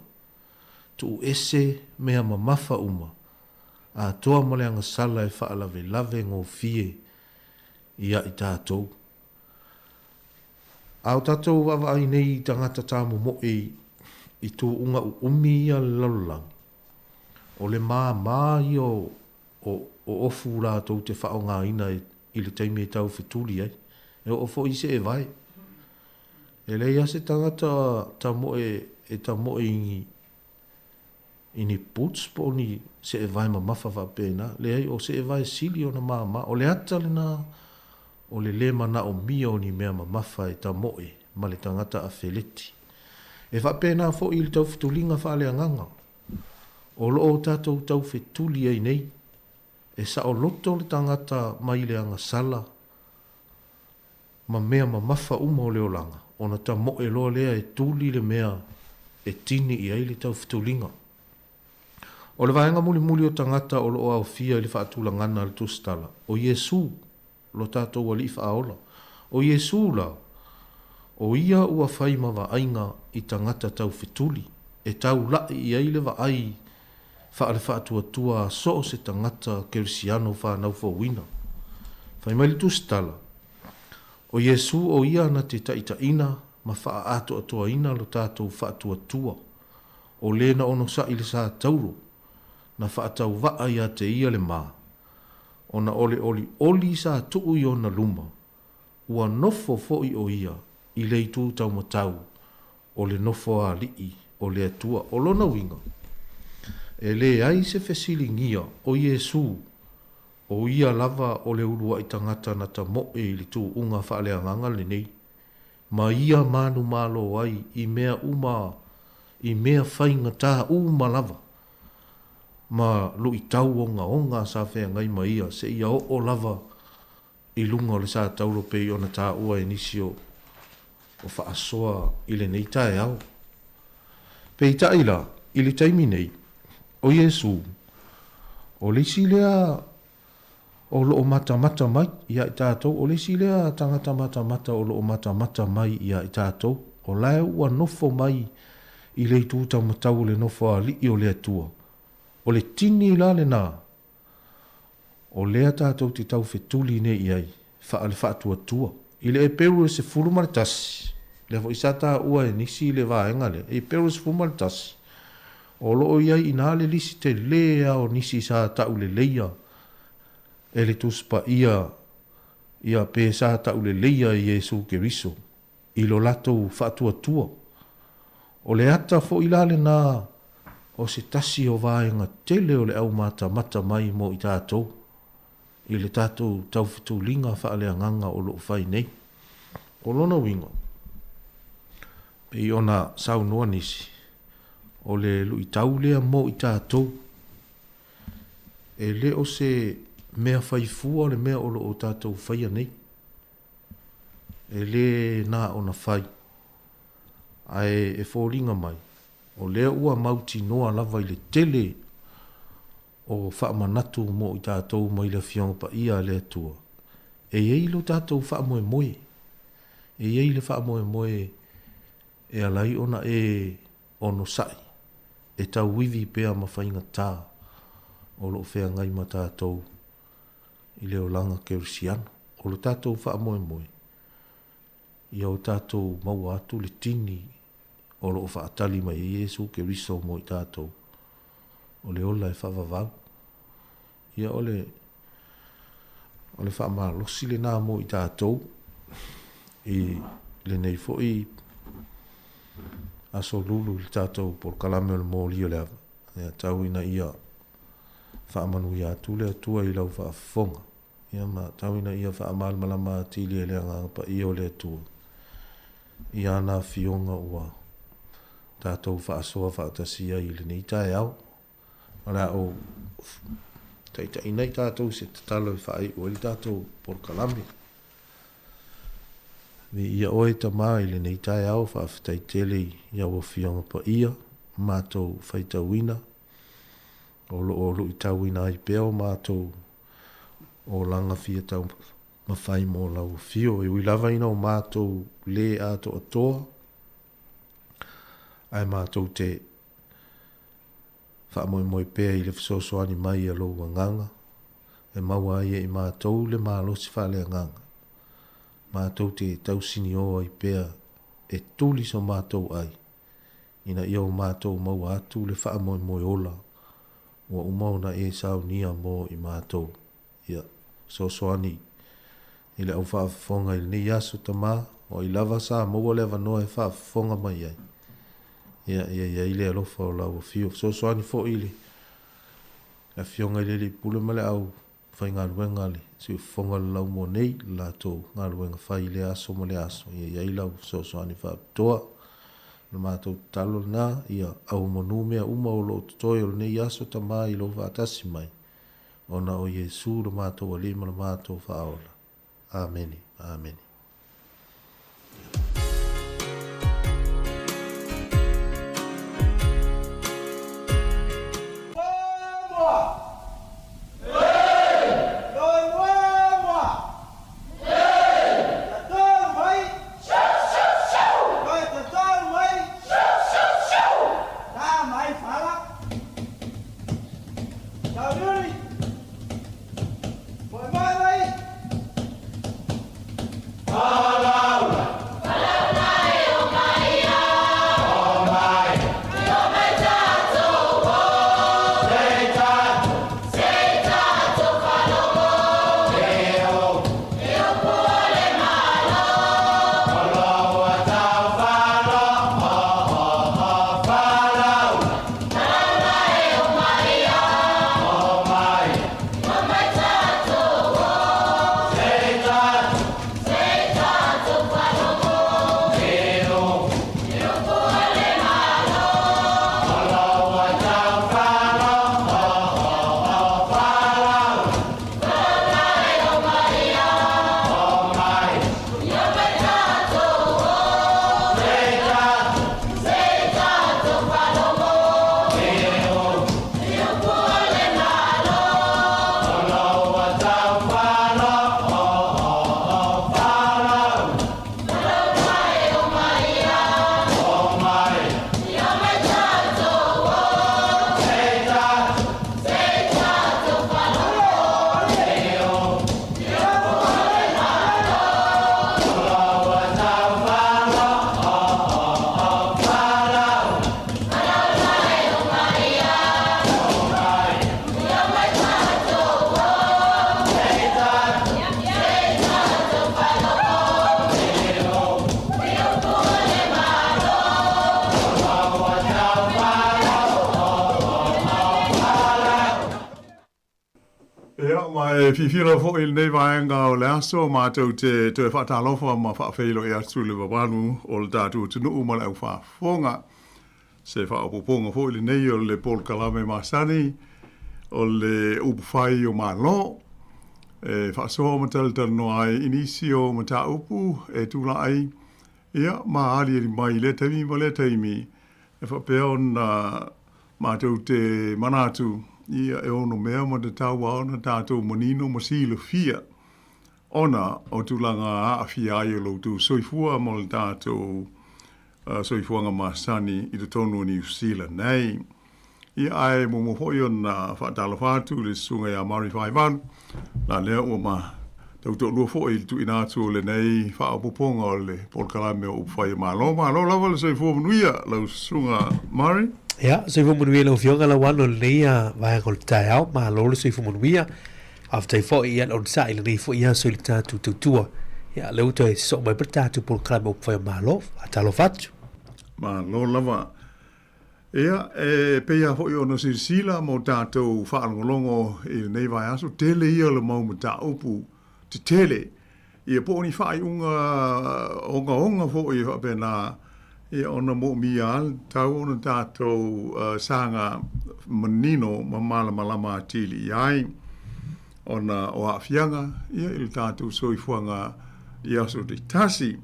Tu e se mea ma mafa uma, a toa ma le anga sala e whaalawe lave ngō fie ia i tātou. Au tātou wawa ai nei i tangata tāmu mo i tō unga umi ia lalulang. O le mā o ofu rā tau te whao ngā ina i le taimi e tau whetuli ai. E o ofo i se e vai. E lei ase tangata ta mo e ini puts po ni se e vai ma mawhawa pēna. Le ai o se e vai sili o na mā. O le ata le nā o le mana o mia o ni mea ma mawha e ta mo e ma le tangata a wheleti. E wha pēna fo i le tau whetulinga whaale anganga. O loo tātou tau whetuli ai nei. E sa o loto le tangata mai le anga sala. Ma mea ma mawha uma o leo langa. O na ta mo e loa lea e tuli le mea e tini i ai le tau whetulinga. O le vaenga muli o tangata o loo au fia i le whaatula ngana le tustala. O Yesu, lo tātou wali whaola. O Yesu la, o ia ua whaima wa ainga i tangata tau whetuli. E tau lai i ai le wa ai whaale whaatua tua so o se tangata kerisiano whanau whawina. Whaimai le tustala. O Yesu o ia na te taita ina ma wha ato atua ina lo tātou whaatua tua. O lena ono sa i le sa tauro. Na whaatau waa ia te ia le maa. O na oli sa tuu i ona luma. Ua nofo fo i o ia i le itu tau matau. O le nofo a lii o le atua o lona winga. E le ai se fesili ngia o Yesu. O ia lava o le ulua i tangata na ta mo e li tu unga whaale anganga le nei. Ma ia manu malo ai i mea whainga tā uma lava. Ma lu i tau onga sa whea ngai ma ia se ia o lava i lunga o le sa tauro pe i ona tā ua e nisio o whaasoa i le nei tae au. Pe i taila, i le taimi nei, o Yesu, o le si lea o loo mata mai ia i tātou, o le si lea tangata mata o loo mata mai ia i tātou, o lae ua nofo mai i le tu tau matau le nofo a li i o le atua. O le tini la le nā, o lea tātou te tau whetuli ne iai, whaale whaatua tua. I le e peru se furu maritasi, le fo isata ua e nisi le vaenga le, e peru se furu maritasi. O loo iai ina le lisi te lea o nisi sa tau le leia, e le tuspa ia pe sa tau le leia i Yesu Keriso, i lo lato whaatua tua. O le ata fo ilale nā, o se tasi o vaenga tele o le au mata mai mo i tātou. I le tātou tau whitulinga whaale anganga o loo whai nei. O lona winga. Pe i ona sau noa nisi. O le lui tau lea mo i tātou. E le o se mea whai fua le mea o loo tātou whaia nei. E le nā ona whai. Ai e fōringa mai. O lea ua mauti noa lava i le tele o whaamanatu mo i tātou mai le fionga pa ia le atua. E ei lo tātou whaamoe. E ei le whaamoe e alai ona e ono sai. E tau wivi pea ma whainga tā o lo whea ngai ma tātou i leo langa kerisiano. O lo tātou whaamoe. Ia o tātou maua atu le tini o lo whaatali mai e Yesu Keriso mo i tātou. O le ola e whavavau. Ia o le whaamalosi le nā mo I tātou I le nei fo I aso lulu le tātou por kalame o le mōli o le awa. Ia tau ina ia whaamanu ia tu le atua I lau whaafonga. Ia ma tau ina ia whaamal malama tili e lea nganga pa ia o le atua. Ia nā fionga ua tātou whaasoa whaatasia I le nei tae au. Ora o taita inai tātou se tatalo I whaai o le tātou por kalame. Vi ia oe ta mai le nei tae au whaafitai tele ia o fionga pa ia. Mātou whaitauina. O lo I tauina I peo mātou o langa fia tau mawhai mō lau fio. E ui lava ina o mātou le ato atoa. Ai mātou te whaamoe moe pēa I le fisosoani mai a lou nganga. E maua ia I mātou le mālosi whale nganga. Mātou te tausini oa I pēa e tuli so mātou ai. Ina ia o mātou mau atu le whaamoe moe ola. Ua umauna e sao nia mō I mātou. Ia, sosoani. I le au whaafonga I le ni asu tamā. O I lava Sāmoa le wanoa e whaafonga mai ai. Ia I le alofa o lau fio. Sosoani fo I le. A fionga I le pule male au. Whai ngā luenga le. Si fonga le lau mo nei. La tō ngā luenga whai le aso mo le aso. Ia I lau sosoani whaapitoa. Le mātou talo nā, ia au monu mea uma o lo tutoi o le nei aso ta mai I lo vātasi mai. Ona o Yesu le mātou alima le mātou whaola. Ameni, ameni. Fifira fo il nei vaenga o le aso mātou te whaatalofa ma whaafeilo e atu le wawanu o le tātou tunu umala au whaafonga. Se whaapoponga fo il nei o le Paul Kalame Masani o le upufai o malo. E whaasoa matalita no ai inisio mata upu e tula ai. Ia maari e mai le taimi ma le taimi. E whapea na mātou te manatu. Ia e ono mea ma te tau aona tātou manino ma silo fia. Ona o tūlanga a fia ai o loutu soifua mo le tātou soifuanga Masani I te tonu o New Zealand nei. Ia ai mo hoi o na whaatala whātu le sunga ia Mari Whaivan. La lea o ma tauto lua fo I tu inatu o le nei whaapoponga o le polkalame o upwhai malo. Malo lawa le soifua manuia lau sunga Mari. Ja, so fu manuia lo fionga la wano le ia vai col tae au ma lo so fu manuia After fo ia on sa ile nei fo ia so le tatu tutua. Ya le uto e so mai tatu por kala mo fa malo atalo fatu. Ma lo lava. Ia pe ia fo io no sila mo tatu fa ngolongo i nei vai aso tele ia le mo ta upu te tele. Ia po ni fa unga onga fo ia pe na ia ona mo mial tau ona tatu sanga manino mamala malama tili ai. Ona o afianga, ia il tātou soifuanga ia so te tasi.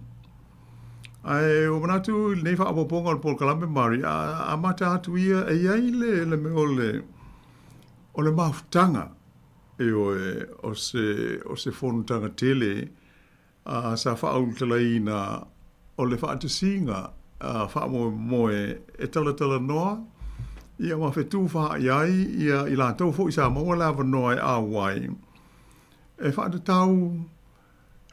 Ai, o manatu nei wha apoponga o Paul Kalambe Mari, a mata atu ia e iaile le me o le mafutanga e o se whonutanga tele sa wha aultalaina o le wha atasinga wha moe e tala noa. Ia ma fetu fa iai ia ila tau fo isa mo la vano ai awai e fa de tau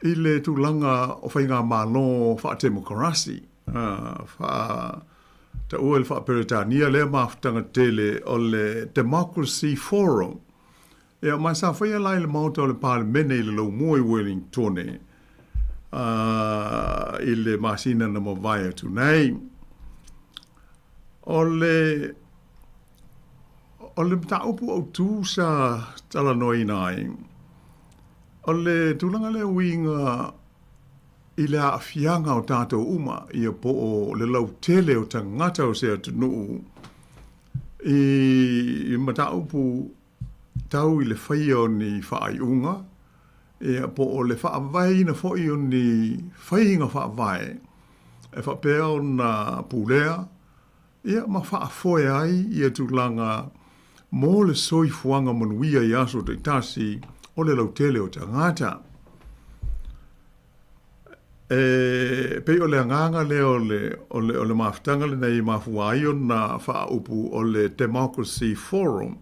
ile tu langa o fainga malo fa democracy fa ta o fa peritania le ma tanga tele o le democracy forum ia ma sa fa ia lai le moto le parliament le lo moi Wellington ile masina na mo vai tu nei o le ta upu o tu sa tala noi nai. O le tulanga le winga i le afianga o tātou uma i a po o le lau tele o tangata o se atunu. I mata upu tau i le whaia o ni whaaiunga. I a po o le whaavai na whoi o ni whainga whaavai. E whapea o na pulea. Ia ma whaafoe ai i a tulanga mo le soifuanga manuia i aso te tasi o le lautele o tangata. Pei o le anganga le o le mafutanga le nei mafuai o na wha upu o le Democracy Forum.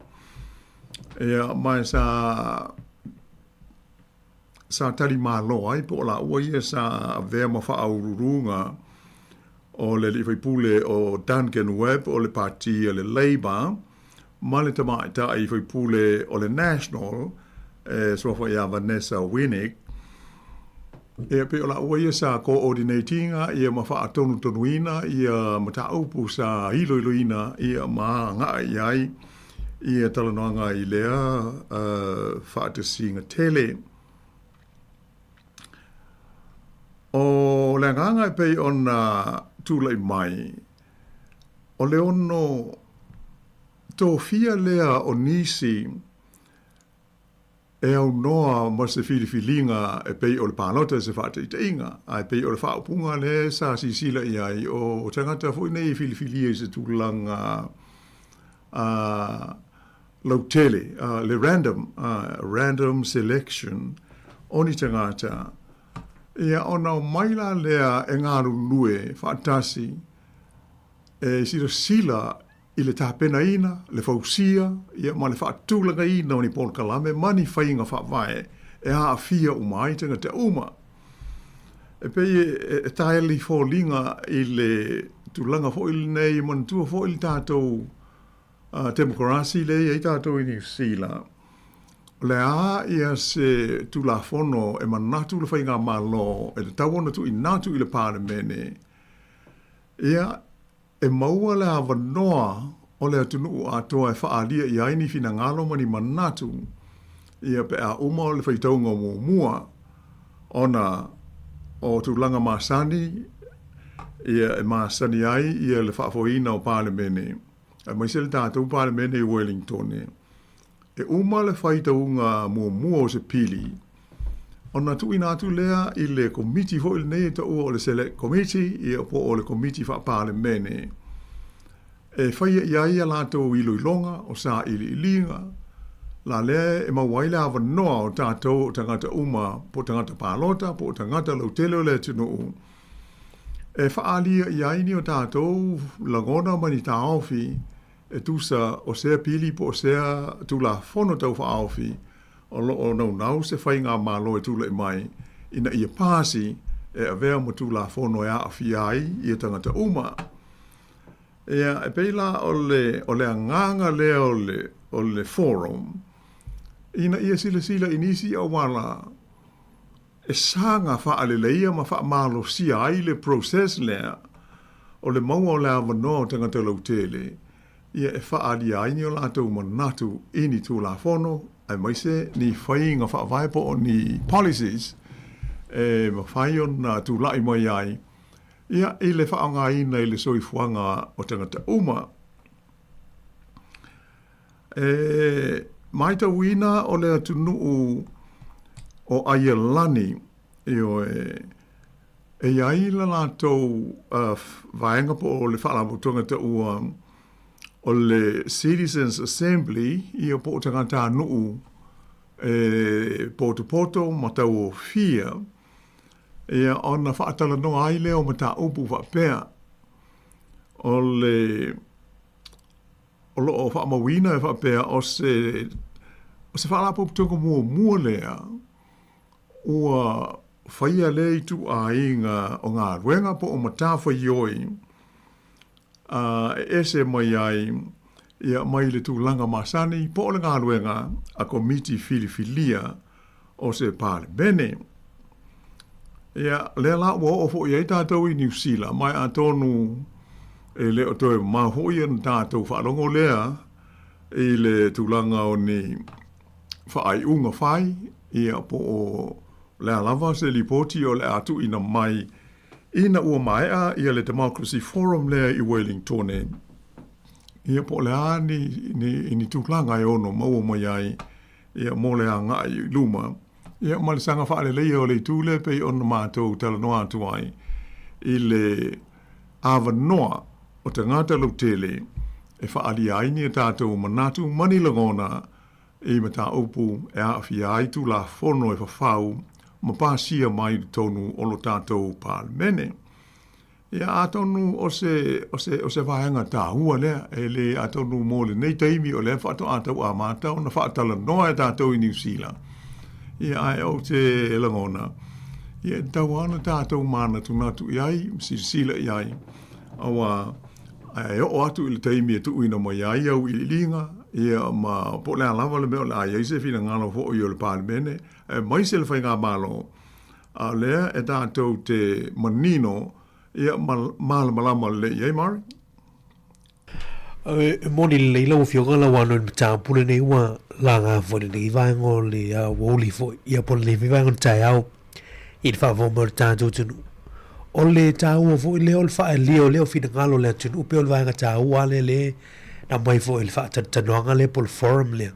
Mai sa tari malo ai po la ua ia sa vea ma wha aururunga o le liwhaipule o Duncan Webb o le parti o le Labour. Male tama ita ai foi pule o le National so foi a Vanessa Winnick e pe ola o ia sa coordinatinga ia ma fa tonuina ia mata upu sa iloina ia ma nga ai ia talanoanga i lea fa te singa tele o le nganga pe ona tula mai o le ono to fia lea o nisi e au noa ma se filifilinga e pei o le pālota se whāta i te inga. Ai pei o le whāupunga le sa sisila i ai o tangata fwoi nei filifilia i se tūlanga lautele, le random selection o ni tangata. Ia ona o maila lea e ngā lue whaatasi e sila i le tāpena ina, le fausia, ia ma le whaatūlanga ina o ni Paul Kalame, mani whainga whaavae, e a fia umaitanga te uma. E pei e taeli fōlinga i le tūlanga fōili nei, mantua fōili tātou demokrasi le i tātou i New Zealand. Le a ia se tūlafono e manatu le whainga malo, e le tauana tu i natu i le pāremene. Ia e maua le awanoa o le atunu atoa e whaalia i aini fina ngalo mani manatu ia pe a uma o le whaitaunga mua ona o tūlanga masani ia e masani ai ia le whaafoina o Parliamene e maise le tātou Parliamene i Wellington e uma le whaitaunga mua o se pili ona tu inatu lea i le komiti ho il nei to o le select committee i po o le komiti fa Parliamene e fai ia la to i longa o sa ili linga la le e mawaila ava noa o tātou tangata uma po tangata pālota po tangata lautele le tunu e whaalia ia ini o tātou lagona mani tā awhi e tusa o sea pili po o sea tula fono tau whaawhi o nau se whai ngā mālo e tula i mai ina ia pāsi e avea mo tula fono e a whiai i tangata uma. E peila o le anganga lea o le forum ina ia sila inisi au wala e sanga fa ale leia ma fa malo si ai le process le o le maua o le avano tanga te lau tele ia e fa ali ai ni o latou manatu ini tu la fono ai mai se ni whainga fa vai po ni policies e ma whai o na tu lai mai ai ia i le fa anga ina i le soifuanga o tanga te uma mai ta wina o le atunu o aia lani e ai la latou vaenga po o le whaalamutonga te ua o le Citizens Assembly i o po tangata nuu poto ma tau o fia ia ona whaatala no ai leo ma ta upu whapea o le o lo o whaamawina e whapea o se whaalaputonga mua lea ua whaia le tu a inga o ngā ruenga po o matafa ioi ese mai ai ia mai le tu langa masani po o le ngā ruenga a komiti filifilia o se pāle bene ia le la ua o fo iei tātou i New Zealand mai a tonu e le o toi mahoi an tātou whaalongo lea i le tu langa o ni whaai unga whai ia po o le alava se lipoti o le atu ina mai ina ua mai a ia le Democracy Forum lea i Wellington ia po le a ni tuklanga e ono maua mai ai ia mo le anga i luma ia ma le sanga whaale leia o le tūle pei ono mātou tala noa atu ai i le awanoa o te ngata lautele e whaali ai ni e tātou manatu mani langona i mata upu e a awhi ai tu la fono e whawhau ma pāsia mai tonu o lo tātou pālemene. Ia a tonu o se vaenga tā hua lea, e le a tonu mō le nei taimi o le whato a tau a mātau na whaatala noa e tātou i New Zealand. Ia ai o te elangona. Ia tau ana tātou mana tunatu i ai, sila i ai. Awa, ai o atu i le taimi e tu ina mai ai au i linga, ia ma po le alava le meo le ai eise fina ngalo fo i o le pālemene, mai se le whai ngā mālo, a lea e tātou te manino, ia malama le iei mari. Moni le leila o fionga la wano ni tāpule nei ua la ngā fwone nei vaengo le woli fo ia po le vaengo ni tai au i le whaavoma le tātou tunu. O le tāua fo i leo le whae leo leo fina ngalo le tunu upe o le vaenga tāua le na mai fo i le whae tanoanga le po le forum lea.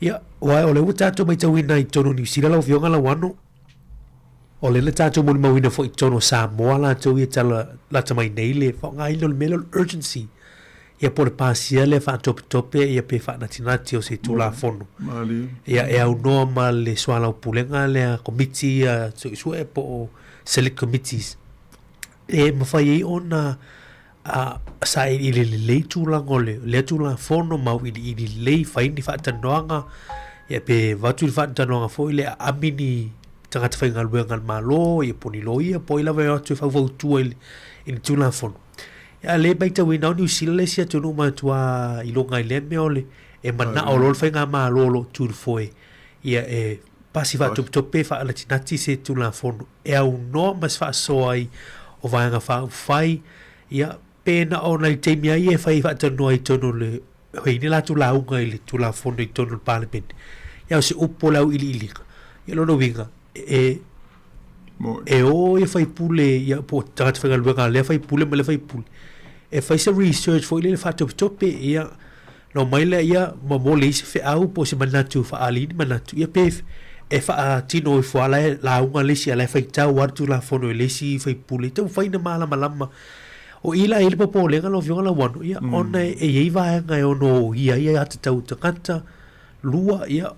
Ia, wai o le ua tātou mai tawina i tono New Zealand lau fionga la wano. O le tātou moni mawina fo i tono Sāmoa la tau ia tala la tamai nei le wha ngā ilo le mele urgency. Ia po le pāsia le wha tope ia pe wha natinati o se tūla fono. Ia e au noa ma le swala o pulenga le a committee so isua e po o select committees. E mawhai ei ona sa i le lei tūlanga le tūlanga fono mau i le lei whaini wha tanoanga ia pe watu i wha tanoanga fo i le amini tangata whainga luenga malo ia poni loia po i lawa e atu i whau tua i le tūlanga fono. Ia le baita wina o New Zealand le sia tunu matua i longa i le mea ole e mana o lol whainga malo lo tūru foe ia e pasi wha tope wha alatinati se tūlanga fono e au noa mas wha soa i o vaianga wha whai ia pena o nai teimi ai e whai whaatanoa i tono le hoini la tula unga i le tula fono i tono le parliament. Ia o se upo lau ili ilika. Ia lono winga. E o e whai pule, ia po tangata whainga luenga le whai pule ma le whai pule. E whai sa research fo i le whaatope ia no maila ia ma mo le isi whi au po se manatu whaalini manatu. Ia pe e wha tino i whaala e la unga lesi a le whai tau wartu la fono i lesi whai pule. Tau whaina malama lama. O ila ele pa po lenga lo fionga la wano ia ona e yei vaenga e ono ia ata tau takanta lua ia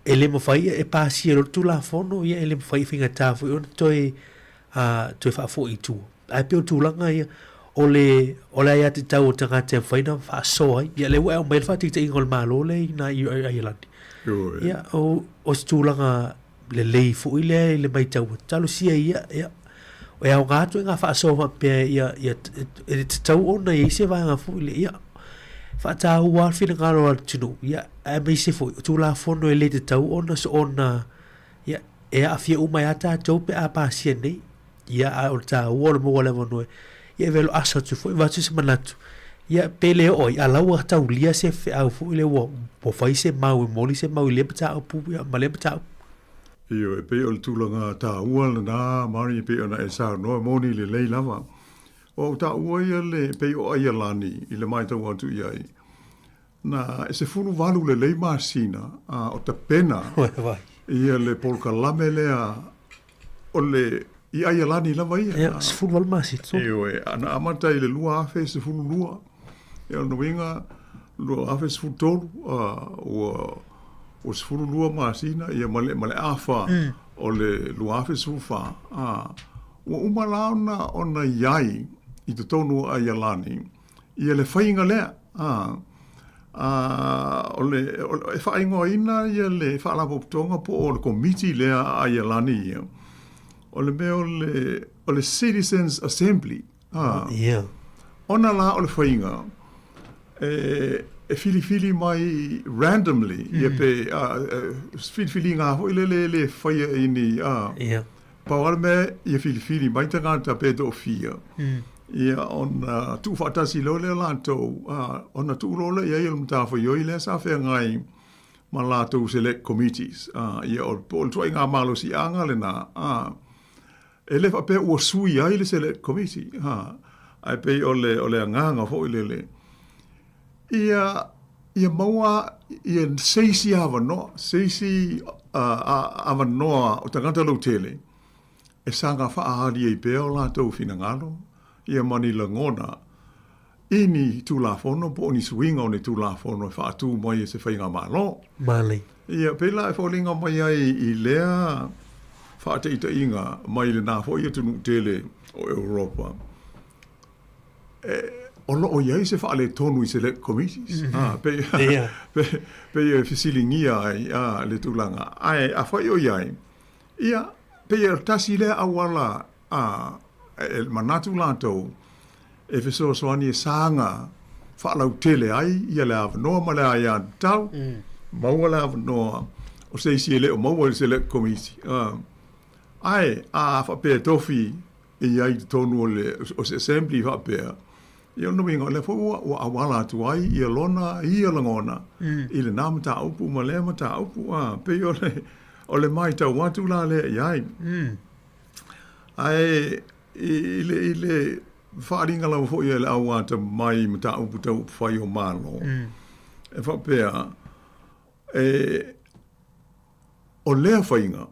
ele mawhai e pasi e rotu la fono ia ele mawhai whinga tāwhi ona toi whaafo i tua ai peo tūlanga ia ole ai ata tau o takanta e whaina whaasoa ia le wea o mail whaatita ingo le malo le ina i Ireland ia o si tūlanga le lei fo i le mai tau talo sia ia o ia o ngātu e ngā whaasoa pe ia e te tau ona i se vanga fu ile ia Fata ua fina ngaro tunu ya me se fo tu la fono ele te tau ona so ona ya e a fia uma ya ta tau pe a pasien nei ya a o ta ua mo wala no ya velo asa tu fo va tu se manatu ya pele oi ala ua tau lia se fe au fo ile wo po fai se mau mo li se mau le pata pu ya male pata Io e pe o tulanga ta ua na mari pe ona e sa no moni le lei lava. O ta ua ia le pe o ai lani i le mai tau atu iai. Na e se fulu valu le lei masina o ta pena. Ia le polka lame lea o le i ai lani lava ia. Ia se fulu valu masina. Io e ana amata i le lua afe se fulu lua. Ia no winga lua afe se fulu tolu o se fulu lua masina ia male afa o le lua afe se fulu fa. Ua umalauna ona iai i te tonu a ialani, ia le whainga lea. O le e whaingoa ina ia le whaalapotonga po o le komiti lea a ialani ia. O le mea o le Citizens Assembly. Ona la o le whainga, e fili mai randomly, ia pe fili ngā hoi le whaia ini. Pawale me ia fili mai ta ngāta pe do fia. Ia ona tu fatasi lo le lantou ona tu lo le ia il mtafo yo ile sa fe ngai malato select committees ia o pol toi nga malo si anga le na ele fa pe o sui ia ile select committee ai pe ole nganga fo ile ia maua ia seisi ava no seisi ava no o tangata lo tele e sanga fa ahadi e pe o lantou fina ngalo ia mani langona ini tu la fono po ni swinga o ni tu la fono fa tu mai se fainga malo mali ia pela e folinga mai ai i lea fa te ita inga mai le na fo ia tu tele o Europa o lo o ia se fa le tonu i select committees pe fisilingia ai le tulanga ai a fa yo ia pe tasi le awala el manatu lantou e feso soani sanga falau tele ai ia le avanoa ma le aia tau maua le avanoa o se isi ele o maua le select committee ai a whapea tofi e iai tonu o se assembly whapea ia no winga le fo o awala tu ai ia lona ia langona i le nama ta upu ma le mata upu pe o le mai tau watu la le iai ai ile whaaringa lau fo ia le awata mai mata upu tau whai o malo. E whapea, o lea whainga,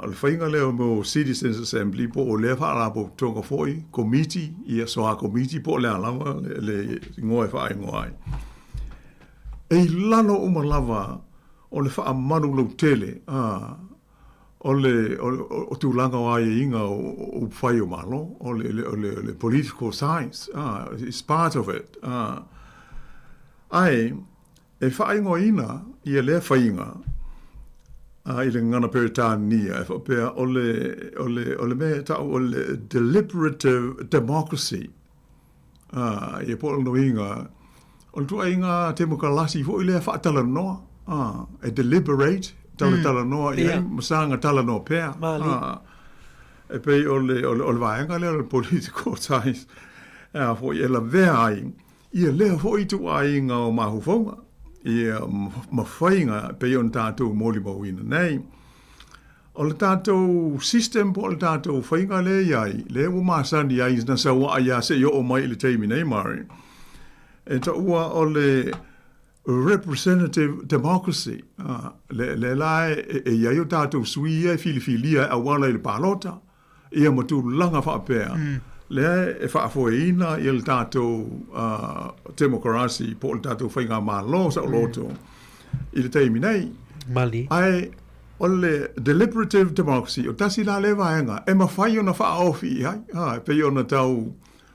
le whainga leo mo Citizens Assembly po o lea whaarapo tonga foi, committee, ia soa committee po lea lava le ngoe whaai ngoai. E lano umalava o le whaamanu lau tele, o tūlanga o aia inga o whai o malo, o le political science, it's part of it. Ai, e whai ngā ina, ia lea whainga, i le ngana peritania, e whapea o le mea tau o le deliberative democracy. Ia pōla no inga, o le tua inga te mukalasi, fo i lea whaatala noa, e deliberate, tala noa ia masanga tala no pea e pe o le vaenga le political science fo ia la vea ai ia le fo i tu ai nga o mahufonga ia mawhainga pe on tātou moli mawina nei o le tātou system po le tātou whainga le iai le o masani ai na sa wa ia se yo o mai le teimi nei mari e ta ua o le representative democracy le lai e ia yo tātou sui e filifilia a wala i le palota ia matu langa whaapea le e whaafoeina i le tātou democracy po le tātou whainga malo sa o loto i le teimi nei mali ai o le deliberative democracy o tasi la le vaenga e mawhai o na whaaofi ai pe o na tau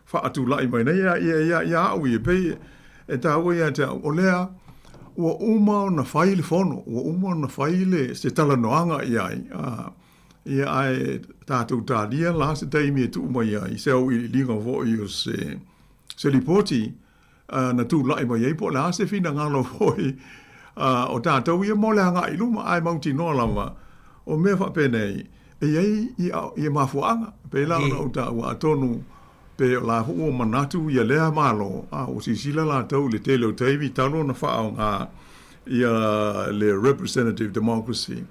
whaatulai mai nei ia aui pe e tau ia te o lea ua uma na whai le fono, ua uma na whai le se talanoanga iai. Ia ai tātou tālia la se teimi e tu mai ai, se au i linga vo i o se ripoti na tu lai mo ye po la se fina ngalo foi o tātou ia mo le hanga i luma ai mauti noa lama o mea whape nei e iei mafuanga pe la ona o ta ua atonu pe la hu o manatu ia lea malo o sisila la tau le tele o teivi talo na wha ngā ia le representative democracy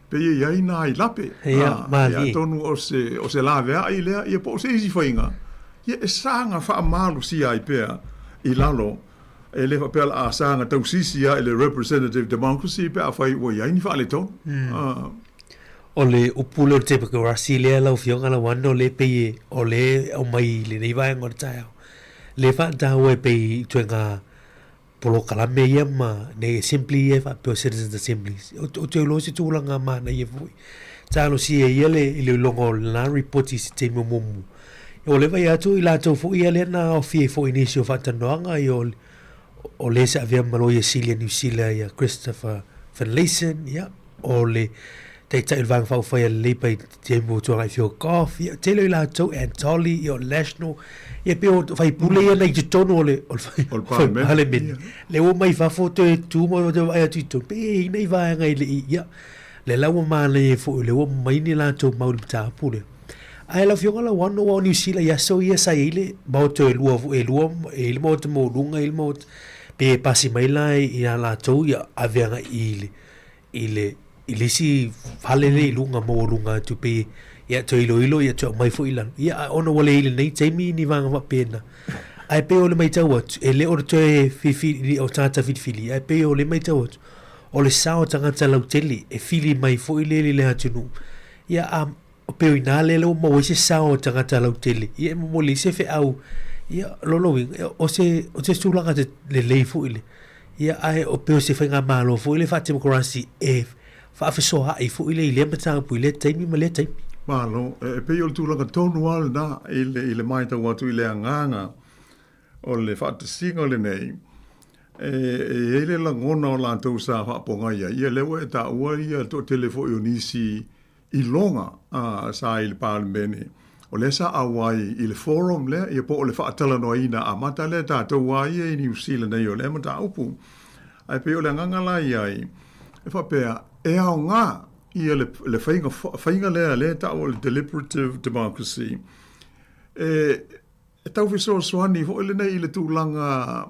pe iei nā i lape ia atonu o se la vea i lea ia po se isi whainga ia e sanga wha malu si ai pea i lalo e le whapela a sanga tau sisi ia le representative democracy pe a whai o iei ni wha le tonu o le upule o te pakarasi lea lau fionga la wano le pei o le au mai le nei vai ngor tae le wha tau e pei tue ngā polo kalame ia ma ne simply e wha peo citizens assemblies o te ulo si tūla ngā mana ia vui tālo si e ia le ili longo la reporti si te mumu o le vai atu i la tau fu ia le na o fie fu inisio wha tanoanga i o le sa avea malo ia Silia New Zealand ia Christopher Van Leisen ia o le te tai vang fau fai le pai te mo to lai fio coffee te le la to Antoli io national e pe o fai pule ia nei to no le o fai hale min le o mai fa foto e tu mo de ai tu to pe nei va ngai le ia le la o ma le fo le o mai ni la to mau ta pule ai la fio la one o New Zealand ia so ia sai ile ba to e luo e le mo te mo lunga il mo pe pasi mai lai ia la to ia avea ile ilisi falele lunga mo lunga tu pe ya to ilo ya to mai fo ilan ya ono wale ile nei taimi ni vanga va pena ai pe ole mai tawa e le o to e fifi o tata fili ai pe ole mai tawa o le sao tanga tala teli e fili mai fo ile le hatunu ya o pe ina le lo mo se sao tanga tala teli ya mo le se fe au ya lolo o se sulanga le fo ile ya ai o pe se fenga malo fo ile fa democracy e fa so ha I fu ile mata pu ile taimi ma le taimi malo e pe yo tu langa tonu al na ile mai ta watu ile nganga o le fa te singo le nei e ile la ngona o la tu sa fa ponga ia le we ta o ia to telefo ionisi I longa sa il palmeni o le sa awai il forum le e po le fa tala no ina a mata le ta to wai e New Zealand nei o le mata upu ai pe yo le nganga la ia e fa pe e au ngā ia le whainga le ta o le deliberative democracy. E tau whiso soani ho ele nei I le tūlanga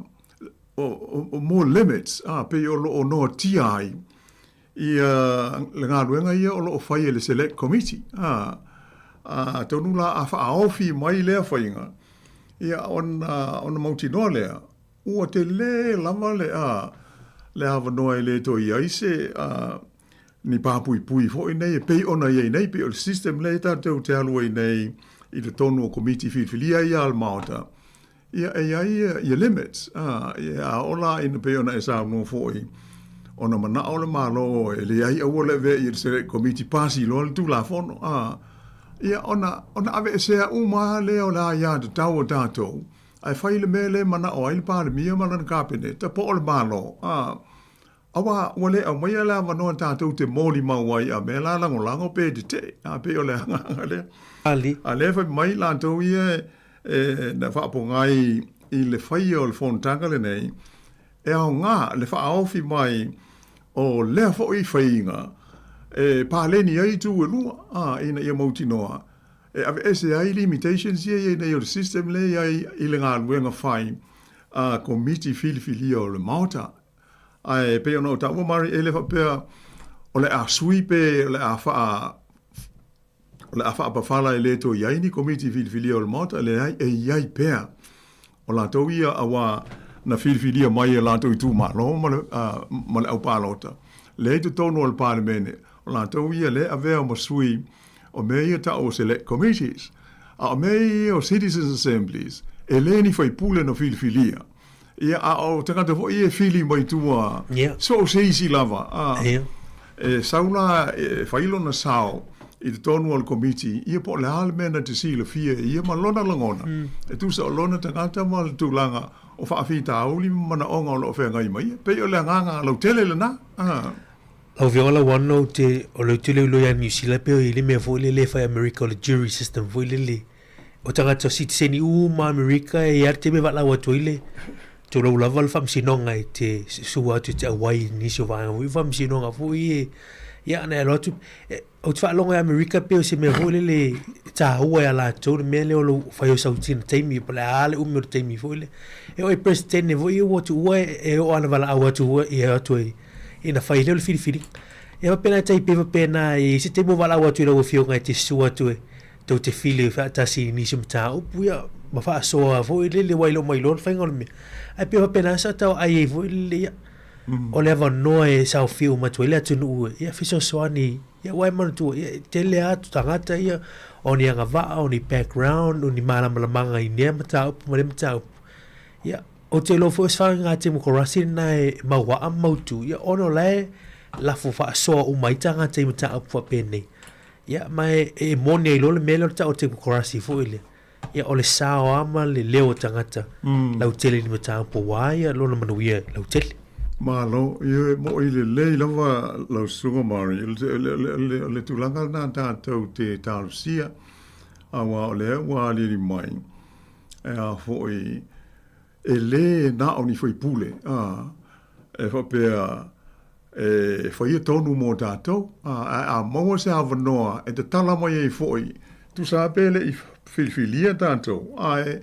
o more limits, pe o lo o noa tiai ia le ngā ruenga ia o lo o whai le select committee. Tonu la a whaaofi mai lea whainga. Ia ona mauti noa lea, ua te le lama le hawa noa le to ia ise ni papui pui fo nei pe ona ye nei pe o system le ta te alu nei I le tonu o committee filia ia al mauta ia ia limits ia ola in pe ona esa no foi ona mana ola malo le ai o le ve I se committee pasi lo tu la fono ia ona ave se uma le ola ia de tau tato ai fai le mele mana o il pa le mia mana cabinet ta po le malo awa wale au mai ala manoa tātou te mōli mauai a me la lango pe te pe o le hanga le ale fai mai lātou ia na whaapongai I le whai o le whontanga le nei e au ngā le whaaofi mai o lea fo I whainga pāleni ai tu e lua ina ia mauti noa ave ese ai limitations ia nei o le system le ai I le ngā luenga whai committee fili o le mauta ai pe ono ta o mari ele fa pe o le a sweepe le a fa pa fala ele to yai ni committee fili o le mota le ai yai pe o la to ia awa na fili mai la to tu ma lo ma le au pa lota le to tono al parliament o la to ia le ave o sui o me ta o select committees a me o citizens assemblies ele ni foi pule no filia ia o te kata fo ia fili mai tua so se isi lava saula failo na sao I te tonu al committee ia po le halmena te sila fia ia ma lona langona e tu sa lona te kata ma le tūlanga o whaafita auli mana onga o lo whenga I mai pe o le nganga lau tele le na au viola wano te o le tule ulo ya New Zealand pe o ili mea fo ile le fai America o le jury system fo ile le o tangata si te seni ma America e arte me wala watu ile tu lo lava le whamsinonga i te sua tu te awai nisi o vanga hui whamsinonga fui ia ana alo tu o te whaalonga Amerika peo se mea hoi le ta hua ya la tau le mea leo lo whai o sautina teimi pa le ale umi o teimi fui le e oi presidente fui o tu ua e o ana wala awa tu ua e atu e ina whai leo le whiriwhiri e wapena tai pewa pena e se te mo wala awa tu ila ua whionga e te sua tu e tau te while whaatasi nisi mta upu ia ma wha soa fui le wailo mailon whaingol mea ai pe pena sa tau ai vo le o le va no e sa fiu ma tu le atu nu ia fiso soani ia wai man tu te le atu tangata ia oni anga va oni background oni mala manga i ne mata ma le mata ia o te lo fo sa nga te mo korasi na e ma wa am tu ia ono le la fo fa so o mai tanga te mata fa pene ia mai e moni lo le melo ta o te korasi fo ile ia o le sao ama le leo tangata lau tele ni mata po waia lo na manuia lau tele ma lo ia mo ile le lava lau sunga mari le tulanga na ta te talusia awa le wa le mai a foi ele na oni foi pule e fa pe e foi tonu mo tato a mo se avanoa e te tala mai e foi tu sa pele i filfilia tanto ai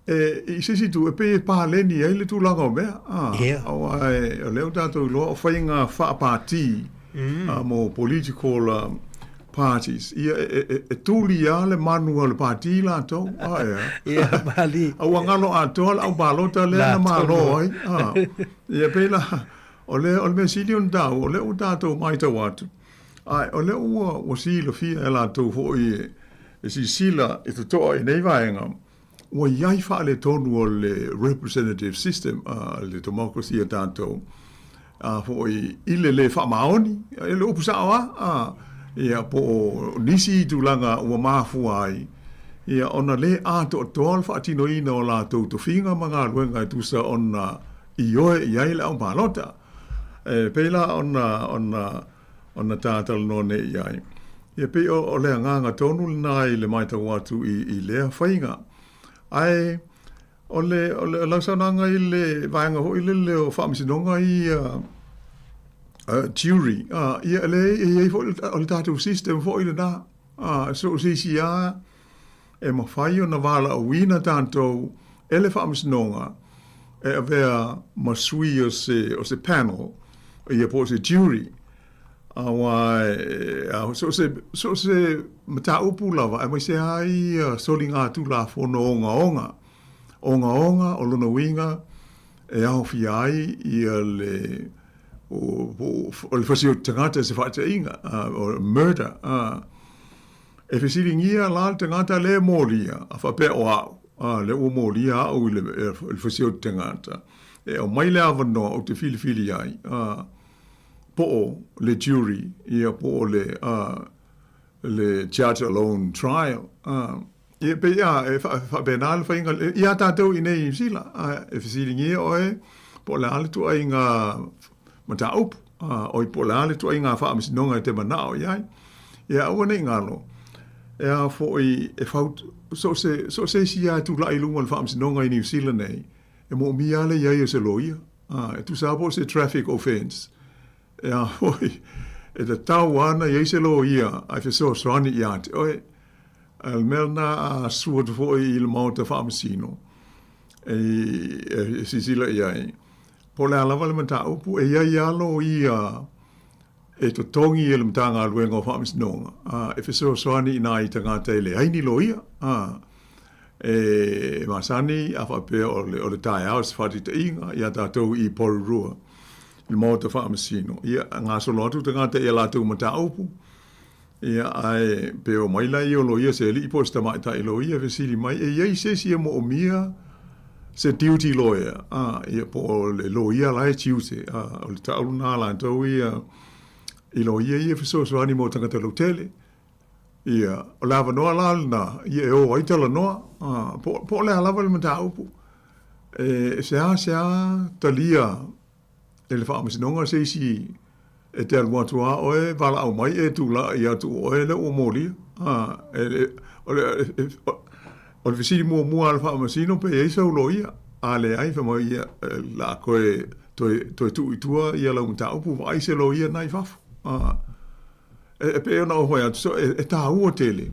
e sisi tu e pe pa leni ai le tu langa o mea ai o leo tanto lo fainga fa party mo political parties e tuli ale manu le party la to ia bali au ngalo a to au balota le na malo ai ia pe la o le mesilion da o le utato mai to wat ai o le o si lo fi la to fo e si sila e to e nei vaenga o iai fa le tonu o le representative system le democracy tanto fo ile le fa maoni e le upusawa ia po nisi tulanga o mafu ai ia ona le ato tol fa tino ina o la to finga manga luenga tu sa ona io iai le au balota pela ona tatal no ne iai ia pe o le nganga tonu nai le mai tau atu i le whainga. Ai, o le lausananga i le vaenga ho i le o whaamisinonga i jury. Ia le i o le tātou system fo i le nā. So sisi a e mawhai o na wala o wina tātou e le whaamisinonga e a vea masui o se panel ia po se jury. So se mata upu lava, e mai se ai solinga tu la fono onga o lona winga, e au fi ai i le le fasio tangata se fata inga, o murder. E fesiri ngia la tangata le molia, a fa pe o au, le o molia au le fasio tangata. E o mai le avano o te fili ai, po le jury ia po le judge alone trial ia pe ia e fa penal fa inga ia tatou i nei sila e fisiringi oe po le ale tu ainga mata up oi po le ale tu ainga fa amsinonga te manao ia au nei ngalo ia fo i e faut so se sia tu la ilunga fa amsinonga i New Zealand nei e mo mia le ia se loia e tu sabo se traffic offense ia hoi e te tau ana i eise lo ia ai fe so soani i ante oi al melna a sua tu foi il mauta whaamasino e sisila iai po le alawa le mata upu e iai alo ia e to tongi e le mtanga aluenga o whaamasinonga e fe so soani i nai tangata ele haini lo ia e masani a whapea o le tai house whati te inga ia tātou i porurua il mauta whaamasino. Ia ngā solo atu tangata ia lātou mata upu. Ia ai peo maila i o lo ia se li ipo sta mai ta i lo ia vesili mai. E iai se si mo o mia se duty lawyer. Ia po le lo ia lai tiuse. O le taulu nā lātou ia i lo ia fiso soani mo tangata lo tele. Ia o lava noa lalna. Ia e o aitala noa. Po le alava le mata upu. Sea talia e le whaamasinonga se si e te aluatua oe wala au mai e tu la i atu oe le o mori. O le visiri mua al whaamasino pe e sau lo ia. ale ai fa mo ia la koe toi tu itua ia la unta upu vai se lo ia nai fafu e pe ona o hoia so e ta u tele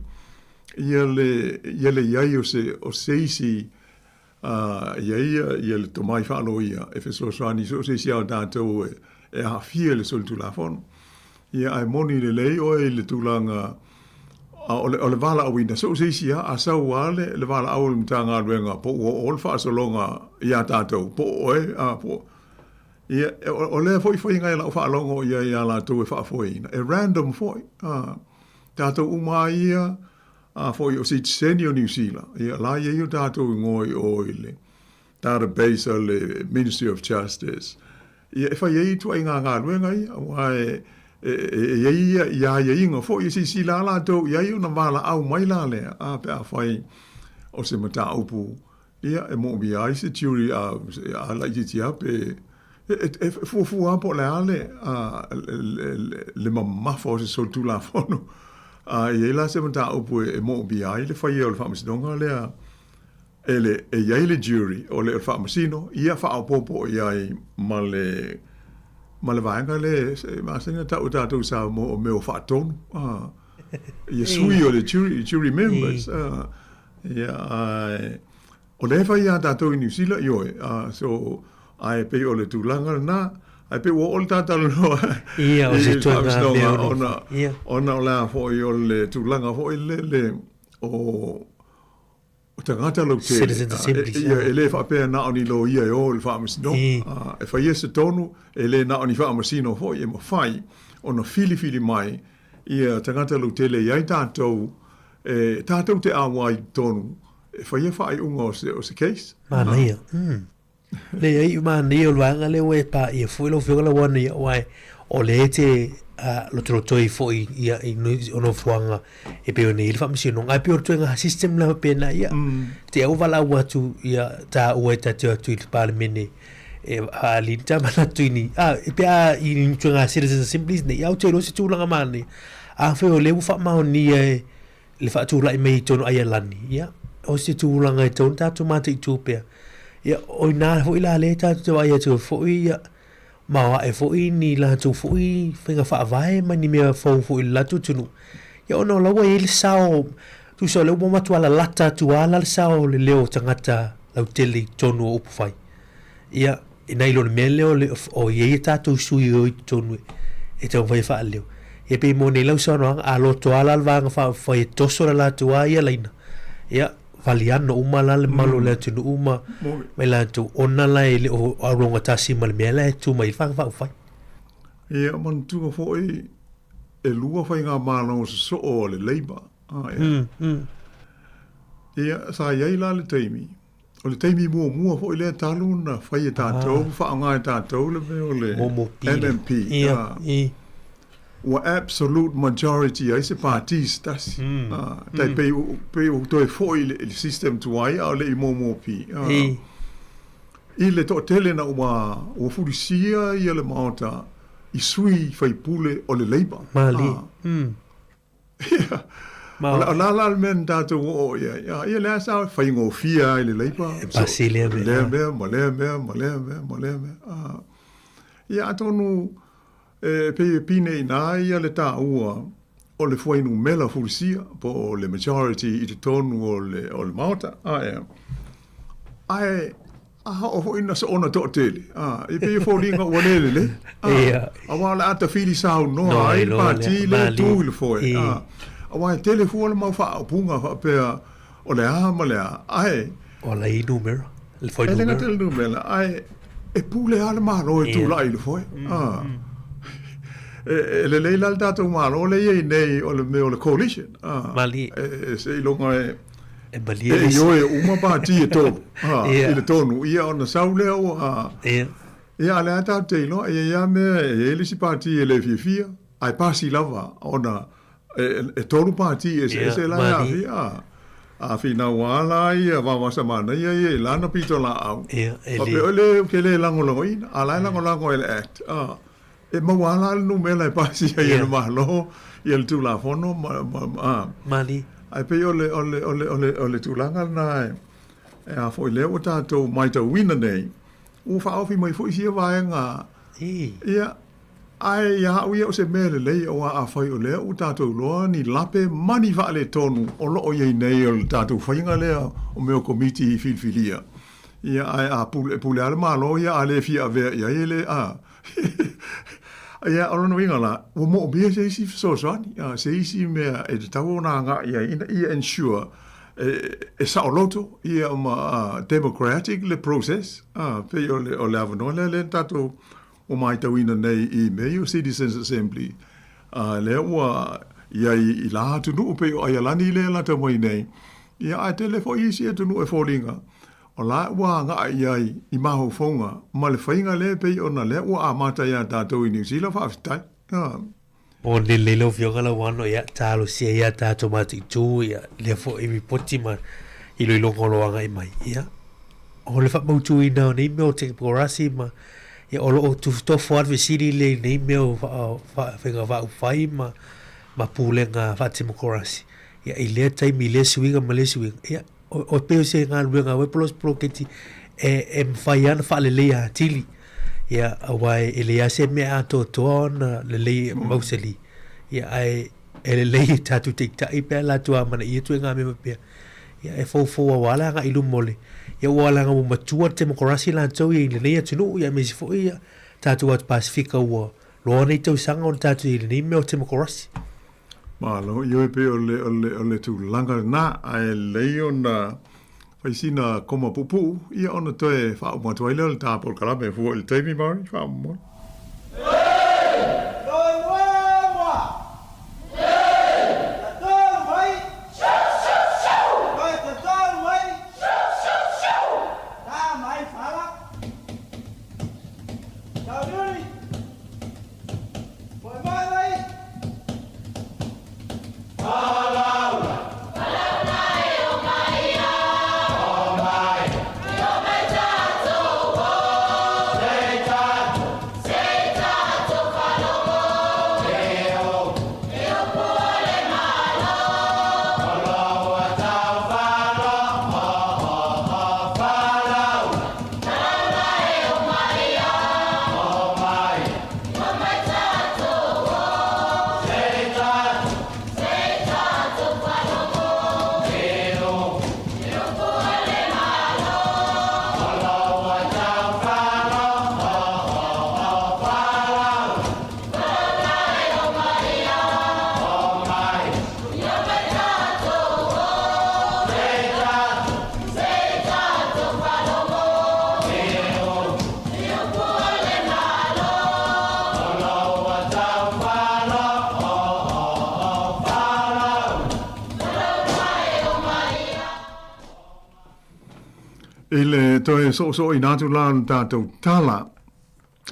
ia le ia o se isi ia le tomai fa lo ia e fe so sani so se sia da to e ha fie le sol tu la fon ia ai moni le lei o le tulanga o le vala o winda so se sia a sa wale le vala o le mtanga luenga po o fa so longa ia tato po po ia o le foi ngai la fa longo ia la to fa foi e random foi tato uma ia foi o sit senior New Zealand ia la ia tato ngoi o ile database o le Ministry of Justice ia fa ia tu nga luenga ia wa ia inga fo ia si la to ia una mala au mai la le a pe a fai o se mata upu ia e mo bi ai se jury a la ia pe e fu a po la le le mamma fo se sol tu la fono ia la se mata upu e mo bi ai le fai o le famis donga le ele e ia le jury o le famasino ia fa popo ia ma le vaenga le ma singa tau sa mo me o fatonu ia sui o le jury members o le fa ia tau i New Zealand yo so ai pe o le tulanga na ai pe o le tata no ia o se tonga ona la fo i o le tulanga fo i le o tangata lo te ia ele fa pe na oni lo ia o le fa mas no e fa ia se tonu ele na oni fa masino fo ia mo fai ona fili mai ia tangata lo te le ia tatou tatou te awai tonu e fa ia fa ai unga o se case mania le ai mania lo anga le we pa ia fo lo fio la wana ia wai o le te lo trotoi foi ia ono fuanga e pe oni il famisi no ai pe nga system la pe na ia te au vala watu ia ta o ta tu il parlemene e ali tama na tuini e pe i nga citizen assemblies ne ia te lo se tu langa mani a fe o le fa ma oni le fa tu la me tono ai lani ia o se tu langa e ton ta tu mate tu pe ia o na fo ila le ta tu ai tu fo ia ma e fo ni la tu fo i fenga fa vai ma ni me fo la tu tunu ya ono la we il sao tu so le mo matu ala lata tu ala sao le leo tangata la tele tonu o fai ya ina ilo mele o ye ta tu su yo tonu e te vai fa leo e pe mo ne la so no a lo to ala va fa foi to so la tu ya laina ya valiano uma la le malo le tunu uma me la tu ona la ele o aronga tasi mal mele tu mai fa fai ia man tu fo e lua fai nga malo so o le leiba ia sa ia la le taimi o le taimi mo fo le talu na fai ta to fa nga ta to le MMP ia o absolute majority ai se parties tas dai pe o to foi il system tu ai o le mo pi il to tele na o furisia ia le mata i sui fai pule o le leiba mali la men dato o ia le sa fai ngo fia le leiba Basilia le ia tonu pe pine na ia le ta ua o le foi nu mela furisia po le majority i te tonu o le mauta ai o foi na so ona to tele e pe fo linga o le a wala ata fili sau no ai parti le tu le foi a tele fu le mau fa punga fa pe o le ama le ai o la i numero le foi numero le numero ai e pule ala malo e tu lai le foi le leila al dato malo le ye nei o le coalition mali se longa e mali io e uma parti e to il tonu ia ona saule o ia le ata te no ia me ele si parti le fia ai pasi lava ona e tonu parti e la ia a fina wala ia va semana ia lana pitola au ele ke le lango ina ala lango ele act e mawala no mela e pasi ia le malo ia le tu la fono mali ai pe ole tulanga na a fo le o tātou mai tau wina nei, o whaofi mai fo isia vaenga, ia, ai ia hau ia o se mele lei o a whai o lea o tātou loa ni lape mani wha le tonu o lo o iei nei o tātou whainga lea o meo komiti i filfilia. Ia ai a pule ale malo ia a le fia vea ia ele a. Ia orono winga la, o mo o bia se isi sosoani, se isi mea e te tau o nā ngā ia ensure e sa o loto ia ma democratic le process, pe o le avanoa le tātou o mai tauina nei I mei o Citizens Assembly. Le ua ia I la tunu pe o ai alani le la tau mai nei. Ia ai te le fo isi e tunu e fōringa. O la ua ngā iai I maho whaunga, ma le whainga le pe o na le ua a mata ia tātou I New Zealand whaafitai. O ne lelo fionga la wano ia tālo sia ia tātou mati tū ia le fo I poti ma I lo ilongo loanga I mai. Ia. O le whapautu I nao nei meo te korasi ma ia o lo tu tofu at visiri le nei meo whenga wau whai ma pūlenga whatemokrasi. Ia I lea taimi le suinga ma le suinga. Ia o peo se ngā ruenga wepolos proketi e mwhai ana whaale lea tili. Ia awai e lea se mea ato toa na le lei mauseli. Ia ai e le lei tatu teikta I pēr la tua mana I tu e ngā mea pēr. Ia e fau wala ngā ilu mole. Ia wala ngā matua demokrasi la tau I le nei atunu ia mesi fo ia tatu at Pasifika ua loa nei tau sanga o tatu I le nei meo demokrasi. Malo, io e pe o le tu langa na ai leo na faisina koma pupu ia ona toe fa o matua ile le tapol kala me fu il taimi mari fa mo. Ele toe so I nātu lan tātou tala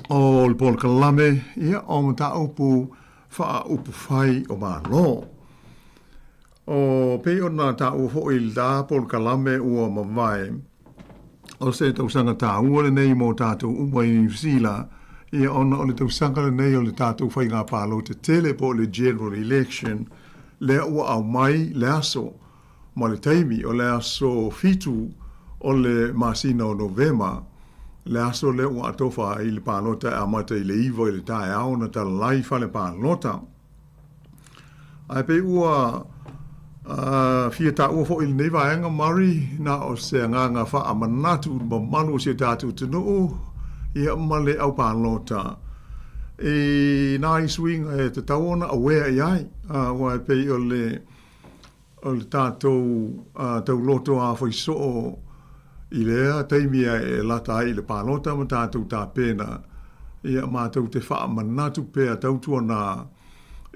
o le pol kalame ia o mata upu wha upu whai o mā lo. O pe o nā tā ufo I la pol kalame ua mawai o se tau sanga tā ua le nei mo tātou umai New Zealand ia ona o le tau sanga le nei o le tātou whai ngā pālo te tele po le general election le ua au mai le aso ma le taimi o le aso fitu o le masina o Novema, le aso le ua atofa I le pālota a mata I le iwa I le tae au na tala laifa le pālota. Ai pe ua fia ta ua fo I le neiva enga mari na o se nganga wha a manatu ma manu se tātu tunu ia ma le au pālota. E nā I swinga e te tauona a wea iai, ua pe o le tātou tau loto a whaiso I lea taimia e lata ai le pālota ma tātou tā pēna ia mātou te wha manatu pēa tautua nā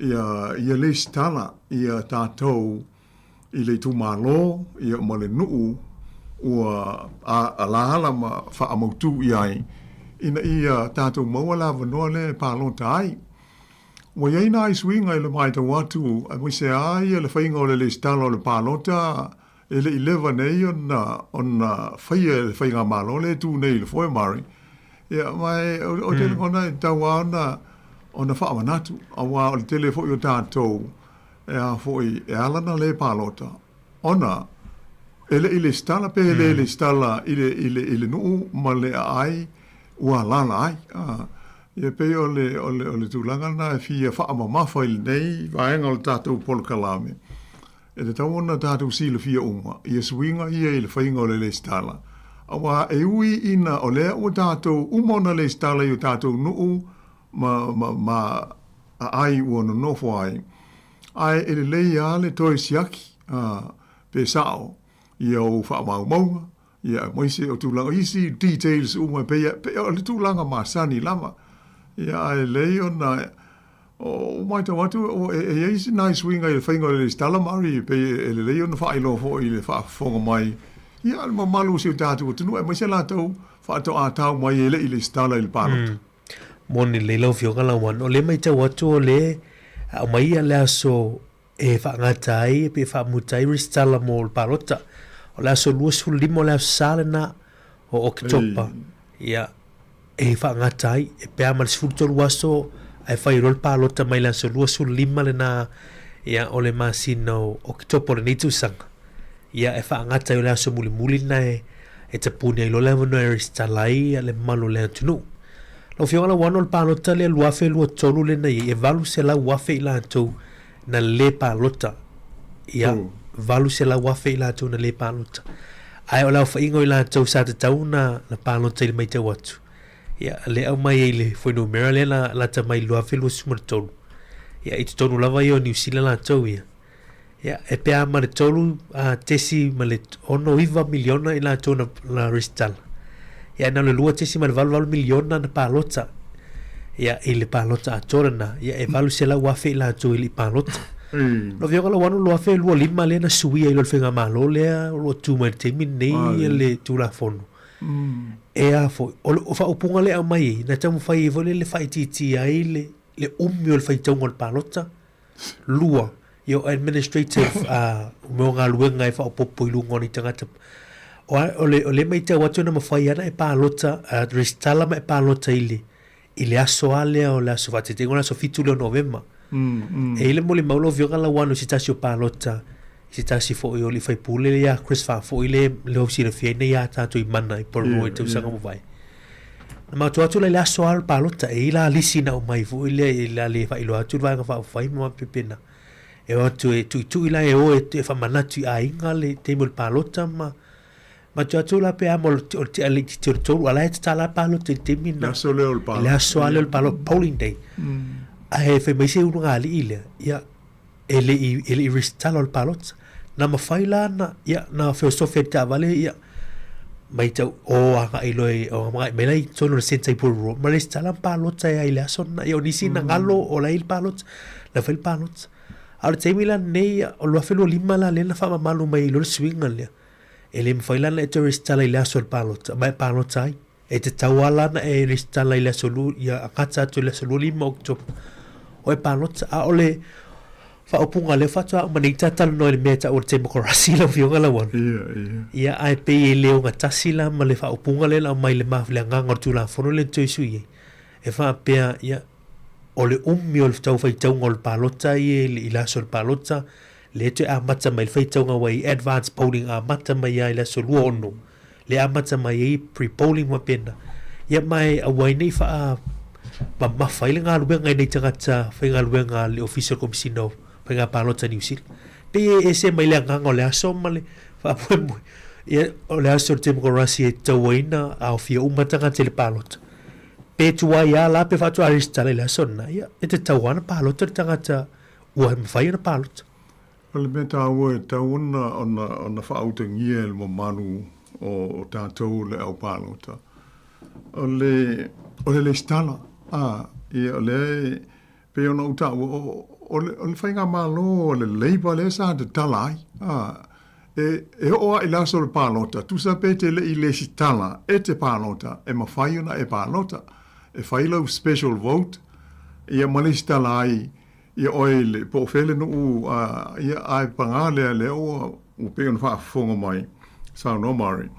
ia le stala ia tātou I le tūmālo ia ma le nuu ua a lahala ma wha amautu iai ina ia tātou maua la wanoa le pālota ai. Wa iei nā I swinga I le maita watu a mo se ai le whainga o le stala o le pālota ele 11 nei ona whainga malo le tū nei le foe mari. Ia mai o tele kona I taua ona wha amanatu. A wā o le tele foe o tātou e a foe e alana le pālota. Ona Ele stala pe ele stala ile no male ai ua lala ai. Ia pe ole tūlanga na fia wha ama whaile nei vaenga o tātou polkalame. E te tau ona tātou sila fia uma. Ia suinga ia ile whainga o le stala. Awa e ui ina o lea o tātou umona le stala i o tātou nuu ma ai ua no nofo ai. Ai ele lei a le toi siaki pe sao. Ia o wha maunga. Ia moise o tūlanga isi details uma pe o le tūlanga masani lama. Ia ai lei o na o mai tau atu o e isi nai swinga i le whainga le stala mari pe e le lei o na whailo fo i le whaafonga mai. Ia ma malu si o tātu o tunu e mai se la tau whaato a tau mai e le i le stala i le pānota. Moni le lau fionga la wan o le mai tau atu o le o mai a le aso e whaangatai pe whaamutai ri stala mo le pānota. O le aso lua sulimo le aso sale na o Oktopa. Ia e whaangatai e pēr ma le sifurutolu aso ai whairol pālota mai la so lua sulima le na ia o le masina o Oktopa le nitu sanga. Ia e whaangatai o le aso muli na e tapuni ai lo le wano e ristalai a le malo le atunu. Lau fionga la wano le pālota le luafe lua tolu le na e valu se la wafe i la atu na le pālota. Ia valu se la wafe i la atu na le pālota. Ai o lau whaingo i la atu sa te tau na pālota i le mai tau atu. Ia le au mai e le foi no mera le la ta mai lua fe lua sumar tolu. Ia i tonu lava i o New Zealand la tau ia. Ia e pea ma le tolu a tesi ma le ono iwa miliona i la tau na ristala. Ia na le lua tesi ma le valu miliona na pālota. Ia i le pālota a torana. Ia e valu se la wafe i la tau i le pālota. No vionga la wanu lua fe lua lima le na suia i lo whenga malo lea lua tūmai teimi nei le tūla fono. E a foi o fa upunga le mai na tamu fai vole le fai titi ai le umio le fai tonga le palota lua yo administrative mo nga luenga e fa popo i lunga ni tangata o le mai te watu na mafai ana e palota restala ma e palota ile aso ale o la so fati tengo na so fitu le november e ile mo le maulo vioga la wano si tasio palota si tasi fo i oli fai pule ya Chris fa fo ile le osi le fiena ya tato i mana i porro e te usanga mo vai na matu atu le aso al palota e ila lisi na o mai fo ile ila le fa ilo atu vai fa fai mo pepena e atu e tu ila e o e fa manatu a inga le te mo palota ma tu atu la pe amo o te ale ti to ala e tala palota te mina aso le ol palota le aso ale ol palota polling day a he fe mai se unga ali ile ya ele ristalo ol palota na mafaila na ya na filosofia ta vale ya mai tau o anga ilo o mai melai sono le sentai por ro ma le stala palota ya ile son na yo nisi na ngalo o la il palota la fel palota al te mila nei o lo felo lima la le na fa malu mai lo swing le ele mafaila na to ristala ile sol palota mai palota e te tawala na e ristala ile solu ya akata to le solu lima oktoba o palota a ole fa opunga le fatua manita tal no le meta o democracy la fionga la wan ia ai pe le o ngasila ma le fa opunga le la mai le mafle nganga tu la fono le tsu ye e fa pe ia o le ummi o tau fai tau ngol palota ye le ila sol palota le te a mata mai fai tau ngawai advanced polling a mata mai ia la sol ono le a mata mai pre polling wa pena ia mai a wai nei fa ma fai le ngalu ngai nei tangata fai ngalu nga le official commissioner penga palota New Zealand pe ese mai le nganga le aso male fa mo ia o le aso democracy e tawaina a fia umatanga te le palota pe tua ia la pe fa tua aristale le aso na ia e te tawana palota tangata ua mawhai na palota o le meta ua e tauna ona fa autangia le mamanu o tātou le au palota o le stala ia o le pe ona uta o le whainga malo o le leipa le sa te tala ai. E oa i laso le pālota, tu sa pete le i le si tala e te pālota, e mawhai ona e pālota. E whailau special vote, ia malesi tala ai, ia oe le po whele no u, ia ai pangale le oa u pe ona whaafonga mai, sa no mari.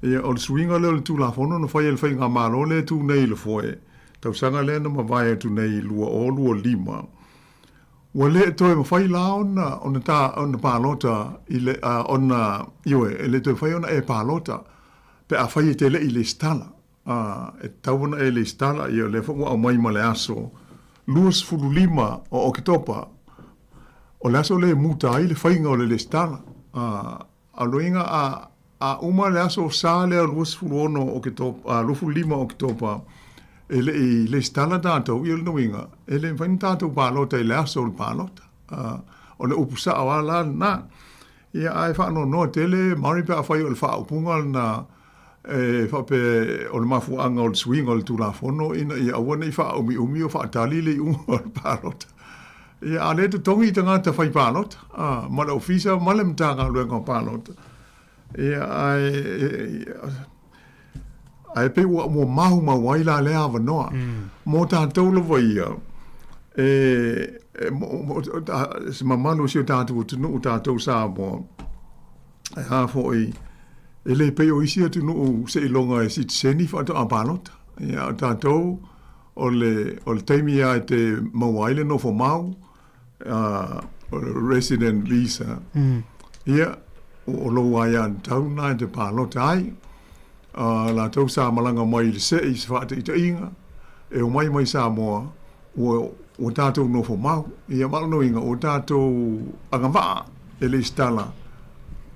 Ia o le suinga le tu la fono no whai le whainga malo le tu nei le foe. Tau sanga le na mawai tu nei lua o lua lima. Ua le toi mawhai la ona pālota i le ona iwe le toi whai ona e pālota pe a whai te le i le stala e tauana e le stala i le whunga au mai ma le aso luas fulu lima o okitopa o le aso le muta ai le whainga o le stala a loinga a uma le aso sa le luas fulu ono okitopa lufu lima okitopa le stala tātou i le nuinga le whain tātou pālota i le aso le pālota o le upusa awala na ia ai whaano noa tele mauri pe a whai o le wha upunga na whape o le mafuanga o le swing o le tulafono ina ia awana i wha umi o wha tali le unga o le pālota ia a le tongi i tangata whai pālota ma le ofisa ma le mtanga luenga pālota ia ai pe ua mo mahu mawai la le ava noa mo tātou le waia se mamanu si o tātou tunu o tātou Sāmoa ai hafo le pe o isi tunu se ilonga e sit seni fa to apalota ia tātou o le taimi ai te mawai le no fo mau o le resident visa ia o lo waia tau na te palota ai la tau sa malanga mai le se i fa te inga e o mai Sāmoa o tātou no fo mau ia malo inga o tātou agava le stala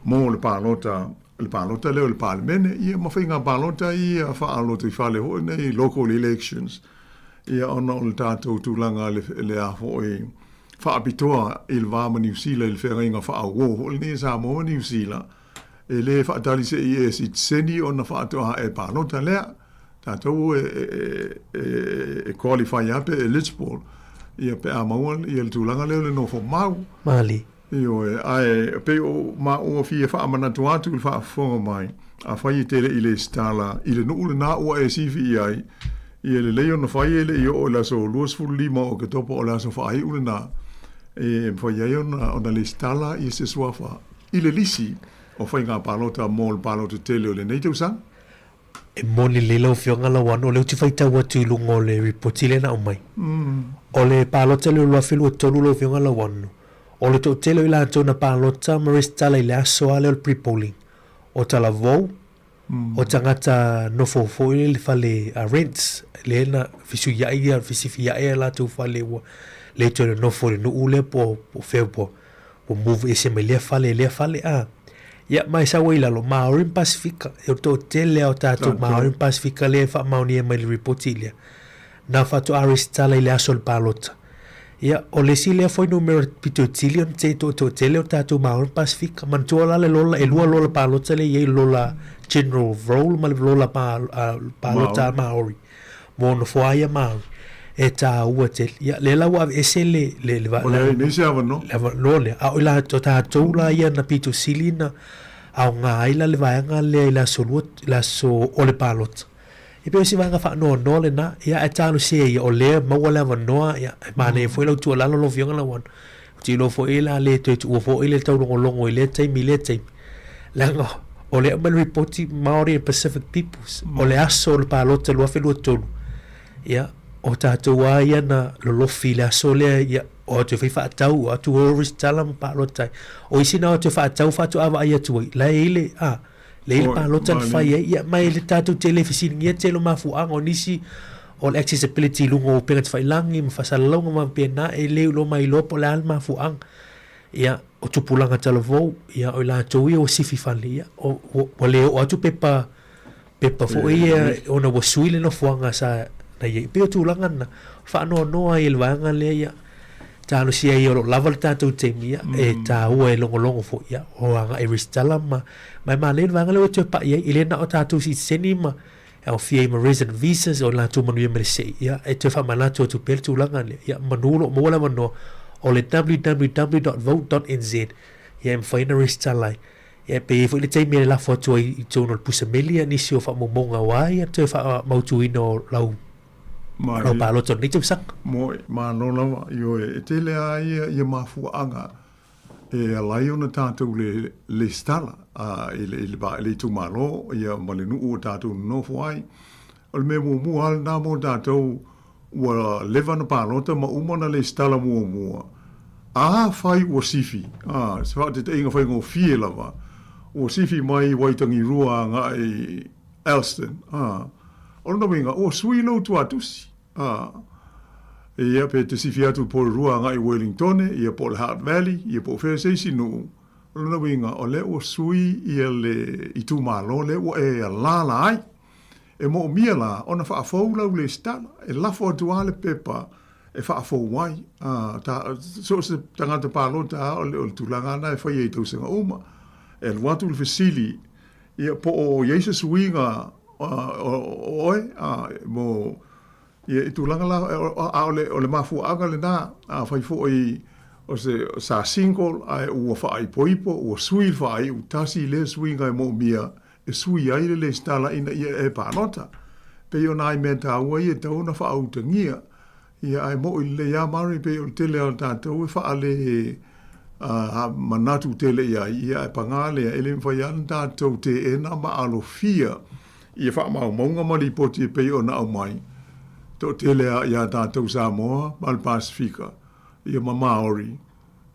mo le palota leo le palemene ia mawhainga palota ia whaalota i whale hoi nei local elections ia ona o le tātou tūlanga le afo e whaapitoa i le vāma New Zealand i le whenga whaawo hoi nei Sāmoa New Zealand le whaatali se i e si seni ona whaatoa e palota lea tātou e qualify ape eligible ia pe a mauan ia le tūlanga leo le nofo mau Mali io ai pe o ma o fie fa mana tuatu fa fonga mai a fai tele ile stala ile no le na o e si vi ai ile le no fai ile io la so luos fu lima o che dopo o la so fai una e fai ona le stala i se suafa ile lisi o fai nga palota mol palota tele le nei tu sa e moni le lo fionga la wano le ti fai tawa tu lungo le ripotile na o mai o le palota le lo afilu tolu lo fionga la wano o le tō telo i la tōna pālota maris tala i le aso ale o le pre-polling. O tala vau, o tangata nofo i le fale rents, le ena fisu iai fisifi iai la tō fale ua, le tōna nofo le nuu le po feo po move e se me le fale ia mai sa wai lalo Maorin Pacifica, e o tō tele o tātou Maorin Pacifica le wha mauni e mai le reporti ilia. Na whatu aris tala i le aso le pālota. Ia o le sile foi numero pito tilion te to tele o tātou Maorin Pacifica mantua la le lola e lua lola palota le iei lola general role ma le lola palota Maori mo no foaia Maori e tā ua tele ia le lau ave ese le le nisi ava no le a o la to tātou la ia na pito silina au ngā aila le vaenga le la solua la so o le palota e pe si vanga fa no le na ia e talo se ia o le maua le vanoa ia mane foi lo tu la lo vionga la wan ti lo foi la le te tu foi le tau longo le te mi le te langa o le mal reporti Maori Pacific peoples o le aso le palota lo felu tolu ia o tatu wa ia na lo fila so le ia o te fa tau o tu oris talam palota o isina o te fa tau fa tu ava ia tu la ile le palota fai ia mai le tatu televisi ia telo mafuanga o nisi o le accessibility lungo pengat fai langi mafasalonga ma pena e le lo mai lo po le alma fuang ia o tu pulanga televo ia o la tu o sifi fali ia o le o tu pepa fo ia ona wo suile no fuanga sa na ia pe tu langa na fa no ai le vanga le ia talo sia ia lo lava tatu temia e ta o e longo fo ia o anga e ristalama mai le vanga le tu pa ia ile na o tatu si senima e fie ma resident visas o la tu manu me se ia e te fa mana tu per tu langa le ia manulo mo la mano o le www.vote.nz ia em faina ristalai e pe fo le temia la foto i tono pusamelia ni si o fa momonga wai te fa mautuino lau ma palo to ni tu sak mo ma no la yo e tele ai ia mafuanga e alai ona tātou le stala le tu malo ia malinu o tātou no fuai o le me mu al na mo tātou wa leva na palota ma umana le stala mua fai ua sifi. Se wha te inga whai ngō fie lava. Ua sifi mai waitangi rua ngā e Elston. Ona winga, ua sui lau tu atusi. Ia pe te sifi atu po rua ngā e Wellington, ia po le Heart Valley, ia po Whēseisi nuu. Ona winga, o le ua sui ia le i tū mālo, le ua e lala ai. E mo mia la, ona whaafou lau le stana, e lafo atua le pepa, e whaafou wai. So se tangata pālo ta o le tūlanga ana e whai e tausanga uma. E luatu le whesili, ia po o Yeisa suinga oe, mo ia i tūlanga la, o le mafu aga le nā, whai fo o se sa single, ai ua whaai poipo, ua sui whaai, utasi le suinga e mo mia, e sui aile le stala ina ia e pānota. Pe o nai mea tāua ia tauna wha autangia. Ia ai mo i le ia mari pe o tele o tātou e wha le manatu tele ia e pangale e le mwhai an tātou te ena ma alo fia. Ia wha mau maunga mali poti pe o na au mai. Tō tele ia tātou Sāmoa, mal Pasifika. Ia ma Maori.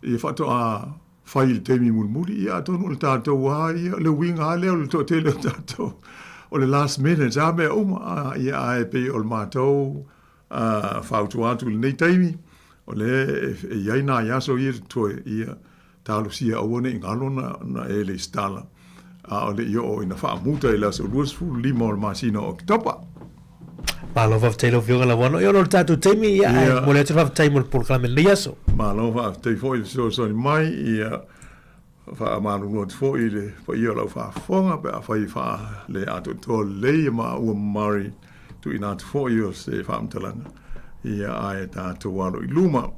Ia wha to whai le teimi mulmuli, ia tonu le tātou ia le winga leo le tō tele o tātou. O le last minute, mea ia ai pe o le mātou whautu atu le nei teimi. O le iai nā iaso ia toe ia tālo sia awane i ngalo na e le stala. O le ia o ina whaamuta i laso luasfu lima o le masina o kitopa. Malo whafteilo whiunga la wano. Ia no tātou teimi ia ai mo le atu whafteimo le pulkalame le iaso. Malo whaftei fo i le so mai ia wha manu no te fo i le pa ia lau whaafonga pe a whai wha le ato tō lei ma ua mari tu ina te fo i o se whaamtalanga. Ia ai tātou wano i luma.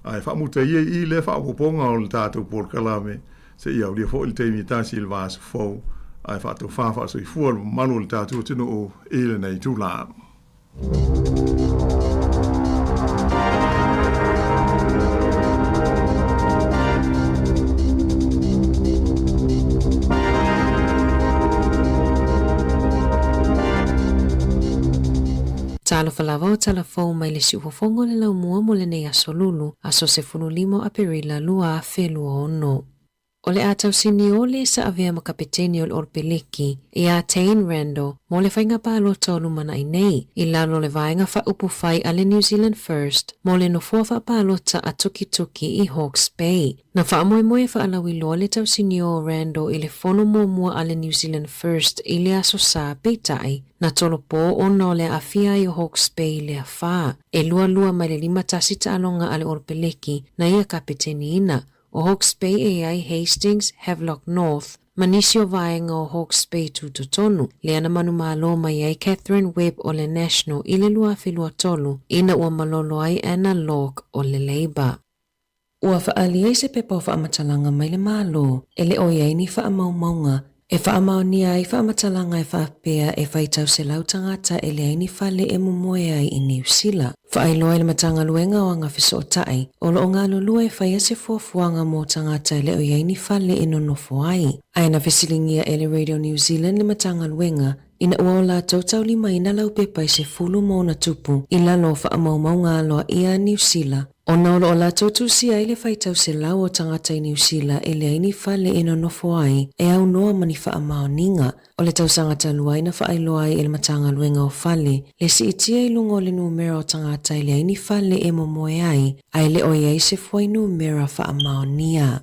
Ai whaamuta ia i le whaapoponga o le tātou pulkalame se ia ulia fo i le teimi tāsi il vāsu fau. Ai whaatou whaafa so i fua manu le tātou tino o ele nei tūlaa. Talo falava o talafou mai le siufofongo le lau mua mo le nei aso lulu, aso se funulimo a perila lua a whelua ono. O le atau sini ole sa avea makapeteni o le orpeleki, i a Tain Rando, mo le whainga pālo tolu mana i nei, i lalo le vaenga wha upu whai a le New Zealand First, mo le no fuafa pālo ta a tuki i Hawke's Bay. Na wha amoe moe wha alawi loa le tau sini o Rando i le fono mua a le New Zealand First i le aso sa peitai, na tolo po o no le afia i Hawke's Bay le a wha, e lua mai le 5 tasita alonga a le orpeleki na ia kapeteni ina. O Hawke's Bay ai Hastings, Havelock North, manisio vaenga o Hawke's Bay tutotonu, le ana manu malo mai ai Catherine Webb o le National i le lua whilua tolu, ina ua malolo ai Anna Locke o le Labour. Ua whaali ai se pepa o whaamatalanga mai le malo, e le oiai ni whaamaumaunga, e whaamau ai whaamatalanga e whaapea e whaitau se lautangata e le aini whale e mumoe ai i New Zealand. Whaailoa i le matanga luenga o anga whiso o tai, o lo ngā lulua e whaia se fuafuanga mō tangata e le oiai ni whale e nonofo ai. Aina whesilingia e le Radio New Zealand le matanga luenga, ina ua o la tautau lima ina lau pepa i se fulu mō na tupu, i lalo whaamaumau ngā loa ia New Zealand. O naulo o la tautu si ai le whaitau se lau o tangata i New Zealand e le aini whale e nonofo ai, e au noa mani whaamao ninga. O le tausangata lua ina whaailoa ai e le matanga luenga o whale, le si itia i lungo le numera o tangata i le aini whale e momoe ai le oiai se fuai numera whaamao nia.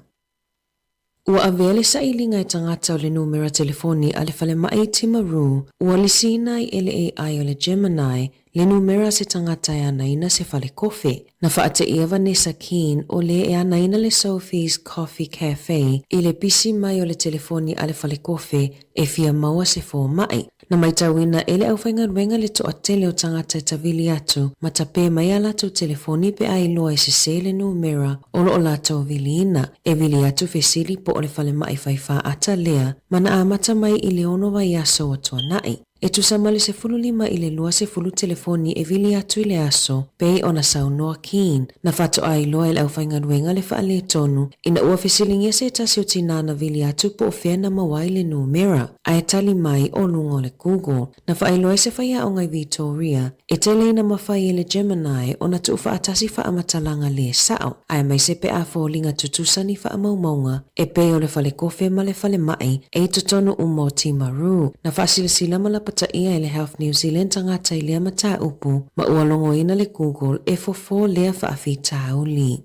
Ua avele sa ilinga i tangata o le numera telefoni a le whale mai Timaru, ua lisina i le AI o le Gemini, le numera se tangata e anaina se whale kofi. Na whaate ia Vanessa Keen o le e anaina le Sophie's Coffee Cafe i le pisi mai o le telefoni a le whale kofi e fia maua se fō mai. Na mai tauina e le awhainga ruenga le toa tele o tangata e tawili atu, ma tape mai a lato telefoni pe a iloa e se se le numera o lo o lato vili ina. E vili atu fesili po o le whale mai whaifa ata lea, mana a mata mai i le ono vai aso o tua nai. e tusamale se fulu lima ile lua se fulu telefoni e vili atu ile aso, pei ona saunoa keen, na fato ai loa ile au whainganuenga le whaale tonu, ina ua fesilingia se tasi o tinana vili atu po ofena mawaile numera, ai tali mai o lungo le Google, na whaailoa se whaia o ngai Victoria, e tele ina mawhai le Gemini o na tu whaatasi whaamatalanga le sao, ai mai se pe a fōlinga tutusani whaamaumaunga, e pe o le whale kofe ma le whale mai, e tutono umo timaru, na whaasilasila malapata ia le Health New Zealand tangata ilea mata upu, ma ualongo ina le Google e fofo lea whaafi tauli.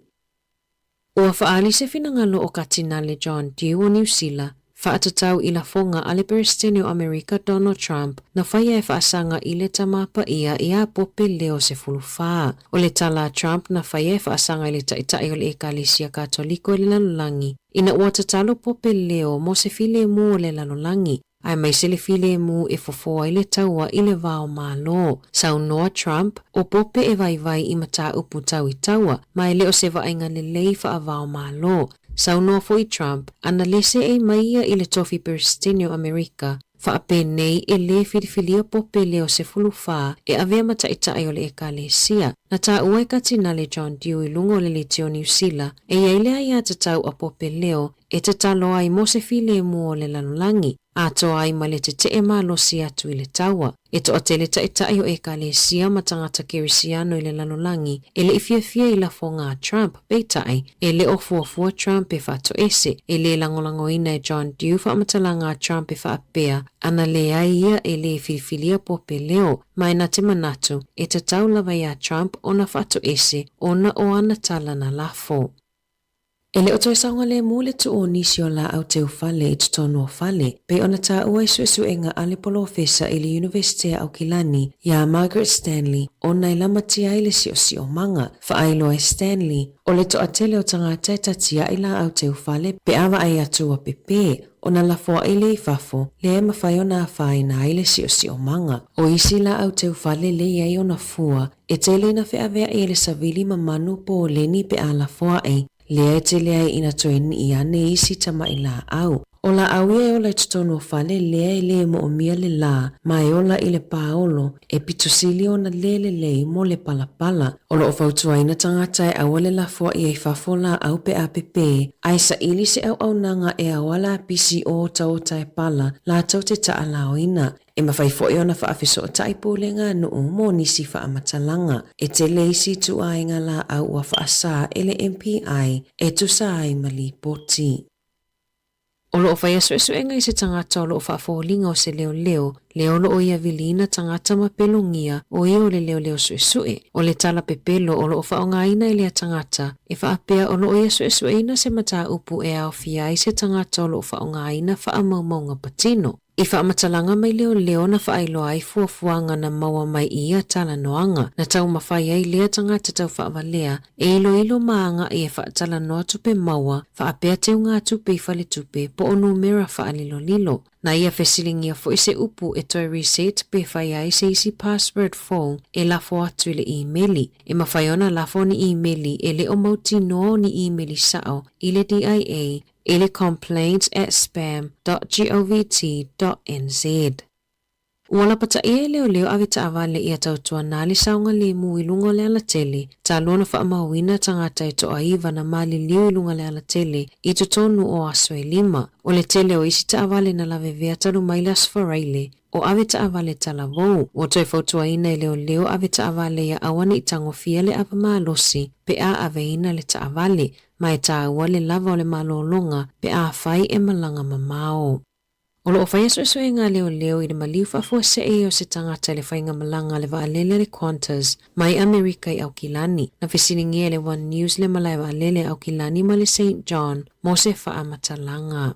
Ua whaali se finangalo o katinale John Dew o New Zealand, whaatatau i la fonga ale Presidente o Amerika Donald Trump na whaia e whaasanga i le tamapa ia pope leo se fulufaa. O le tala Trump na whaia e whaasanga i le taitai o le Ekalisia Katoliko le lalolangi. Ina ua tatalo pope leo mo se file mu o le lalolangi. Ai mai se le file mu e fofoa i le taua i le vao malo. Saunoa Trump o pope e vai i mata upu tau i taua, mai leo se vainga le lei wha vao malo. Saunoa foi Trump, ana lese e maia i le tofi Presidente o Amerika, whaape nei e le whiriwhiria pope leo se fulufaa e avea mataitai o le Ekalesia. Na tā ua e katinale John Dew i lungo le Tio New Zealand, e iailea ia tatau a pope leo e te talo ai mo se file mu o le lalolangi, a to ai ma le te e malosi atu i le taua. E to o te le taitai o Ekalesia matangata kerisiano i le lalolangi, e le ifiafia i la fonga Trump, peitai, e le ofuafua Trump e whato ese, e le langolango ina e John Dew whamatalanga Trump e whaapea, ana le aia e le whiriwhiria pope leo, mai na te manatu, e te tau lava ia Trump ona whato ese, ona o ana tala na lafo. E le oto e saunga le mule tu o nisi o la au te ufale i tutono o fale, pe ona ta ua isu enga ale polo ofesa i le University au Kilani, ia Margaret Stanley, ona i lamatia i le si o manga, whaailo e Stanley, o le to atele o tangata e tatia i la au te ufale, pe awa ai atua pepe, ona la foa i le i fafo, le e mawhai ona awhai na i le si o manga, o isi la au te ufale le iai ona fua, e tele na whea vea i le savili mamanu po o leni pe a la foa ei, lea e te lea ina toeni i ane isi tama i la au. O la au e ola i tutono o fale lea i le mo o mia le la, mai ola i le paolo, e pitosili o na le mo le palapala. O lo o fautua ina tangata e awale la fua i e fafo la au pe a pepe, ai sa ili se au nanga e awala pisi o tau tai pala, la tau te taa lao ina. E mawhai fo i ona whaafiso o taipo le ngā nuu mo nisi whaamatalanga. E te leisi tu ainga la au ua whaasa ele MPI e tu sa ai mali poti. O loo whai asu enga i se tangata o loo whaafolinga o se leo lo o ia vilina tangata mapelongia o ia o le leo suesue. O le tala pepelo o loo whaongaina i lea tangata e whaapea o loo ia suesueina se mata upu e au fia i se tangata o loo whaongaina whaamaumaunga patino. I whaamatalanga mai leo na whaailoa ai fuafuanga na maua mai ia tala noanga. Na tau mawhai ai lea tangata tau whaawalea e ilo maanga i e whaatala noa tupe maua whaapea te unga tupe i whale tupe po o numera whaalilo. Na ia fesilingia fo ise upu e toi reset pe whai ai se isi password phone e lafo atu le e-maili. E mawhaiona lafo ni e-maili e le o mauti no ni e-maili sao i le DIA ele complaints@spam.govt.nz. Wala pata ia leo avita avale ia tautua nali saunga le mu ilunga le ala tele, ta lona wha amawina tangata e to aiva na mali liu ilunga le ala tele, i tutonu o aso e lima. O le tele o isi ta avale na lave vea talu mailas faraile, o avita avale talavou. O toi fautua ina leo avita avale ia awane i tangofia le apa maalosi, pe a aveina le ta avale, mai ta awale lava o le malolonga, pe a fai e malanga mamao. O loo whai aso ngā leo i le maliu whafua se e o se tangata le whainga malanga le waalele le Qantas mai Amerika i Aukilani. Na whesiningia le One News le malai waalele Aukilani ma le St. John mo se whaamatalanga.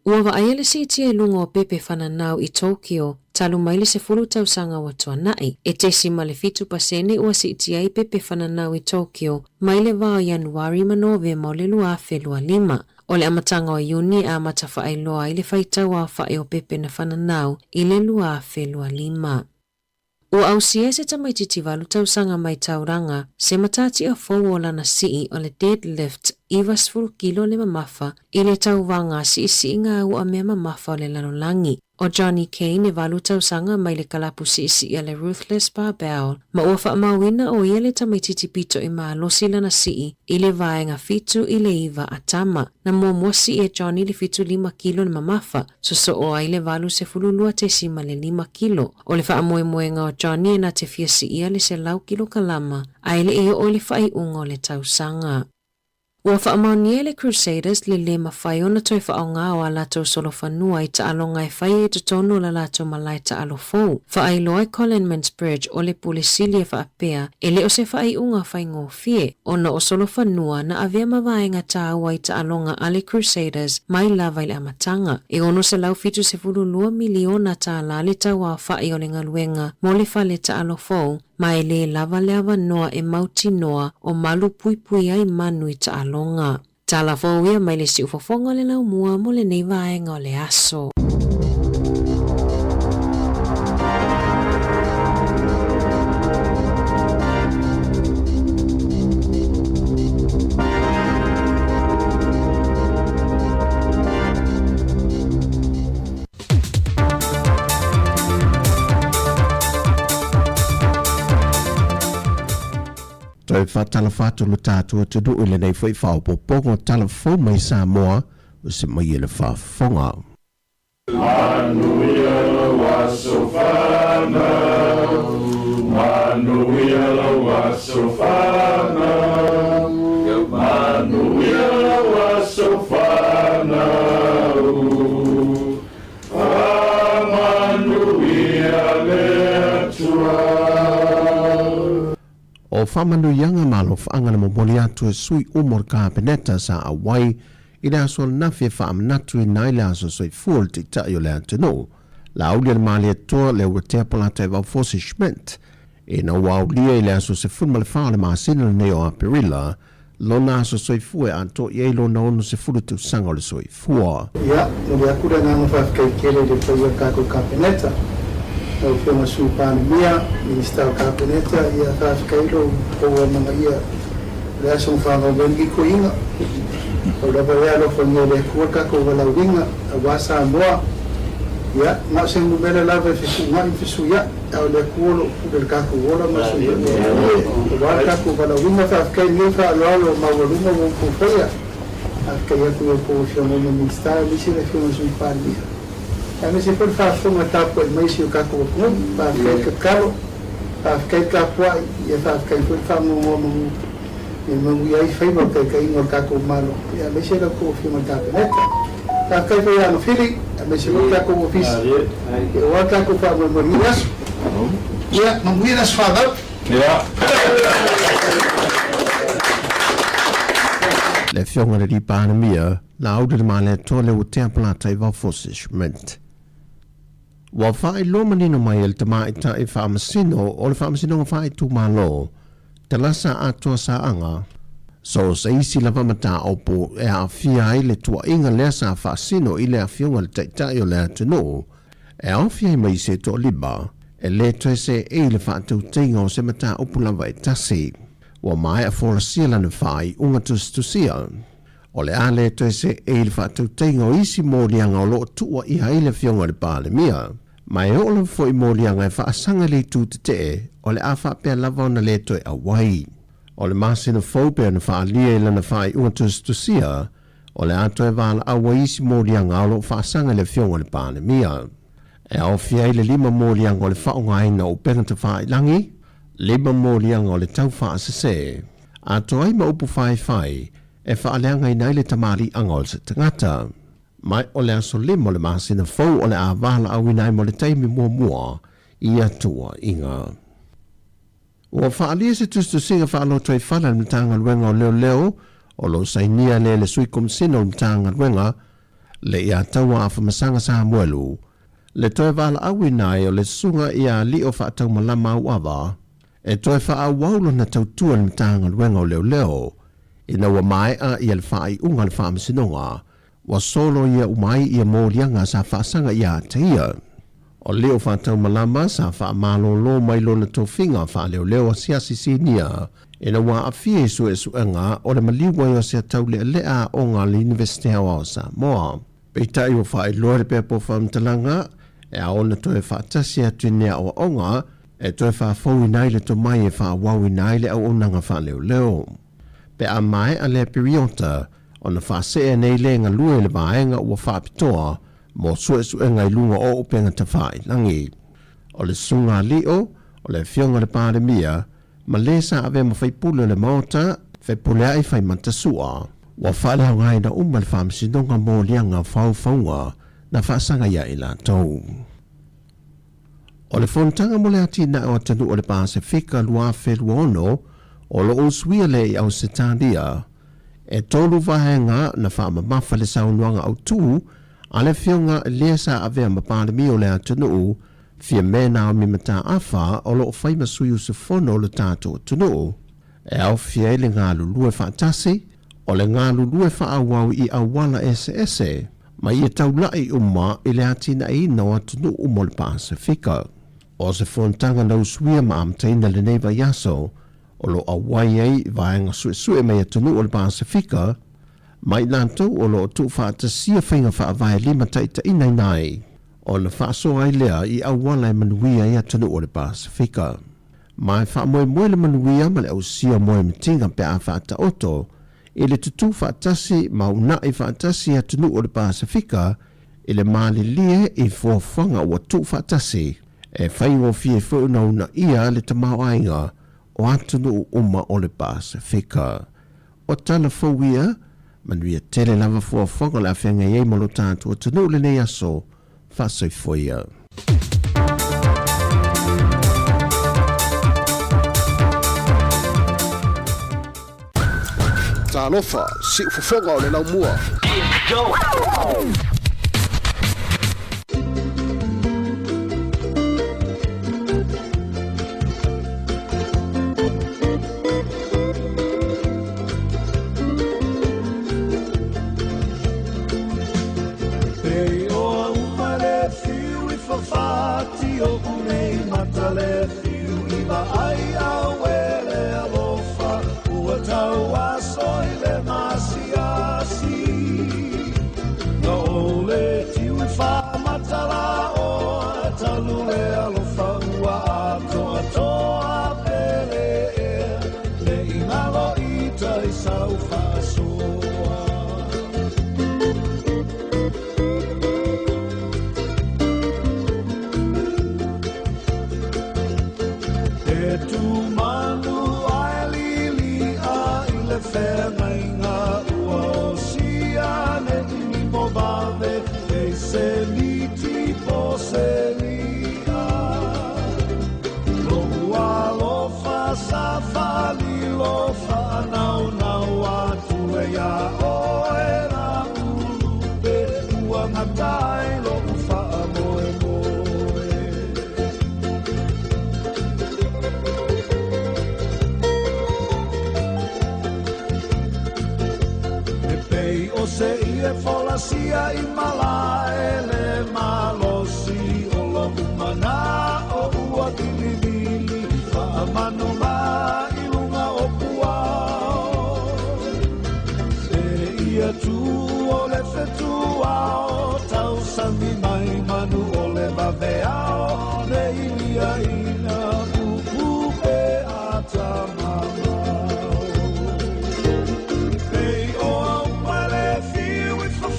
Ua waaya le sitia i lunga o pepe whananau i Tokyo, talu mai le se fulu tausanga wa tuanai. E te si ma le fitu pasene ua sitia i pepe whananau i Tokyo, mai le vao Januari ma Novema o le lua whelua 5. O le amatanga o Iuni a matafa ai loa i le whaitau a whae o pepe na whananau i le lua whelua 5. Ua au sia se tamaititi walu tausanga mai tauranga, se matati a fōu o lana sii o le deadlift 20 kilo le mamafa i le tauvanga si ngā ua mea mamafa o le lalolangi. O Johnny Kane e walu tausanga mai le kalapu si le Ruthless Barbell, ma ua whaamawina o ia le tamaititi pito i maa losi lana i le vaenga fitu i le iwa atama, na mua si e Johnny le fitu 5 kilo le mamafa, so o ai le walu se fululua te sima le 5 kilo. O le whaamoemoenga o Johnny e na te fia ia le se lau kilo kalama, ai le eo o le whaiunga o le tausanga. Ua whaamaunia le Crusaders le le mawhai ona toi whaonga o a lato solo whanua i ta alonga e whai e tutono la lato malai ta alo fau. Whaai loa Coleman's Bridge o le pulisili e whaapea e le o se whai unga whai ngō fie. Ona o solo whanua na avea mawaenga ta awa i ta alonga a le Crusaders mai lava i le amatanga. E ono se lau fitu se fululua miliona ta ala le ta wa whai o le ngaluenga mo le whale ta alo fau. Mai le lava leava noa e mauti noa o malu pui ai manu i ta alonga. Tala fōwia mai le si ufafonga le lau mua mo le nei vaenga o le aso. Toi whatala whātulu tātua te du ile nei whai whaopopongo tala whau mai Sāmoa o se mai ele whaafonga. Manuia waso whanau, manuia waso whanau, manuia waso whanau, manuia lea tua. O whamanu ianga malo whaangana mo moli atu e sui umor ka peneta sa awai i le aso nafi e whaamanatu i nai le aso sui fuol te tai o le antino. La aulia le maali e toa le ua tea palata e waufosi shment. E na waulia i le aso se funma le whaa le maasina le neo a perila, lo na aso sui fue anto i eilo na ono se fulu tu sanga o le sui fua. Ia, no le akura nga nga whaafikai kele le whaia kako ka peneta. O whima supāna mia, Minister Kapeneta, ia whaaficailo o mga ia le aso mwhanga wengi ko inga. O lewa rea lo whangia le kuaka ko wala winga, a wā Sāmoa. Ia, ngā se ngumele lawa e whisu ngā i whisu ia, au le kuolo le kako wola masu ia. O wā kako wala winga whaaficai ngai whaaloalo mawalunga wonko whaia. Whaaficai aku e po whiamono Minister, misi le whima supāna mia. A me se por whaafonga tāpua i maisi o kako wapungu, whaafikai ka karo, whaafikai ka puai, ia whaafikai por whamungomu, e mungu iai whaima kai ka ingo kako malo. Ia me se la ko whima tāpeneta. Whaafikai por iano whiri, a me se lo kako wafisi. E oa kako whaamumori asu. Ia, mungu ina swādau. Ia. Le whionga le ripāna mia, na aude ma le tole o te plata i waufosi shment. Wa whai lo manino mai el tama i ta i whaamasino o le whaamasino ngā whai tū malo, te lasa atua sa anga. So se isi la wamata opo e a fia i le tua inga lea sa whaasino i le a whionga le taitai o le atino, e a fia i mai se to liba, e le toe se e le whaatau teinga o se mata opo lawa e tasi, wa mai a wholasia lana whai unga tusia. O le ale toe se e le whaatau teinga o isi mōrianga o lo tua i haile whionga le pāle mia. Mai o le fo i mōrianga e whaasanga le tū te te, o le a whaapea lava o na le toe a wai. O le masina phobia na whaalia i lana whai unga tusia, o le ato e wala awa isi mōrianga o lo whaasanga le whionga le pāle mia. E au fia i le 5 mōrianga o le whaonga aina o penata whai langi, 5 mōrianga o le tau whaasase. Ato ai ma upu whai, e whaaleanga i nei le tamari angol se tangata. Mai o le aso limo le masina fau o le a wala au inai mo le taimi mua i atua inga. Ua whaalia se tustu singa whaaloto i whala le mtanga luenga o leo o lo sainia le sui komsina o mtanga luenga le ia taua a whamasanga sa muelu. Le toe wala au inai o le sunga ia li o whaatau malama au awa e toe wha waulo na tautua le mtanga luenga o leo. Ina wa mai a ia le whaai unga le whaamasinonga, wa solo ia umai ia mōrianga sa whaasanga ia teia. O leo whaatau malama sa whaamalo lo mai lo na tofinga wha leo a siasi sinia, Ina wā a fie su e su enga o le maliwa i o se tau le lea o ngā le University Hawa o Sāmoa. Peita i o wha i loa le pepo whamtalanga e a ona toe whaatasi atu nea o onga e toe wha fau inai le to mai e wha wau inai le au onanga wha leo leo. Pe a mai a le periota o na wha se e nei le ngā lue le vaenga ua wha pitoa mo su e su enga i lunga o upenga ta wha i langi. O le sunga lio o le fionga le pandemia ma le sa ave ma fai pulu le maota fai pulea i fai mantasua. Wa whale hau ngai na umma le whamsinonga mō lianga whau whaunga na whaasanga ia i la tau. O le fontanga mo le ati na o tanu o le Pasifika lua wheluono o lo uswia le i au setandia e tolu vahenga na whaama mafa le saunuanga au tu a le fionga le sa ave ma pandemi o le atanu fia mena o mimata afa o lo whai masuiu se fono le tato tunu e au fia le ngā lulue whaatasi o le ngā lulue whaawau i awala ese ma ia taulai umma i le atina i nawa tunu umo le Pasifika. O se fontanga na uswia ma amtaina le neiva yaso o lo awai ei vaenga sue mai tunu o le Pasifika mai lantou o lo tu whaatasia whainga whaavai lima taita inai nai o na whaaso ai lea i awala e manuia ia tunu o le Pasifika. Mai whaamoe moe le manuia ma le ausia moe mitinga pe a whaata oto i le tutu whaatasi ma una i whaatasi ia tunu o le Pasifika i le maali lie i fōwhanga o tu whaatasi e whaingo fie whauna una ia le tamau ainga o atunu uma o le Pasifika. O tala whauia manuia tele lava fōwhanga le awhenga iei malo tātua tunu le nei aso whasoi whoia. Talofa, si ufofonga o le lau mua. Pei o umare fiu I whawhati o kunei matale fiu I wa ai au ele alofa ua tau aso I le masiasi na ole tiu I whamatala o talu le alofa ua ato atoa pele le ingalo I tai sau whaasoa. Tu manu ai lili a ile ferma inga ua osia ne ili mobave e se liti po se lia lo ua lo fa sa fa li lo fa nau nau atu e ia o e na ulube ua ngatai lo fa moe moe. O se ie folasia I malae le malosi o lo umana o ua dilidili whaamano la I lunga o puao se ia tu o le fetuao tau sami mai manu o le baveao le ilia ina upupe atamama.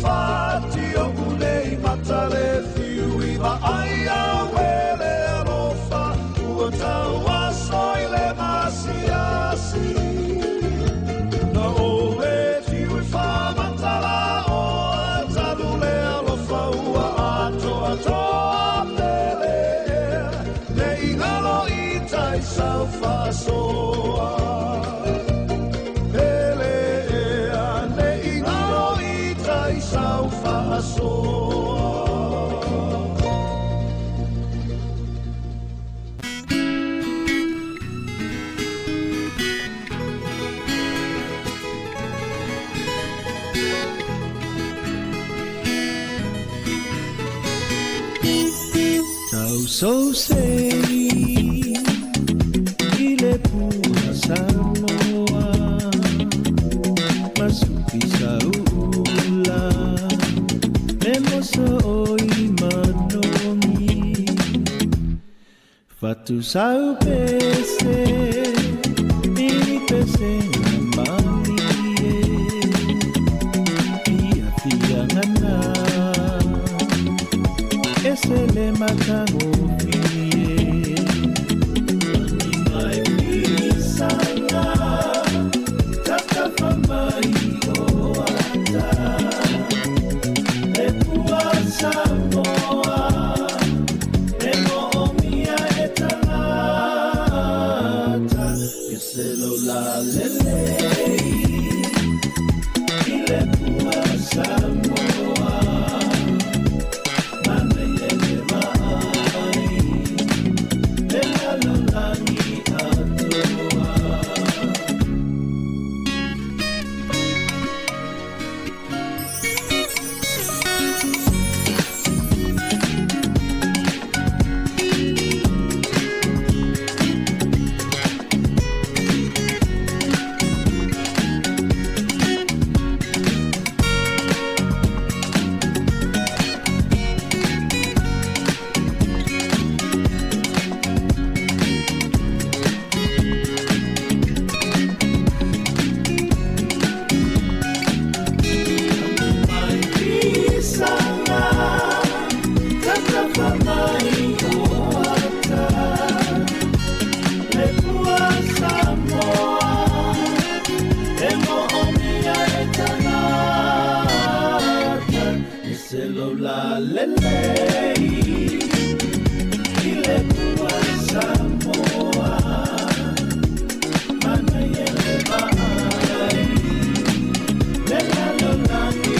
Fati o ulei matale fiu I wa ai a wele alofa ua tau aso I le masiasi na ole tiu I whamatala o talu le alofa ua ato atoa pele ne ingalo I tai sau whasoa. So say, il est pour sa Fatu sau pese, ini pese ngambali Pia pia ngana, esele matango pie Mai pili sana, kaka pamai oata Epua Sāmoa, emo omia etanata Yeselo la lelei, ile pua Sāmoa Mane yele mai, lela lolangi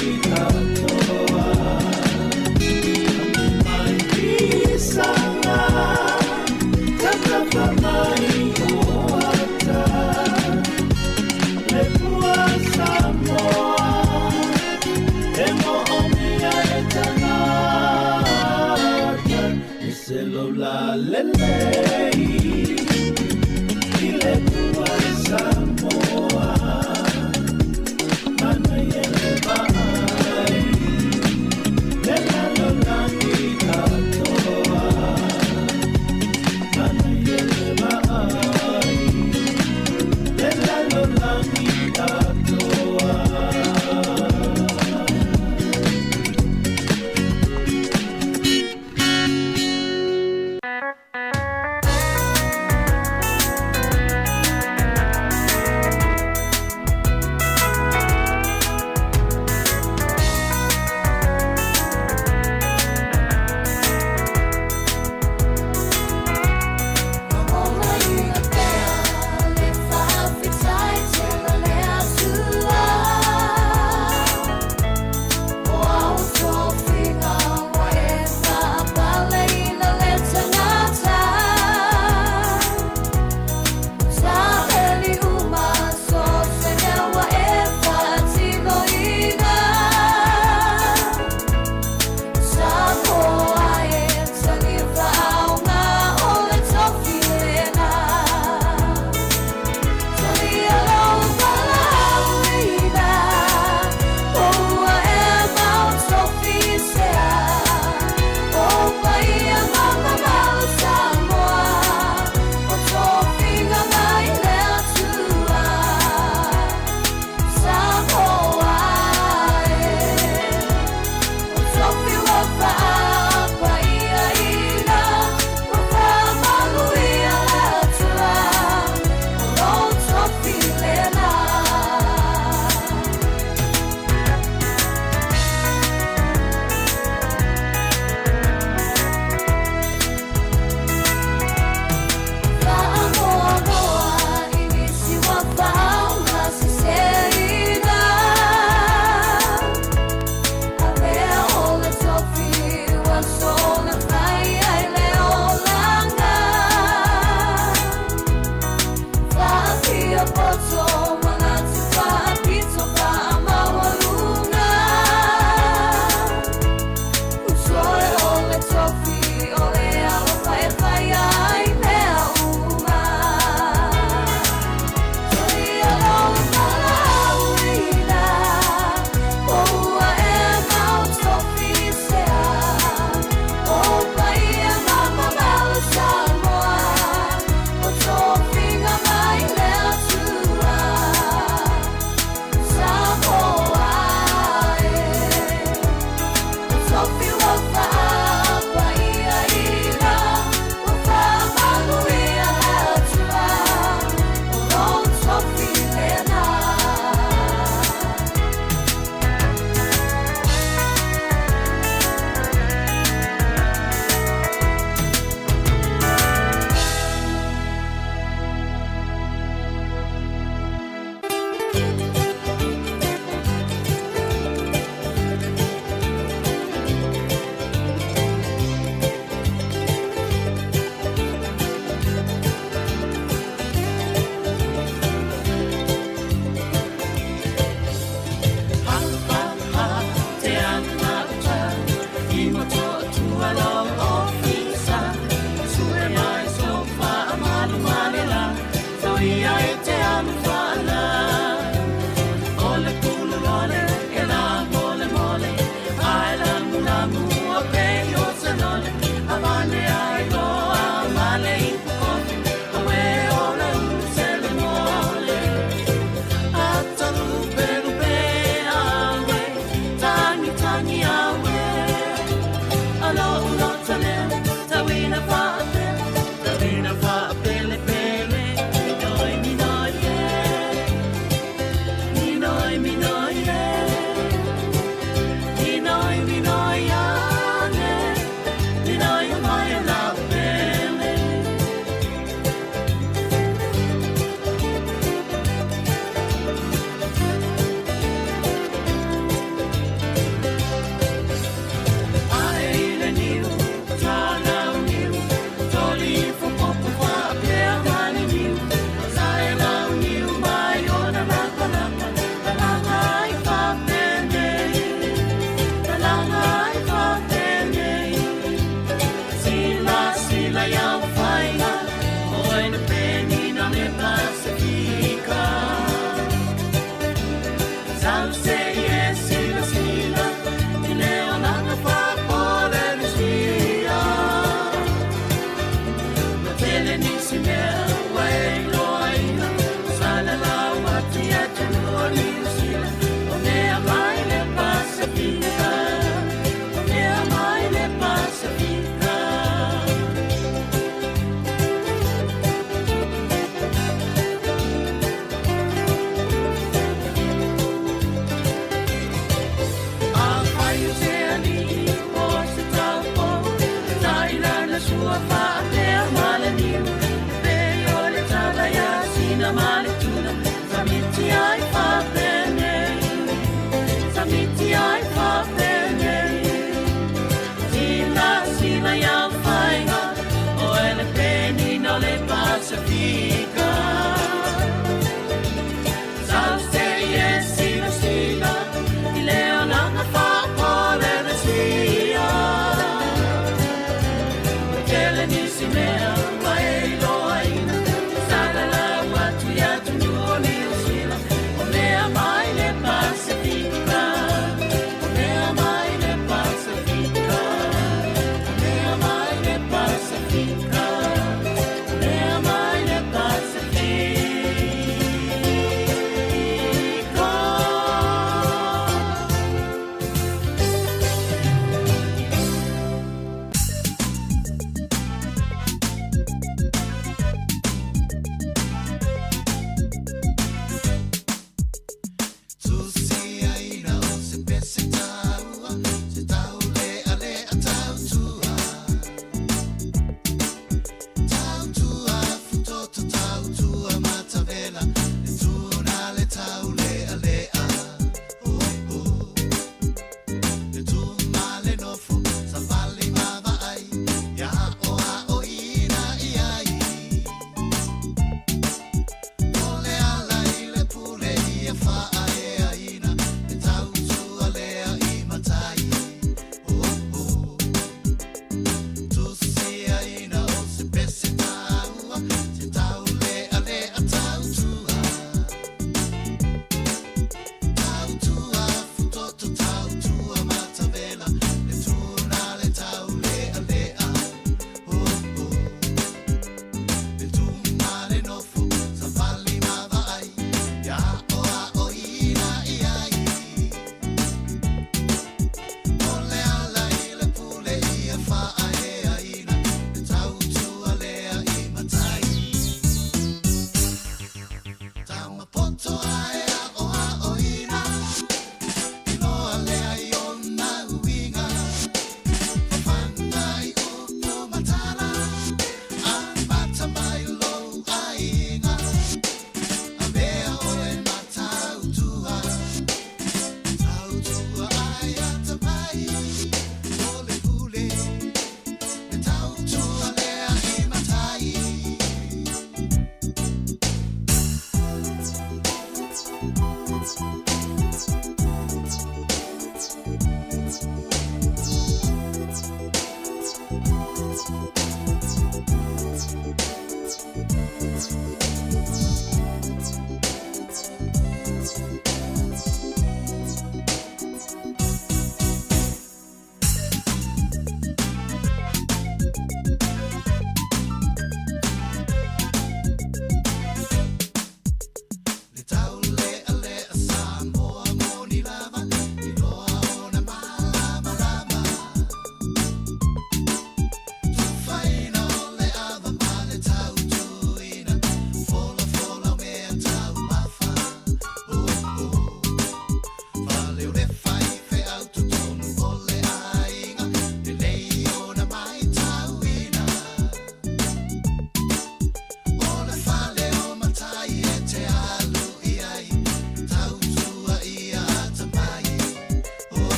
atoa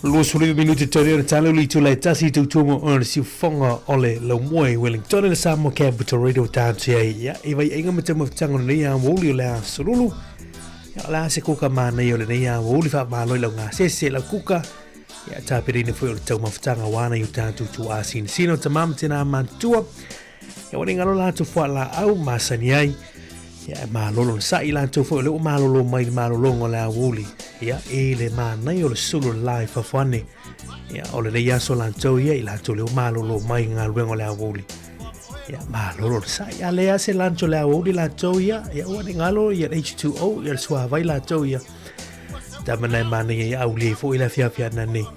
Lua suli minuti tori o talo li tula tasi tu tumo on si fonga ole lo moe Wellington le Sāmoa Capital Radio Times ya e vai inga matama tango nei ya woli la solulu ya la se kuka mana yo le nei ya woli fa malo lo nga se la kuka ya tapiri ni foi o tau mafutanga wana yu tantu tu asin sino tamam tina mantua ya wani ngalo la tu fo la au masani ai ya malolo sa ila tu fo le malolo mai malolo ngola woli ya ele mana yo le sulu life of one ya ole le ya so lanto ya ila tu le malolo mai ngalwe ngola woli ya malolo sa ya le ya se lanto le woli la to ya wani ngalo ya H2O ya swa vai la to ya tamana mana ya au le fo ila fia nani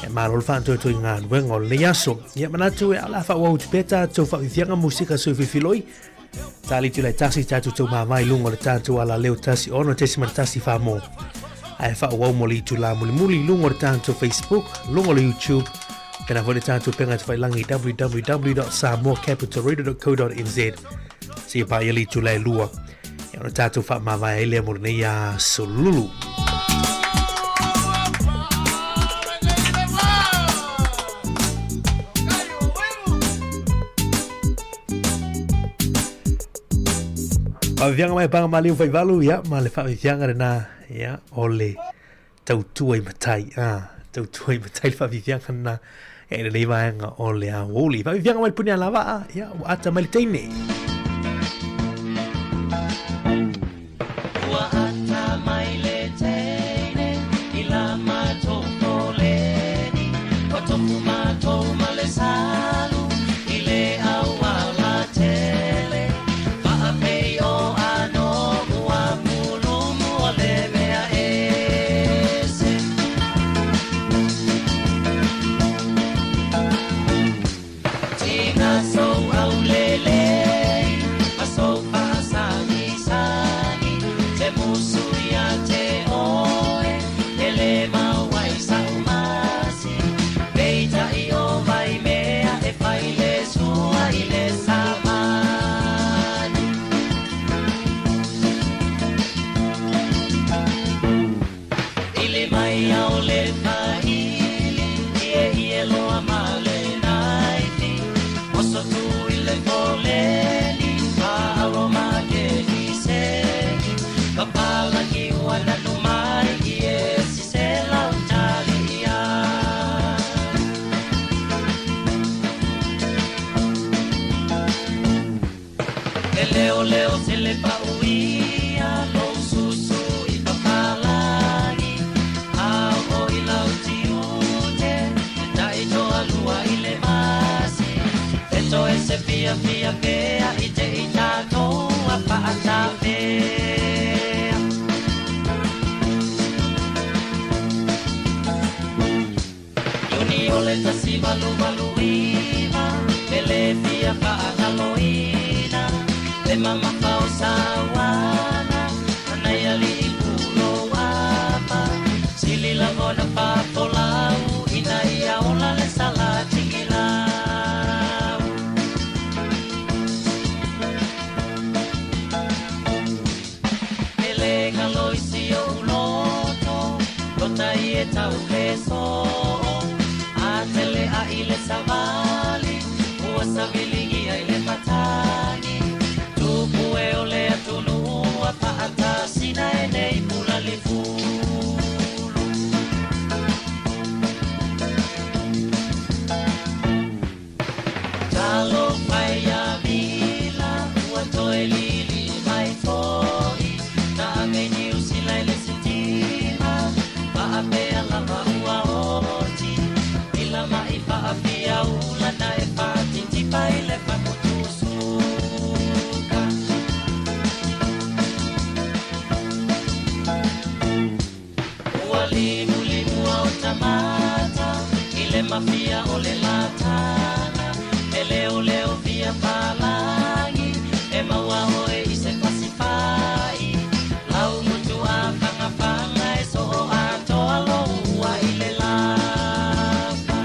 Malol fan to ngan wengol le yaso. Ya manatu ala fa wo peta to fa fianga musika so filoi. Tali tu le tasi tatu to ma mai lungo le tatu ala leo tasi ono tesi man tasi fa mo. Ai fa wo moli tu la muli lungo le tatu Facebook, lungo le YouTube. Kana vole tatu penga tu langi www.samoacapitalradio.co.nz. Si pa yeli tu le lua. Ya no tatu fa ma vai ele mo ne ya solulu. Vianga mai panga mali fai valu ya male fa vianga na ya ole tautuai matai tautuai matai fa vianga na e le vanga ole a woli fa vianga mai punia lava ya ata mali teine wa ata mai le teine ila mato ole ni koto mato male salu ile awala tele fa pe o Leo se le pauia lo susu I papalani ao I lautiute dai to alua I le masi eto ese pia pea I te itato a paata pea Yuni ole tasi valuiva ele pia paata loina Le mama pausawana Anayali pulo apa Sili lavona papolau Inaya ola le salati ilau Ele galoisi o uloto Kota ie tau leso Atele a ile savali Ua savilingi a ile matani Ue ole atunu apa ata sina enei pula lifulu Talo paya mila uatoe lili mai foi Na ameni usila ile sitima Paapea lava ua oti Ila maipa apia ula na epa titipa ile pakutusu Limu au tamata Ile mafia ole latana Ele ole o via palangi Ema wao e ise pasifai Lau mutu a panga eso o ato alo ua ile lapa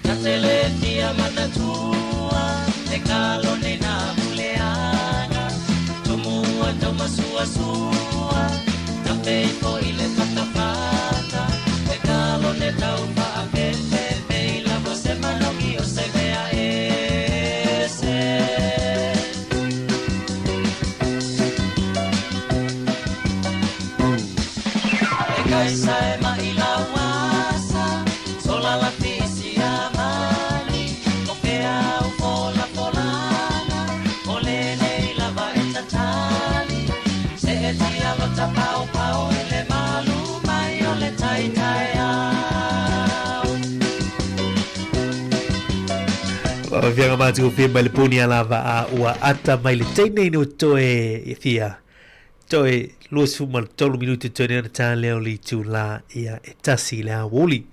Katele fia manatua Te kalone na muleana Toma sua Na peiko ile patapata E kalo ne tau pa pepe Peila você manongi o se vea ese E kaisa e maila wasa Sola la fisi amani O pea u fola polana Ole nei lava e tatali Se e tia lo tapao pao ele malu mai ole tai tai au Vianga matu fia mai le puni ala va a ua ata mai le teine no toe fia Toi lo sumal tolu minuti toi na ta leo li tu la ia etasi la woli.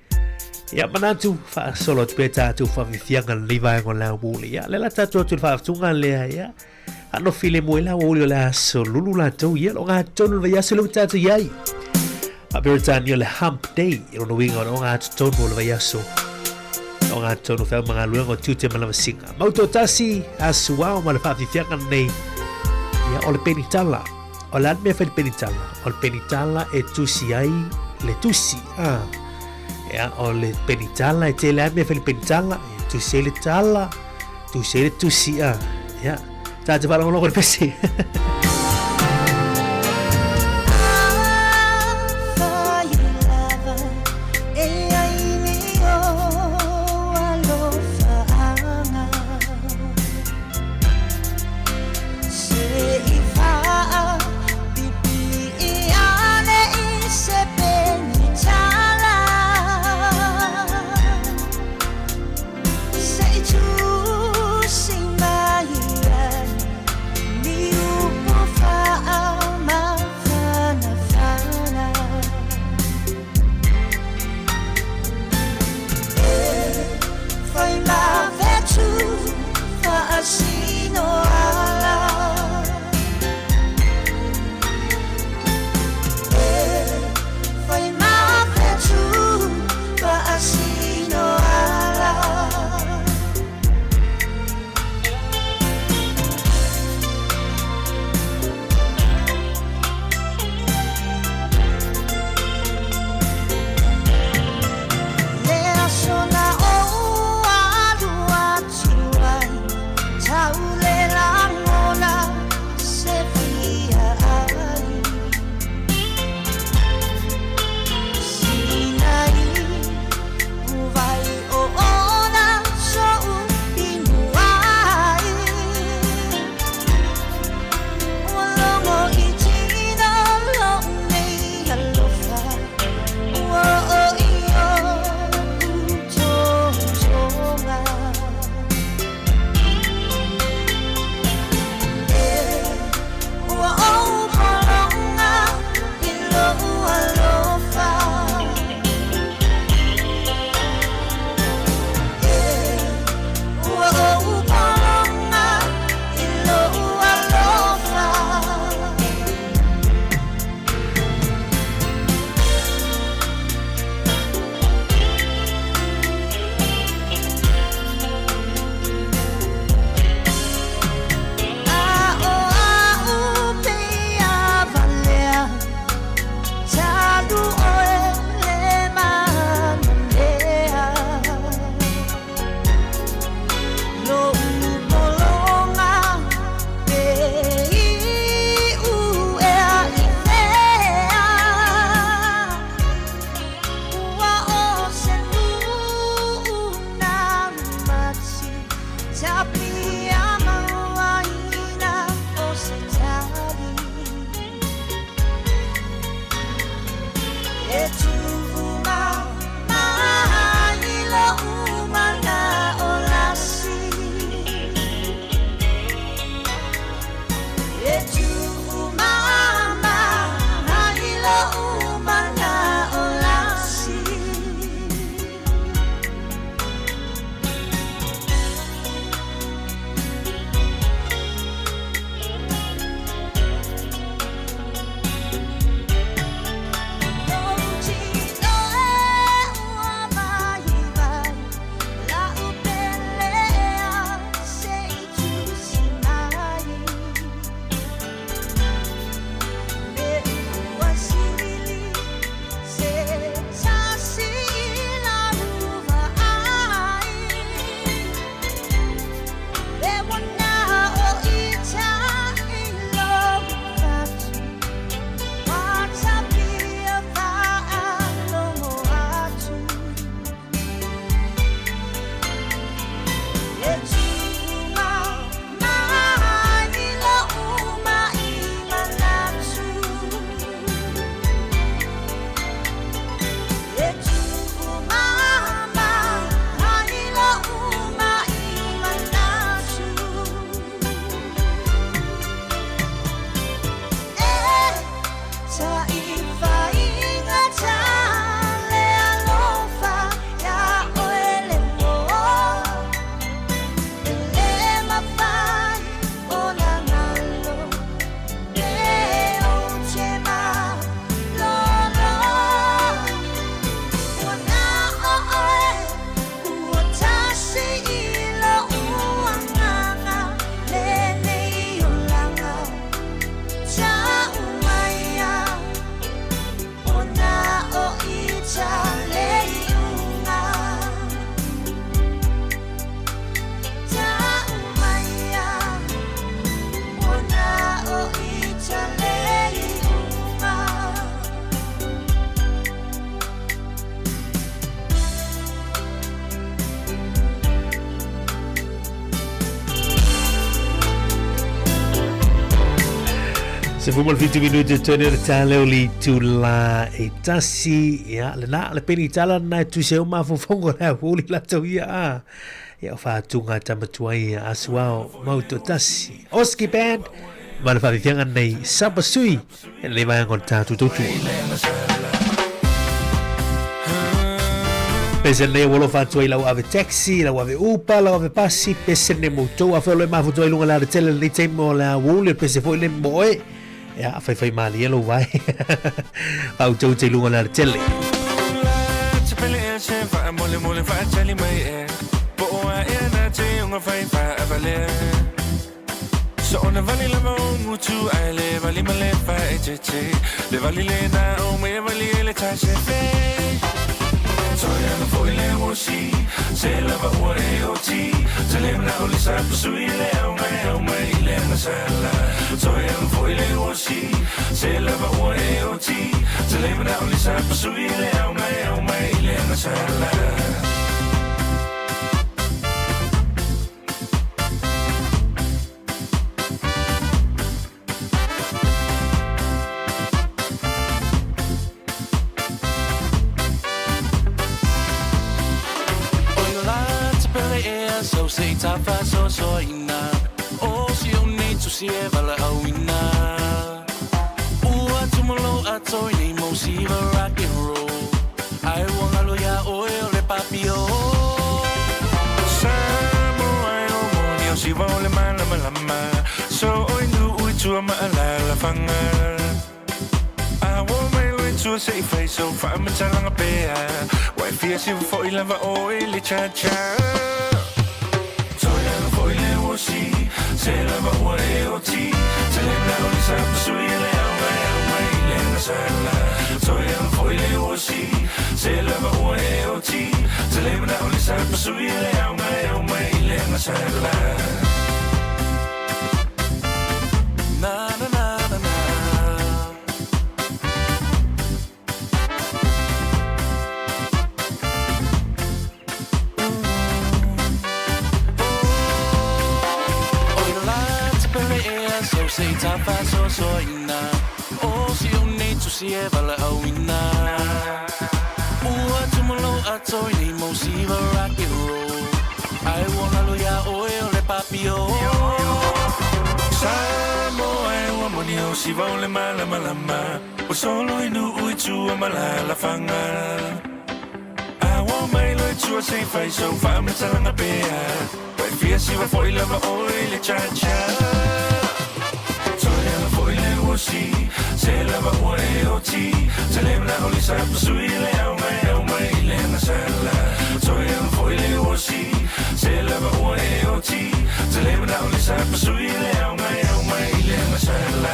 Ia manatu fa solo peta tu fa fianga liva con la woli. Ia le la tatu tu fa tunga le ia. Ano file mo la woli la so lulu la to ia lo nga tonu va yaso lo tatu yai. Abertania le hump day ilo no winga no nga tonu lo va yaso. O nga tonu fa mga luengo tute malama singa. Mauto tasi asuao ma le fa fianga nei. Ia o le penitala. O la me fa penitala. O le penitala e tusi ai le tusi. Ya o le penitala e te la me fa penitala. Tu se le tala. Tu se le tusi ya. Ta te fala ngolo ko pesi. Se fumal 20 minuti tone tale oli tula e tasi ya le peni tala na tu se uma fongo la oli la toia ya fa tunga tamatuai aswao mauto tasi oski band mana fa fianga nei sabasui le vai ngonta tu Pesene wolo fatu ila ave taxi ila ave upa ila ave passi pesene moto a felo ma foto ilunga la tele ni temo la wuli pese foi le moe ya fai mali elo vai au tau te ilunga la tele So on the valley level mutu I live valley male fa le valley le na o me valley le tache fe so ya no foi le wosi se la va ore oti se le na o le sa sui le o me le na sala so ya no foi le wosi se la va ore oti se le na o le sa sui le o me le na sala So say tafa so ina o si o nei tu si e vala awina ua tumolo atoi nei mo si va rock and roll ai wanga lo ya o le papio Sāmoa o moni o si va le malama so oi nu ui tu ma la fanga I want my way to a safe face so fa ma tanga pe wai fia si fo I lava o le cha se la va ore oti se le na o sa sui le o le na sala so ya foi le osi se la va ore oti se le na o sa sui le o le na sala na na na na say tafa so ina o si o nei tu si e vala awina ua tumolo atoi nei mo si va rock and roll ai wanga lo ya o le papio Sāmoa e moni o si va le malama o solo inu ui tu malala fanga I want my lo tu say fai so fa me talanga pe wai fia si va foi lava o le cha se la va ore oti se le na o sa sui le o me le na sala so ya foi le osi se la va ore oti se le na o sa sui le o me le na sala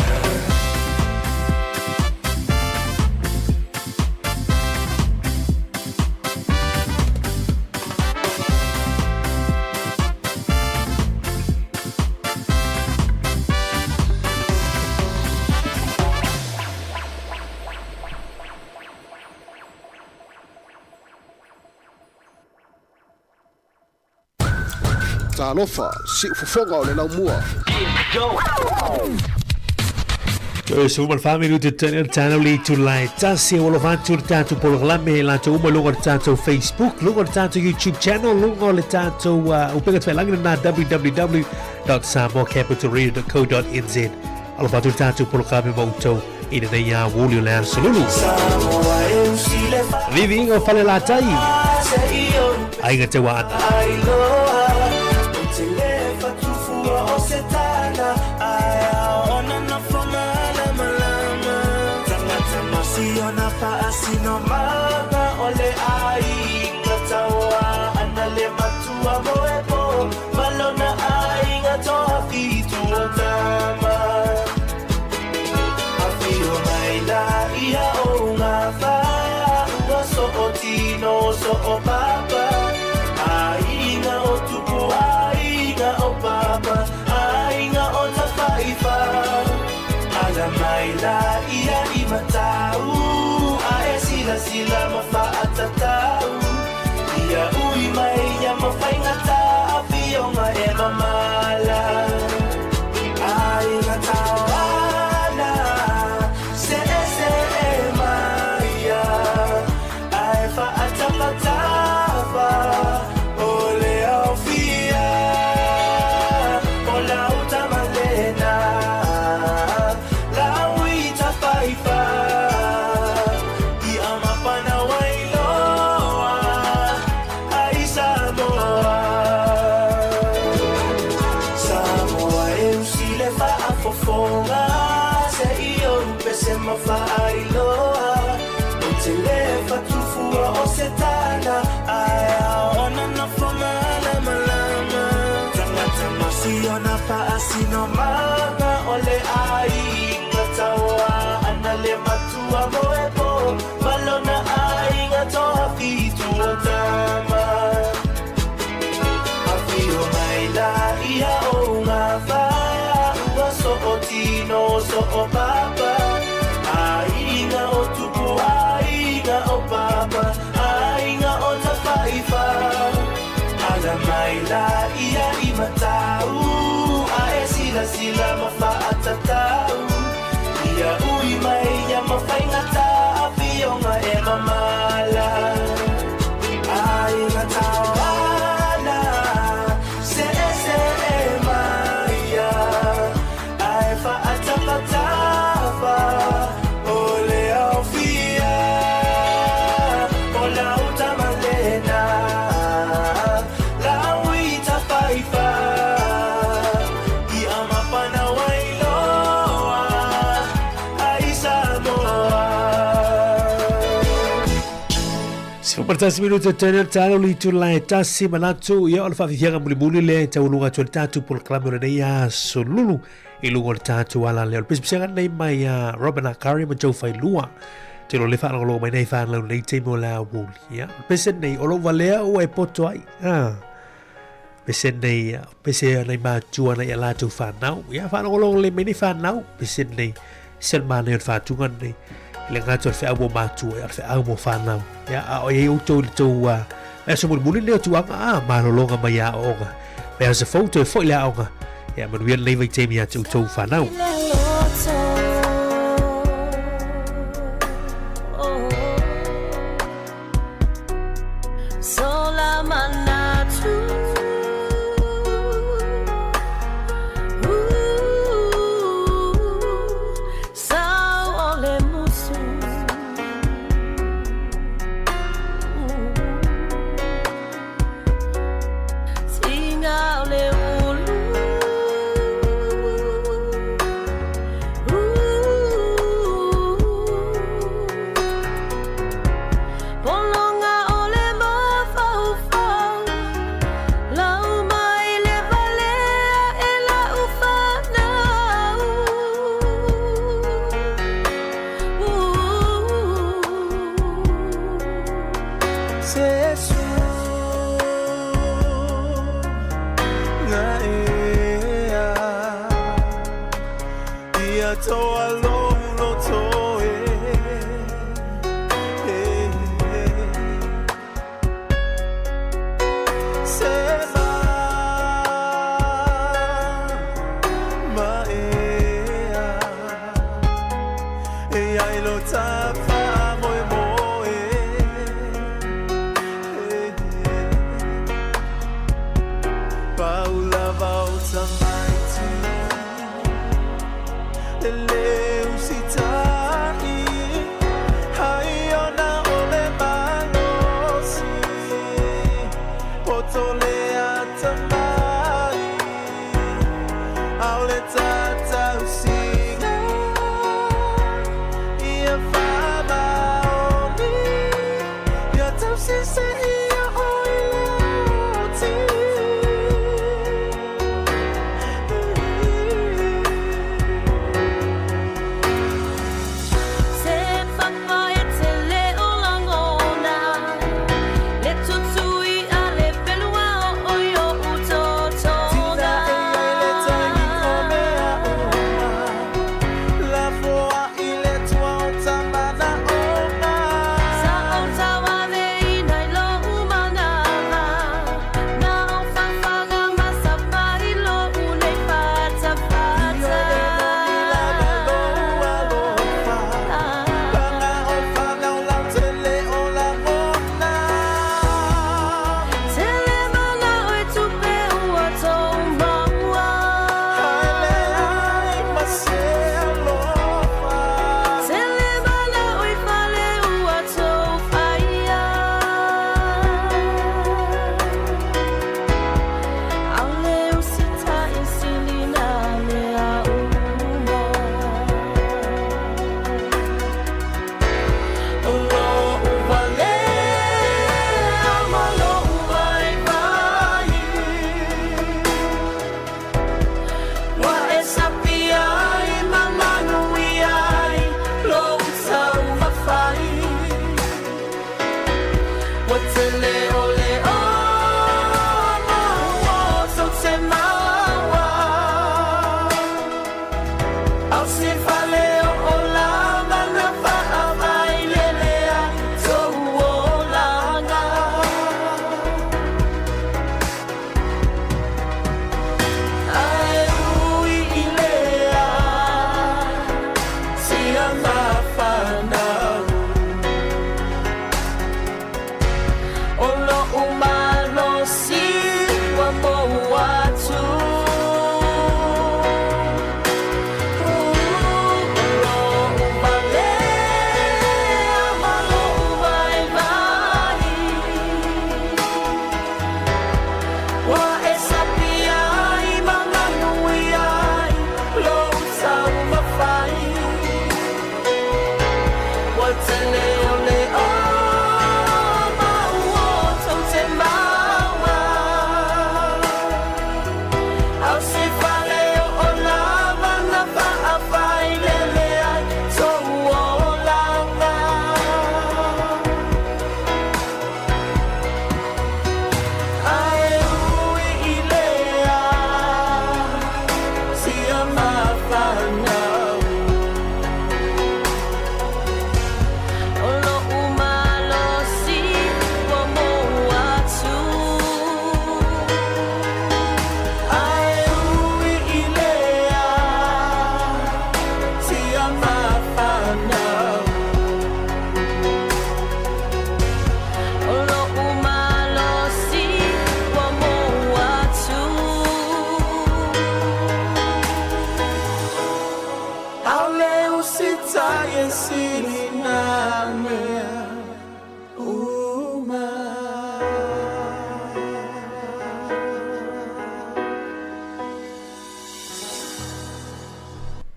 Talofa, si ufofonga o le lau mua. Se uma family nu te tano li tu lai tasi wala vantur tanto por lame la tu uma lungo tanto Facebook lungo tanto YouTube channel lungo le tanto upega te langina na www.samoacapitalradio.co.nz ala vantur tanto por lame moto ina nei ya wuli la solulu vivi o fale la tai ai ga te wa Sino mama ole ai ngatawa anale matua moepo malona ai ngatoa fitu otama afio maila ia o ngafa ua so otino so o papa ai nga o tupu ai nga o papa ai nga o tafaifa ala maila ia i matau sila mafaatatau ia ui mai ia mafaingata afio nga e mamala ai ngatawana te lefa tufua o se tala Aia ona na whamala malama Tangata masiona paasino manga Ole ai ngatawa Ana le matua moepo Malona ai ngatoa fitu o tama Afio mai la ia o ngā whaia Ua so o tino so o papa Ainga o tupu ainga o papa Ainga o ta whaifa Ala mai la ia I matau Ae sila sila mawhaatatau Ia ui mai ia mawhaingata Afio ngā e mamala Ainga tawana Se se e maia Ae whaatapatawa Ole au fia Ola uta malena La uita whaifa I amapana wailoa Ai Sāmoa Se pertas minuto tenel talo li tu lai tasi manatu ia ola whawhianga muli le taununga tuan tatu por klamo nei a solulu I lungo le tatu ala le ola pispisanga nei mai a Robin Akari ma Joe Failua te lo le whanangolo mai nei whanau nei te mo la wuli ia pesen nei olo valea o e poto ai pesen nei ma tua nei ala tu whanau ia whanangolo le mai nei whanau pesen nei sel ma nei o whatunga nei le ngato fe abo matu e fe abo whanau ia o e o tau e so muli leo tuanga malolonga mai a onga pe as a photo e foi le onga ia manuel nei vai temi atu tau whanau Fama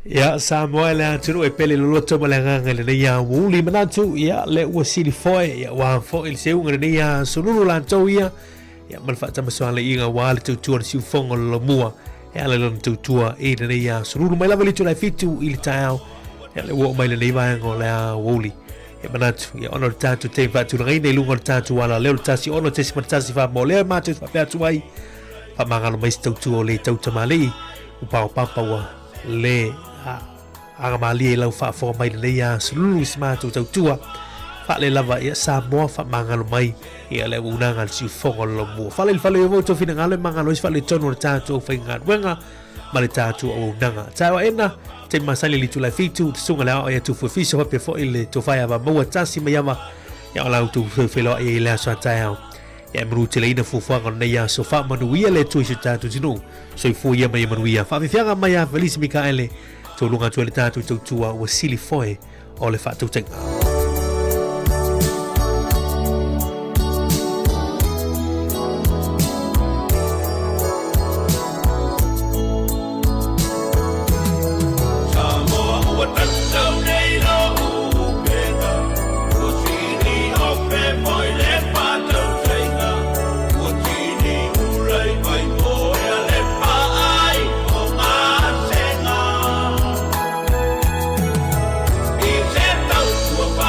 Ya Sāmoa le tunu e pele loloto malanga le ya wuli manatu ya le wasili foi ya wa fo il seu ngre ya sululu lanto ya malfa tama swale inga wale tu tu si fongo lo mua ya le lon tu tu e le ya sululu mai lavali tu la fitu il tao ya le wo mai le va ngo la wuli ya manatu ya ono tatu te va tu ngai ne lungo tatu wala le tasi ono te si fa mo le matu fa pe tu ai fa manga lo mai tu tu le tu tamali upa papa wa le aga mali lau fa fo mai le ya sululu sma tu tua fa le lava ya Sāmoa fa mangalo mai ia le unanga si fongo lo mo fa le vo to fina ngale mangalo fa le tono ta tu fa nga wenga mali ta tu o nanga ta wa ena te masali li tu la fitu sunga la ya tu fo fiso pe fo ile to fa ya va mo ta si me yama ya la tu fe lo ia la sa ta ya mru te le ina fu fa ngone ya so fa manu ia le tu ta tu sinu so fu ia mai manu ia fa fianga mai ya Feliz Mikaele to lunga tu le tatu tu tua wa sili foi o le fatu tenga. Wa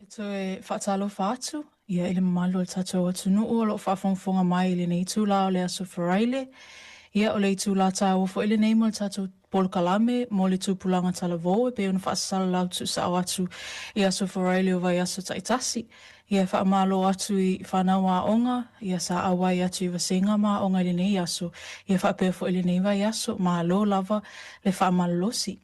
To e whaatalo whaatu, ia ele mamalu le tatou atunu o lo whaafonga mai ele nei tūla o le aso wharaile. Ia o le tūla tā o fo ele nei mo le tatou polkalame mo le tūpulanga talavou e pe ona whaasala lau tu sa o atu i aso wharaile o vai aso taitasi. Ia whaamalo atu i whanau a onga, ia sa awai atu i wasenga ma onga ele nei aso. Ia whaapea fo ele nei vai aso, ma lo lava le whaamalolosi.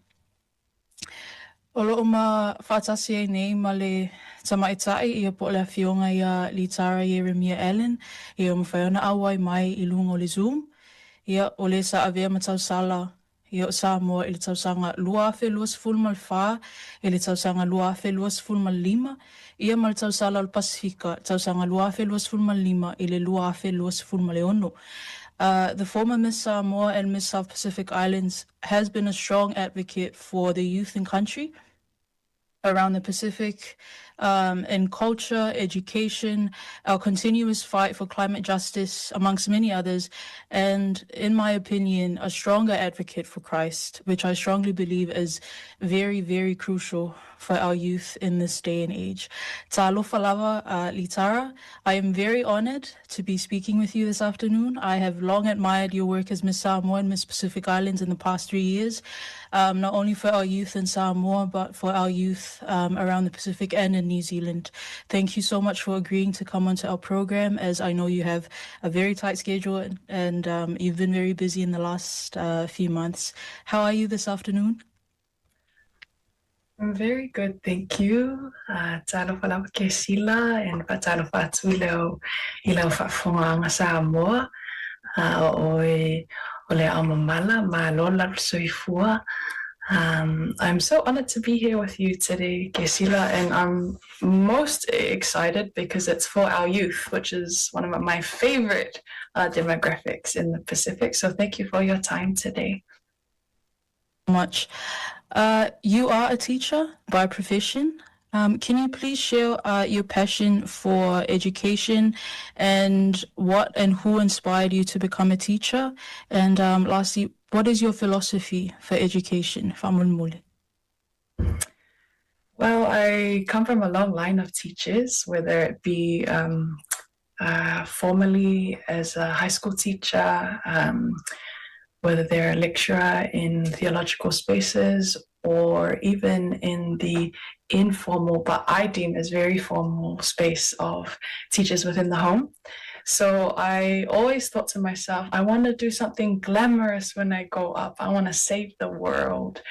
O loo ma whaatasi ai nei ma le tamaitai ia po le awhionga ia Litara Jeremia Allen ia o mawhaiona awai mai I lunga o le Zoom. Ia o le sa avea ma tausala ia o Sāmoa I le tausanga lua afe luas fulma le wha, I le tausanga lua afe luas fulma le lima, ia ma le tausala o le Pasifika, tausanga lua afe luas fulma le lima, I le lua afe luas fulma le ono. The former Miss Samoa and Miss South Pacific Islands has been a strong advocate for the youth and country around the Pacific in culture, education, our continuous fight for climate justice, amongst many others, and in my opinion, a stronger advocate for Christ, which I strongly believe is very, very crucial for our youth in this day and age. Talofa lava, Litara, I am very honored to be speaking with you this afternoon. I have long admired your work as Miss Samoa and Miss Pacific Islands in the past 3 years, not only for our youth in Samoa, but for our youth around the Pacific and in New Zealand. Thank you so much for agreeing to come onto our program, as I know you have a very tight schedule and you've been very busy in the last few months. How are you this afternoon? I'm very good, thank you. Talofa lava ke sila and patalofa atu I leo whaafonga Samoa. O le amamala ma lola soifua. I'm so honored to be here with you today, Gesila, and I'm most excited because it's for our youth, which is one of my favorite demographics in the Pacific. So thank you for your time today. Much. You are a teacher by profession. Can you please share your passion for education and what and who inspired you to become a teacher? And lastly, what is your philosophy for education? Well, I come from a long line of teachers, whether it be formally as a high school teacher, whether they're a lecturer in theological spaces, or even in the informal, but I deem as very formal space of teachers within the home. So I always thought to myself, I want to do something glamorous when I go up. I want to save the world.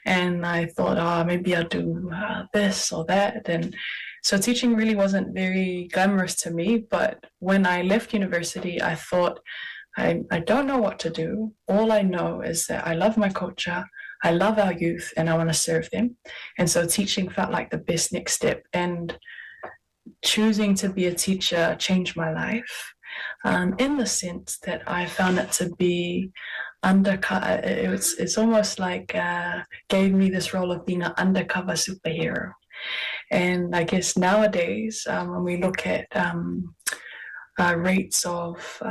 And I thought, maybe I'll do this or that. And so teaching really wasn't very glamorous to me. But when I left university, I thought, I don't know what to do. All I know is that I love my culture, I love our youth, and I want to serve them. And so teaching felt like the best next step. And choosing to be a teacher changed my life in the sense that I found it to be undercover. It's almost like gave me this role of being an undercover superhero. And I guess nowadays, when we look at rates of,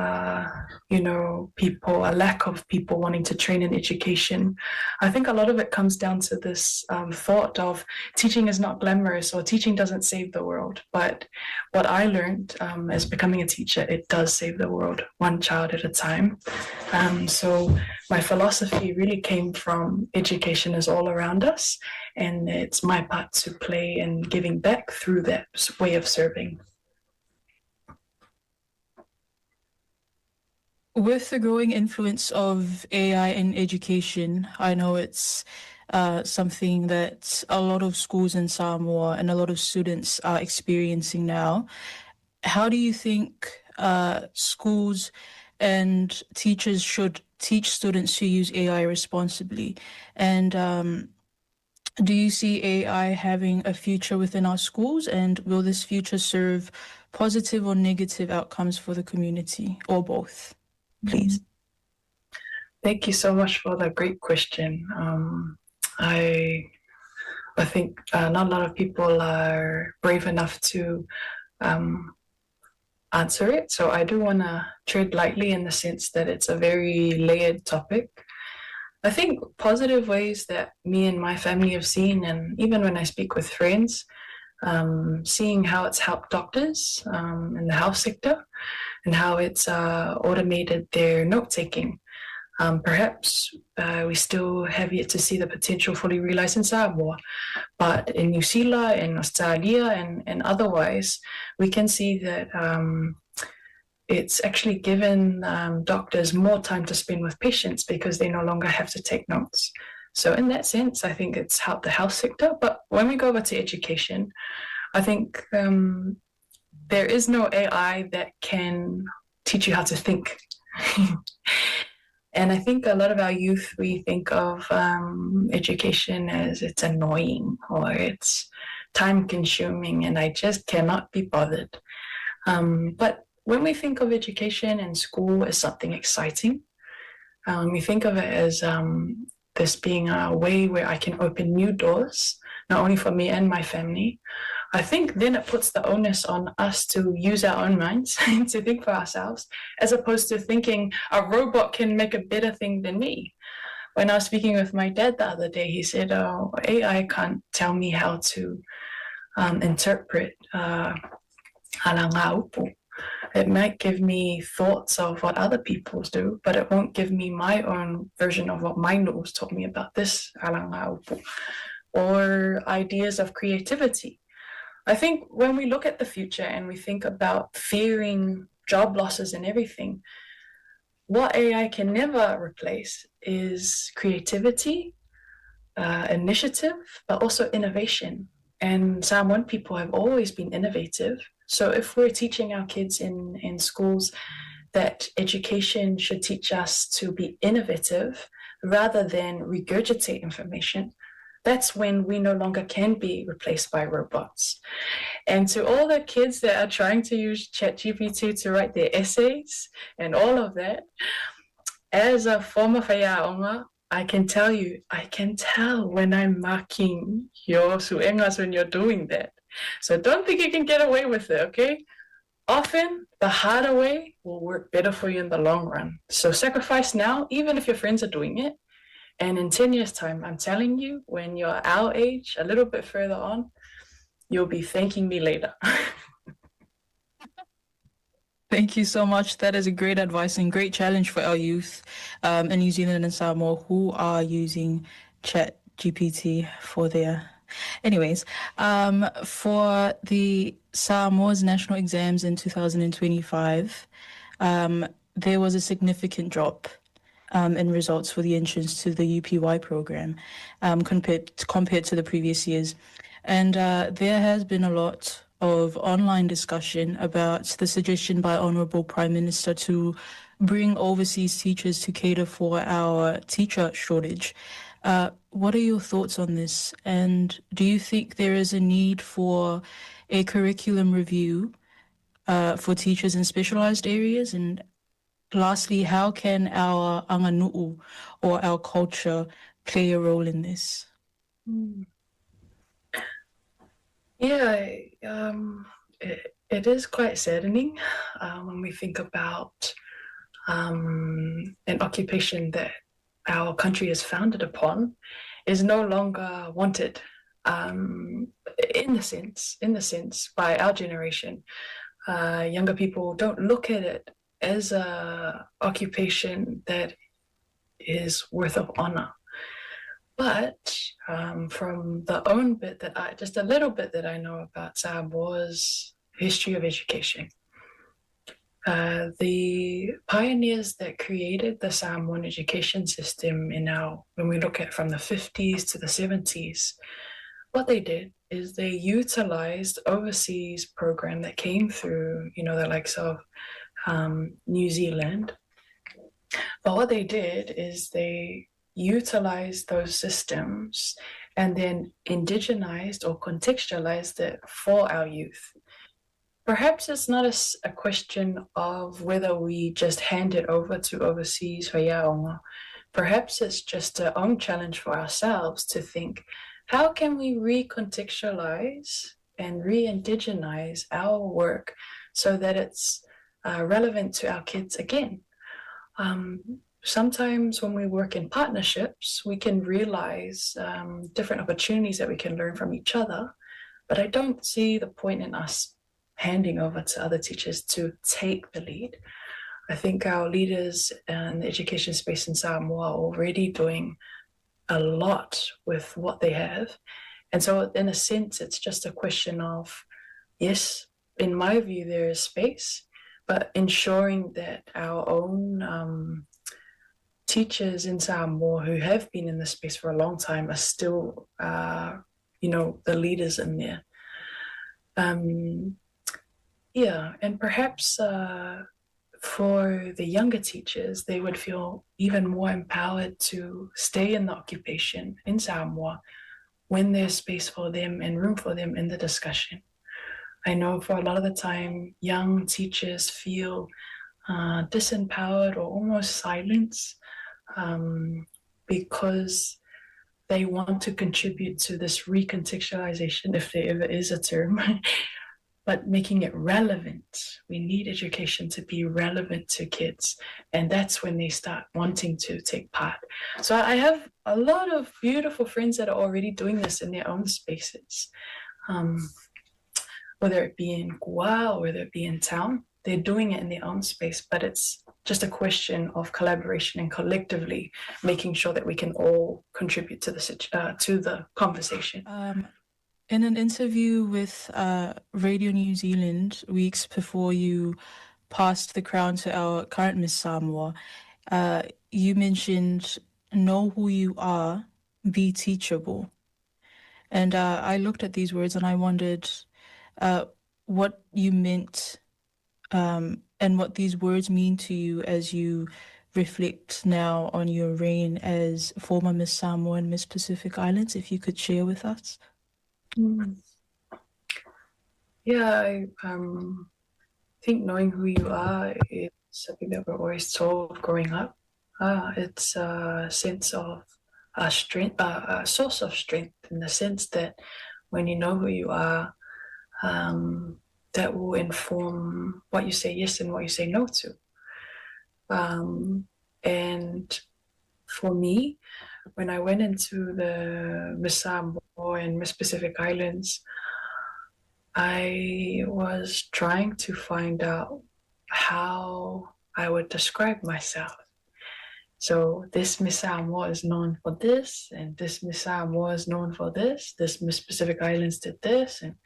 people, a lack of people wanting to train in education, I think a lot of it comes down to this thought of teaching is not glamorous or teaching doesn't save the world. But what I learned as becoming a teacher, it does save the world, one child at a time. So my philosophy really came from education is all around us, and it's my part to play in giving back through that way of serving. With the growing influence of AI in education, I know it's something that a lot of schools in Samoa and a lot of students are experiencing now. How do you think schools and teachers should teach students to use AI responsibly? And do you see AI having a future within our schools? And will this future serve positive or negative outcomes for the community, or both? Please. Thank you so much for that great question. I think not a lot of people are brave enough to answer it. So I do want to tread lightly in the sense that it's a very layered topic. I think positive ways that me and my family have seen, and even when I speak with friends, seeing how it's helped doctors in the health sector and how it's automated their note-taking. Perhaps we still have yet to see the potential fully realized in Samoa, but in New Zealand and Australia and otherwise, we can see that it's actually given doctors more time to spend with patients because they no longer have to take notes. So in that sense, I think it's helped the health sector. But when we go over to education, I think there is no AI that can teach you how to think. And I think a lot of our youth, we think of education as it's annoying or it's time consuming and I just cannot be bothered. But when we think of education and school as something exciting, we think of it as this being a way where I can open new doors, not only for me and my family. I think then it puts the onus on us to use our own minds to think for ourselves, as opposed to thinking a robot can make a better thing than me. When I was speaking with my dad the other day, he said, oh, AI can't tell me how to interpret halangaupu. It might give me thoughts of what other people do, but it won't give me my own version of what my nose taught me about this halangaupu, or ideas of creativity. I think when we look at the future and we think about fearing job losses and everything, what AI can never replace is creativity, initiative, but also innovation. And Samoan people have always been innovative. So if we're teaching our kids in schools that education should teach us to be innovative rather than regurgitate information, that's when we no longer can be replaced by robots. And to all the kids that are trying to use ChatGPT to write their essays and all of that, as a former whaiaonga, I can tell when I'm marking your suengas when you're doing that. So don't think you can get away with it, okay? Often, the harder way will work better for you in the long run. So sacrifice now, even if your friends are doing it. And in 10 years' time, I'm telling you, when you're our age, a little bit further on, you'll be thanking me later. Thank you so much. That is a great advice and great challenge for our youth in New Zealand and Samoa who are using ChatGPT for their... Anyways, for the Samoa's national exams in 2025, there was a significant drop in results for the entrance to the UPY program compared to the previous years. And there has been a lot of online discussion about the suggestion by Honourable Prime Minister to bring overseas teachers to cater for our teacher shortage. What are your thoughts on this? And do you think there is a need for a curriculum review for teachers in specialised areas? And lastly, how can our anganu'u or our culture play a role in this? Yeah, it is quite saddening when we think about an occupation that our country is founded upon is no longer wanted in the sense by our generation. Younger people don't look at it as a occupation that is worth of honor. But from the own bit that just a little bit that I know about Samoa's history of education, the pioneers that created the Samoan education system when we look at from the 50s to the 70s, what they did is they utilized overseas program that came through, the likes of New Zealand. But what they did is they utilized those systems and then indigenized or contextualized it for our youth. Perhaps it's not a question of whether we just hand it over to overseas whaiaonga. Perhaps it's just our own challenge for ourselves to think, how can we recontextualize and re-indigenize our work so that it's relevant to our kids again? Sometimes when we work in partnerships, we can realize different opportunities that we can learn from each other. But I don't see the point in us handing over to other teachers to take the lead. I think our leaders in the education space in Samoa are already doing a lot with what they have. And so in a sense, it's just a question of, yes, in my view, there is space, but ensuring that our own teachers in Samoa who have been in this space for a long time are still, the leaders in there. And perhaps for the younger teachers, they would feel even more empowered to stay in the occupation in Samoa when there's space for them and room for them in the discussion. I know for a lot of the time, young teachers feel disempowered or almost silenced because they want to contribute to this recontextualization, if there ever is a term, but making it relevant. We need education to be relevant to kids, and that's when they start wanting to take part. So I have a lot of beautiful friends that are already doing this in their own spaces, whether it be in Kua or whether it be in town. They're doing it in their own space, but it's just a question of collaboration and collectively making sure that we can all contribute to the conversation. In an interview with Radio New Zealand weeks before you passed the crown to our current Miss Samoa, you mentioned, know who you are, be teachable. And I looked at these words and I wondered what you meant and what these words mean to you as you reflect now on your reign as former Miss Samoa and Miss Pacific Islands, if you could share with us. I think knowing who you are is something that we're always told growing up. It's a sense of strength, a source of strength in the sense that when you know who you are, that will inform what you say yes and what you say no to. And for me, when I went into the Miss Samoa and Miss Pacific Islands, I was trying to find out how I would describe myself. So this Miss Samoa is known for this, and this Miss Samoa is known for this. This Miss Pacific Islands did this, and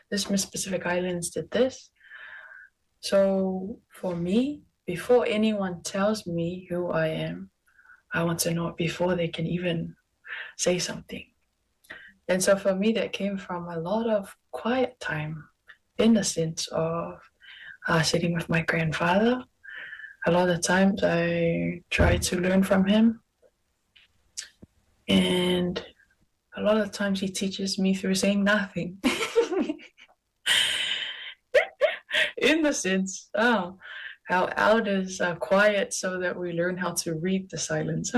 this Miss Pacific Islands did this. So for me, before anyone tells me who I am, I want to know it before they can even say something. And so for me, that came from a lot of quiet time in the sense of sitting with my grandfather. A lot of times I try to learn from him. And a lot of times he teaches me through saying nothing. In the sense, how elders are quiet so that we learn how to read the silence.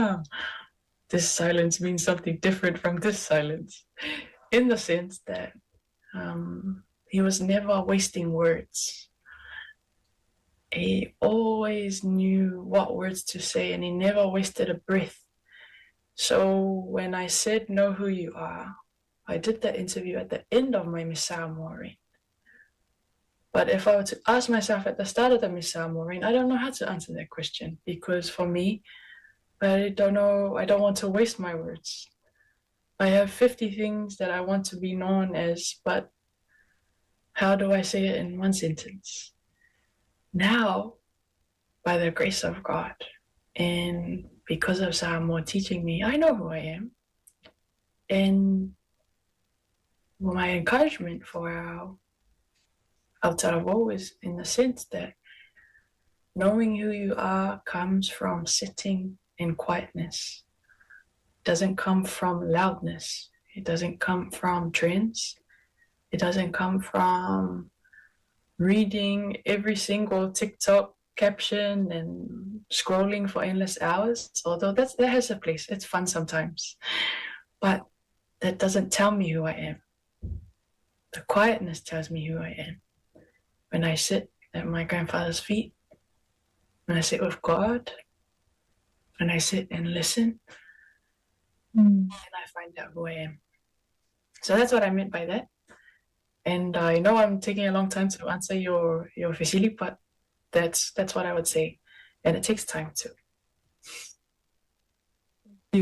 This silence means something different from this silence. In the sense that he was never wasting words. He always knew what words to say, and he never wasted a breath. So when I said, know who you are, I did that interview at the end of my Miss Samoa reign. But if I were to ask myself at the start of the Miss Samoa reign, I don't know how to answer that question, because for me, I don't want to waste my words. I have 50 things that I want to be known as, but how do I say it in one sentence? Now, by the grace of God, and because of Samoa teaching me, I know who I am. And my encouragement for our Aotearoa is in the sense that knowing who you are comes from sitting in quietness. It doesn't come from loudness. It doesn't come from trends. It doesn't come from reading every single TikTok caption and scrolling for endless hours, although that has a place. It's fun sometimes. But that doesn't tell me who I am. The quietness tells me who I am. When I sit at my grandfather's feet, when I sit with God, when I sit and listen, and I find out who I am. So that's what I meant by that. And I know I'm taking a long time to answer your Vasily, but that's what I would say. And it takes time too.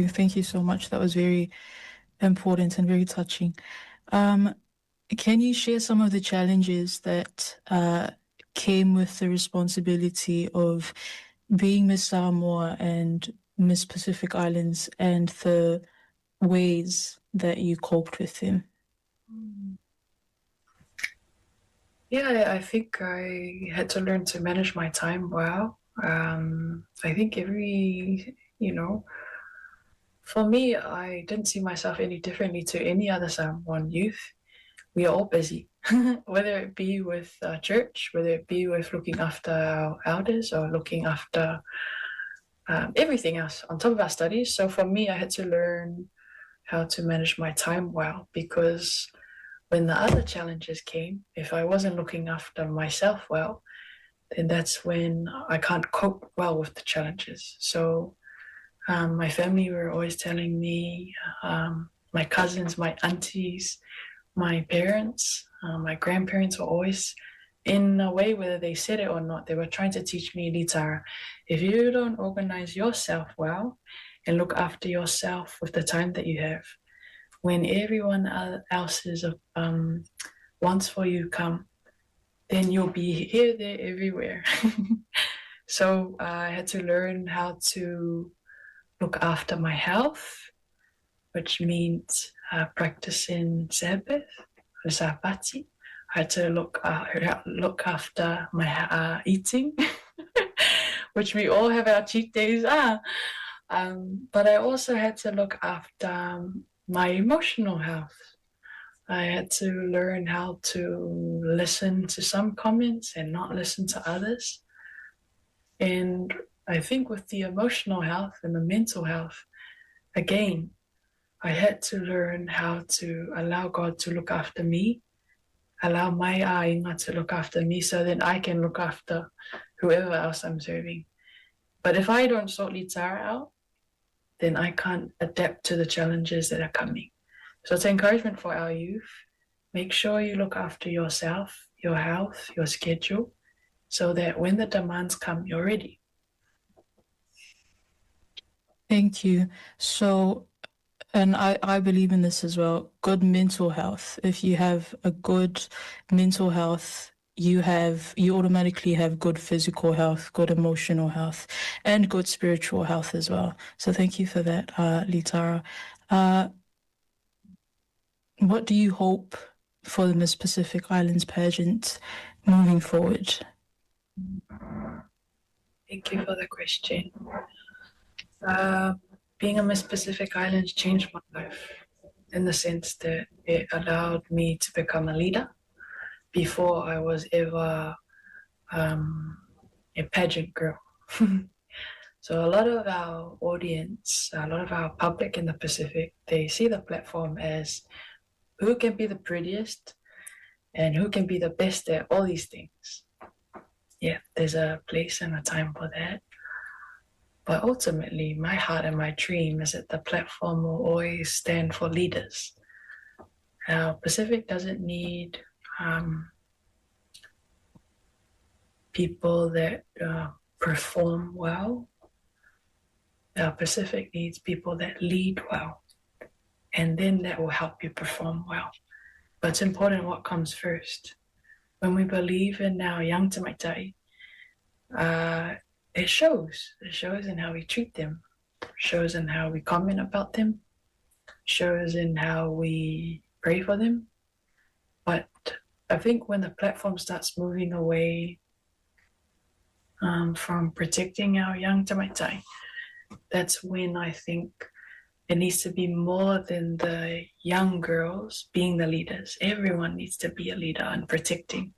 Thank you so much. That was very important and very touching. Can you share some of the challenges that came with the responsibility of being Miss Samoa and Miss Pacific Islands and the ways that you coped with them? Yeah, I think I had to learn to manage my time well. I think for me, I didn't see myself any differently to any other Samoan youth. We are all busy, whether it be with church, whether it be with looking after our elders or looking after everything else on top of our studies. So for me, I had to learn how to manage my time well, because when the other challenges came, if I wasn't looking after myself well, then that's when I can't cope well with the challenges. So my family were always telling me, my cousins, my aunties, my parents, my grandparents were always, in a way, whether they said it or not, they were trying to teach me, Litara, if you don't organize yourself well and look after yourself with the time that you have, when everyone else's wants for you come, then you'll be here, there, everywhere. So I had to learn how to look after my health, which means practicing Sabbath, Sabati. I had to look after my eating, which we all have our cheat days. But I also had to look after my emotional health. I had to learn how to listen to some comments and not listen to others. And I think with the emotional health and the mental health, again, I had to learn how to allow God to look after me, allow my ainga to look after me, so then I can look after whoever else I'm serving. But if I don't sort Litara out, then I can't adapt to the challenges that are coming. So it's an encouragement for our youth. Make sure you look after yourself, your health, your schedule, so that when the demands come, you're ready. Thank you. So, and I believe in this as well, good mental health. If you have a good mental health, you automatically have good physical health, good emotional health, and good spiritual health as well. So thank you for that, Litara. What do you hope for the Miss Pacific Islands pageant moving forward? Thank you for the question. Being a Miss Pacific Islands changed my life in the sense that it allowed me to become a leader before I was ever a pageant girl. So a lot of our audience, a lot of our public in the Pacific, they see the platform as who can be the prettiest and who can be the best at all these things. Yeah, there's a place and a time for that. But ultimately, my heart and my dream is that the platform will always stand for leaders. Our Pacific doesn't need people that perform well. Our Pacific needs people that lead well. And then that will help you perform well. But it's important what comes first. When we believe in our young tamaitai, it shows. It shows in how we treat them. It shows in how we comment about them. It shows in how we pray for them. But I think when the platform starts moving away from protecting our young tamaitai, that's when I think it needs to be more than the young girls being the leaders. Everyone needs to be a leader and protecting.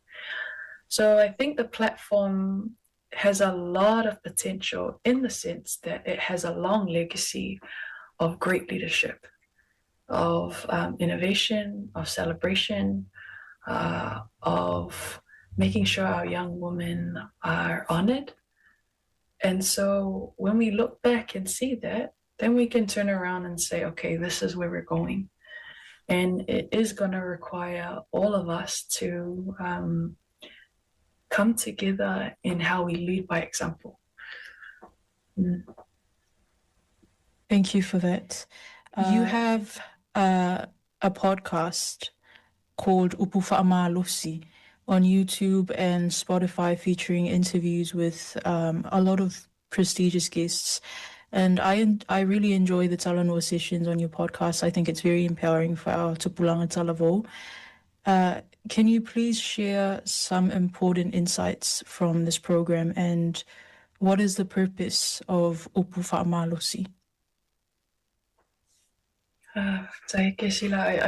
So I think the platform has a lot of potential in the sense that it has a long legacy of great leadership, of innovation, of celebration, of making sure our young women are honored. And so when we look back and see that, then we can turn around and say, okay, this is where we're going. And it is going to require all of us to come together in how we lead by example. Thank you for that. You have a podcast called Upu Whaamalosi on YouTube and Spotify, featuring interviews with a lot of prestigious guests. And I really enjoy the Talanoa sessions on your podcast. I think it's very empowering for our Tupulanga Talavo. Can you please share some important insights from this program, and what is the purpose of Upu Whaamalosi? I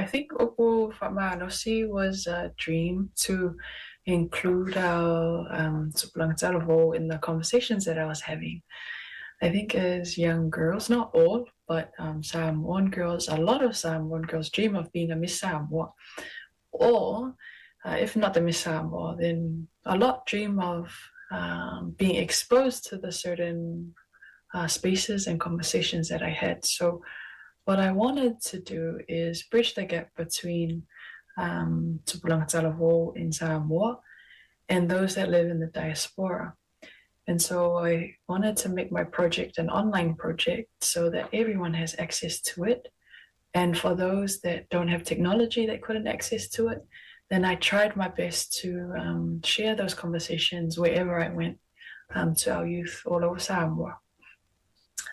think Upu Whaamalosi was a dream to include our Tupulanga Talavo in the conversations that I was having. I think as young girls, not all, but Samoan girls, a lot of Samoan girls dream of being a Miss Samoa. Or, if not the Miss Samoa, then a lot dream of being exposed to the certain spaces and conversations that I had. So what I wanted to do is bridge the gap between Tupulanga Talavo in Samoa and those that live in the diaspora. And so I wanted to make my project an online project so that everyone has access to it. And for those that don't have technology that couldn't access to it, then I tried my best to share those conversations wherever I went to our youth all over Samoa.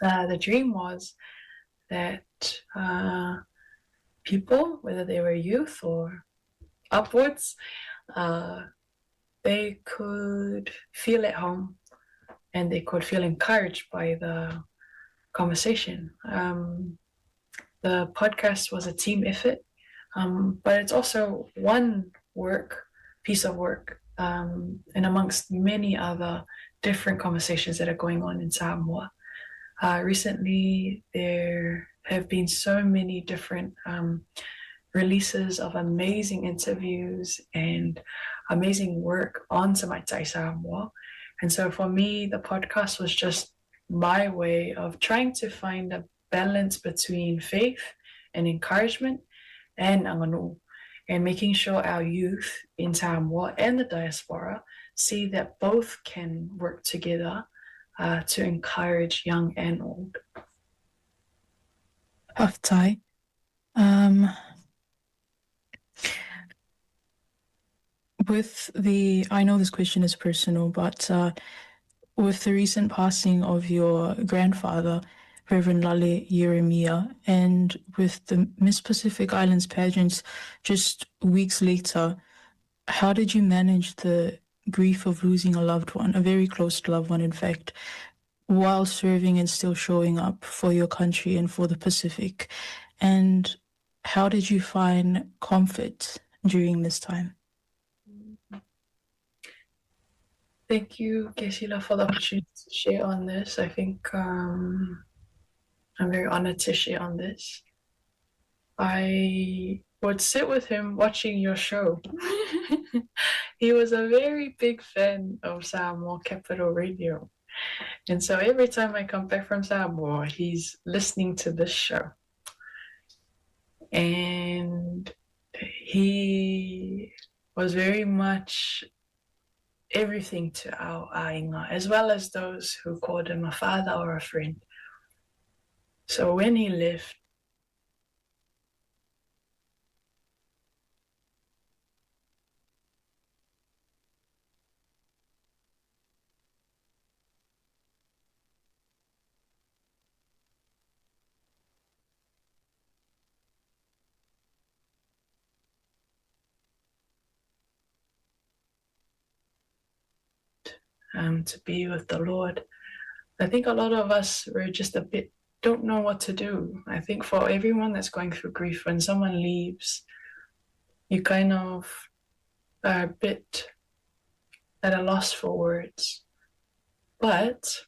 The dream was that people, whether they were youth or upwards, they could feel at home and they could feel encouraged by the conversation. The podcast was a team effort, but it's also one piece of work, and amongst many other different conversations that are going on in Samoa. Recently, there have been so many different releases of amazing interviews and amazing work on Samaitai Samoa. And so for me, the podcast was just my way of trying to find a balance between faith and encouragement and anganu, and making sure our youth in Samoa and the diaspora see that both can work together to encourage young and old. Haftai. I know this question is personal, but with the recent passing of your grandfather, Reverend Lale Yeremia, and with the Miss Pacific Islands pageants just weeks later, how did you manage the grief of losing a loved one, a very close loved one, in fact, while serving and still showing up for your country and for the Pacific? And how did you find comfort during this time? Thank you, Kesila, for the opportunity to share on this. I think I'm very honored to share on this. I would sit with him watching your show. He was a very big fan of Samoa Capital Radio. And so every time I come back from Samoa, he's listening to this show. And he was very much everything to our ainga, as well as those who called him a father or a friend. So when he left, to be with the Lord. I think a lot of us were just don't know what to do. I think for everyone that's going through grief, when someone leaves, you kind of are a bit at a loss for words. But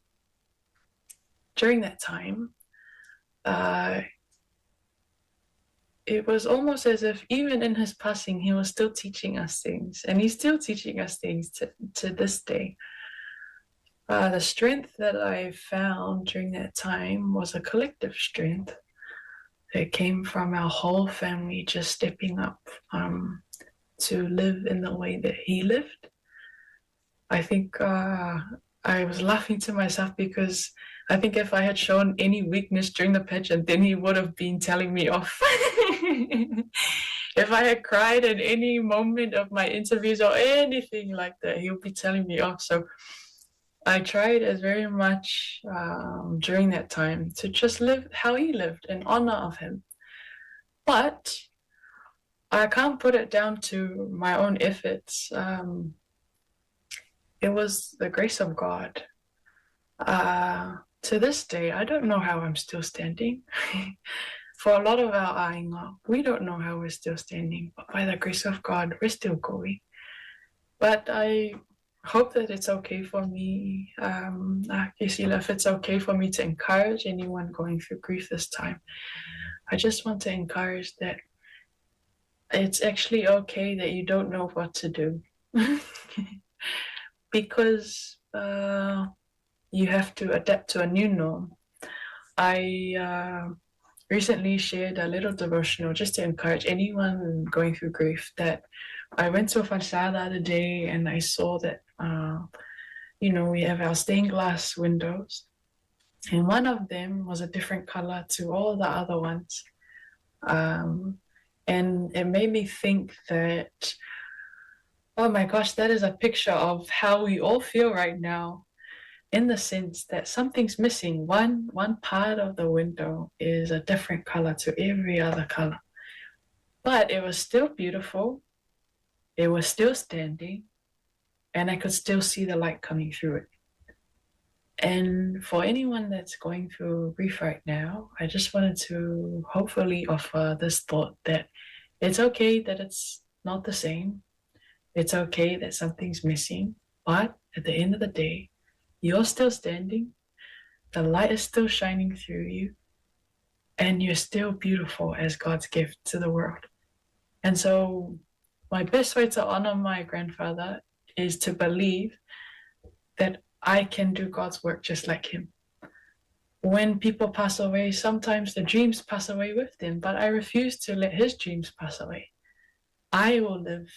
during that time, it was almost as if even in his passing, he was still teaching us things, and he's still teaching us things to this day. The strength that I found during that time was a collective strength. that came from our whole family just stepping up to live in the way that he lived. I think I was laughing to myself because I think if I had shown any weakness during the pageant, then he would have been telling me off. If I had cried at any moment of my interviews or anything like that, he would be telling me off. So I tried as very much during that time to just live how he lived in honor of him. But I can't put it down to my own efforts. It was the grace of God. To this day, I don't know how I'm still standing. For a lot of our ainga, we don't know how we're still standing, but by the grace of God, we're still going. But I hope that it's okay for me, if it's okay for me to encourage anyone going through grief this time. I just want to encourage that it's actually okay that you don't know what to do. Because you have to adapt to a new norm. I recently shared a little devotional just to encourage anyone going through grief that I went to a whansa the other day and I saw that, we have our stained glass windows and one of them was a different color to all the other ones. And it made me think that, oh my gosh, that is a picture of how we all feel right now, in the sense that something's missing. One part of the window is a different color to every other color. But it was still beautiful. It was still standing. And I could still see the light coming through it. And for anyone that's going through grief right now, I just wanted to hopefully offer this thought that it's okay that it's not the same. It's okay that something's missing. But at the end of the day, you're still standing, the light is still shining through you, and you're still beautiful as God's gift to the world. And so my best way to honor my grandfather is to believe that I can do God's work just like him. When people pass away, sometimes the dreams pass away with them, but I refuse to let his dreams pass away. I will live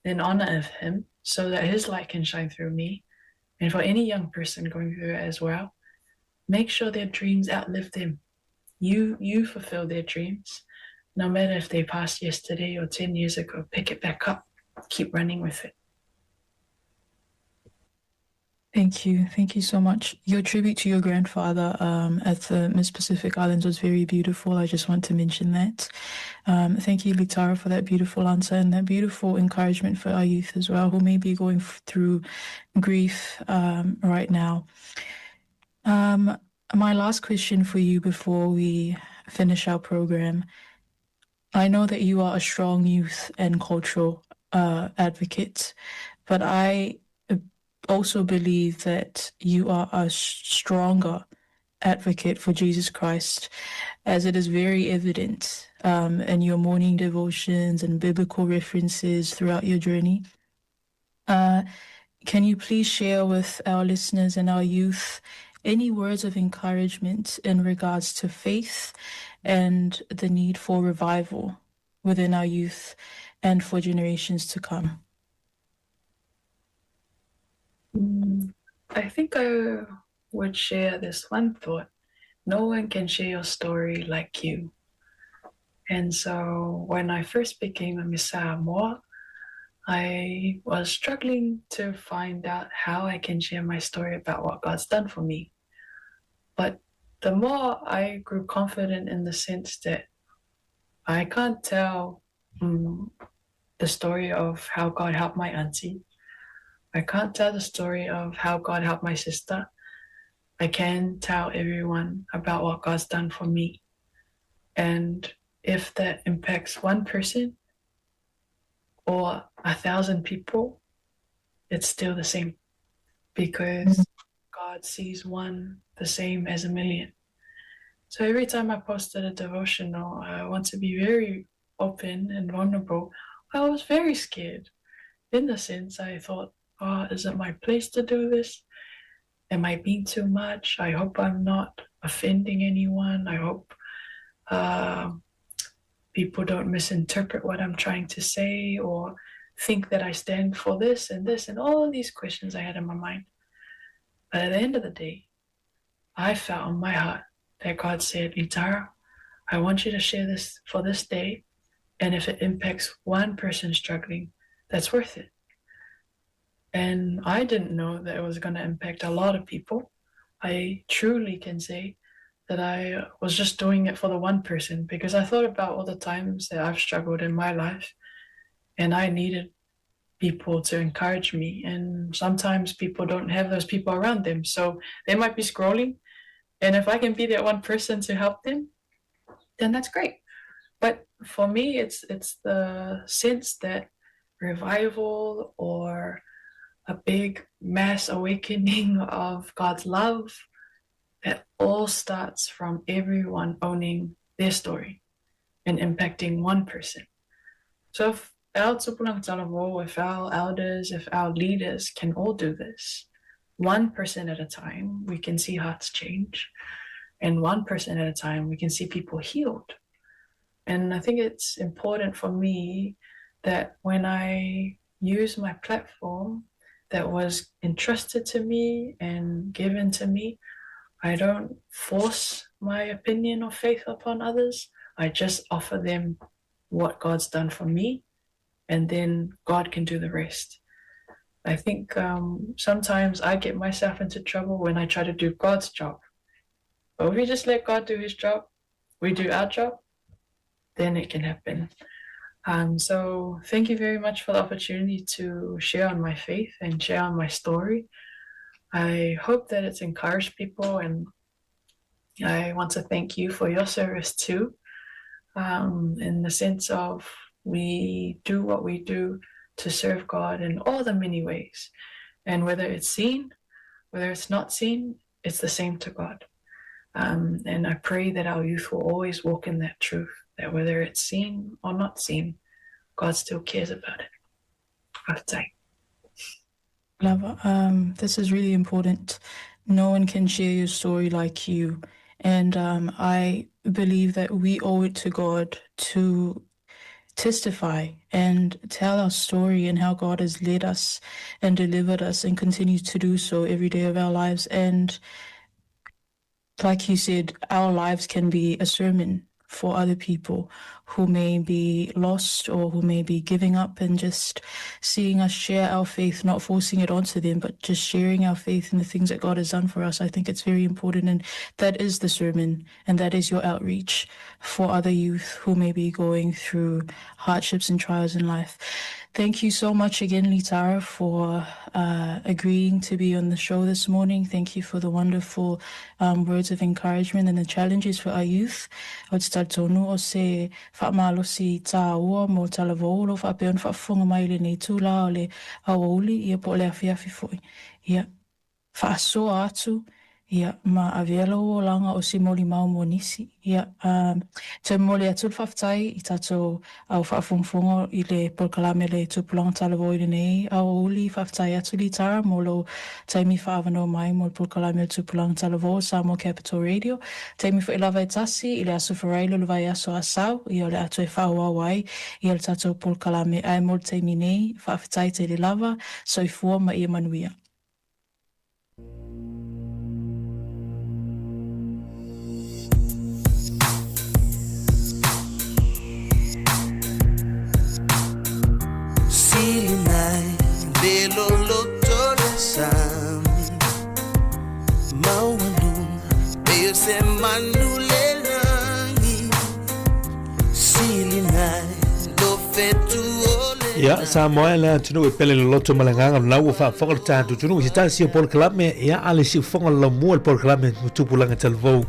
in honor of him so that his light can shine through me. And for any young person going through it as well, make sure their dreams outlive them. You fulfill their dreams. No matter if they passed yesterday or 10 years ago, pick it back up. Keep running with it. Thank you. Thank you so much. Your tribute to your grandfather at the Miss Pacific Islands was very beautiful. I just want to mention that. Thank you, Litara, for that beautiful answer and that beautiful encouragement for our youth as well, who may be going through grief right now. My last question for you before we finish our program. I know that you are a strong youth and cultural advocate, but I also believe that you are a stronger advocate for Jesus Christ, as it is very evident in your morning devotions and biblical references throughout your journey. Can you please share with our listeners and our youth any words of encouragement in regards to faith and the need for revival within our youth and for generations to come? I think I would share this one thought. No one can share your story like you. And so when I first became a Miss Samoa, I was struggling to find out how I can share my story about what God's done for me. But the more I grew confident in the sense that I can't tell the story of how God helped my auntie. I can't tell the story of how God helped my sister. I can tell everyone about what God's done for me. And if that impacts one person or 1,000 people, it's still the same, because God sees one the same as 1,000,000. So every time I posted a devotional, I want to be very open and vulnerable. I was very scared. In the sense, I thought, oh, is it my place to do this? Am I being too much? I hope I'm not offending anyone. I hope people don't misinterpret what I'm trying to say or think that I stand for this and all these questions I had in my mind. But at the end of the day, I felt in my heart that God said, Litara, I want you to share this for this day. And if it impacts one person struggling, that's worth it. And I didn't know that it was going to impact a lot of people. I truly can say that I was just doing it for the one person because I thought about all the times that I've struggled in my life and I needed people to encourage me. And sometimes people don't have those people around them. So they might be scrolling. And if I can be that one person to help them, then that's great. But for me, it's the sense that revival or a big mass awakening of God's love, that all starts from everyone owning their story and impacting one person. So if our Tupulang Talavo, if our elders, if our leaders can all do this, one person at a time, we can see hearts change. And one person at a time, we can see people healed. And I think it's important for me that when I use my platform that was entrusted to me and given to me, I don't force my opinion or faith upon others. I just offer them what God's done for me, and then God can do the rest. I think sometimes I get myself into trouble when I try to do God's job. But if we just let God do his job, we do our job, then it can happen. So thank you very much for the opportunity to share on my faith and share on my story. I hope that it's encouraged people, and I want to thank you for your service too, in the sense of we do what we do to serve God in all the many ways. And whether it's seen, whether it's not seen, it's the same to God. And I pray that our youth will always walk in that truth, that whether it's seen or not seen, God still cares about it. Love, this is really important. No one can share your story like you. And I believe that we owe it to God to testify and tell our story and how God has led us and delivered us and continues to do so every day of our lives. And like you said, our lives can be a sermon for other people who may be lost or who may be giving up, and just seeing us share our faith, not forcing it onto them, but just sharing our faith in the things that God has done for us. I think it's very important, and that is the sermon, and that is your outreach for other youth who may be going through hardships and trials in life. Thank you so much again, Litara, for agreeing to be on the show this morning. Thank you for the wonderful words of encouragement and the challenges for our youth. O te tautonu o se whaamalosi Sāmoa mo talavolo whapeon whaafonga mai le nei tūla o le awauli ia po le awhiawhi foi. Ia whaasoa atu. Ia, ma avielo o langa o si moli mau mo nisi. Ia, te moli atul whaftai I tato au whaafungfungo I le polkalame le tupulanga talavo I le nei. Au uli whaftai atu Litara mo lo taimi whaavano mai mo le polkalame le tupulanga talavo Sāmoa Capital Radio. Taimi whailava e tasi I le asu wharailo le vai aso asau. Ia le atu e whaawawai. Ia le tato polkalame ai mo le taimi nei. Whaftai te le lava. Soifua ma ia manuia. Ya Samoa le tunu pele loto malanga na wa fa fa ta tunu si ta si por club me ya ale si fonga lo mo por club me tu pulanga telvo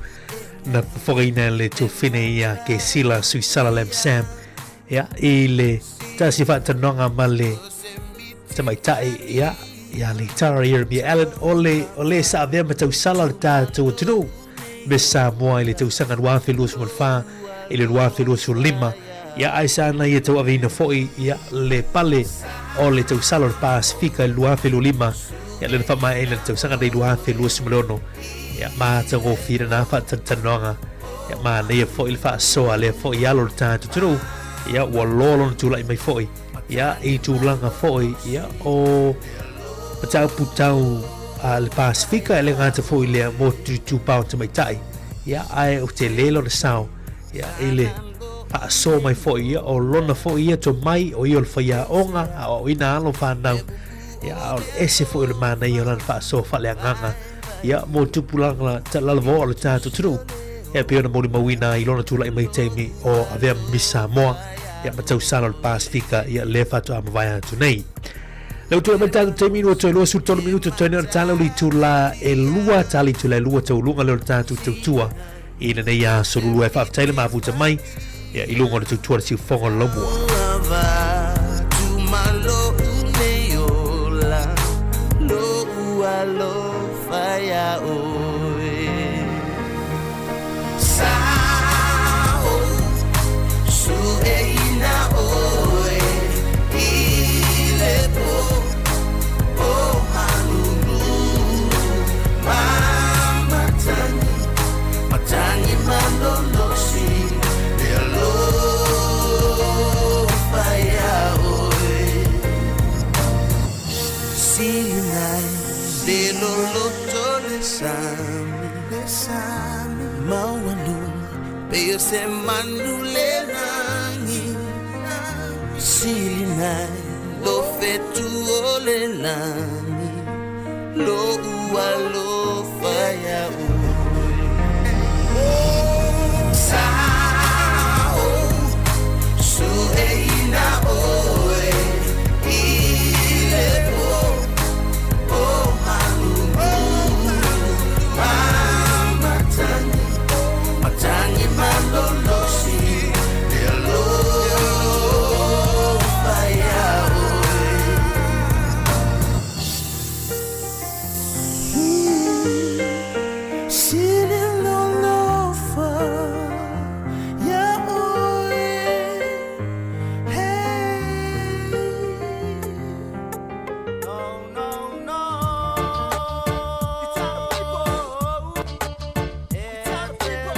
na foina le tu fine ya ke sila su sala lem sam ya ile ta si fa tanonga male ta mai ta ya le tara here bi Alan ole sa ve ma tu sala ta tu tunu Miss Samoa ile tu sanga wa filu su fa ile wa filu su lima ya aisa na ia tau avina foi ya le pale o le tau salo Pasifika lua felu lima ya le whama e le tau sanga dei lua felu simolono ya ma tango whira na wha tantanonga ia mana ia fo'i le fa'asoa lea fo'i alo le tātou tunu ia ua lolo na tula'i mai fo'i ia i tulaga fo'i ia o patau putau le Pasifika e le ngata fo'i lea mo tu pau tamaita'i ia ai o te lelo le sao ia i le fa'asoa mai fo'i ia o lona fo'i ia to mai o ia o le faiaʻoga a o ina alo fanau ia o le ese fo'i o le mana ia o lana fa'asoa fa'aleagaga ia mo tupulaga talalavoa o le tatou tunu ia pe ona molimauina i lona tula'i mai taimi o avea Miss Samoa ia matausala o le Pasifika ia le fato'a mavae atu nei Lau tu mai tātou te minu o toi loa surtonu minuto toi nera tālau li tu la e lua tali tu la lua tau lunga leo tātou tau tua i na nei a sorulu e whaaftaile mafuta mai ia i lunga o tau tua si whonga lomua Peo se manule langi Silina lo fetu ole langi Lo ua lo faya Sao Su eina oe Ile po O malungu Mamatani Matani malolosi Dia lo faya Sini lo fa Ya oe Hey No, no, no It's our people It's our people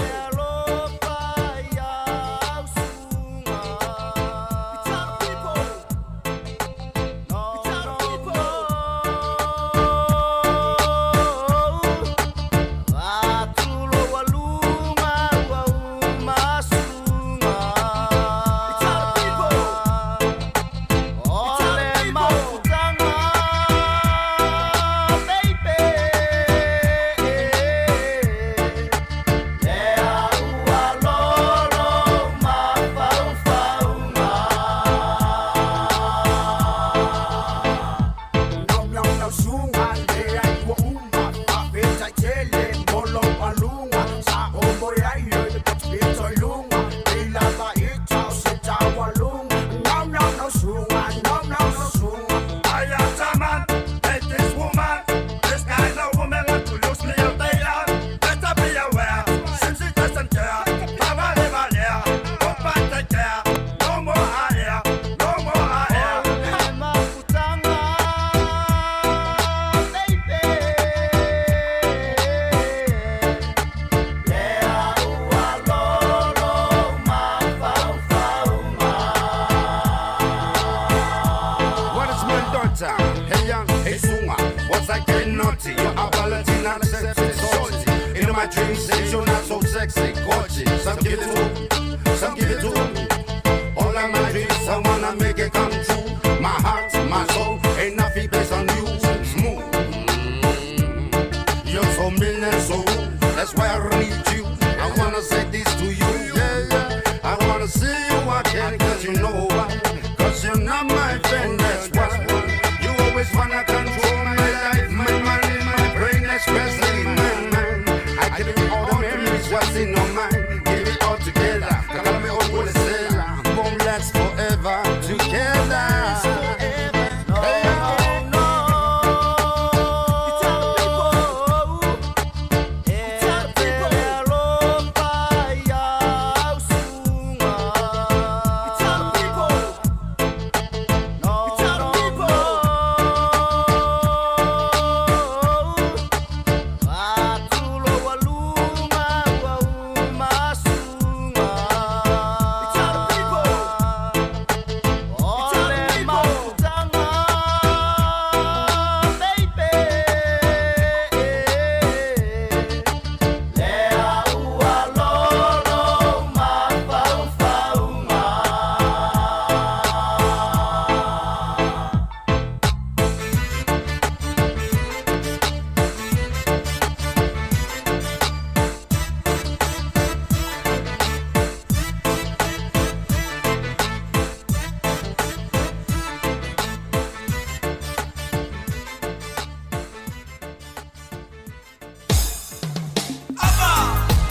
my dreams says you're not so sexy, gorgeous. Some give it to, some give it to. All of my dreams, I wanna make it come true. My heart, my soul, ain't nothing based on you. Smooth. You're so mean and so rude. That's why I need you. I wanna say this to you. Yeah, yeah. I wanna see you again, cause you know why. Cause you're not my friend, that's why. You always wanna control my life, my money, my brain, especially my mind. I give it all the memories, what's in your mind. Give it all together, cause I'm always say, won't last forever together.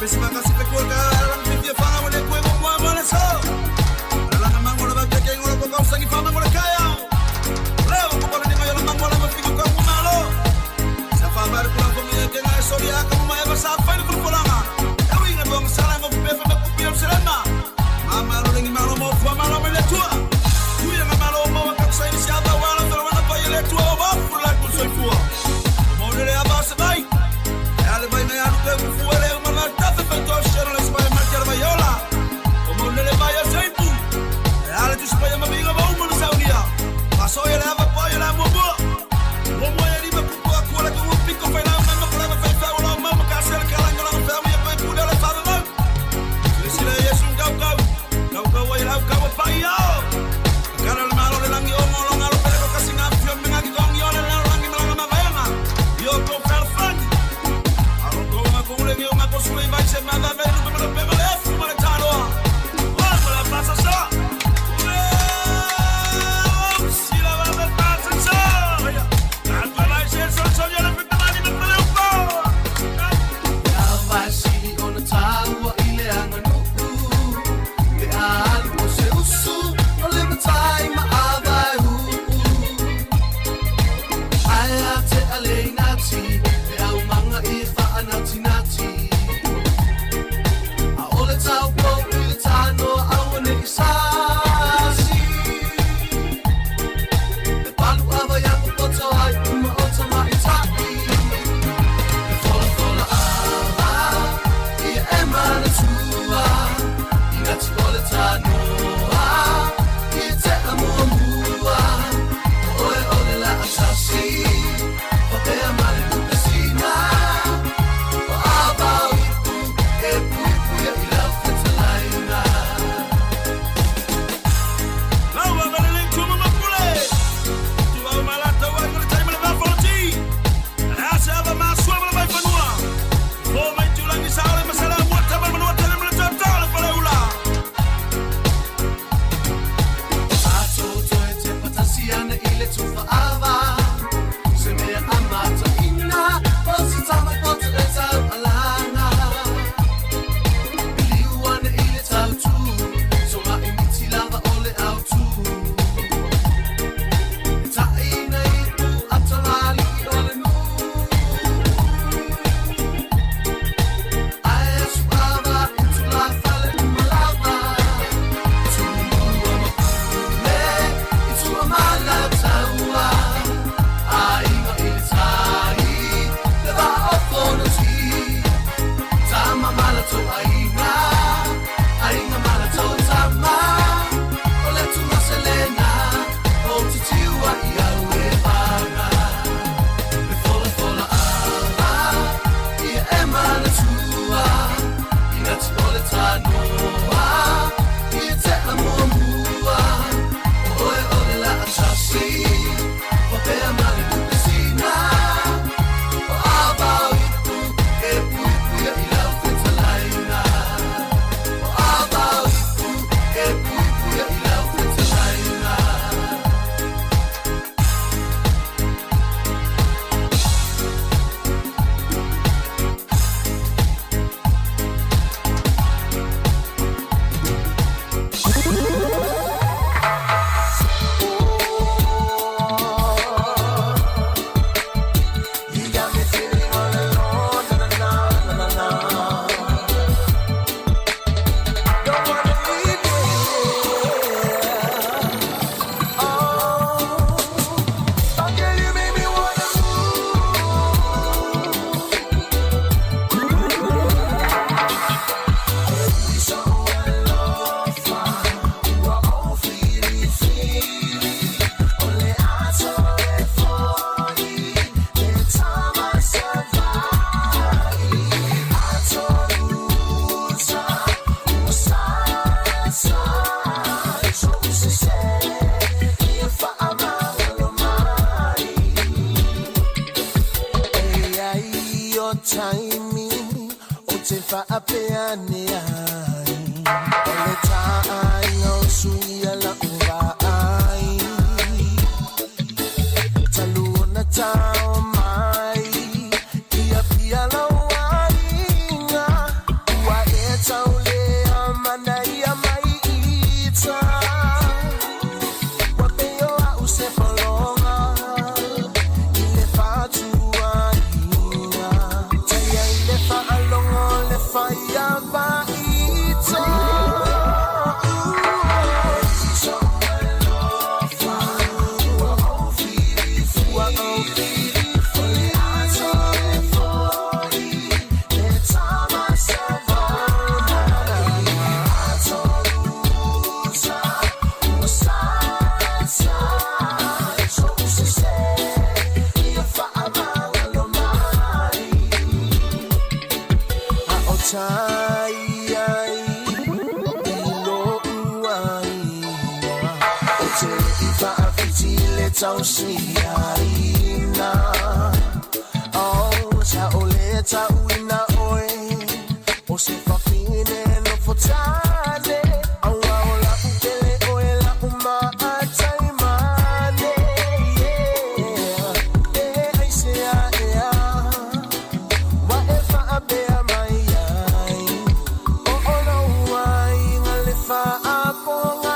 Pesi makasi pe kuoka lang pipia fanga mo le kue mo mo mo le so. Lang mang mo ba ke ngolo ko kausa ki fama mo le kaya. Leo ko pala ni mayo mang mo la mafiku ko mo malo. Sa fama ko ko mi ke na soria ko mo eba sa fa ni ko langa. Ewi nga bong sala mo pe fa me ku pia selama. Mama lo ngi malo mo fo malo me le tua. Kuya nga malo mo ka sa ni sia ba wala to wana pa le tua ba fu la ku soi fu. Mo le aba se bai. Ale bai me anu ke fu ele mo la ta fe to shero le spai ma ke ba yola. Mo le bai se pu. Ale tu spai ma binga ba mo le saunia. Paso ele aba pa ele mo bo. Mo mo ele ba ku ko la ku pico fa la ma ko la fa fa wala ma ka se le kala ngala fa mi pa pu le fa la. Si le yesu kau wa ila kau pa yo. Kana le malo le langi o mo lo ngalo pe ko kasinga fio me ngaki kong yo le langi mala ma venga. Yo ko perfect. Aro ko ma ko le ngi o ma ko su i vai se ma va ve no me pe le fu ma le talo. Wa la passa sa. Si la va ver passa sa. Tanto la se so yo le pe mani me pe un po. Ya va si on the tower ile anga no. Le algo se usu no le matai ma avai hu. Ai ate ale nati le au manga I fa anati nati. A ole tau po ile tano au ne isasi. Le palu ava ya po to ai uma ota ma itaki. Le fola ava I ema na tua. Inati ole tano I te amo mua. Oe ole la asasi. O te amare lupesina. O abau ipu e puipu ya ila fetalaina. Lawa galele kuma mapule. Tu au malata wa ngale taima le vafoloti. Asa ava masua mala vai fanua. O mai tulangi saole masala muata mal manua tele mala tatale pale ula. Ato to e te patasiana ile tu fa ava. Se me amata ina. O si tama kote le tau alana. Biliuana ile tau tu. So ma imiti lava ole au tu. Taina ipu atalali ole nu. Ai asu ava into la fale malava. Tu mua makule into amala taua. Ai ma itai le va ofono ti. Tama mala to aina. Aina mala to tama. Ole tu maselena. O tu tiwa ia ue pana. Le fola ava. Ia ema na tua. Ina ti ole tanoa. Ia te amo mua. Oe ole la asasi. O pe amare lupesina. O abau ipu e puipu ya ila fetalaina. O abau ipu e puipu ya ila fetalaina. You got me feeling all alone, na na na na na. Don't wanna leave you here. Oh, okay, you make me wanna move. So alone, we're all feeling. Only I saw it for you. The time I survive, I told you so she said, if I'm out of mind, your timing, otefa apeane ai, all the time, no suya la urai, taluna tao mai, pia pia la wainga. sausiaina oh sa oleta uina oe o se fafine no fotane awa ola upele oela uma ataimane yeah I say yeah whatever abea mai oh no wai ngalefa aponga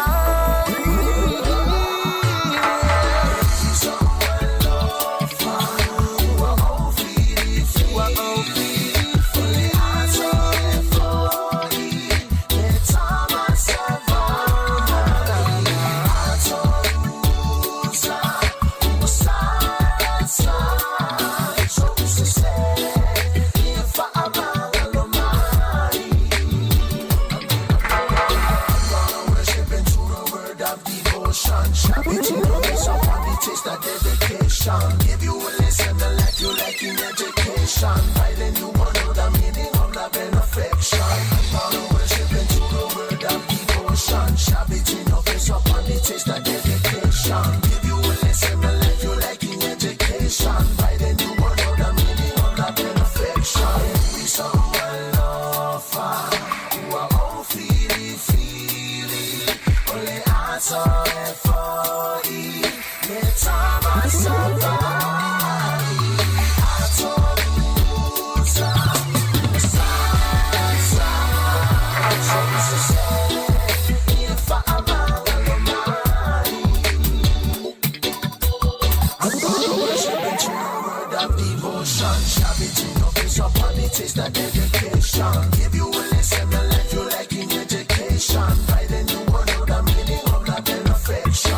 give you a lesson like you like in education. By then you will know the meaning of love and affection. Follow worshiping to the word of devotion. Shove it in your face up on the taste of dedication. Give you a lesson like you like in education. By then you will know the meaning of love and affection. We someone love who are all feely. Only answer for it. Taste that dedication. Give you a lesson in life you like in education. By then you will know the meaning of love and affection.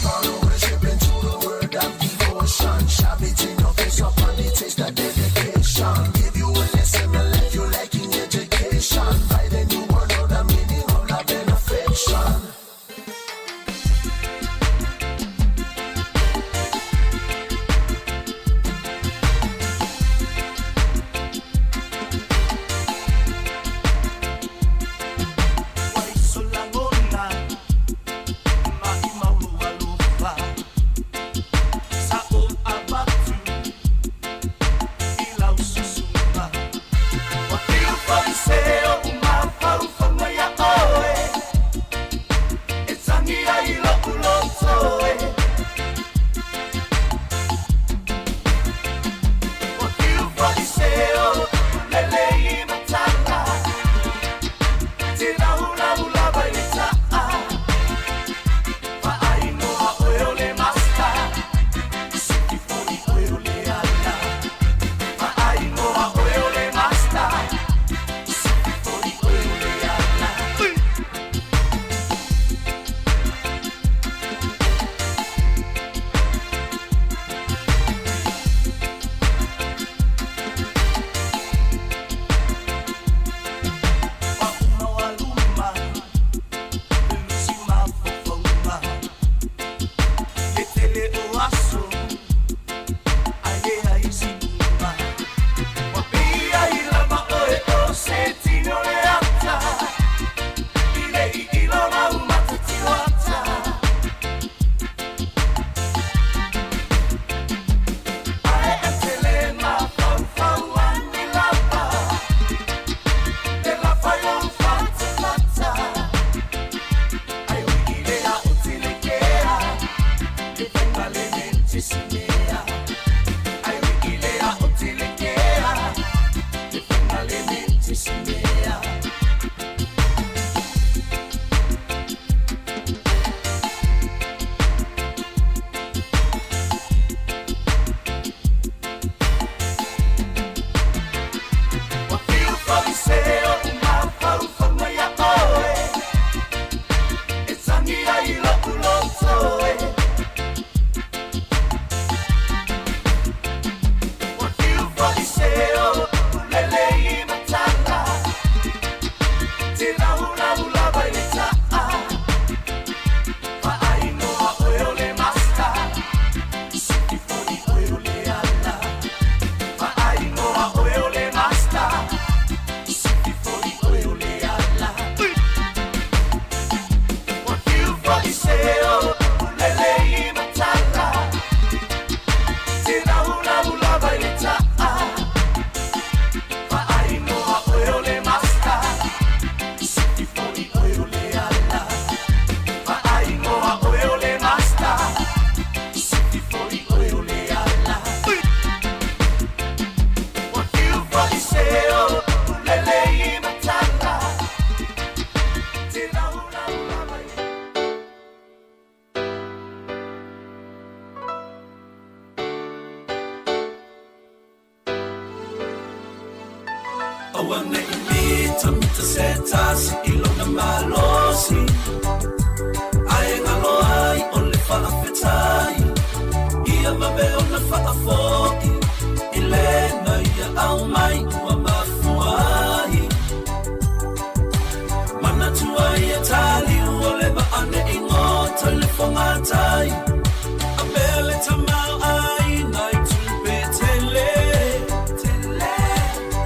Follow worshiping to the word of devotion. Shove it in your face up on the taste that dedication. Give you a lesson in life you like in education. By then you will know the meaning of love and affection. awane imita mita setasi ilona malosi ai ngalo ai ole whaafetai ia mabe ona whaafoi ilena ia au mai ua mafuai mana tua ia tali uole ma ane ingota le whangatai a mele tamau ai nai tupe tele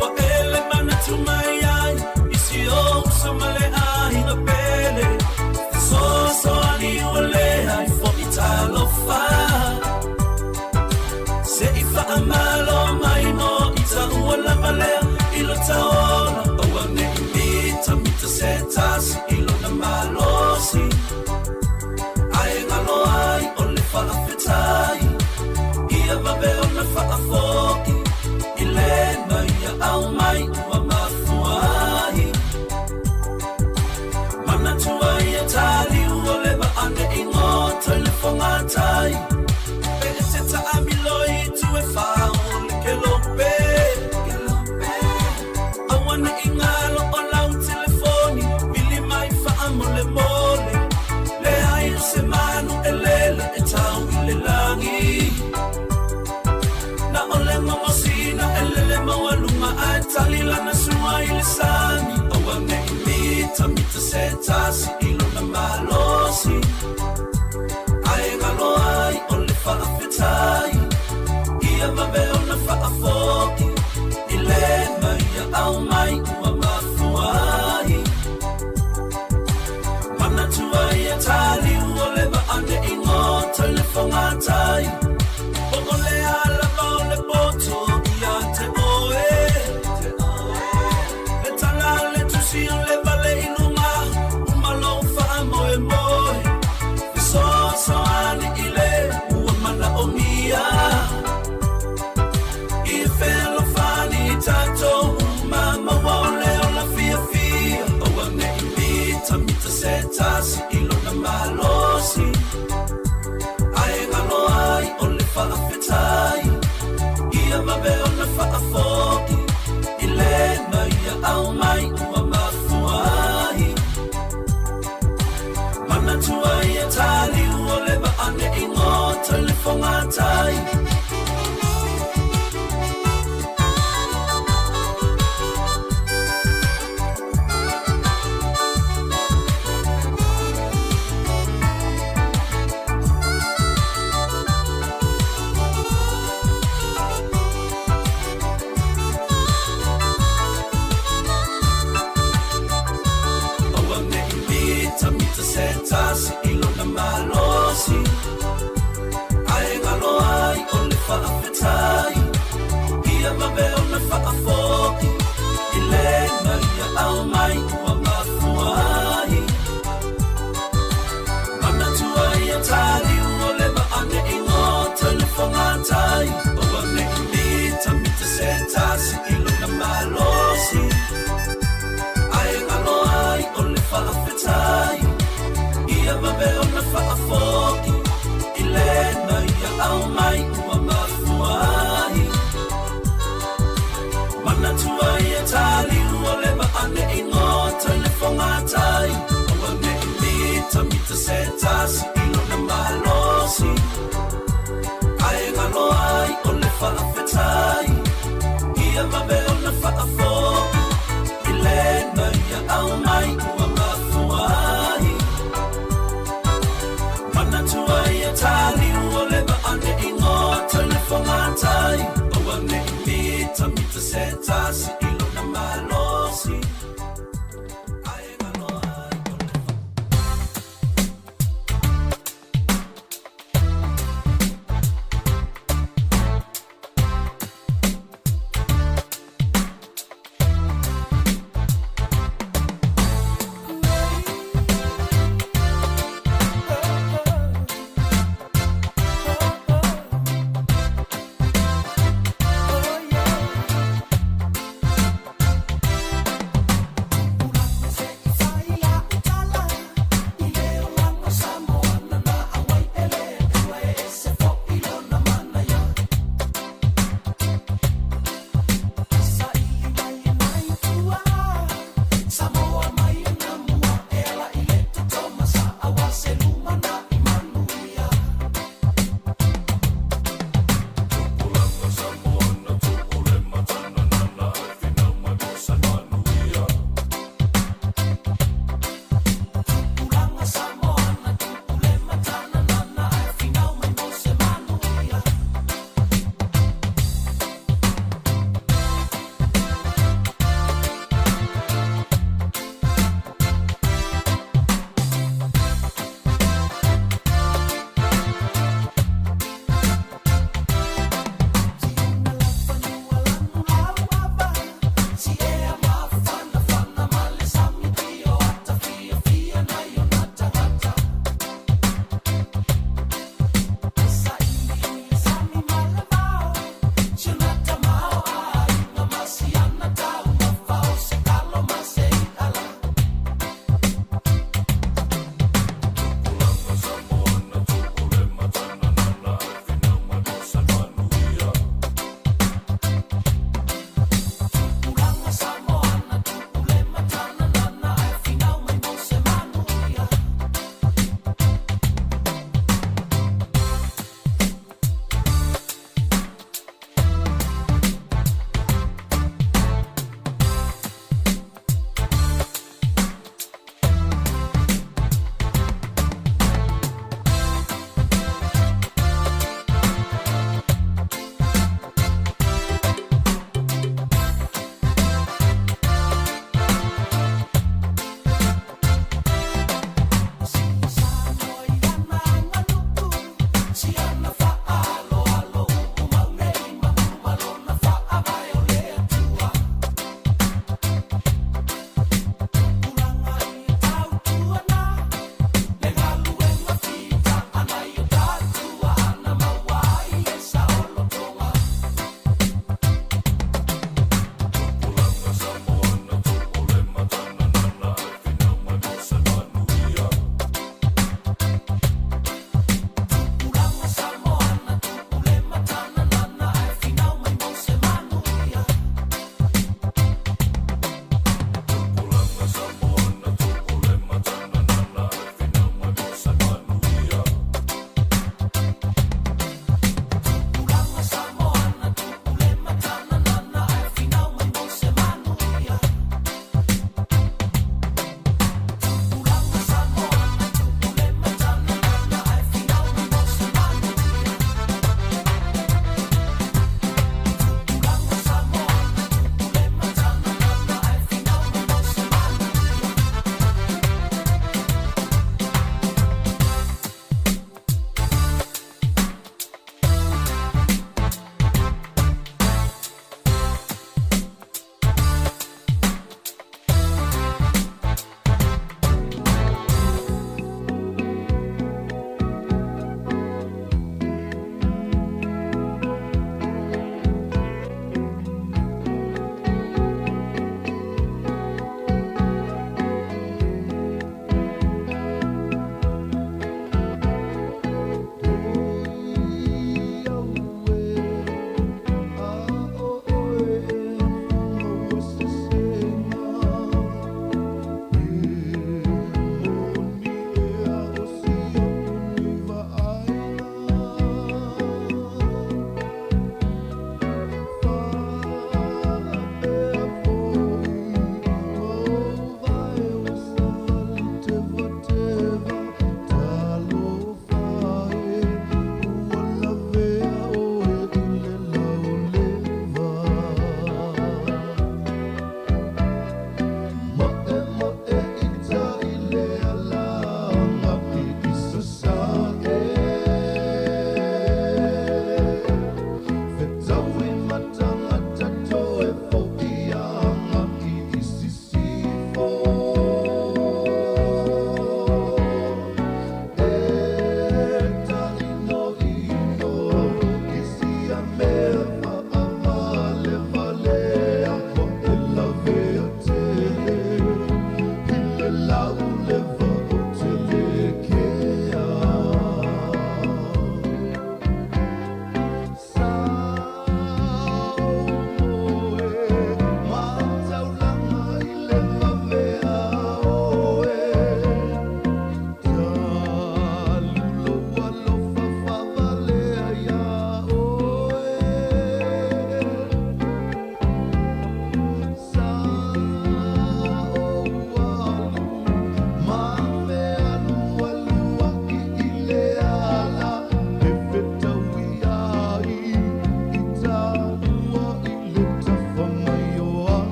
wa ele mana tumai ai isi o samale ai na pele so ani uole ai fo italo fa se ifa amalo mai no ita uola malea ilo taola awane imita mita setasi ilo na malosi ai ngalo ai ole whaafetai ia mabe ona whaafoi ilena ia au mai ua mafuai mana tua ia tali uole ma ane ingota le whangatai e te ta amiloi tu e whao le ke lope awane ingalo o lau telefoni pili mai whaamole mole le ai se manu e lele e tau i le langi na ole mamosina e lele mawaluma a tali lana sua i le sani awane imita mita setasi ilo na malosi ai ngalo ai ole whaafetai ia mabe ona whaafoi ilena ia au mai